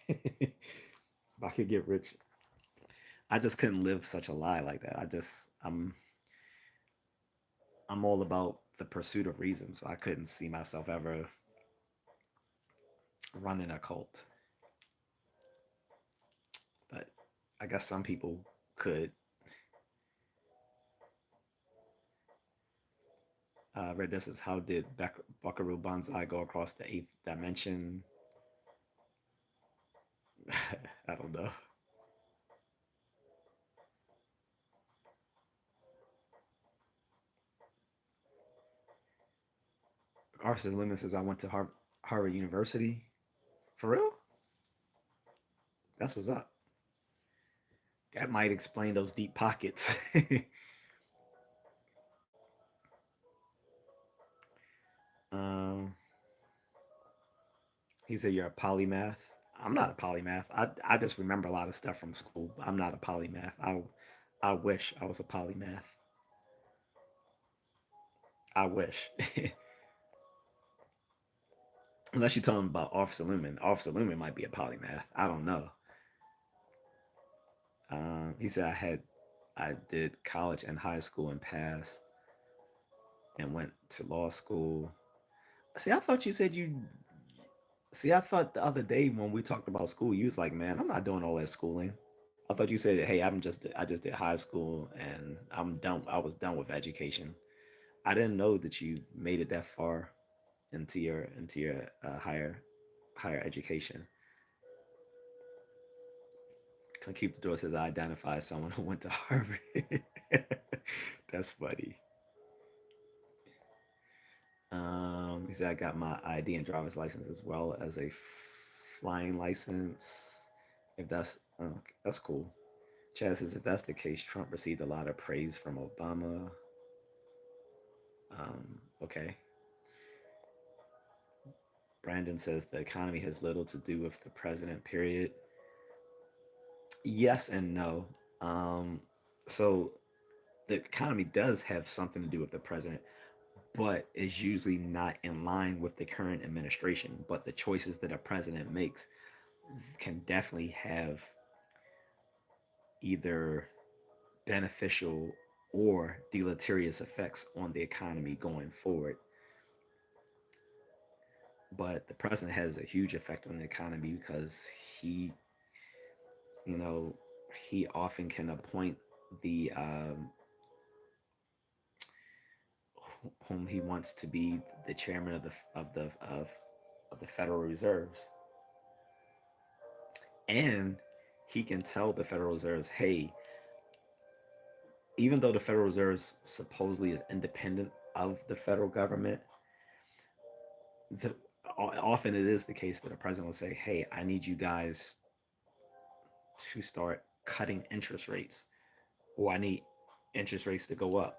If I could get rich, I just couldn't live such a lie like that. I'm all about the pursuit of reason, so I couldn't see myself ever running a cult. But I guess some people could. Red Death says, "How did Buckaroo Banzai go across the eighth dimension?" I don't know. Arthur Lemon says, "I went to Harvard University." For real? That's what's up. That might explain those deep pockets. um, he said, "You're a polymath." I'm not a polymath. I just remember a lot of stuff from school. I'm not a polymath. I wish I was a polymath. I wish. Unless you're talking about Officer Lumen. Officer Lumen might be a polymath. I don't know. He said I did college and high school and passed and went to law school. See, I thought you said you. See, I thought the other day when we talked about school, you was like, "Man, I'm not doing all that schooling." I thought you said, "Hey, I just did high school and I'm done. I was done with education." I didn't know that you made it that far into your higher education. Keep the door says I identify as someone who went to Harvard. That's funny. He said I got my ID and driver's license as well as a flying license. If that's that's cool. Chad says if that's the case, Trump received a lot of praise from Obama. Okay. Brandon says the economy has little to do with the president. Period. Yes and no. Um, so the economy does have something to do with the president, but is usually not in line with the current administration. But the choices that a president makes can definitely have either beneficial or deleterious effects on the economy going forward. But the president has a huge effect on the economy because he, you know, he often can appoint the whom he wants to be the chairman of the Federal Reserves, and he can tell the Federal Reserves, "Hey, even though the Federal Reserve supposedly is independent of the federal government, the, often it is the case that a president will say, "Hey, I need you guys to start cutting interest rates, or I need interest rates to go up,"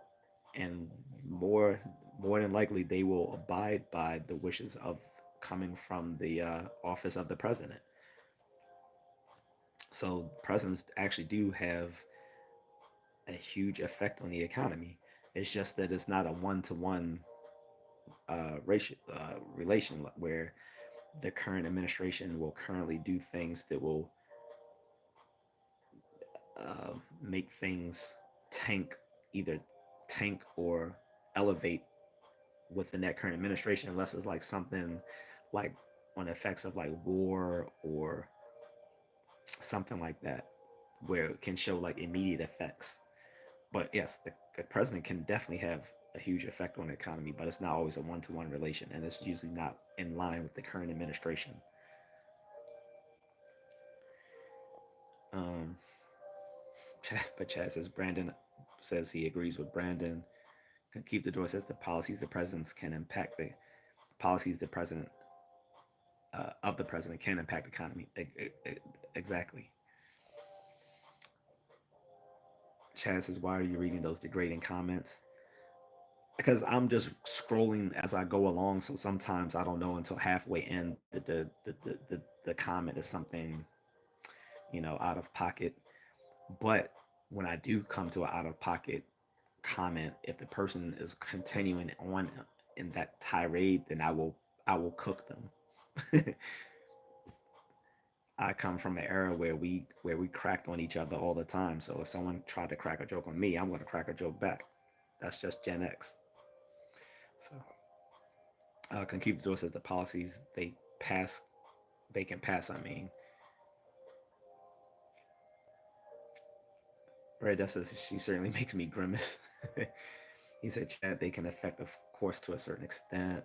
and more more than likely they will abide by the wishes of coming from the office of the president. So presidents actually do have a huge effect on the economy. It's just that it's not a one-to-one relation where the current administration will currently do things that will make things tank, either tank or elevate within that current administration, unless it's like something like on effects of like war or something like that, where it can show like immediate effects. But yes, the president can definitely have a huge effect on the economy, but it's not always a one-to-one relation, and it's usually not in line with the current administration. Um, but Chad says Brandon says he agrees with Brandon. Keep the door says the policies the presidents can impact the policies the president of the president can impact the economy. Exactly. Chad says, "Why are you reading those degrading comments?" Because I'm just scrolling as I go along, so sometimes I don't know until halfway in that the comment is something out of pocket. But when I do come to an out of pocket comment, if the person is continuing on in that tirade, then I will cook them. I come from an era where we cracked on each other all the time. So if someone tried to crack a joke on me, I'm going to crack a joke back. That's just Gen X. So Conquistador says the policies pass, they can pass. I mean, Red Dust says she certainly makes me grimace. He said, "Chad, they can affect, of course, to a certain extent."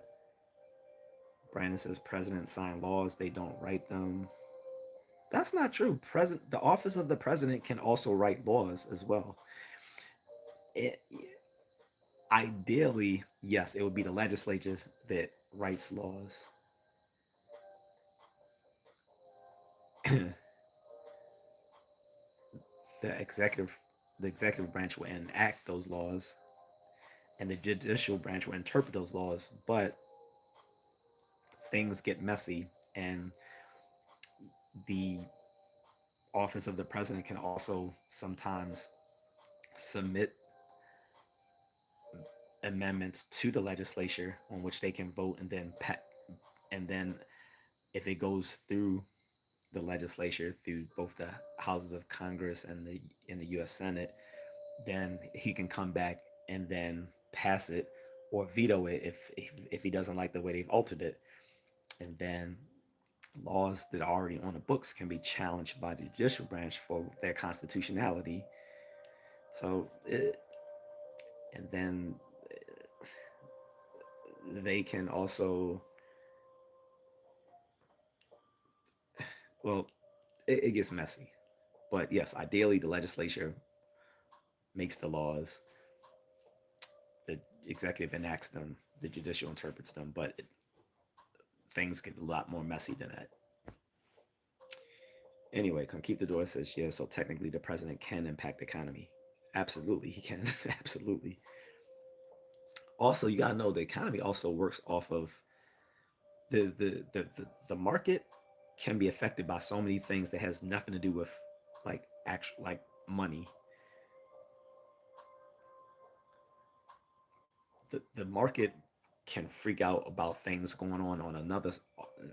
Brandon says presidents sign laws, they don't write them. That's not true. The office of the president can also write laws as well. It, ideally, yes, it would be the legislature that writes laws. the executive the executive branch will enact those laws, and the judicial branch will interpret those laws. But things get messy, and the office of the president can also sometimes submit amendments to the legislature on which they can vote, and then if it goes through the legislature through both the houses of Congress and the U.S. Senate, then he can come back and then pass it or veto it if he doesn't like the way they've altered it, and then laws that are already on the books can be challenged by the judicial branch for their constitutionality. So, and then they can also, well, it gets messy. But yes, ideally, the legislature makes the laws, the executive enacts them, the judicial interprets them, but things get a lot more messy than that. Anyway, Keep the Door says, yeah, so technically the president can impact the economy. Absolutely, he can. Absolutely. Also, you gotta know the economy also works off of the market can be affected by so many things that has nothing to do with like actual like money. The market can freak out about things going on another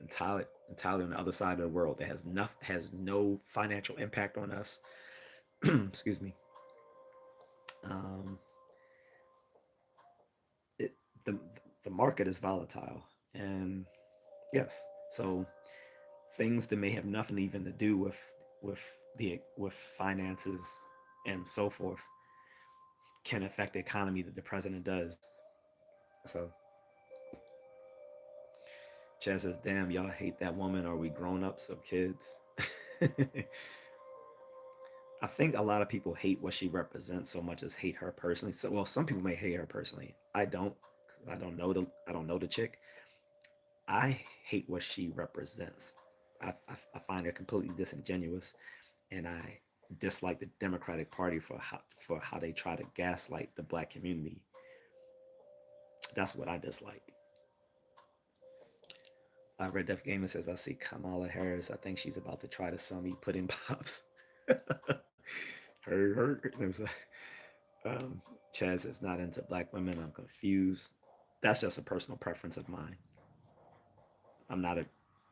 entirely on the other side of the world that has no financial impact on us. Excuse me. Um, it the the market is volatile, and yes, so things that may have nothing even to do with with finances and so forth can affect the economy that the president does. So Chad says, "Damn, y'all hate that woman. Are we grown ups or kids?" I think a lot of people hate what she represents so much as hate her personally. So, well, some people may hate her personally. I don't. I don't know the chick. I hate what she represents. I find her completely disingenuous, and I dislike the Democratic Party for how they try to gaslight the black community. That's what I dislike. Red Def Gamer says I see Kamala Harris. I think she's about to try to sell me pudding pops. her. It was um, Chaz is not into black women. I'm confused. That's just a personal preference of mine. I'm not a.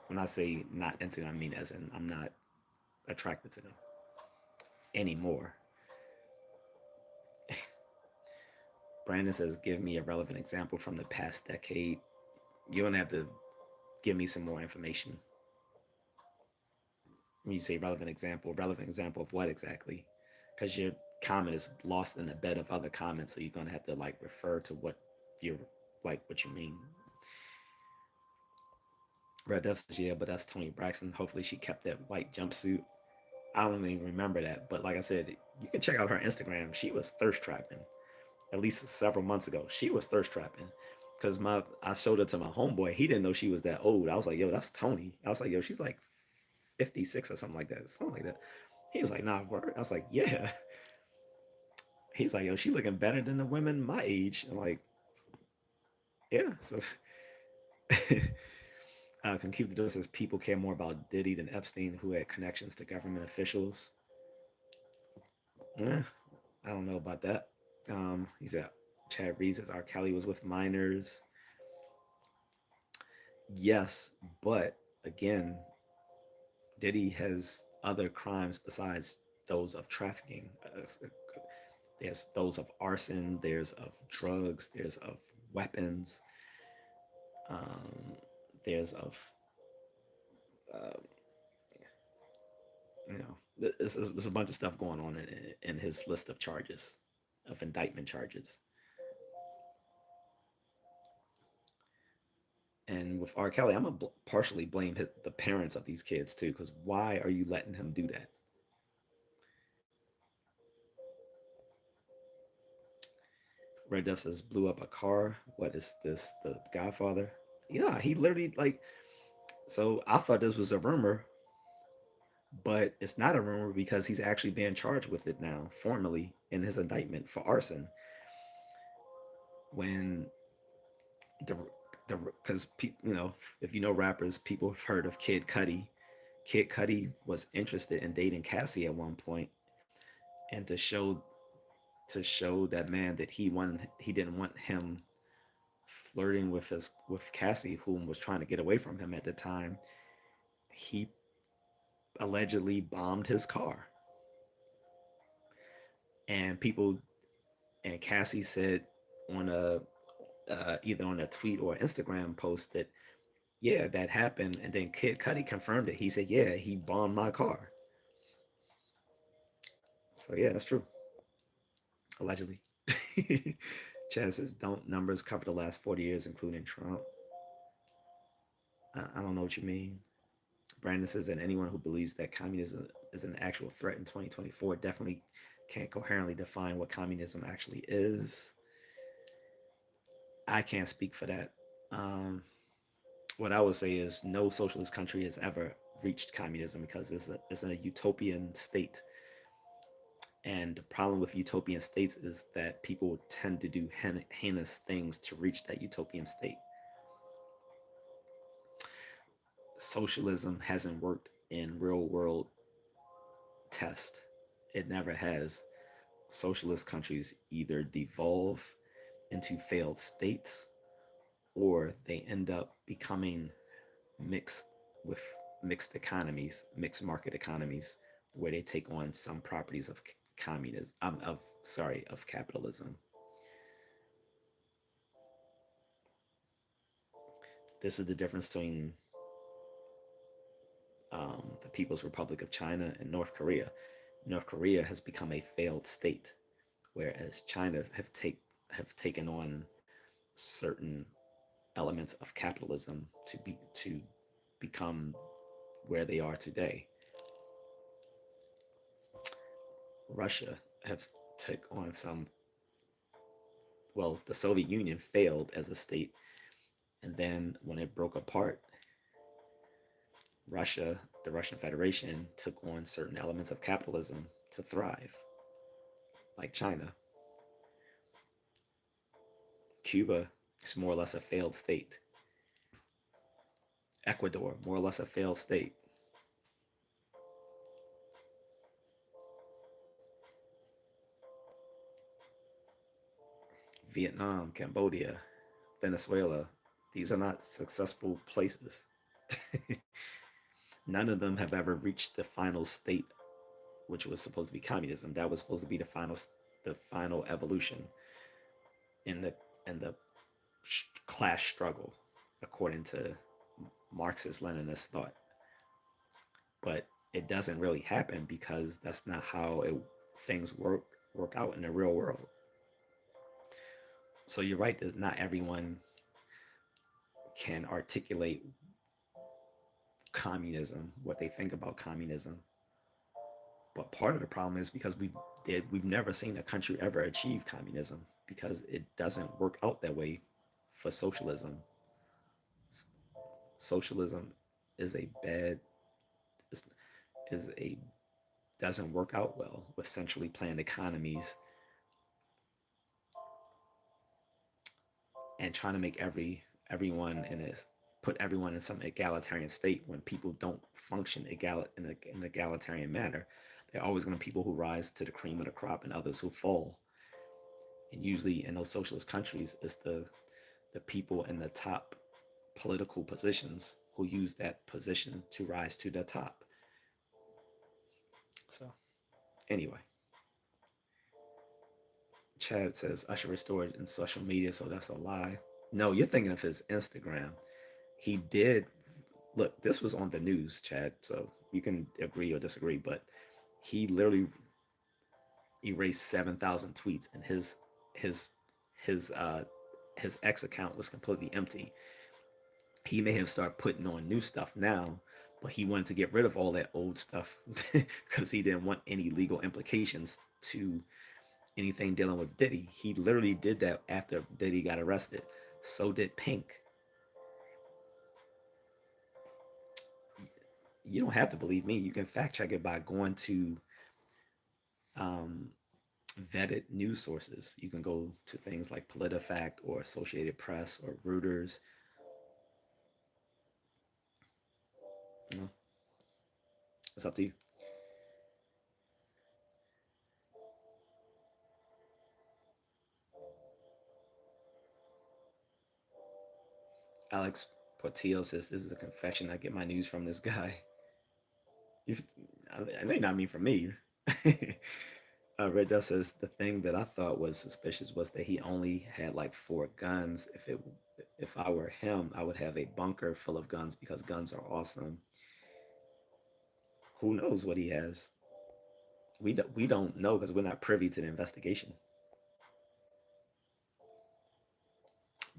When I say not into them, I mean as in I'm not attracted to them anymore. Brandon says, give me a relevant example from the past decade. You don't have to give me some more information. When you say relevant example of what exactly? Because your comment is lost in a bed of other comments, so you're gonna have to like refer to what you're like what you mean. Red Def says, yeah, but that's Tony Braxton. Hopefully she kept that white jumpsuit. I don't even remember that, but like I said, you can check out her Instagram. She was thirst trapping at least several months ago. She was thirst trapping because my I showed it to my homeboy. He didn't know she was that old. I was like, yo, that's Tony. I was like, yo, she's like 56 or something like that. Something like that. He was like, nah, word. I was like, yeah. He's like, yo, she looking better than the women my age. I'm like, yeah. So Concute the Door says people care more about Diddy than Epstein, who had connections to government officials. Yeah, I don't know about that. He said Chad Reed says R. Kelly was with minors. Yes, but again, Diddy has other crimes besides those of trafficking. There's those of arson, there's of drugs, there's of weapons, um, there's of, uh, there's a bunch of stuff going on in his list of charges, of indictment charges. And with R. Kelly, I'm gonna partially blame the parents of these kids too, because why are you letting him do that? Red Death says blew up a car. What is this? The Godfather? Yeah, he literally like. So I thought this was a rumor, but it's not a rumor because he's actually being charged with it now, formally in his indictment for arson. When the because if you know rappers, people have heard of Kid Cudi. Kid Cudi was interested in dating Cassie at one point, and to show that man that he didn't want him flirting with Cassie, whom was trying to get away from him at the time. He allegedly bombed his car, and people and Cassie said on a either on a tweet or Instagram post that yeah that happened, and then Kid Cudi confirmed it. He said yeah he bombed my car. So yeah, that's true. Allegedly. Chad says don't numbers cover the last 40 years, including Trump? I don't know what you mean. Brandon says that anyone who believes that communism is an actual threat in 2024 definitely can't coherently define what communism actually is. I can't speak for that. Um, what I would say is no socialist country has ever reached communism because it's a utopian state. And the problem with utopian states is that people tend to do heinous things to reach that utopian state. Socialism hasn't worked in real world test. It never has. Socialist countries either devolve into failed states or they end up becoming mixed with mixed economies, mixed market economies, where they take on some properties of communism, of capitalism. This is the difference between the People's Republic of China and North Korea. North Korea has become a failed state, whereas China have taken on certain elements of capitalism to become where they are today. Russia have took on some. Well, the Soviet Union failed as a state, and then when it broke apart, Russia, the Russian Federation, took on certain elements of capitalism to thrive, like China. Cuba is more or less a failed state. Ecuador, more or less a failed state. Vietnam, Cambodia, Venezuela, these are not successful places. None of them have ever reached the final state, which was supposed to be communism. That was supposed to be the final evolution in the class struggle, according to Marxist Leninist thought. But it doesn't really happen because that's not how things work out in the real world. So you're right that not everyone can articulate communism, what they think about communism. But part of the problem is because we've never seen a country ever achieve communism because it doesn't work out that way for socialism. Socialism is a bad is a doesn't work out well with centrally planned economies and trying to make everyone in this put everyone in some egalitarian state when people don't function in an egalitarian manner. There are always going to be people who rise to the cream of the crop and others who fall. And usually in those socialist countries, it's the people in the top political positions who use that position to rise to the top. So anyway, Chad says Usher restored in social media, so that's a lie. No, you're thinking of his Instagram. He did look. This was on the news, Chad. So you can agree or disagree, but he literally erased 7,000 tweets, and his his uh his X account was completely empty. He may have started putting on new stuff now, but he wanted to get rid of all that old stuff because he didn't want any legal implications to anything dealing with Diddy. He literally did that after Diddy got arrested. So did Pink. You don't have to believe me. You can fact check it by going to um, vetted news sources. You can go to things like PolitiFact or Associated Press or Reuters. You know, it's up to you. Alex Portillo says this is a confession. I get my news from this guy. You, I may not mean from me. Red Dove says the thing that I thought was suspicious was that he only had like 4 guns. If I were him, I would have a bunker full of guns because guns are awesome. Who knows what he has? We don't know because we're not privy to the investigation.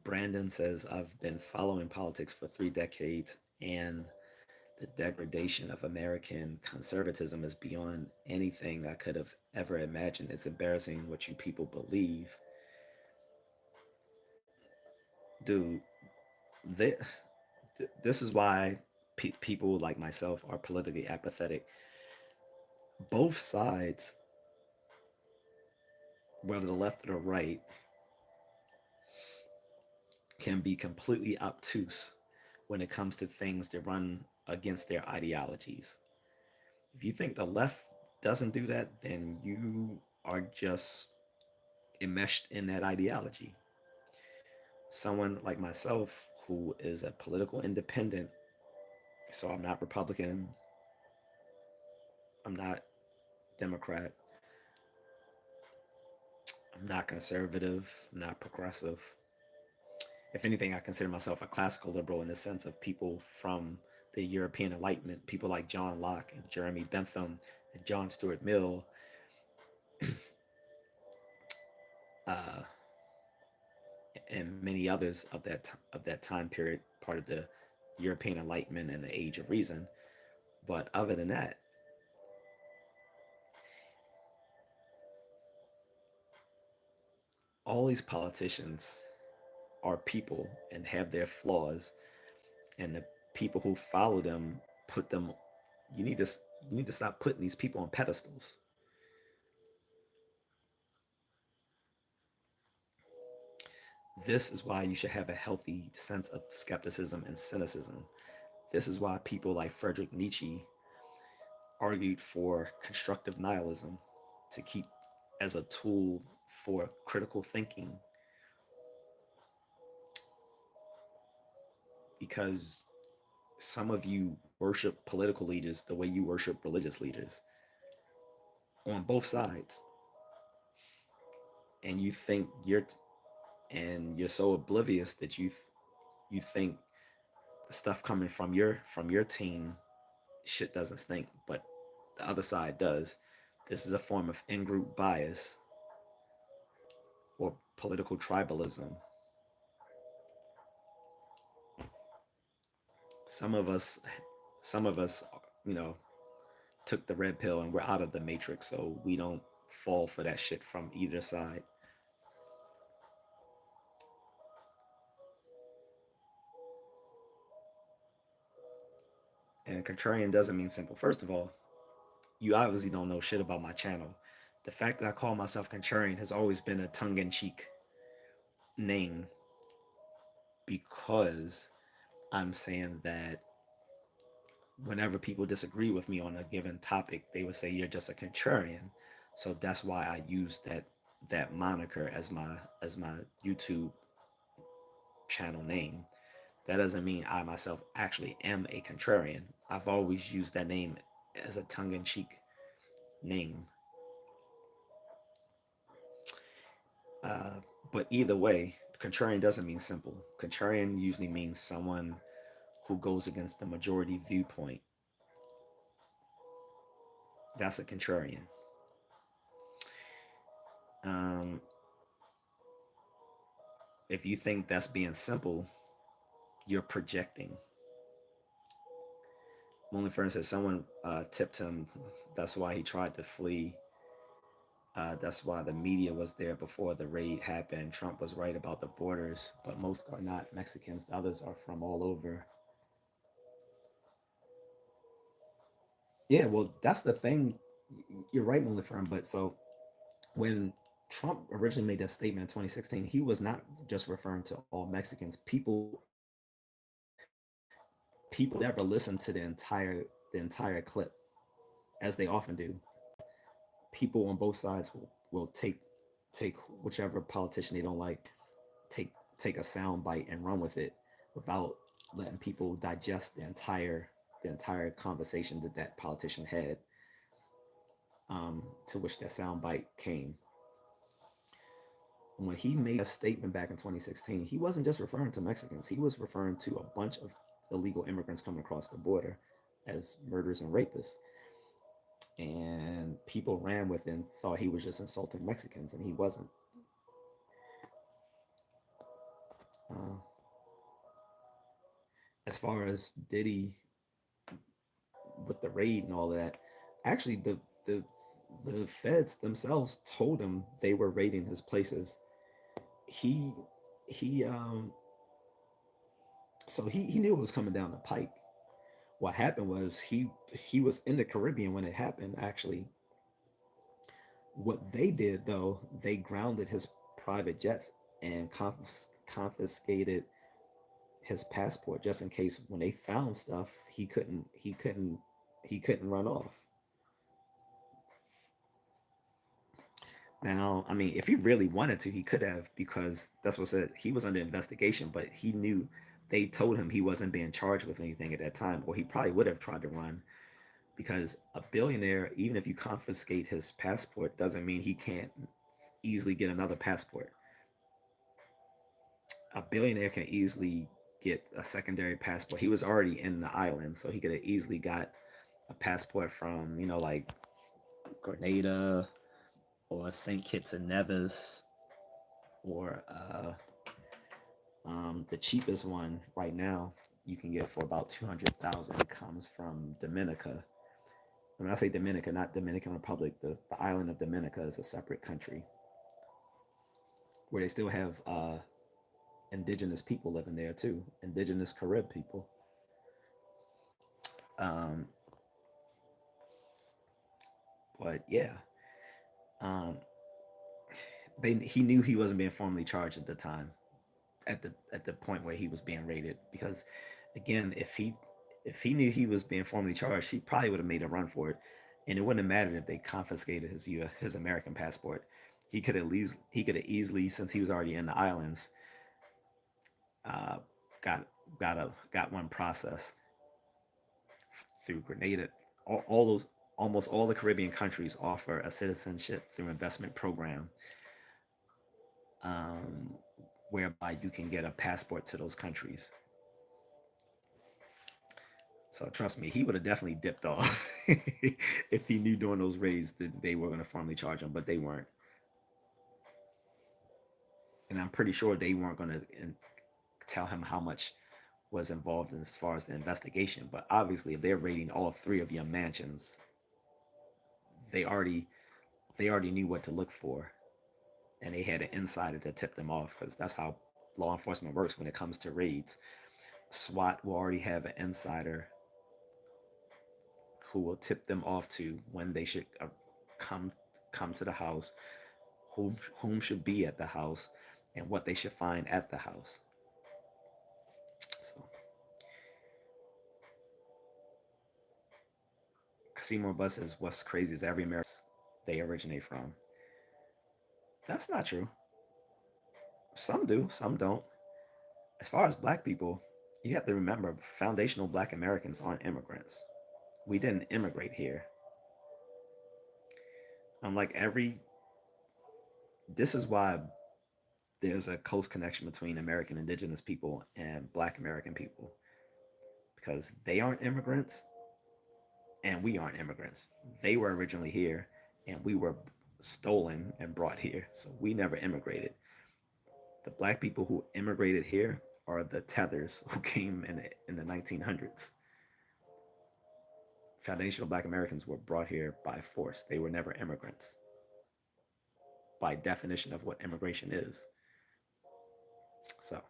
Brandon says I've been following politics for 3 decades, and the degradation of American conservatism is beyond anything I could have ever imagined. It's embarrassing what you people believe. Dude, they, this is why people like myself are politically apathetic. Both sides, whether the left or the right, can be completely obtuse when it comes to things that run against their ideologies. If you think the left doesn't do that, then you are just enmeshed in that ideology. Someone like myself who is a political independent, so I'm not Republican, I'm not Democrat, I'm not conservative, I'm not progressive. If anything, I consider myself a classical liberal in the sense of people from the European Enlightenment, people like John Locke and Jeremy Bentham and John Stuart Mill, uh, and many others of that time period, part of the European Enlightenment and the Age of Reason. But other than that, all these politicians are people and have their flaws, and the people who follow them put them. You need to you need to stop putting these people on pedestals. This is why you should have a healthy sense of skepticism and cynicism. This is why people like Friedrich Nietzsche argued for constructive nihilism to keep as a tool for critical thinking, because some of you worship political leaders the way you worship religious leaders on both sides, and you're so oblivious that you think the stuff coming from your team shit doesn't stink, but the other side does. This is a form of in-group bias or political tribalism. Some of us, some of us, you know, took the red pill and we're out of the matrix, so we don't fall for that shit from either side. And contrarian doesn't mean simple. First of all, you obviously don't know shit about my channel. The fact that I call myself contrarian has always been a tongue-in-cheek name, because I'm saying that whenever people disagree with me on a given topic, they would say you're just a contrarian. So that's why I use that moniker as my YouTube channel name. That doesn't mean I myself actually am a contrarian. I've always used that name as a tongue-in-cheek name. Uh, but either way, contrarian doesn't mean simple. Contrarian usually means someone who goes against the majority viewpoint. That's a contrarian. Um, if you think that's being simple, you're projecting. Only for instance, someone tipped him. That's why he tried to flee. That's why the media was there before the raid happened. Trump was right about the borders, but most are not Mexicans. The others are from all over. Yeah, well, that's the thing. You're right, Molly Firm. But so when Trump originally made that statement in 2016, he was not just referring to all Mexicans. People never listen to the entire clip, as they often do. People on both sides will take whichever politician they don't like, take take a sound bite and run with it without letting people digest the entire conversation that that politician had, to which that sound bite came. When he made a statement back in 2016, he wasn't just referring to Mexicans. He was referring to a bunch of illegal immigrants coming across the border as murderers and rapists. And people ran with it and thought he was just insulting Mexicans, and he wasn't. Uh, as far as Diddy with the raid and all of that, actually the feds themselves told him they were raiding his places. He he so he knew it was coming down the pike. What happened was he was in the Caribbean when it happened. Actually, what they did though, they grounded his private jets and confiscated his passport just in case when they found stuff he couldn't run off. Now, I mean, if he really wanted to, he could have, because that's what said he was under investigation, but he knew they told him he wasn't being charged with anything at that time, or he probably would have tried to run, because a billionaire, even if you confiscate his passport, doesn't mean he can't easily get another passport. A billionaire can easily get a secondary passport. He was already in the island, so he could have easily got a passport from, like Grenada or St. Kitts and Nevis, or the cheapest one right now you can get for about 200,000 comes from Dominica. When I say Dominica, not Dominican Republic, the island of Dominica is a separate country. where they still have indigenous people living there too, indigenous Carib people. Um, but yeah, um, he knew he wasn't being formally charged at the time, at the point where he was being raided, because again, if he knew he was being formally charged, he probably would have made a run for it, and it wouldn't have mattered if they confiscated his American passport. He could have easily, since he was already in the islands, uh, got got one processed through Grenada. All those almost all the Caribbean countries offer a citizenship through investment program, um, whereby you can get a passport to those countries. So trust me, he would have definitely dipped off if he knew during those raids that they were going to formally charge him, but they weren't. And I'm pretty sure they weren't going to tell him how much was involved in as far as the investigation. But obviously, if they're raiding all three of your mansions, they already they already knew what to look for, and they had an insider to tip them off, because that's how law enforcement works when it comes to raids. SWAT will already have an insider who will tip them off to when they should come come to the house, whom should be at the house, and what they should find at the house. So Seymour Bus says, "What's crazy is every American they originate from." That's not true. Some do, some don't. As far as black people, you have to remember, foundational black Americans aren't immigrants. We didn't immigrate here. Unlike every, this is why there's a close connection between American indigenous people and black American people, because they aren't immigrants and we aren't immigrants. They were originally here and we were stolen and brought here. So we never immigrated. The black people who immigrated here are the tethers who came in the 1900s. Foundational black Americans were brought here by force. They were never immigrants by definition of what immigration is. So,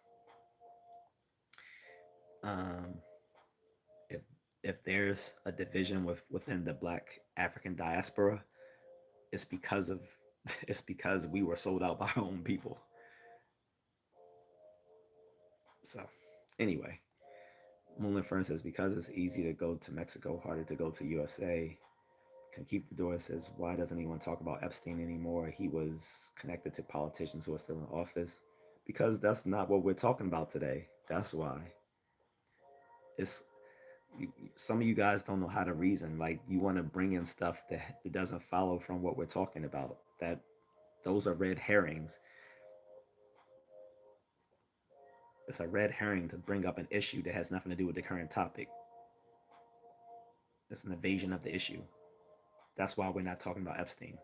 um, if if there's a division within the black African diaspora, it's because of it's because we were sold out by our own people. So, anyway, Moonlit Fern says, because it's easy to go to Mexico, harder to go to USA. Can keep the door says, why doesn't anyone talk about Epstein anymore? He was connected to politicians who are still in office. Because that's not what we're talking about today. That's why. It's some of you guys don't know how to reason. Like, you want to bring in stuff that doesn't follow from what we're talking about. That those are red herrings. It's a red herring to bring up an issue that has nothing to do with the current topic. It's an evasion of the issue. That's why we're not talking about Epstein.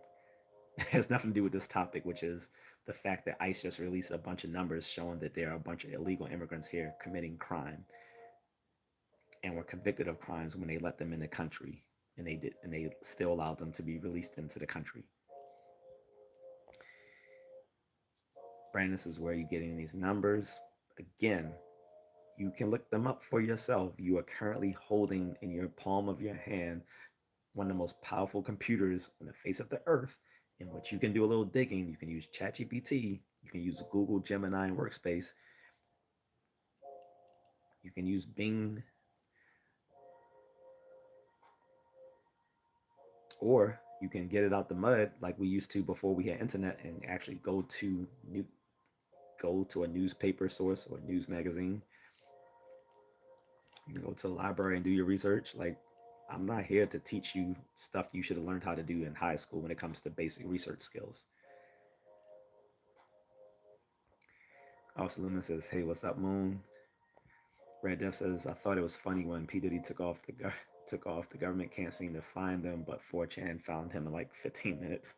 It has nothing to do with this topic, which is the fact that ICE just released a bunch of numbers showing that there are a bunch of illegal immigrants here committing crime and were convicted of crimes when they let them in the country, and they still allowed them to be released into the country. Brandon, this is where you're getting these numbers. Again, you can look them up for yourself. You are currently holding in your palm of your hand one of the most powerful computers on the face of the earth, in which you can do a little digging. You can use ChatGPT, you can use Google Gemini and Workspace, you can use Bing, or you can get it out the mud like we used to before we had internet, and actually go to a newspaper source or a news magazine. You can go to the library and do your research. Like, I'm not here to teach you stuff you should have learned how to do in high school when it comes to basic research skills. Also, Luna says, "Hey, what's up, Moon?" Red Death says, "I thought it was funny when P Diddy took off. The government can't seem to find them, but 4chan found him in like 15 minutes."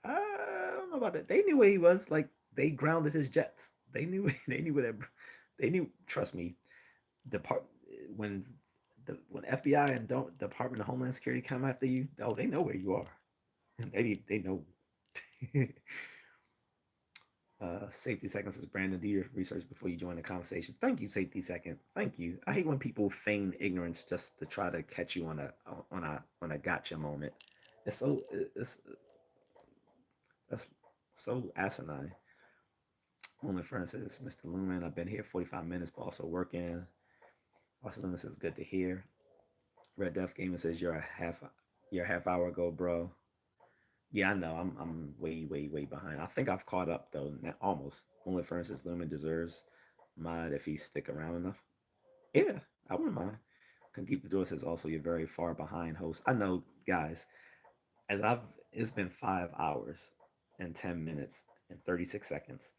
I don't know about that. They knew where he was. Like, they grounded his jets. They knew. They knew where. They knew. Trust me. Depart when when FBI and don't Department of Homeland Security come after you. Oh, they know where you are. They know. Safety Seconds says, Brandon, do your research before you join the conversation. Thank you, Safety Second. Thank you. I hate when people feign ignorance just to try to catch you on a gotcha moment. It's so it's that's so asinine. Only friend says, Mr. Lumen, I've been here 45 minutes, but also working. Austin Lumen says, good to hear. Red Death Gaming says, you're a half hour ago, bro. Yeah, I know. I'm way behind. I think I've caught up though, almost. Only for instance, Lumen deserves mod if he stick around enough. Yeah, I wouldn't mind. Can keep the door says also you're very far behind, host. I know, guys. As I've It's been 5 hours and 10 minutes and 36 seconds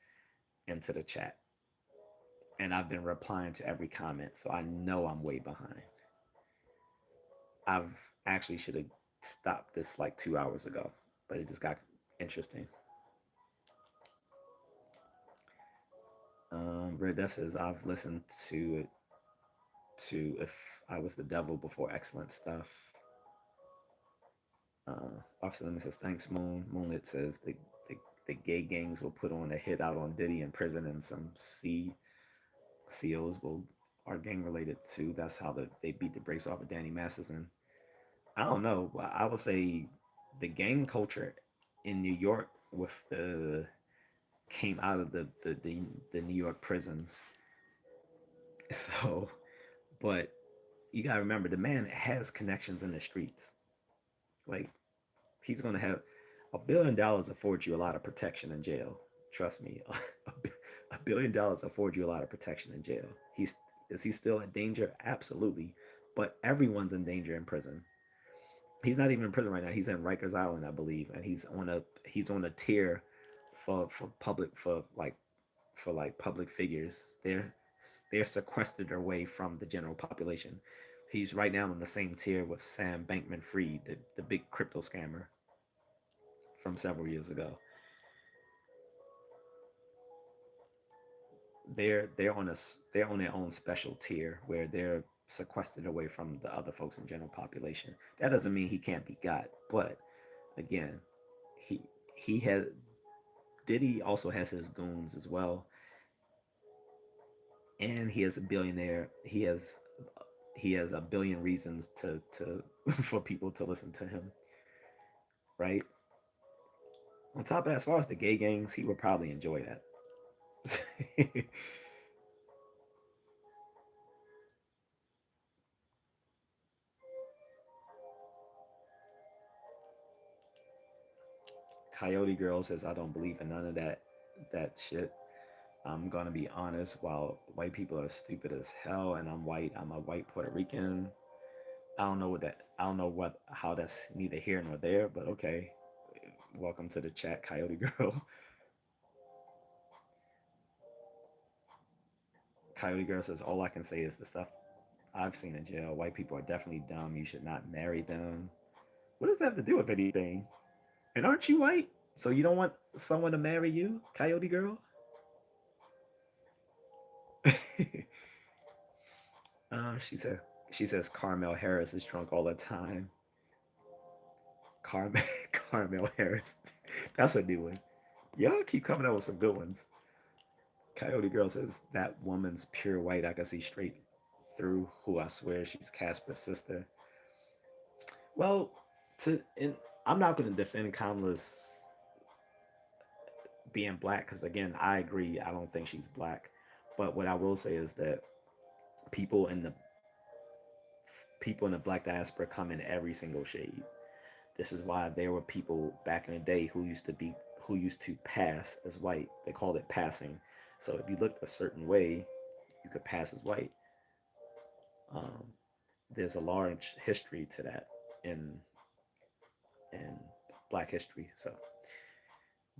into the chat, and I've been replying to every comment, so I know I'm way behind. I've actually should have stopped this like 2 hours ago, but it just got interesting. Red Death says I've listened to it to If I Was the Devil before excellent stuff. Officer Lemon says thanks Moon. Moonlit says the gay gangs will put on a hit out on Diddy in prison, and some COs will are gang related too. That's how they beat the brakes off of Danny Masterson. I don't know. I would say the gang culture in New York with the came out of the New York prisons. So, but you gotta remember the man has connections in the streets. Like he's gonna have $1 billion affords you a lot of protection in jail. Trust me, $1 billion affords you a lot of protection in jail. Is he still in danger? Absolutely, but everyone's in danger in prison. He's not even in prison right now. He's in Rikers Island, I believe, and he's on a tier for public for like public figures. They're sequestered away from the general population. He's right now on the same tier with Sam Bankman-Fried, the big crypto scammer from several years ago. They're on their own special tier where they're sequestered away from the other folks in general population. That doesn't mean he can't be got, but again, he he has Diddy also has his goons as well, and he has a billionaire. He has a billion reasons to for people to listen to him, right? On top of that, as far as the gay gangs, he would probably enjoy that. Coyote Girl says, I don't believe in none of that shit. I'm gonna be honest, while white people are stupid as hell and I'm white, I'm a white Puerto Rican. I don't know what how that's neither here nor there, but okay. Welcome to the chat, Coyote Girl. Coyote Girl says, all I can say is the stuff I've seen in jail. White people are definitely dumb. You should not marry them. What does that have to do with anything? And aren't you white? So you don't want someone to marry you, Coyote Girl? She said she says Carmel Harris is drunk all the time. Carmel Carmel Harris. That's a new one. Y'all keep coming up with some good ones. Coyote Girl says that woman's pure white. I can see straight through who I swear she's Casper's sister. Well, I'm not going to defend Kamala's being black because again, I agree. I don't think she's black, but what I will say is that people in the people in the black diaspora come in every single shade. This is why there were people back in the day who used to pass as white. They called it passing. So if you looked a certain way, you could pass as white. Um, there's a large history to that in in Black history. So,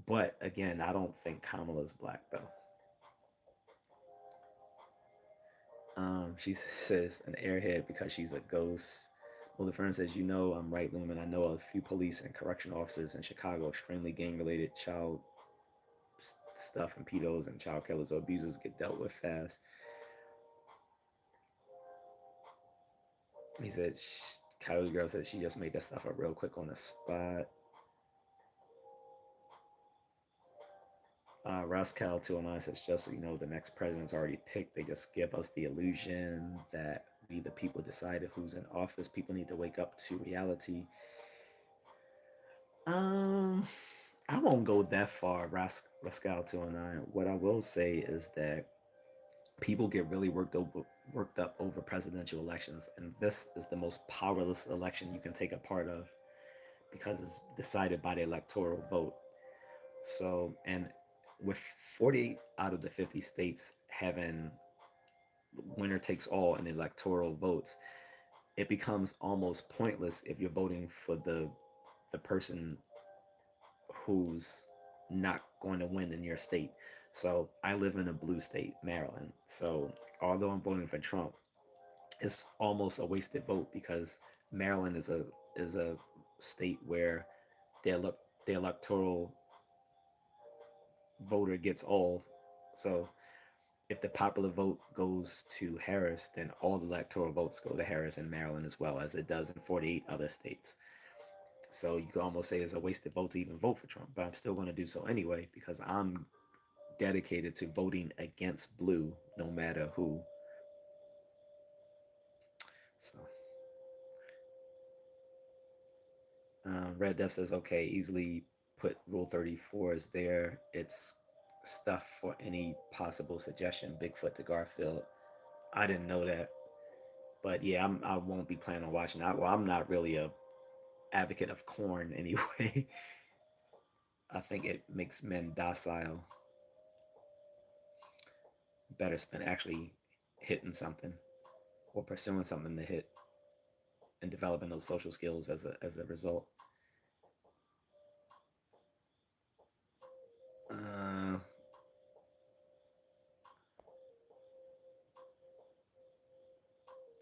but again, I don't think Kamala's black though. She says an airhead because she's a ghost. Well, the friend says, you know, I'm right, Lumen. I know a few police and correction officers in Chicago, extremely gang related child stuff, and pedos and child killers or abusers get dealt with fast. He said, Coyote Girl said she just made that stuff up real quick on the spot. Rascal 209 says, just so you know, the next president's already picked. They just give us the illusion that we, the people, decided who's in office. People need to wake up to reality. Um, I won't go that far, Rascal 209. What I will say is that people get really worked up over presidential elections, and this is the most powerless election you can take a part of because it's decided by the electoral vote. So, and with 48 out of the 50 states having winner takes all in electoral votes, it becomes almost pointless if you're voting for the person who's not going to win in your state. So I live in a blue state, Maryland. So although I'm voting for Trump, it's almost a wasted vote because Maryland is a state where the electoral voter gets all. So if the popular vote goes to Harris, then all the electoral votes go to Harris in Maryland as well as it does in 48 other states. So you could almost say it's a wasted vote to even vote for Trump, but I'm still going to do so anyway because I'm dedicated to voting against blue no matter who. So Red Def says, okay, easily put Rule 34 is there. It's stuff for any possible suggestion. Bigfoot to Garfield. I didn't know that. But yeah, I won't be planning on watching that. Well, I'm not really a advocate of corn anyway. I think it makes men docile. Better spent actually hitting something or pursuing something to hit and developing those social skills as a result. Uh,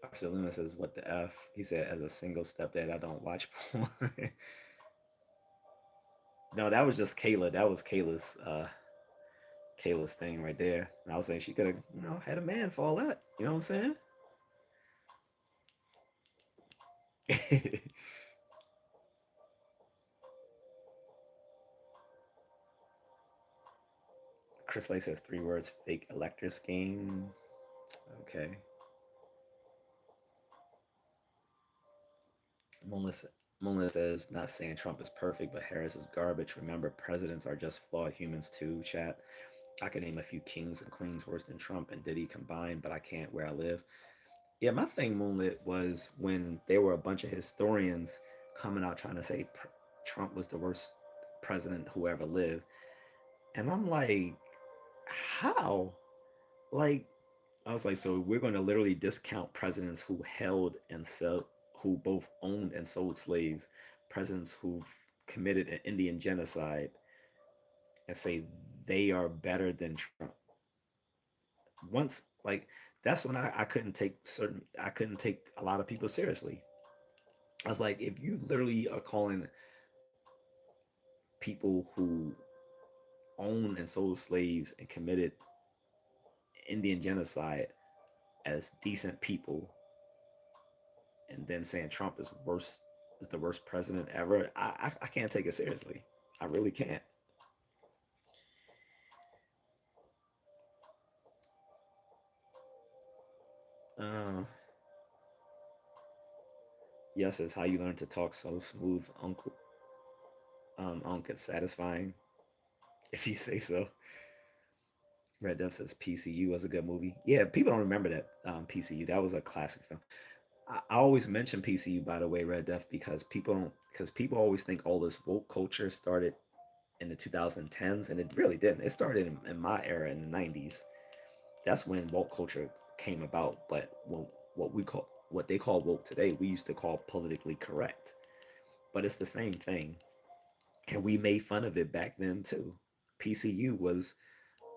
Barcelona says, "What the f?" He said, "As a single stepdad, I don't watch porn." No, that was just Kayla. That was Kayla's thing right there. And I was saying she could have, had a man for all that. You know what I'm saying? Chris Lay says 3 words: fake elector scheme. Okay. Melissa, Melissa says, not saying Trump is perfect, but Harris is garbage. Remember, presidents are just flawed humans too, chat. I could name a few kings and queens worse than Trump and Diddy combined, but I can't where I live. Yeah, my thing, Moonlit, was when there were a bunch of historians coming out trying to say Trump was the worst president who ever lived. And I'm like, how? Like, I was like, so we're going to literally discount presidents who held and sell, who both owned and sold slaves, presidents who've committed an Indian genocide, and say they are better than Trump. Once, like, that's when I I couldn't take a lot of people seriously. I was like, if you literally are calling people who owned and sold slaves and committed Indian genocide as decent people, and then saying Trump is the worst president ever, I can't take it seriously. I really can't. Uh, yes, it's how you learn to talk so smooth, Uncle. Uncle, it's satisfying if you say so. Red Death says PCU was a good movie. Yeah, people don't remember that PCU. That was a classic film. I always mention PCU, by the way, Red Death, because people always think all this woke culture started in the 2010s, and it really didn't. It started in my era in the 90s. That's when woke culture came about. But what they call woke today, we used to call politically correct. But it's the same thing, and we made fun of it back then too. PCU was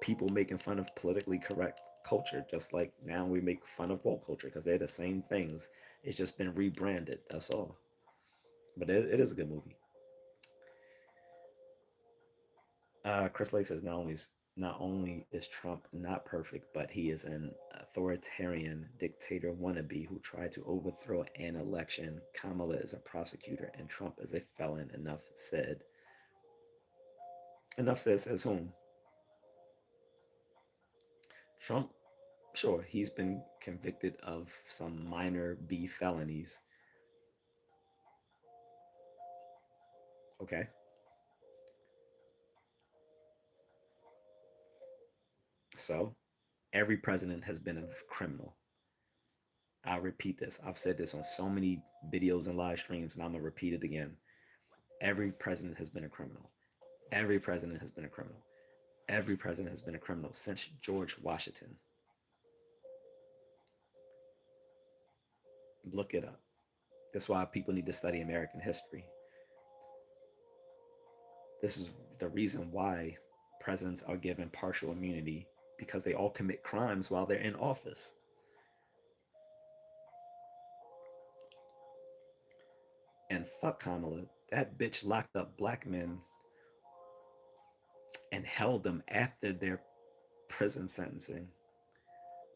people making fun of politically correct culture, just like now we make fun of woke culture because they're the same things. It's just been rebranded. That's all. But it is a good movie. Chris Lake says not only is Trump not perfect, but he is an authoritarian dictator wannabe who tried to overthrow an election. Kamala is a prosecutor and Trump is a felon. Enough said. Enough said says whom? Trump, sure, he's been convicted of some minor B felonies. Okay. So every president has been a criminal. I'll repeat this. I've said this on so many videos and live streams, and I'm going to repeat it again. Every president has been a criminal. Every president has been a criminal. Every president has been a criminal since George Washington. Look it up. That's why people need to study American history. This is the reason why presidents are given partial immunity, because they all commit crimes while they're in office. And fuck Kamala, that bitch locked up black men and held them after their prison sentencing.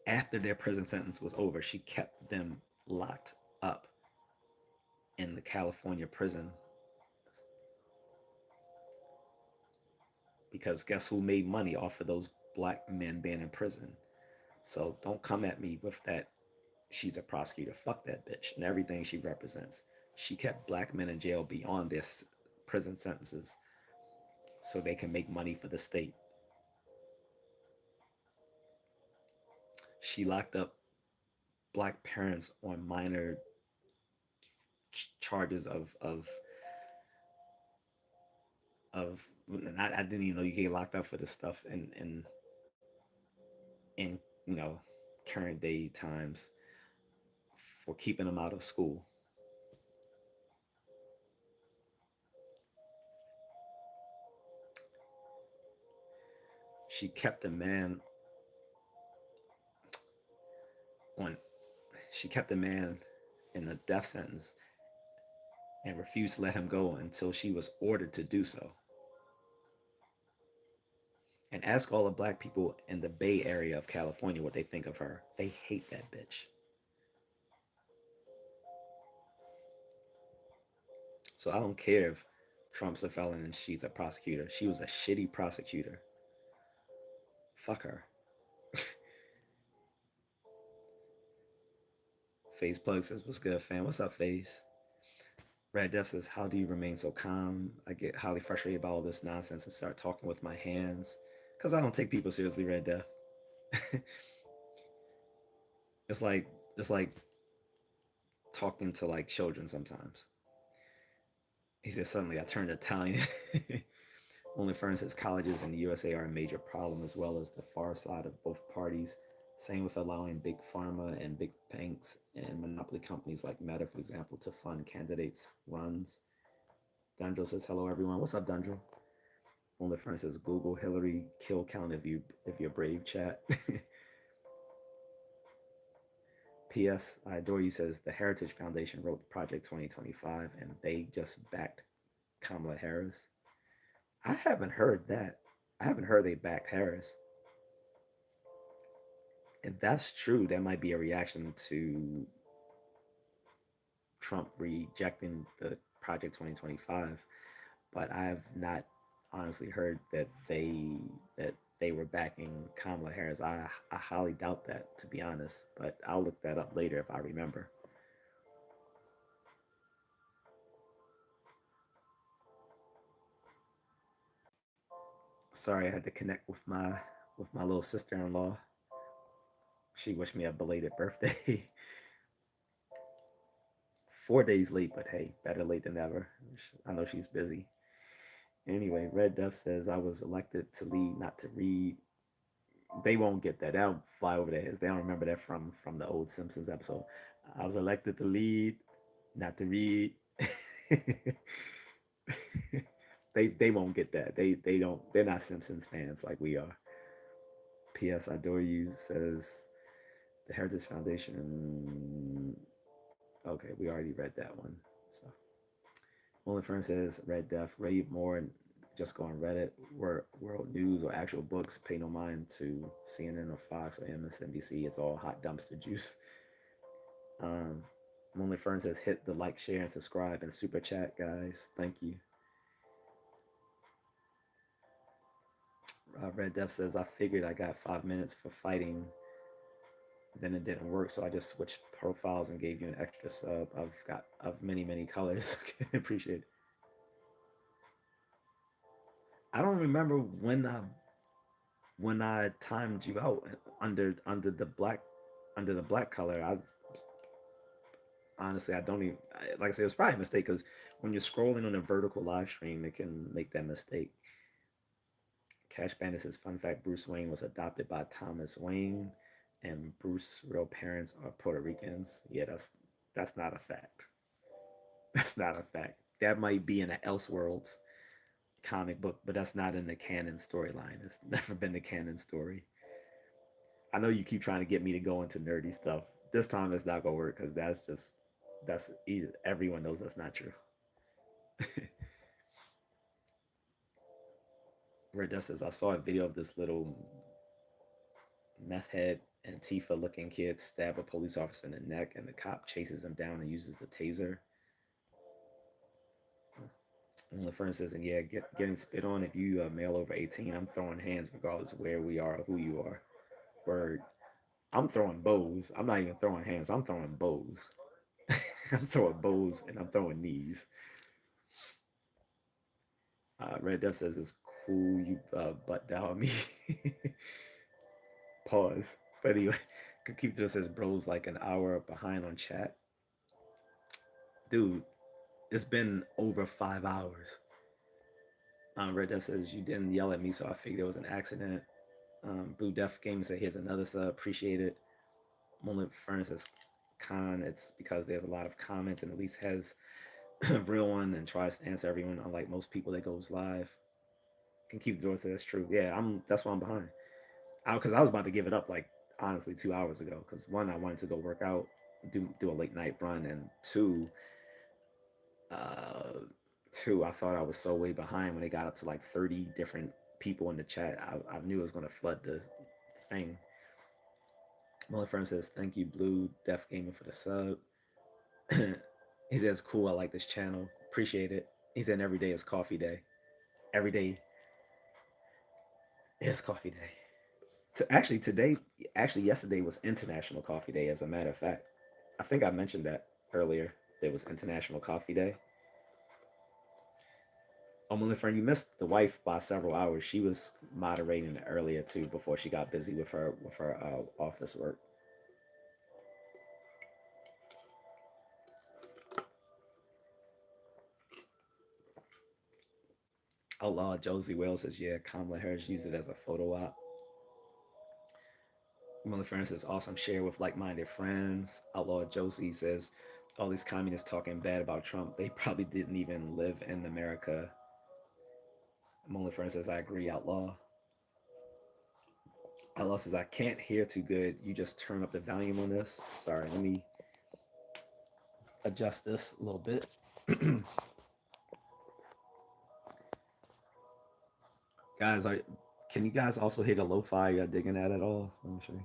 After their prison sentence was over, she kept them locked up in the California prison, because guess who made money off of those black men being in prison? So don't come at me with that. She's a prosecutor. Fuck that bitch and everything she represents. She kept black men in jail beyond their prison sentences so they can make money for the state. She locked up black parents on minor charges of I didn't even know you get locked up for this stuff in you know current day times, for keeping them out of school. She kept a man on she kept a man in a death sentence and refused to let him go until she was ordered to do so. And ask all the black people in the Bay Area of California what they think of her. They hate that bitch. So I don't care if Trump's a felon and she's a prosecutor. She was a shitty prosecutor. Fuck her. FaZe Plug says, "What's good, fam? What's up, FaZe?" Red Def says, "How do you remain so calm? I get highly frustrated about all this nonsense and start talking with my hands. Because I don't take people seriously, Red Def. it's like it's like talking to like children sometimes." He said, "Suddenly I turned Italian." Only Fern says, "Colleges in the USA are a major problem, as well as the far side of both parties. Same with allowing big pharma and big banks and monopoly companies like Meta, for example, to fund candidates' runs." Dundro says, "Hello, everyone." What's up, Dundro? Only Fern says, "Google Hillary kill count if you're brave, chat." P.S. I adore you says, "The Heritage Foundation wrote Project 2025 and they just backed Kamala Harris." I haven't heard that. I haven't heard they backed Harris. If that's true, that might be a reaction to Trump rejecting the Project 2025. But I've not honestly heard that they were backing Kamala Harris. I highly doubt that, to be honest. But I'll look that up later if I remember. Sorry, I had to connect with my little sister-in-law. She wished me a belated birthday. 4 days late, but hey, better late than never. I know she's busy. Anyway, Red Duff says, "I was elected to lead, not to read." They won't get that. That'll fly over their heads. They don't remember that from the old Simpsons episode. "I was elected to lead, not to read." They won't get that. They don't. They're not Simpsons fans like we are. P.S. I adore you says, "The Heritage Foundation." Okay, we already read that one. So only friend says, "Read Death, read more, and just go on Reddit, world news, or actual books. Pay no mind to CNN or Fox or MSNBC. It's all hot dumpster juice." Um, Only Fern says, "Hit the like, share, and subscribe and super chat, guys. Thank you." Red Def says, I figured I got 5 minutes for fighting, then it didn't work, so I just switched profiles and gave you an extra sub. I've got of many, many colors. Okay, appreciate it. I don't remember when I timed you out under the black color. I honestly I don't even like I said it was probably a mistake because when you're scrolling on a vertical live stream, it can make that mistake. Cash Bandit says, fun fact: Bruce Wayne was adopted by Thomas Wayne, and Bruce's real parents are Puerto Ricans. Yeah, that's not a fact. That's not a fact. That might be in an Elseworlds comic book, but that's not in the canon storyline. It's never been the canon story. I know you keep trying to get me to go into nerdy stuff. This time it's not gonna work because that's easy. Everyone knows that's not true. Red Dust says I saw a video of this little meth head Antifa looking kid stab a police officer in the neck, and the cop chases him down and uses the taser. And LaFern says, and yeah, getting spit on. If you male over 18, I'm throwing hands regardless of where we are or who you are. Word. I'm throwing bows. I'm not even throwing hands. I'm throwing bows. I'm throwing bows and I'm throwing knees. Red Death says it's cool you butt down me. Pause. But anyway, Keep this says bro's like an hour behind on chat. Dude, it's been over 5 hours. Red Death says you didn't yell at me, so I figured it was an accident. Blue Death Gaming said here's another sub. Appreciate it. Moment Furnace says con. It's because there's a lot of comments and at least has a real one and tries to answer everyone. Unlike most people that goes live, can keep the door. Says that's true. Yeah, I'm. That's why I'm behind. Because I was about to give it up like honestly 2 hours ago. Because one, I wanted to go work out, do a late night run, and uh, two, I thought I was so way behind when they got up to like 30 different people in the chat. I knew it was gonna flood the thing. Mullen Friend says, thank you, Blue Deaf Gaming, for the sub. He says, cool, I like this channel. Appreciate it. He said, every day is coffee day. Every day is coffee day. Actually, yesterday was International Coffee Day, as a matter of fact. I think I mentioned that earlier. It was International Coffee Day. Oh, Mullen Friend, you missed the wife by several hours. She was moderating it earlier, too, before she got busy with her office work. Outlaw Josie Wales says, yeah, Kamala Harris used it as a photo op. Mother Friend says, awesome, share with like-minded friends. Outlaw Josie says, all these communists talking bad about Trump, they probably didn't even live in America. Mother Friend says, I agree, Outlaw. Outlaw says, I can't hear too good. You just turn up the volume on this. Sorry, let me adjust this a little bit. Guys, can you guys also hear the lo-fi? Y'all digging that at all? Let me show you.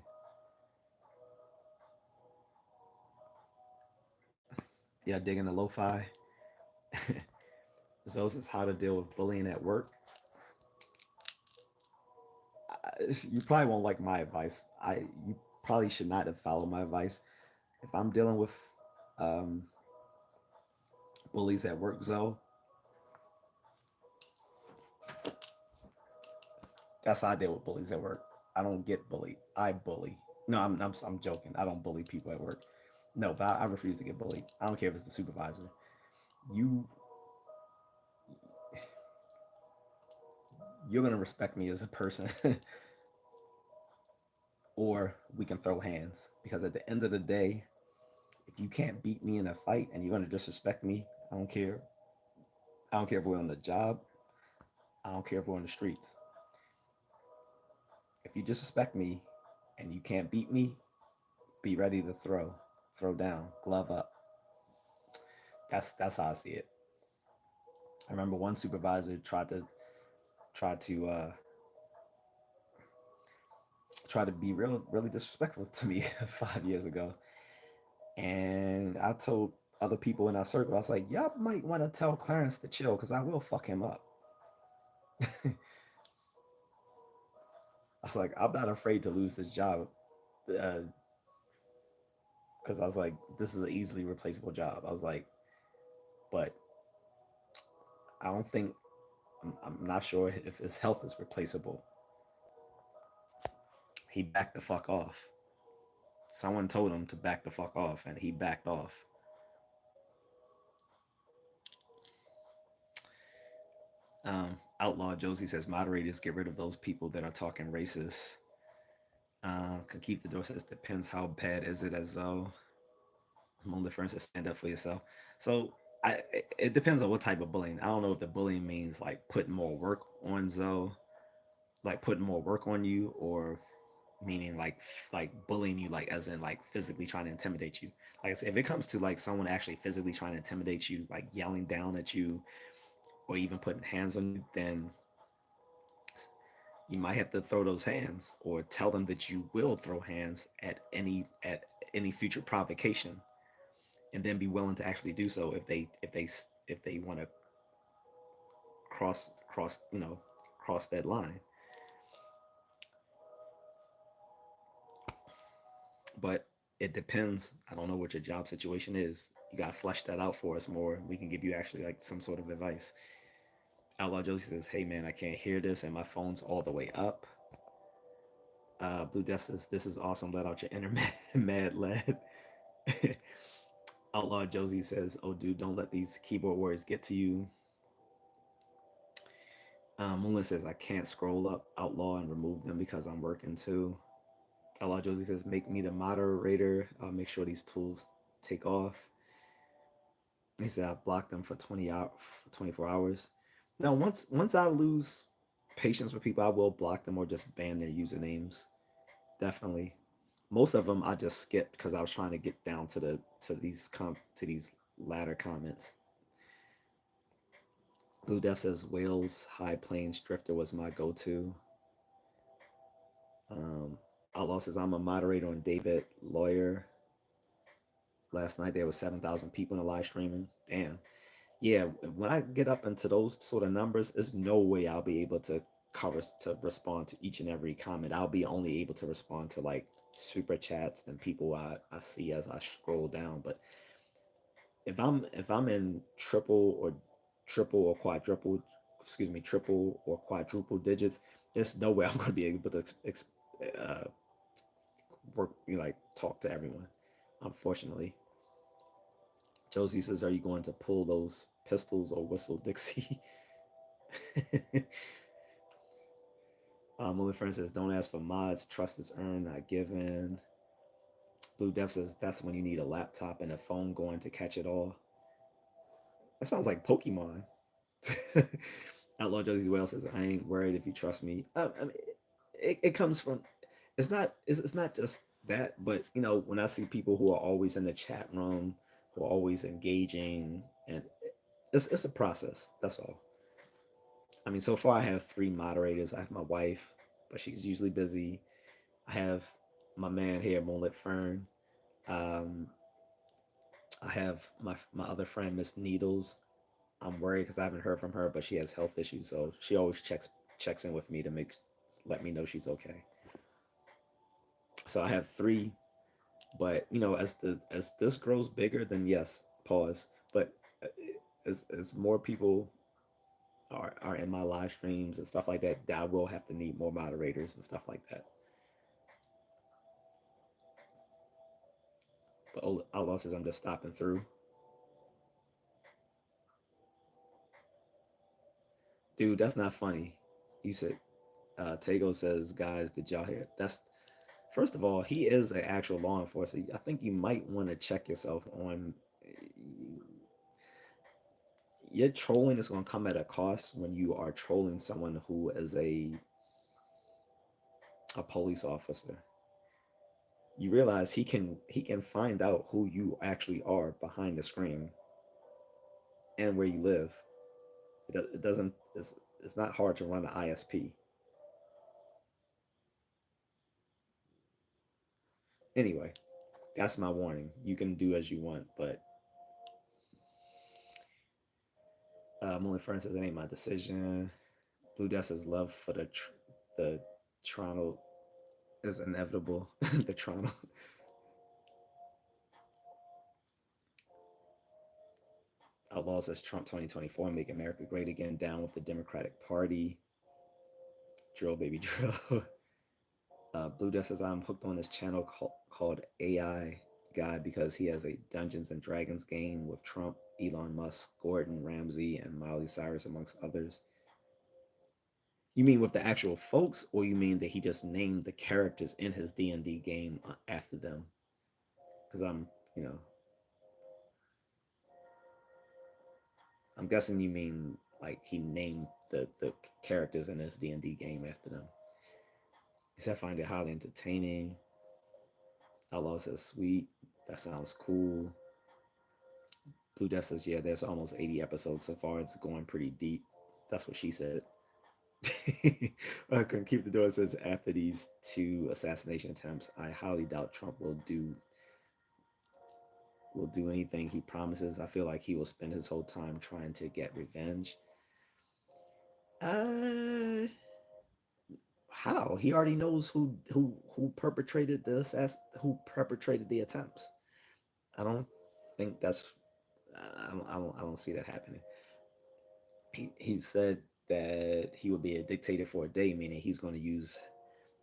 Yeah, digging the lo-fi. Zoe says how to deal with bullying at work. You probably won't like my advice. You probably should not have followed my advice. If I'm dealing with um, bullies at work, Zoe, that's how I deal with bullies at work. I don't get bullied. I bully. No, I'm joking. I don't bully people at work. No, but I refuse to get bullied. I don't care if it's the supervisor. You you're gonna respect me as a person, or we can throw hands. Because at the end of the day, if you can't beat me in a fight and you're gonna disrespect me, I don't care. I don't care if we're on the job. I don't care if we're on the streets. If you disrespect me and you can't beat me, be ready to throw down, glove up. That's how I see it. I remember one supervisor tried to try to be really disrespectful to me 5 years ago, and I told other people in our circle, I was like, y'all might want to tell Clarence to chill because I will fuck him up. I was like, I'm not afraid to lose this job, because I was like, this is an easily replaceable job. I was like, but I don't think I'm not sure if his health is replaceable. He backed the fuck off. Someone told him to back the fuck off, and he backed off. Outlaw Josie says moderators get rid of those people that are talking racist. Can keep the door says depends how bad is it as though. Only friends that stand up for yourself. So it depends on what type of bullying. I don't know if the bullying means like putting more work on Zoe, like putting more work on you, or meaning like bullying you, like as in like physically trying to intimidate you. Like I said, if it comes to like someone actually physically trying to intimidate you, like yelling down at you, or even putting hands on you, then you might have to throw those hands, or tell them that you will throw hands at any future provocation, and then be willing to actually do so if they want to cross that line. But it depends. I don't know what your job situation is. You gotta flesh that out for us more. We can give you actually like some sort of advice. Outlaw Josie says, "Hey man, I can't hear this, and my phone's all the way up." Blue Death says, "This is awesome. Let out your inner mad lad." Outlaw Josie says, "Oh dude, don't let these keyboard words get to you." Moonlit says, "I can't scroll up Outlaw and remove them because I'm working too." Outlaw Josie says, "Make me the moderator. I'll make sure these tools take off." He said, "I blocked them for 24 hours." Now, once I lose patience with people, I will block them or just ban their usernames. Definitely. Most of them I just skipped because I was trying to get down to these latter comments. Blue Death says Wales High Plains Drifter was my go-to. Um, Outlaw says I'm a moderator on David Lawyer. Last night there was 7,000 people in the live streaming. Damn. Yeah, when I get up into those sort of numbers, there's no way I'll be able to respond to each and every comment. I'll be only able to respond to like super chats and people I see as I scroll down. But if I'm in triple or quadruple digits, there's no way I'm going to be able to uh, work, like talk to everyone. Unfortunately, Josie says, "Are you going to pull those pistols or whistle Dixie?" Only friend says, "Don't ask for mods. Trust is earned, not given." Blue Death says, "That's when you need a laptop and a phone going to catch it all." That sounds like Pokemon. Outlaw Josie Wales says, "I ain't worried if you trust me." I mean, it comes from. It's not just that, but when I see people who are always in the chat room, who are always engaging, and it's a process. That's all. I mean, so far I have three moderators. I have my wife, but she's usually busy. I have my man here, Moonlit Fern. Um, I have my other friend, Miss Needles. I'm worried because I haven't heard from her, but she has health issues, so she always checks in with me to let me know she's okay. So I have three, but as this grows bigger, then yes, pause. But uh, as more people are in my live streams and stuff like that, I will have to need more moderators and stuff like that. But Outlaw says I'm just stopping through. Dude, that's not funny. You said Tago says, "Guys, did y'all hear?" That's first of all, he is an actual law enforcer. I think you might want to check yourself on. Your trolling is going to come at a cost when you are trolling someone who is a police officer. You realize he can find out who you actually are behind the screen and where you live. It doesn't. It's not hard to run an ISP. Anyway, that's my warning. You can do as you want, but Mullen Fern says it ain't my decision. Blue Death says love for the Toronto is inevitable. The Toronto Outlaw says Trump 2024, make America great again, down with the Democratic Party. Drill, baby, drill. Blue Death says, I'm hooked on this channel called AI Guy because he has a Dungeons and Dragons game with Trump, Elon Musk, Gordon Ramsay, and Miley Cyrus, amongst others. You mean with the actual folks, or you mean that he just named the characters in his D&D game after them? Because you know, I'm guessing you mean like he named the characters in his D&D game after them. He said, find it highly entertaining. Outlaw says, sweet. That sounds cool. Blue Death says, yeah, there's almost 80 episodes so far. It's going pretty deep. That's what she said. I couldn't keep the door. It says, after these two assassination attempts, I highly doubt Trump will do anything he promises. I feel like he will spend his whole time trying to get revenge. Uh, how? He already knows who perpetrated the attempts. I don't think that's. I don't see that happening. He said that he would be a dictator for a day, meaning he's going to use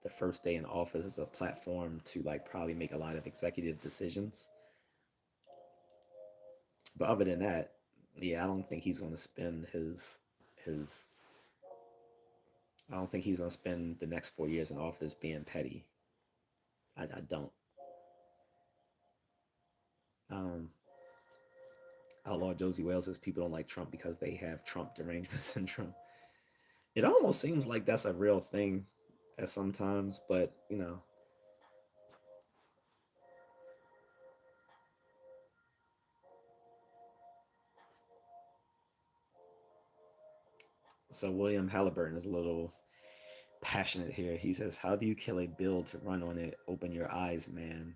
the first day in office as a platform to like probably make a lot of executive decisions. But other than that, yeah, I don't think he's going to spend his I don't think he's going to spend the next 4 years in office being petty. I don't. Um, Outlaw Josie Wales says people don't like Trump because they have Trump derangement syndrome. It almost seems like that's a real thing at sometimes, but So William Halliburton is a little passionate here. He says, how do you kill a bill to run on it? Open your eyes, man.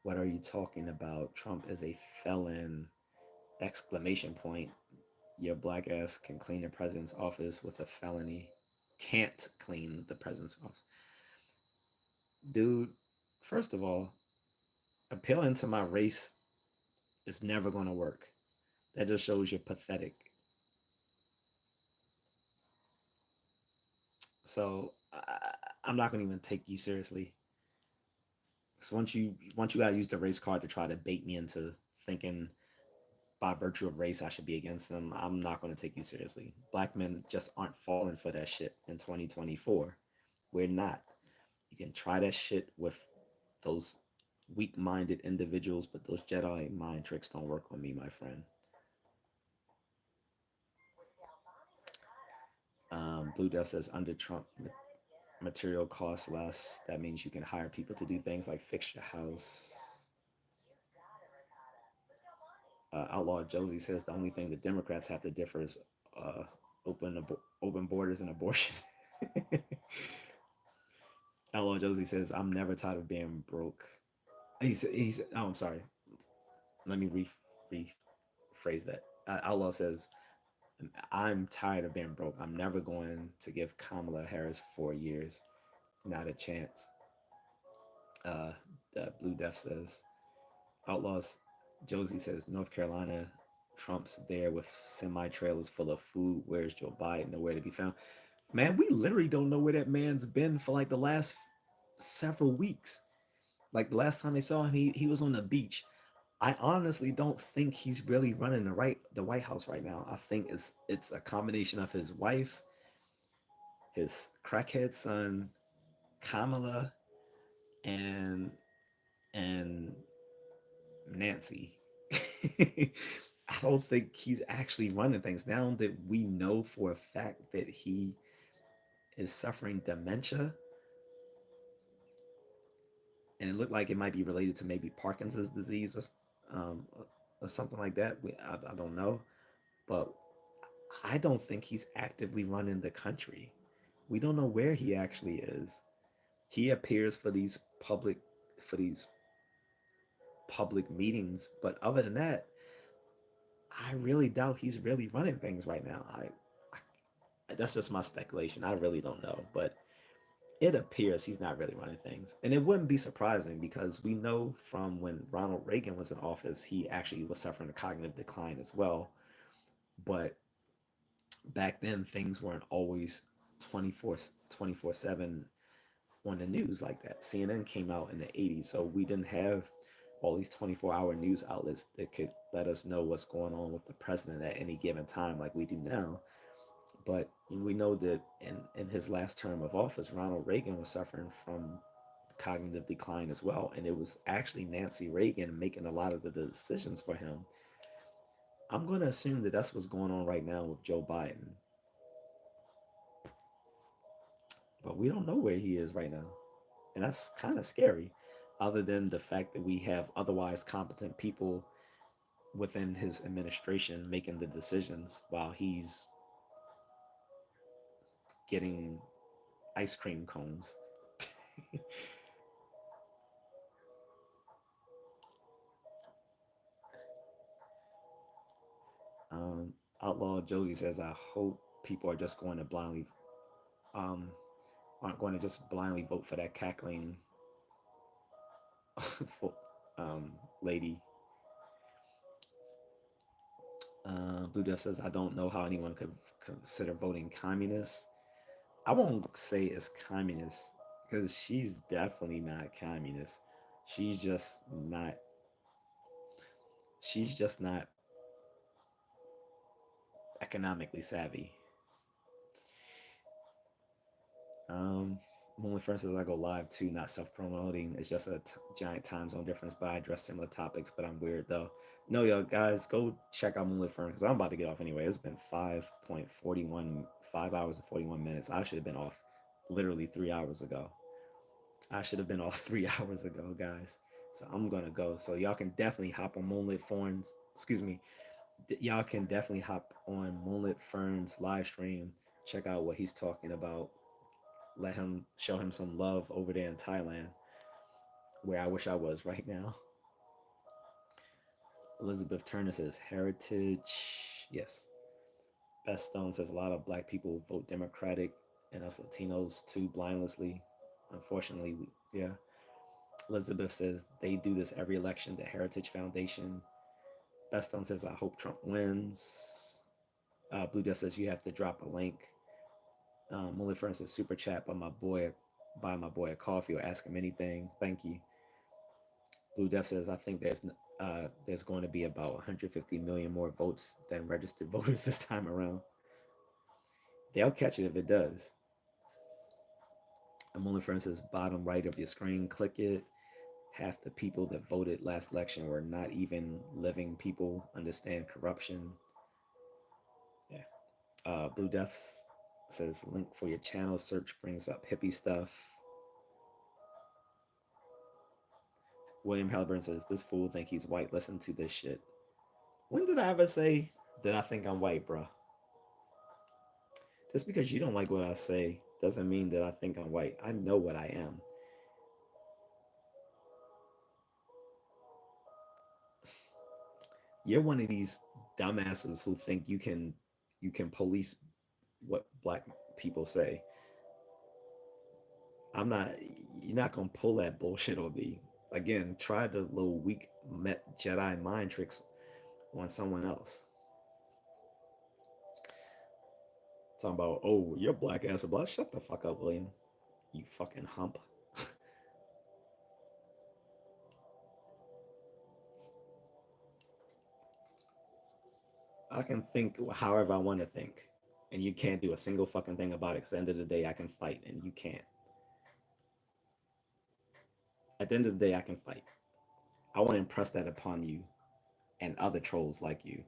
What are you talking about? Trump is a felon! Exclamation point. Your black ass can clean the president's office with a felony. Can't clean the president's office. Dude, first of all, appealing to my race is never going to work. That just shows you're pathetic. So I'm not going to even take you seriously. So once you gotta use the race card to try to bait me into thinking by virtue of race I should be against them, I'm not going to take you seriously. Black men just aren't falling for that shit in 2024. We're not. You can try that shit with those weak-minded individuals, but those Jedi mind tricks don't work on me, my friend. Blue Death says under Trump, material costs less. That means you can hire people to do things like fix your house. Outlaw Josie says the only thing the Democrats have to differ is uh, open borders and abortion. Outlaw Josie says I'm never tired of being broke. He said, oh, I'm sorry. Let me rephrase that. Outlaw says I'm tired of being broke. I'm never going to give Kamala Harris 4 years. Not a chance. Uh, Blue Death says Outlaws. Josie says North Carolina. Trump's there with semi trailers full of food. Where's Joe Biden? Nowhere to be found. Man, we literally don't know where that man's been for like the last several weeks. Like the last time they saw him, he was on the beach. I honestly don't think he's really running the White House right now. I think it's a combination of his wife, his crackhead son, Kamala, and and Nancy. I don't think he's actually running things. Now that we know for a fact that he is suffering dementia, and it looked like it might be related to maybe Parkinson's disease or something like that. I don't know, but I don't think he's actively running the country. We don't know where he actually is. He appears for these public meetings, but other than that, I really doubt he's really running things right now. I that's just my speculation. I really don't know, but it appears he's not really running things. And it wouldn't be surprising because we know from when Ronald Reagan was in office, he actually was suffering a cognitive decline as well. But back then, things weren't always 24/7 on the news like that. CNN came out in the 80s, so we didn't have all these 24-hour news outlets that could let us know what's going on with the president at any given time like we do now. But we know that in his last term of office, Ronald Reagan was suffering from cognitive decline as well. And it was actually Nancy Reagan making a lot of the decisions for him. I'm going to assume that that's what's going on right now with Joe Biden. But we don't know where he is right now. And that's kind of scary, other than the fact that we have otherwise competent people within his administration making the decisions while he's getting ice cream cones. Outlaw Josie says, I hope people are just going to blindly, um, aren't going to just blindly vote for that cackling lady. Blue Death says, I don't know how anyone could consider voting communist. I won't say it's communist because she's definitely not communist. She's just not. She's just not economically savvy. Um, Only for instance, I go live too, not self-promoting. It's just a giant time zone difference, but I address similar topics. But I'm weird though. No, yo, guys, go check out Moonlit Fern because I'm about to get off anyway. It's been 5.41, 5 hours and 41 minutes. I should have been off literally 3 hours ago. I should have been off 3 hours ago, guys. So I'm gonna go. So y'all can definitely hop on Moonlit Ferns. Excuse me. Y'all can definitely hop on Moonlit Ferns live stream. Check out what he's talking about. Let him show him some love over there in Thailand, where I wish I was right now. Elizabeth Turner says heritage. Yes. Beth Stone says a lot of black people vote Democratic and us Latinos too blindlessly. Unfortunately, yeah. Elizabeth says they do this every election. The Heritage Foundation. Beth Stone says I hope Trump wins. Blue Death says you have to drop a link. Only for instance, super chat buy my boy a coffee or ask him anything. Thank you. Blue Death says I think there's going to be about 150 million more votes than registered voters this time around. They'll catch it if it does. I'm only for instance bottom right of your screen. Click it. Half the people that voted last election were not even living people. Understand corruption. Yeah. Blue Death says link for your channel. Search brings up hippie stuff. William Halliburton says this fool think he's white. Listen to this shit. When did I ever say that I think I'm white, bro? Just because you don't like what I say doesn't mean that I think I'm white. I know what I am. You're one of these dumbasses who think you can police what black people say. I'm not. You're not gonna pull that bullshit on me. Again, try the little weak Jedi mind tricks on someone else. Talking about, oh, you're black ass black. Shut the fuck up, William. You fucking hump. I can think however I want to think, and you can't do a single fucking thing about it. Because at the end of the day, I can fight, and you can't. At the end of the day, I can fight. I want to impress that upon you and other trolls like you.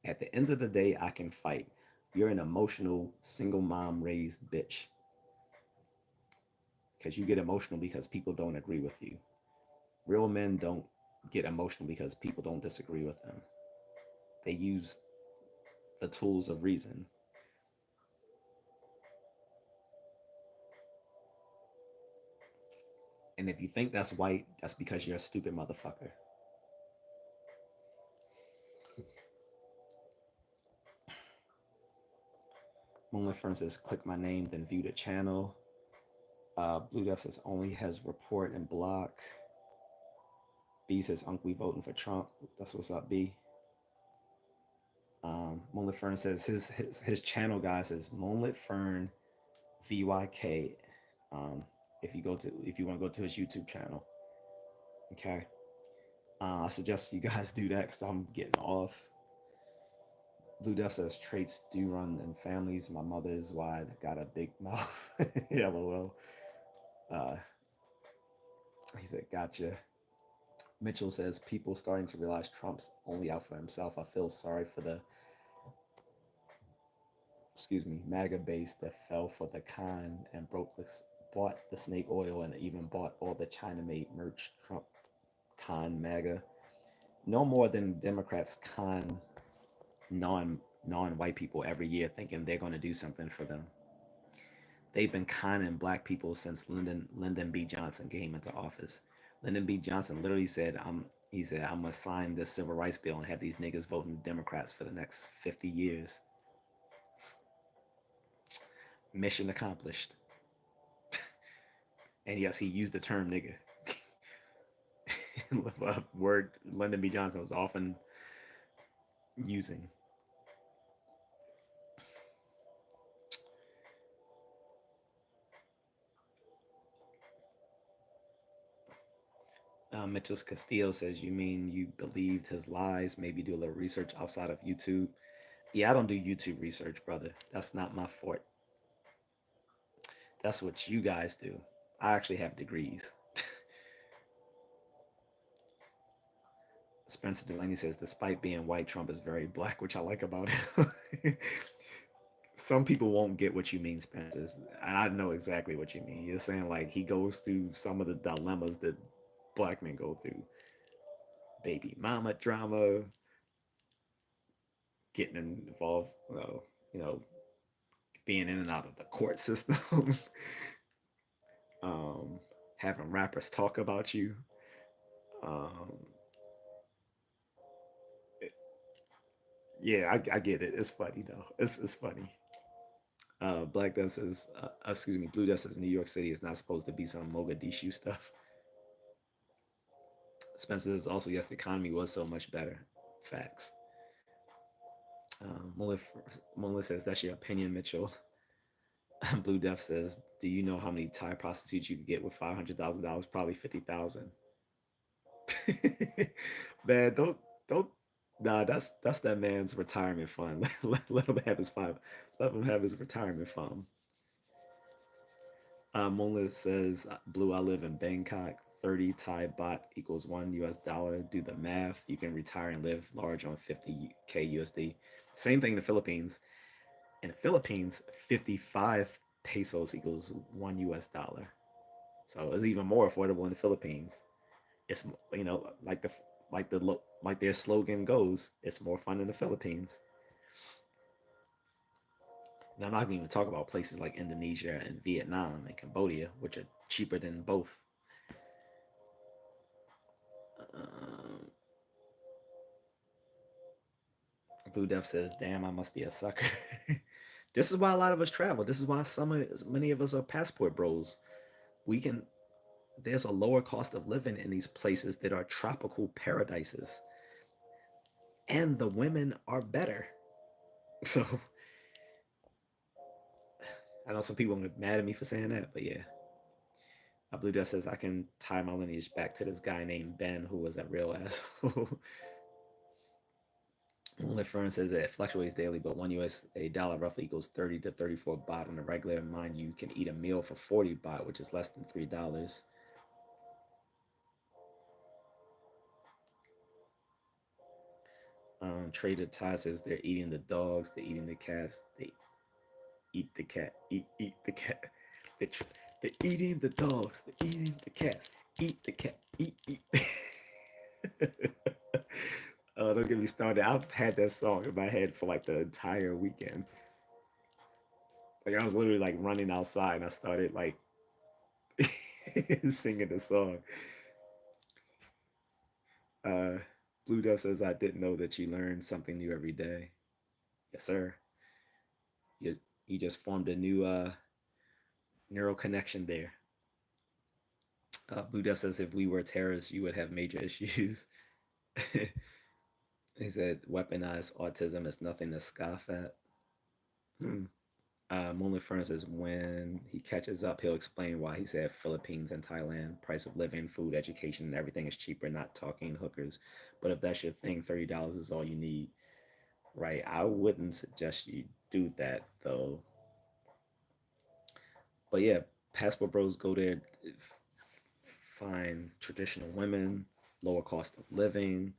At the end of the day, I can fight. You're an emotional, single mom raised bitch because you get emotional because people don't agree with you. Real men don't get emotional because people don't disagree with them. They use the tools of reason. And if you think that's white, that's because you're a stupid motherfucker. Moonlit, for instance, click my name, then view the channel. Blue Dust says only has report and block. B says Uncle we voting for Trump. That's what's up, B. Moonlit Fern says his channel guy says Moonlit Fern VYK. Um, if you want to go to his YouTube channel, okay. I suggest you guys do that because I'm getting off. Blue Death says traits do run in families. My mother is wide, got a big mouth. LOL. Uh, he said, gotcha. Mitchell says people starting to realize Trump's only out for himself. I feel sorry for the MAGA base that fell for the con and bought the snake oil and even bought all the China made merch. Trump con MAGA. No more than Democrats con non white people every year thinking they're going to do something for them. They've been conning black people since Lyndon B. Johnson came into office. Lyndon B. Johnson literally said, he said, I'm gonna sign this civil rights bill and have these niggas voting Democrats for the next 50 years. Mission accomplished. And yes, he used the term nigga. A word Lyndon B. Johnson was often using. Mitchell Castillo says, you mean you believed his lies? Maybe do a little research outside of YouTube. Yeah, I don't do YouTube research, brother. That's not my fort. That's what you guys do. I actually have degrees. Spencer Delaney says, despite being white, Trump is very black, which I like about him. Some people won't get what you mean, Spencer. And I know exactly what you mean. You're saying like he goes through some of the dilemmas that black men go through. Baby mama drama, getting involved, you know, being in and out of the court system, um, having rappers talk about you. Um, yeah, I get it. It's funny though. It's funny. Black Death says, Blue Death says New York City is not supposed to be some Mogadishu stuff. Spencer says also, yes, the economy was so much better. Facts. Mullah says, that's your opinion, Mitchell. Blue Death says, do you know how many Thai prostitutes you could get with $500,000? Probably 50,000. Man, don't. Nah, that's that man's retirement fund. Let him have his five. Let him have his retirement fund. Mola says, Blue, I live in Bangkok. 30 Thai baht equals $1. Do the math. You can retire and live large on 50K USD. Same thing in the Philippines. In the Philippines, 55 pesos equals $1. So it's even more affordable in the Philippines. It's like their slogan goes, it's more fun in the Philippines. And I'm not going to even talk about places like Indonesia and Vietnam and Cambodia, which are cheaper than both. Um, Blue Death says, "Damn, I must be a sucker." This is why a lot of us travel. This is why many of us are passport bros. We can. There's a lower cost of living in these places that are tropical paradises, and the women are better. So I know some people are mad at me for saying that, but yeah. Blue Death says I can tie my lineage back to this guy named Ben who was a real asshole. Only Fern says that it fluctuates daily, but $1 dollar roughly equals 30 to 34 baht on the regular. Mind you can eat a meal for 40 baht, which is less than $3. Trader Ty says they're eating the dogs, they're eating the cats, they eat the cat, eat the cat. They they're eating the dogs, they're eating the cats, eat the cat, eat. Oh, don't get me started. I've had that song in my head for like the entire weekend. Like I was literally like running outside and I started like singing the song. Uh, Blue Dust says, I didn't know that you learn something new every day. Yes, sir. You, you just formed a new neural connection there. Blue Death says if we were terrorists, you would have major issues. He said weaponized autism is nothing to scoff at. Hmm. Moonlit Furnace says when he catches up, he'll explain why he said Philippines and Thailand, price of living, food, education, and everything is cheaper, not talking hookers. But if that's your thing, $30 is all you need. Right. I wouldn't suggest you do that though. But yeah, Passport Bros go there, find traditional women, lower cost of living,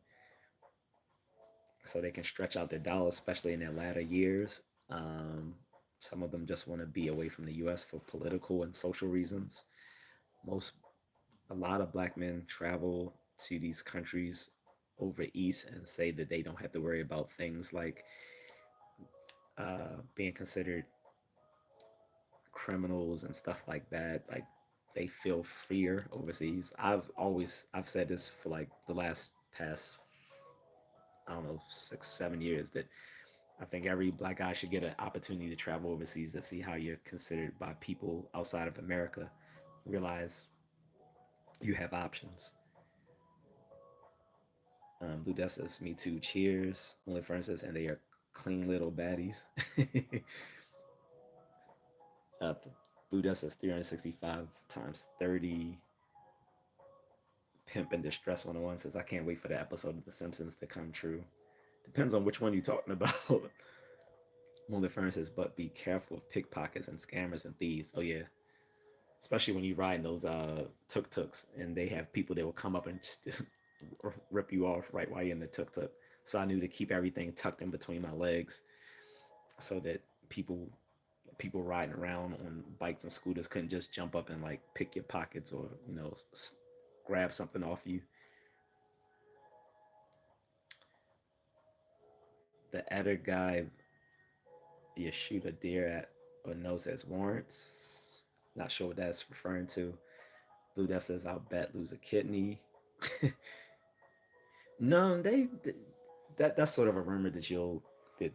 so they can stretch out their dollars, especially in their latter years. Um, some of them just want to be away from the U.S. for political and social reasons. Most, a lot of black men travel to these countries over east and say that they don't have to worry about things like being considered criminals and stuff like that. Like they feel freer overseas. I've said this for like the last past, I don't know, 6 7 years, that I think every black guy should get an opportunity to travel overseas to see how you're considered by people outside of America. Realize you have options. Blue Death says, "Me too. Cheers." Only Francis, and they are clean little baddies. uh, Blue Death says 365 times 30. Pimp and Distress 101 says, "I can't wait for the episode of The Simpsons to come true." Depends on which one you're talking about. Only Furnace says, "But be careful of pickpockets and scammers and thieves." Oh yeah, especially when you ride in those tuk tuks and they have people that will come up and just rip you off right while you're in the tuk tuk. So I knew to keep everything tucked in between my legs so that people riding around on bikes and scooters couldn't just jump up and like pick your pockets or grab something off you. The editor guy you shoot a deer at or knows as warrants. Not sure what that's referring to. Blue Death says, "I'll bet lose a kidney." No, that's sort of a rumor that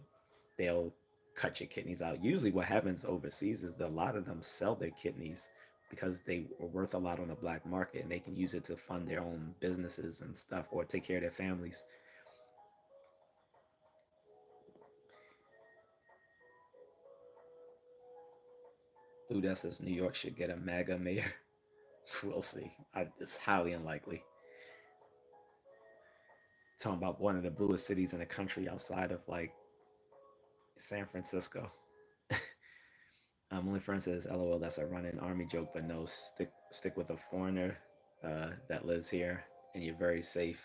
they'll cut your kidneys out. Usually, what happens overseas is that a lot of them sell their kidneys because they are worth a lot on the black market and they can use it to fund their own businesses and stuff or take care of their families. Blue Death says New York should get a MAGA mayor. We'll see. It's highly unlikely. Talking about one of the bluest cities in the country outside of like San Francisco. Only friend says, "LOL, that's a running army joke, but no, stick with a foreigner that lives here, and you're very safe."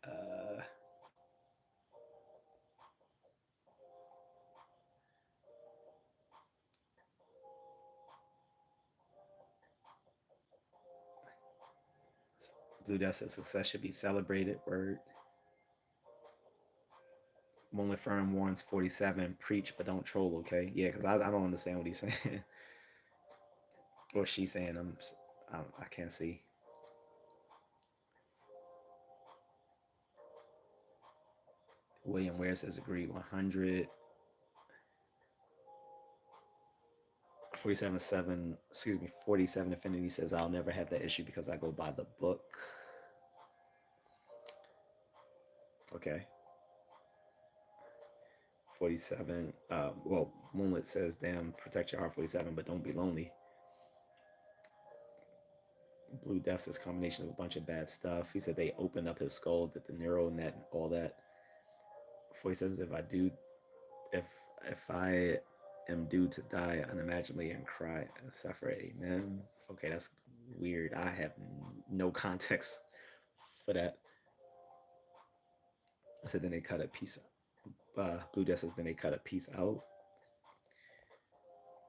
Uh, Blue Dust says success should be celebrated. Word. Only firm warns 47, preach but don't troll. Okay, yeah, because I don't understand what he's saying or she's saying. I can't see. William Ware says agree 100. 47 excuse me, 47 Affinity says I'll never have that issue because I go by the book. Okay. 47. Well, Moonlit says, "Damn, protect your heart, 47, but don't be lonely." Blue Death says combination of a bunch of bad stuff. He said they opened up his skull, did the neural net, and all that. 40 says, if if I am due to die unimaginably and cry and suffer, amen. Okay, that's weird. I have no context for that. I said then they cut a piece. Blue Death says then they cut a piece out.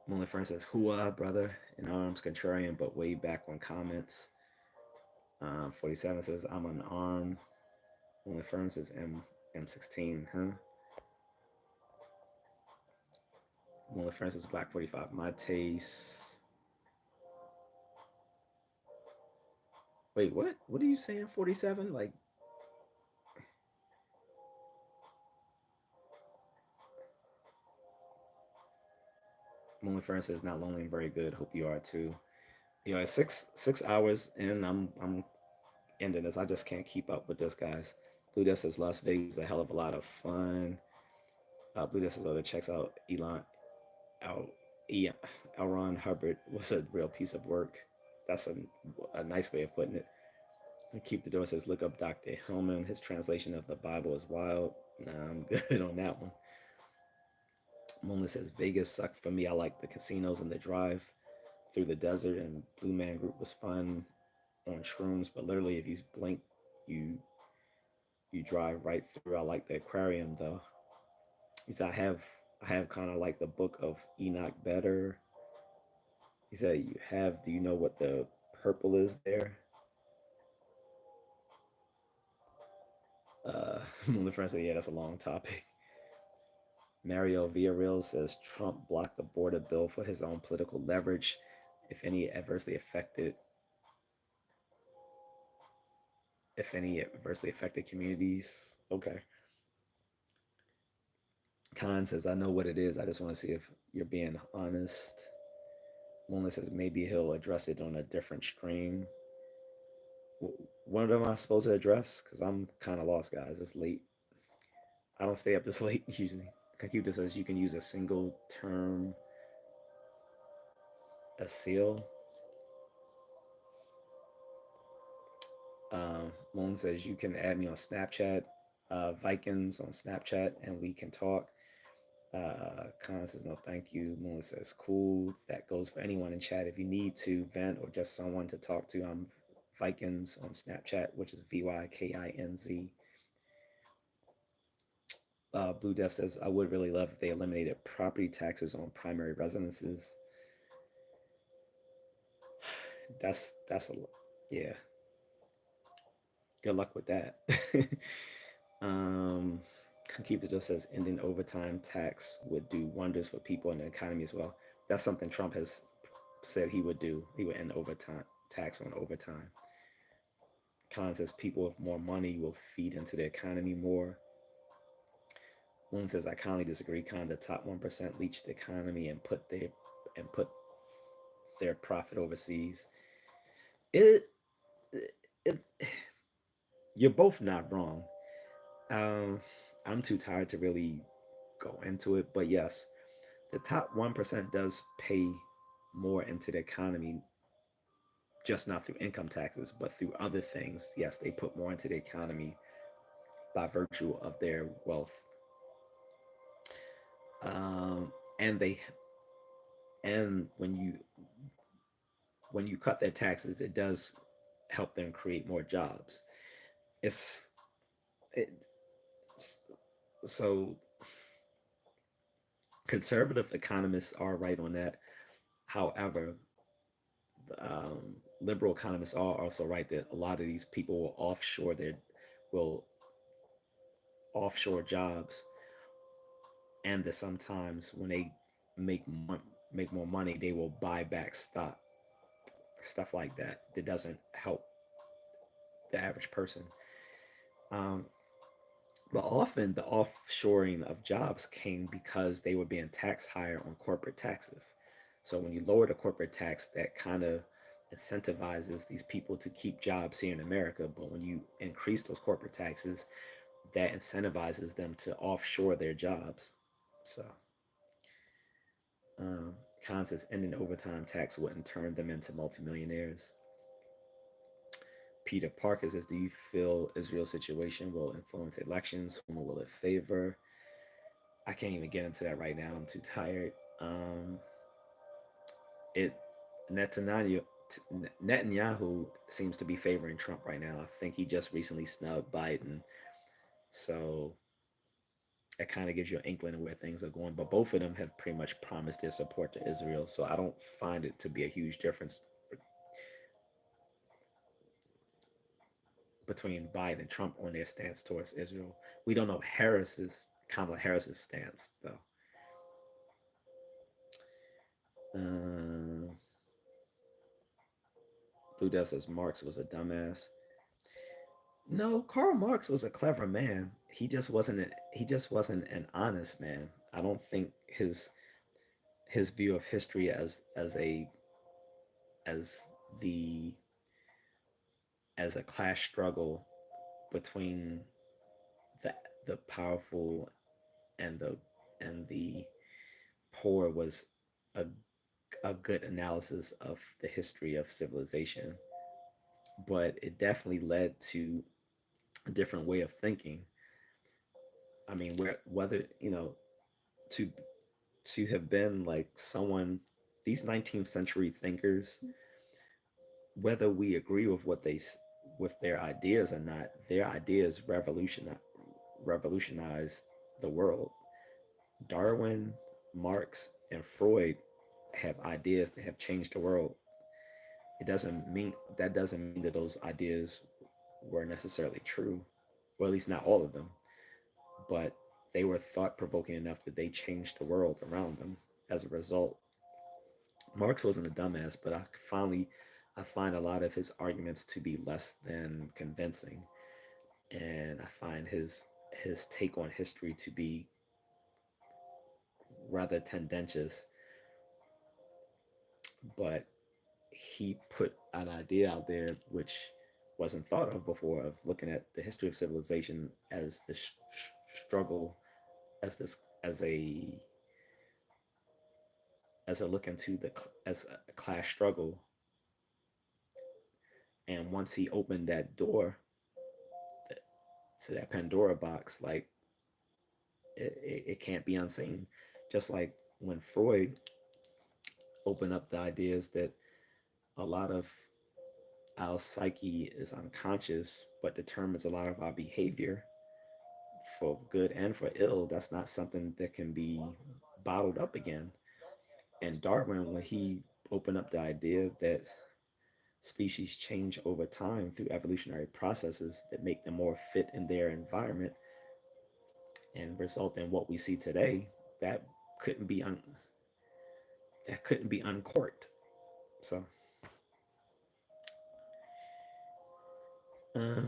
Moonlit Friend says, "Hooah, brother, in arms, contrarian, but way back on comments." 47 says, "I'm unarmed." Moonlit Friend says, M16, huh? Moonlit Friend says, Black 45, my taste. Wait, what? What are you saying, 47? Like, Moon Fern says not lonely and very good. Hope you are too. You know, at six hours in, I'm ending this. I just can't keep up with this, guys. Blue Death says Las Vegas is a hell of a lot of fun. Blue Death says, oh, that checks out L, E, L. Ron Hubbard was a real piece of work. That's a nice way of putting it. And Keep the Door says, look up Dr. Hillman. His translation of the Bible is wild. Nah, I'm good on that one. Moonlit says, Vegas sucked for me. I like the casinos and the drive through the desert, and Blue Man Group was fun on shrooms, but literally, if you blink, you you drive right through. I like the aquarium though. He said, I have kind of like the book of Enoch better. He said, you have, do you know what the purple is there? Moonlit friend said, yeah, that's a long topic. Mario Villarreal says Trump blocked the border bill for his own political leverage. If any adversely affected, if any adversely affected communities. Okay. Khan says, I know what it is. I just want to see if you're being honest. Moonlit says maybe he'll address it on a different stream. One of them I supposed to address because I'm kind of lost, guys. It's late. I don't stay up this late usually. Computer says you can use a single term, a seal. Moon says you can add me on Snapchat, Vikings on Snapchat, and we can talk. Khan says no, thank you. Moon says cool. That goes for anyone in chat. If you need to vent or just someone to talk to, I'm Vikings on Snapchat, which is VYKINZ. Blue Death says I would really love if they eliminated property taxes on primary residences. That's a yeah. Good luck with that. um, Keep the just says ending overtime tax would do wonders for people in the economy as well. That's something Trump has said he would do. He would end overtime tax on overtime. Khan says people with more money will feed into the economy more. Moon says I kindly disagree. Khan, the top 1% leech the economy and put their profit overseas. It, it you're both not wrong. Um, I'm too tired to really go into it, but yes, the top 1% does pay more into the economy, just not through income taxes, but through other things. Yes, they put more into the economy by virtue of their wealth. Um, and they and when you cut their taxes, it does help them create more jobs. It's it, so conservative economists are right on that. However, liberal economists are also right that a lot of these people will offshore jobs, and that sometimes when they make make more money, they will buy back stock, stuff like that. That doesn't help the average person. Um, but often the offshoring of jobs came because they were being taxed higher on corporate taxes. So when you lower the corporate tax, that kind of incentivizes these people to keep jobs here in America. But when you increase those corporate taxes, that incentivizes them to offshore their jobs. So, um, Khan says ending overtime tax wouldn't turn them into multimillionaires. Peter Parker says, do you feel Israel's situation will influence elections? Whom will it favor? I can't even get into that right now. I'm too tired. It Netanyahu Netanyahu seems to be favoring Trump right now. I think he just recently snubbed Biden, so it kind of gives you an inkling of where things are going. But both of them have pretty much promised their support to Israel, so I don't find it to be a huge difference between Biden and Trump on their stance towards Israel. We don't know Kamala Harris's stance though. Uh, Blue Dell says Marx was a dumbass. No, Karl Marx was a clever man. He just wasn't an honest man. I don't think his view of history as the as a class struggle between the the powerful and the poor was a a good analysis of the history of civilization, but it definitely led to a different way of thinking. I mean, whether to have been like someone, these 19th century thinkers, whether we agree with with their ideas or not, their ideas revolutionized the world. Darwin, Marx, and Freud have ideas that have changed the world. It doesn't mean that those ideas were necessarily true, or at least not all of them, but they were thought provoking enough that they changed the world around them as a result. Marx wasn't a dumbass, but I find a lot of his arguments to be less than convincing, and I find his take on history to be rather tendentious. But he put an idea out there which wasn't thought of before, of looking at the history of civilization as the struggle, as this as a look into the as a class struggle. And once he opened that door to that Pandora box, like it can't be unseen. Just like when Freud opened up the ideas that a lot of our psyche is unconscious, but determines a lot of our behavior for good and for ill. That's not something that can be bottled up again. And Darwin, when he opened up the idea that species change over time through evolutionary processes that make them more fit in their environment and result in what we see today, that couldn't be uncorked. So, uh,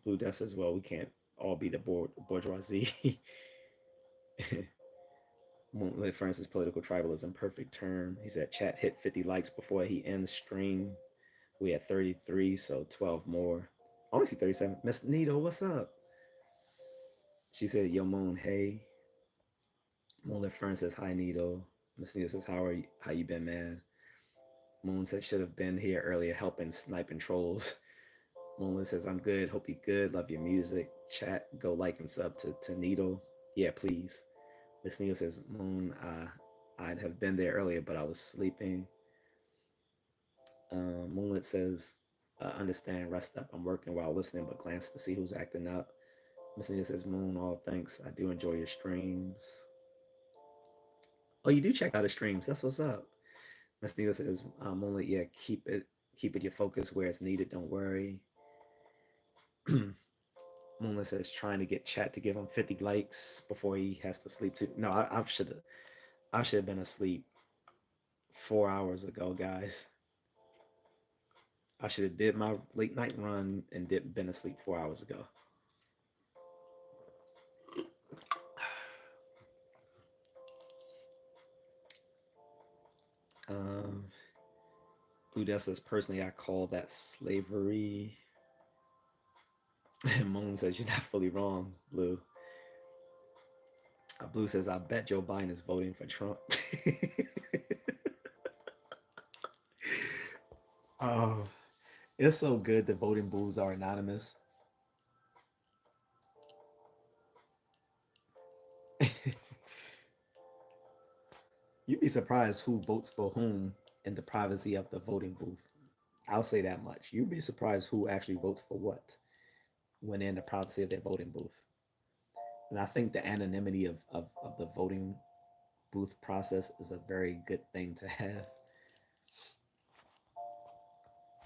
Blue Death as well. We can't all be the bourgeoisie. Moonlit Francis, political tribalism, perfect term. He said chat hit 50 likes before he ends stream. We had 33, so 12 more. I only see 37. Miss Nito, what's up? She said, Yo Moon, hey. Moonlit Fern says, hi Nito. Miss Nito says, how are you? How you been, man? Moon said, should have been here earlier helping sniping trolls. Moonlit says, I'm good. Hope you good. Love your music. Chat, go like and sub to Nito. Yeah, please. Miss Nito says, Moon, I'd have been there earlier, but I was sleeping. Moonlit says, understand, rest up. I'm working while listening, but glance to see who's acting up. Miss Nita says, Moon, all thanks. I do enjoy your streams. Oh, you do check out the streams. That's what's up. Miss Nita says, Moonlit, yeah, keep it your focus where it's needed. Don't worry. Moonlit says, trying to get chat to give him 50 likes before he has to sleep too. No, I should have been asleep 4 hours ago, guys. I should have did my late night run and did been asleep 4 hours ago. Um, Blue Death says, personally, I call that slavery. And Moon says, you're not fully wrong, Blue. Blue says, I bet Joe Biden is voting for Trump. Oh, it's so good that voting booths are anonymous. You'd be surprised who votes for whom in the privacy of the voting booth. I'll say that much. You'd be surprised who actually votes for what when in the privacy of their voting booth. And I think the anonymity of the voting booth process is a very good thing to have.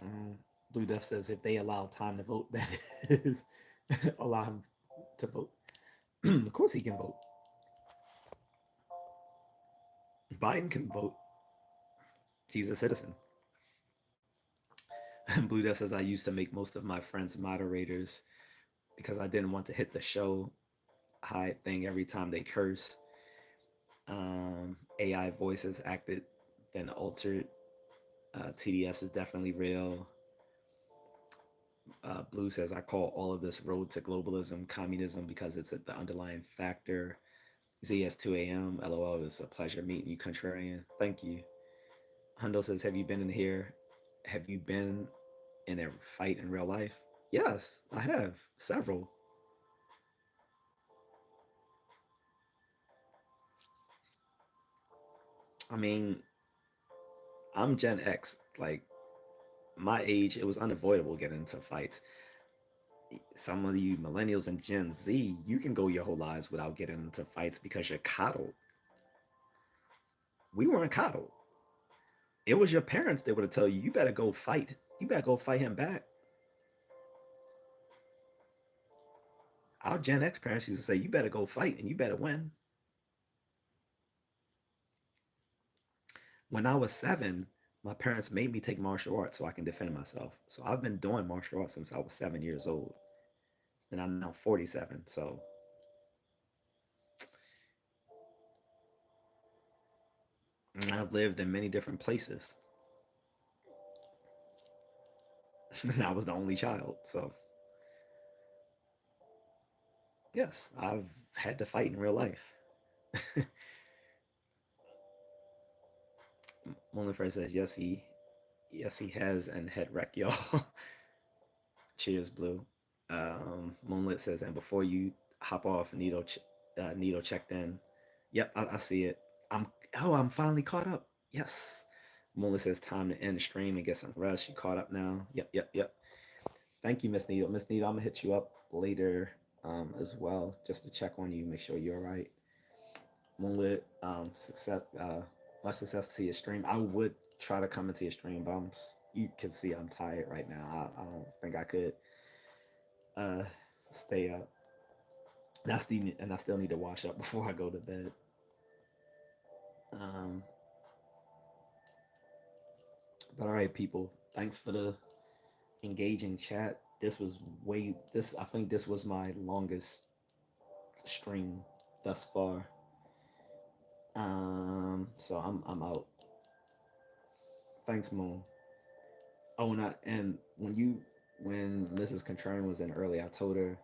Um, Blue Death says if they allow time to vote, that is, allow him to vote. Of course he can vote. Biden can vote. He's a citizen. Blue Death says I used to make most of my friends moderators because I didn't want to hit the show hide thing every time they curse. AI voices acted then altered. TDS is definitely real. Blue says, I call all of this road to globalism communism because it's the underlying factor. ZS 2 a.m. LOL, it was a pleasure meeting you, contrarian. Thank you. Hundo says, have you been in here? Have you been in a fight in real life? Yes, I have. Several. I mean, I'm Gen X. Like, my age, it was unavoidable getting into fights. Some of you millennials and Gen Z, you can go your whole lives without getting into fights because you're coddled. We weren't coddled. It was your parents that would have tell you, you better go fight. You better go fight him back. Our Gen X parents used to say, you better go fight and you better win. When I was 7, my parents made me take martial arts so I can defend myself. So I've been doing martial arts since I was 7 years old. And I'm now 47. So I've lived in many different places. And I was the only child. So yes, I've had to fight in real life. Only first says, yes, he has, and head wreck, y'all. Cheers, Blue. Moonlit says, and before you hop off, Needle checked in. Yep, I see it. I'm finally caught up. Yes. Moonlit says, time to end the stream and get some rest. You caught up now. Yep. Thank you, Miss Needle. Miss Needle, I'm gonna hit you up later as well, just to check on you, make sure you're all right. Moonlit, much success to your stream. I would try to come into your stream, but you can see I'm tired right now. I don't think I could uh, stay up. And I still need to wash up before I go to bed. Um, but all right, people, thanks for the engaging chat. I think this was my longest stream thus far. So I'm out. Thanks, Moon. Oh, and when Mrs. Contrarian was in early, I told her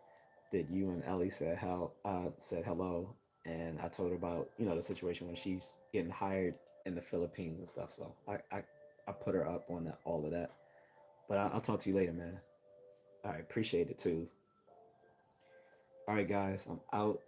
that you and Ellie said hello, and I told her about the situation when she's getting hired in the Philippines and stuff. So I put her up on all of that. But I'll talk to you later, man. I appreciate it too. All right, guys, I'm out.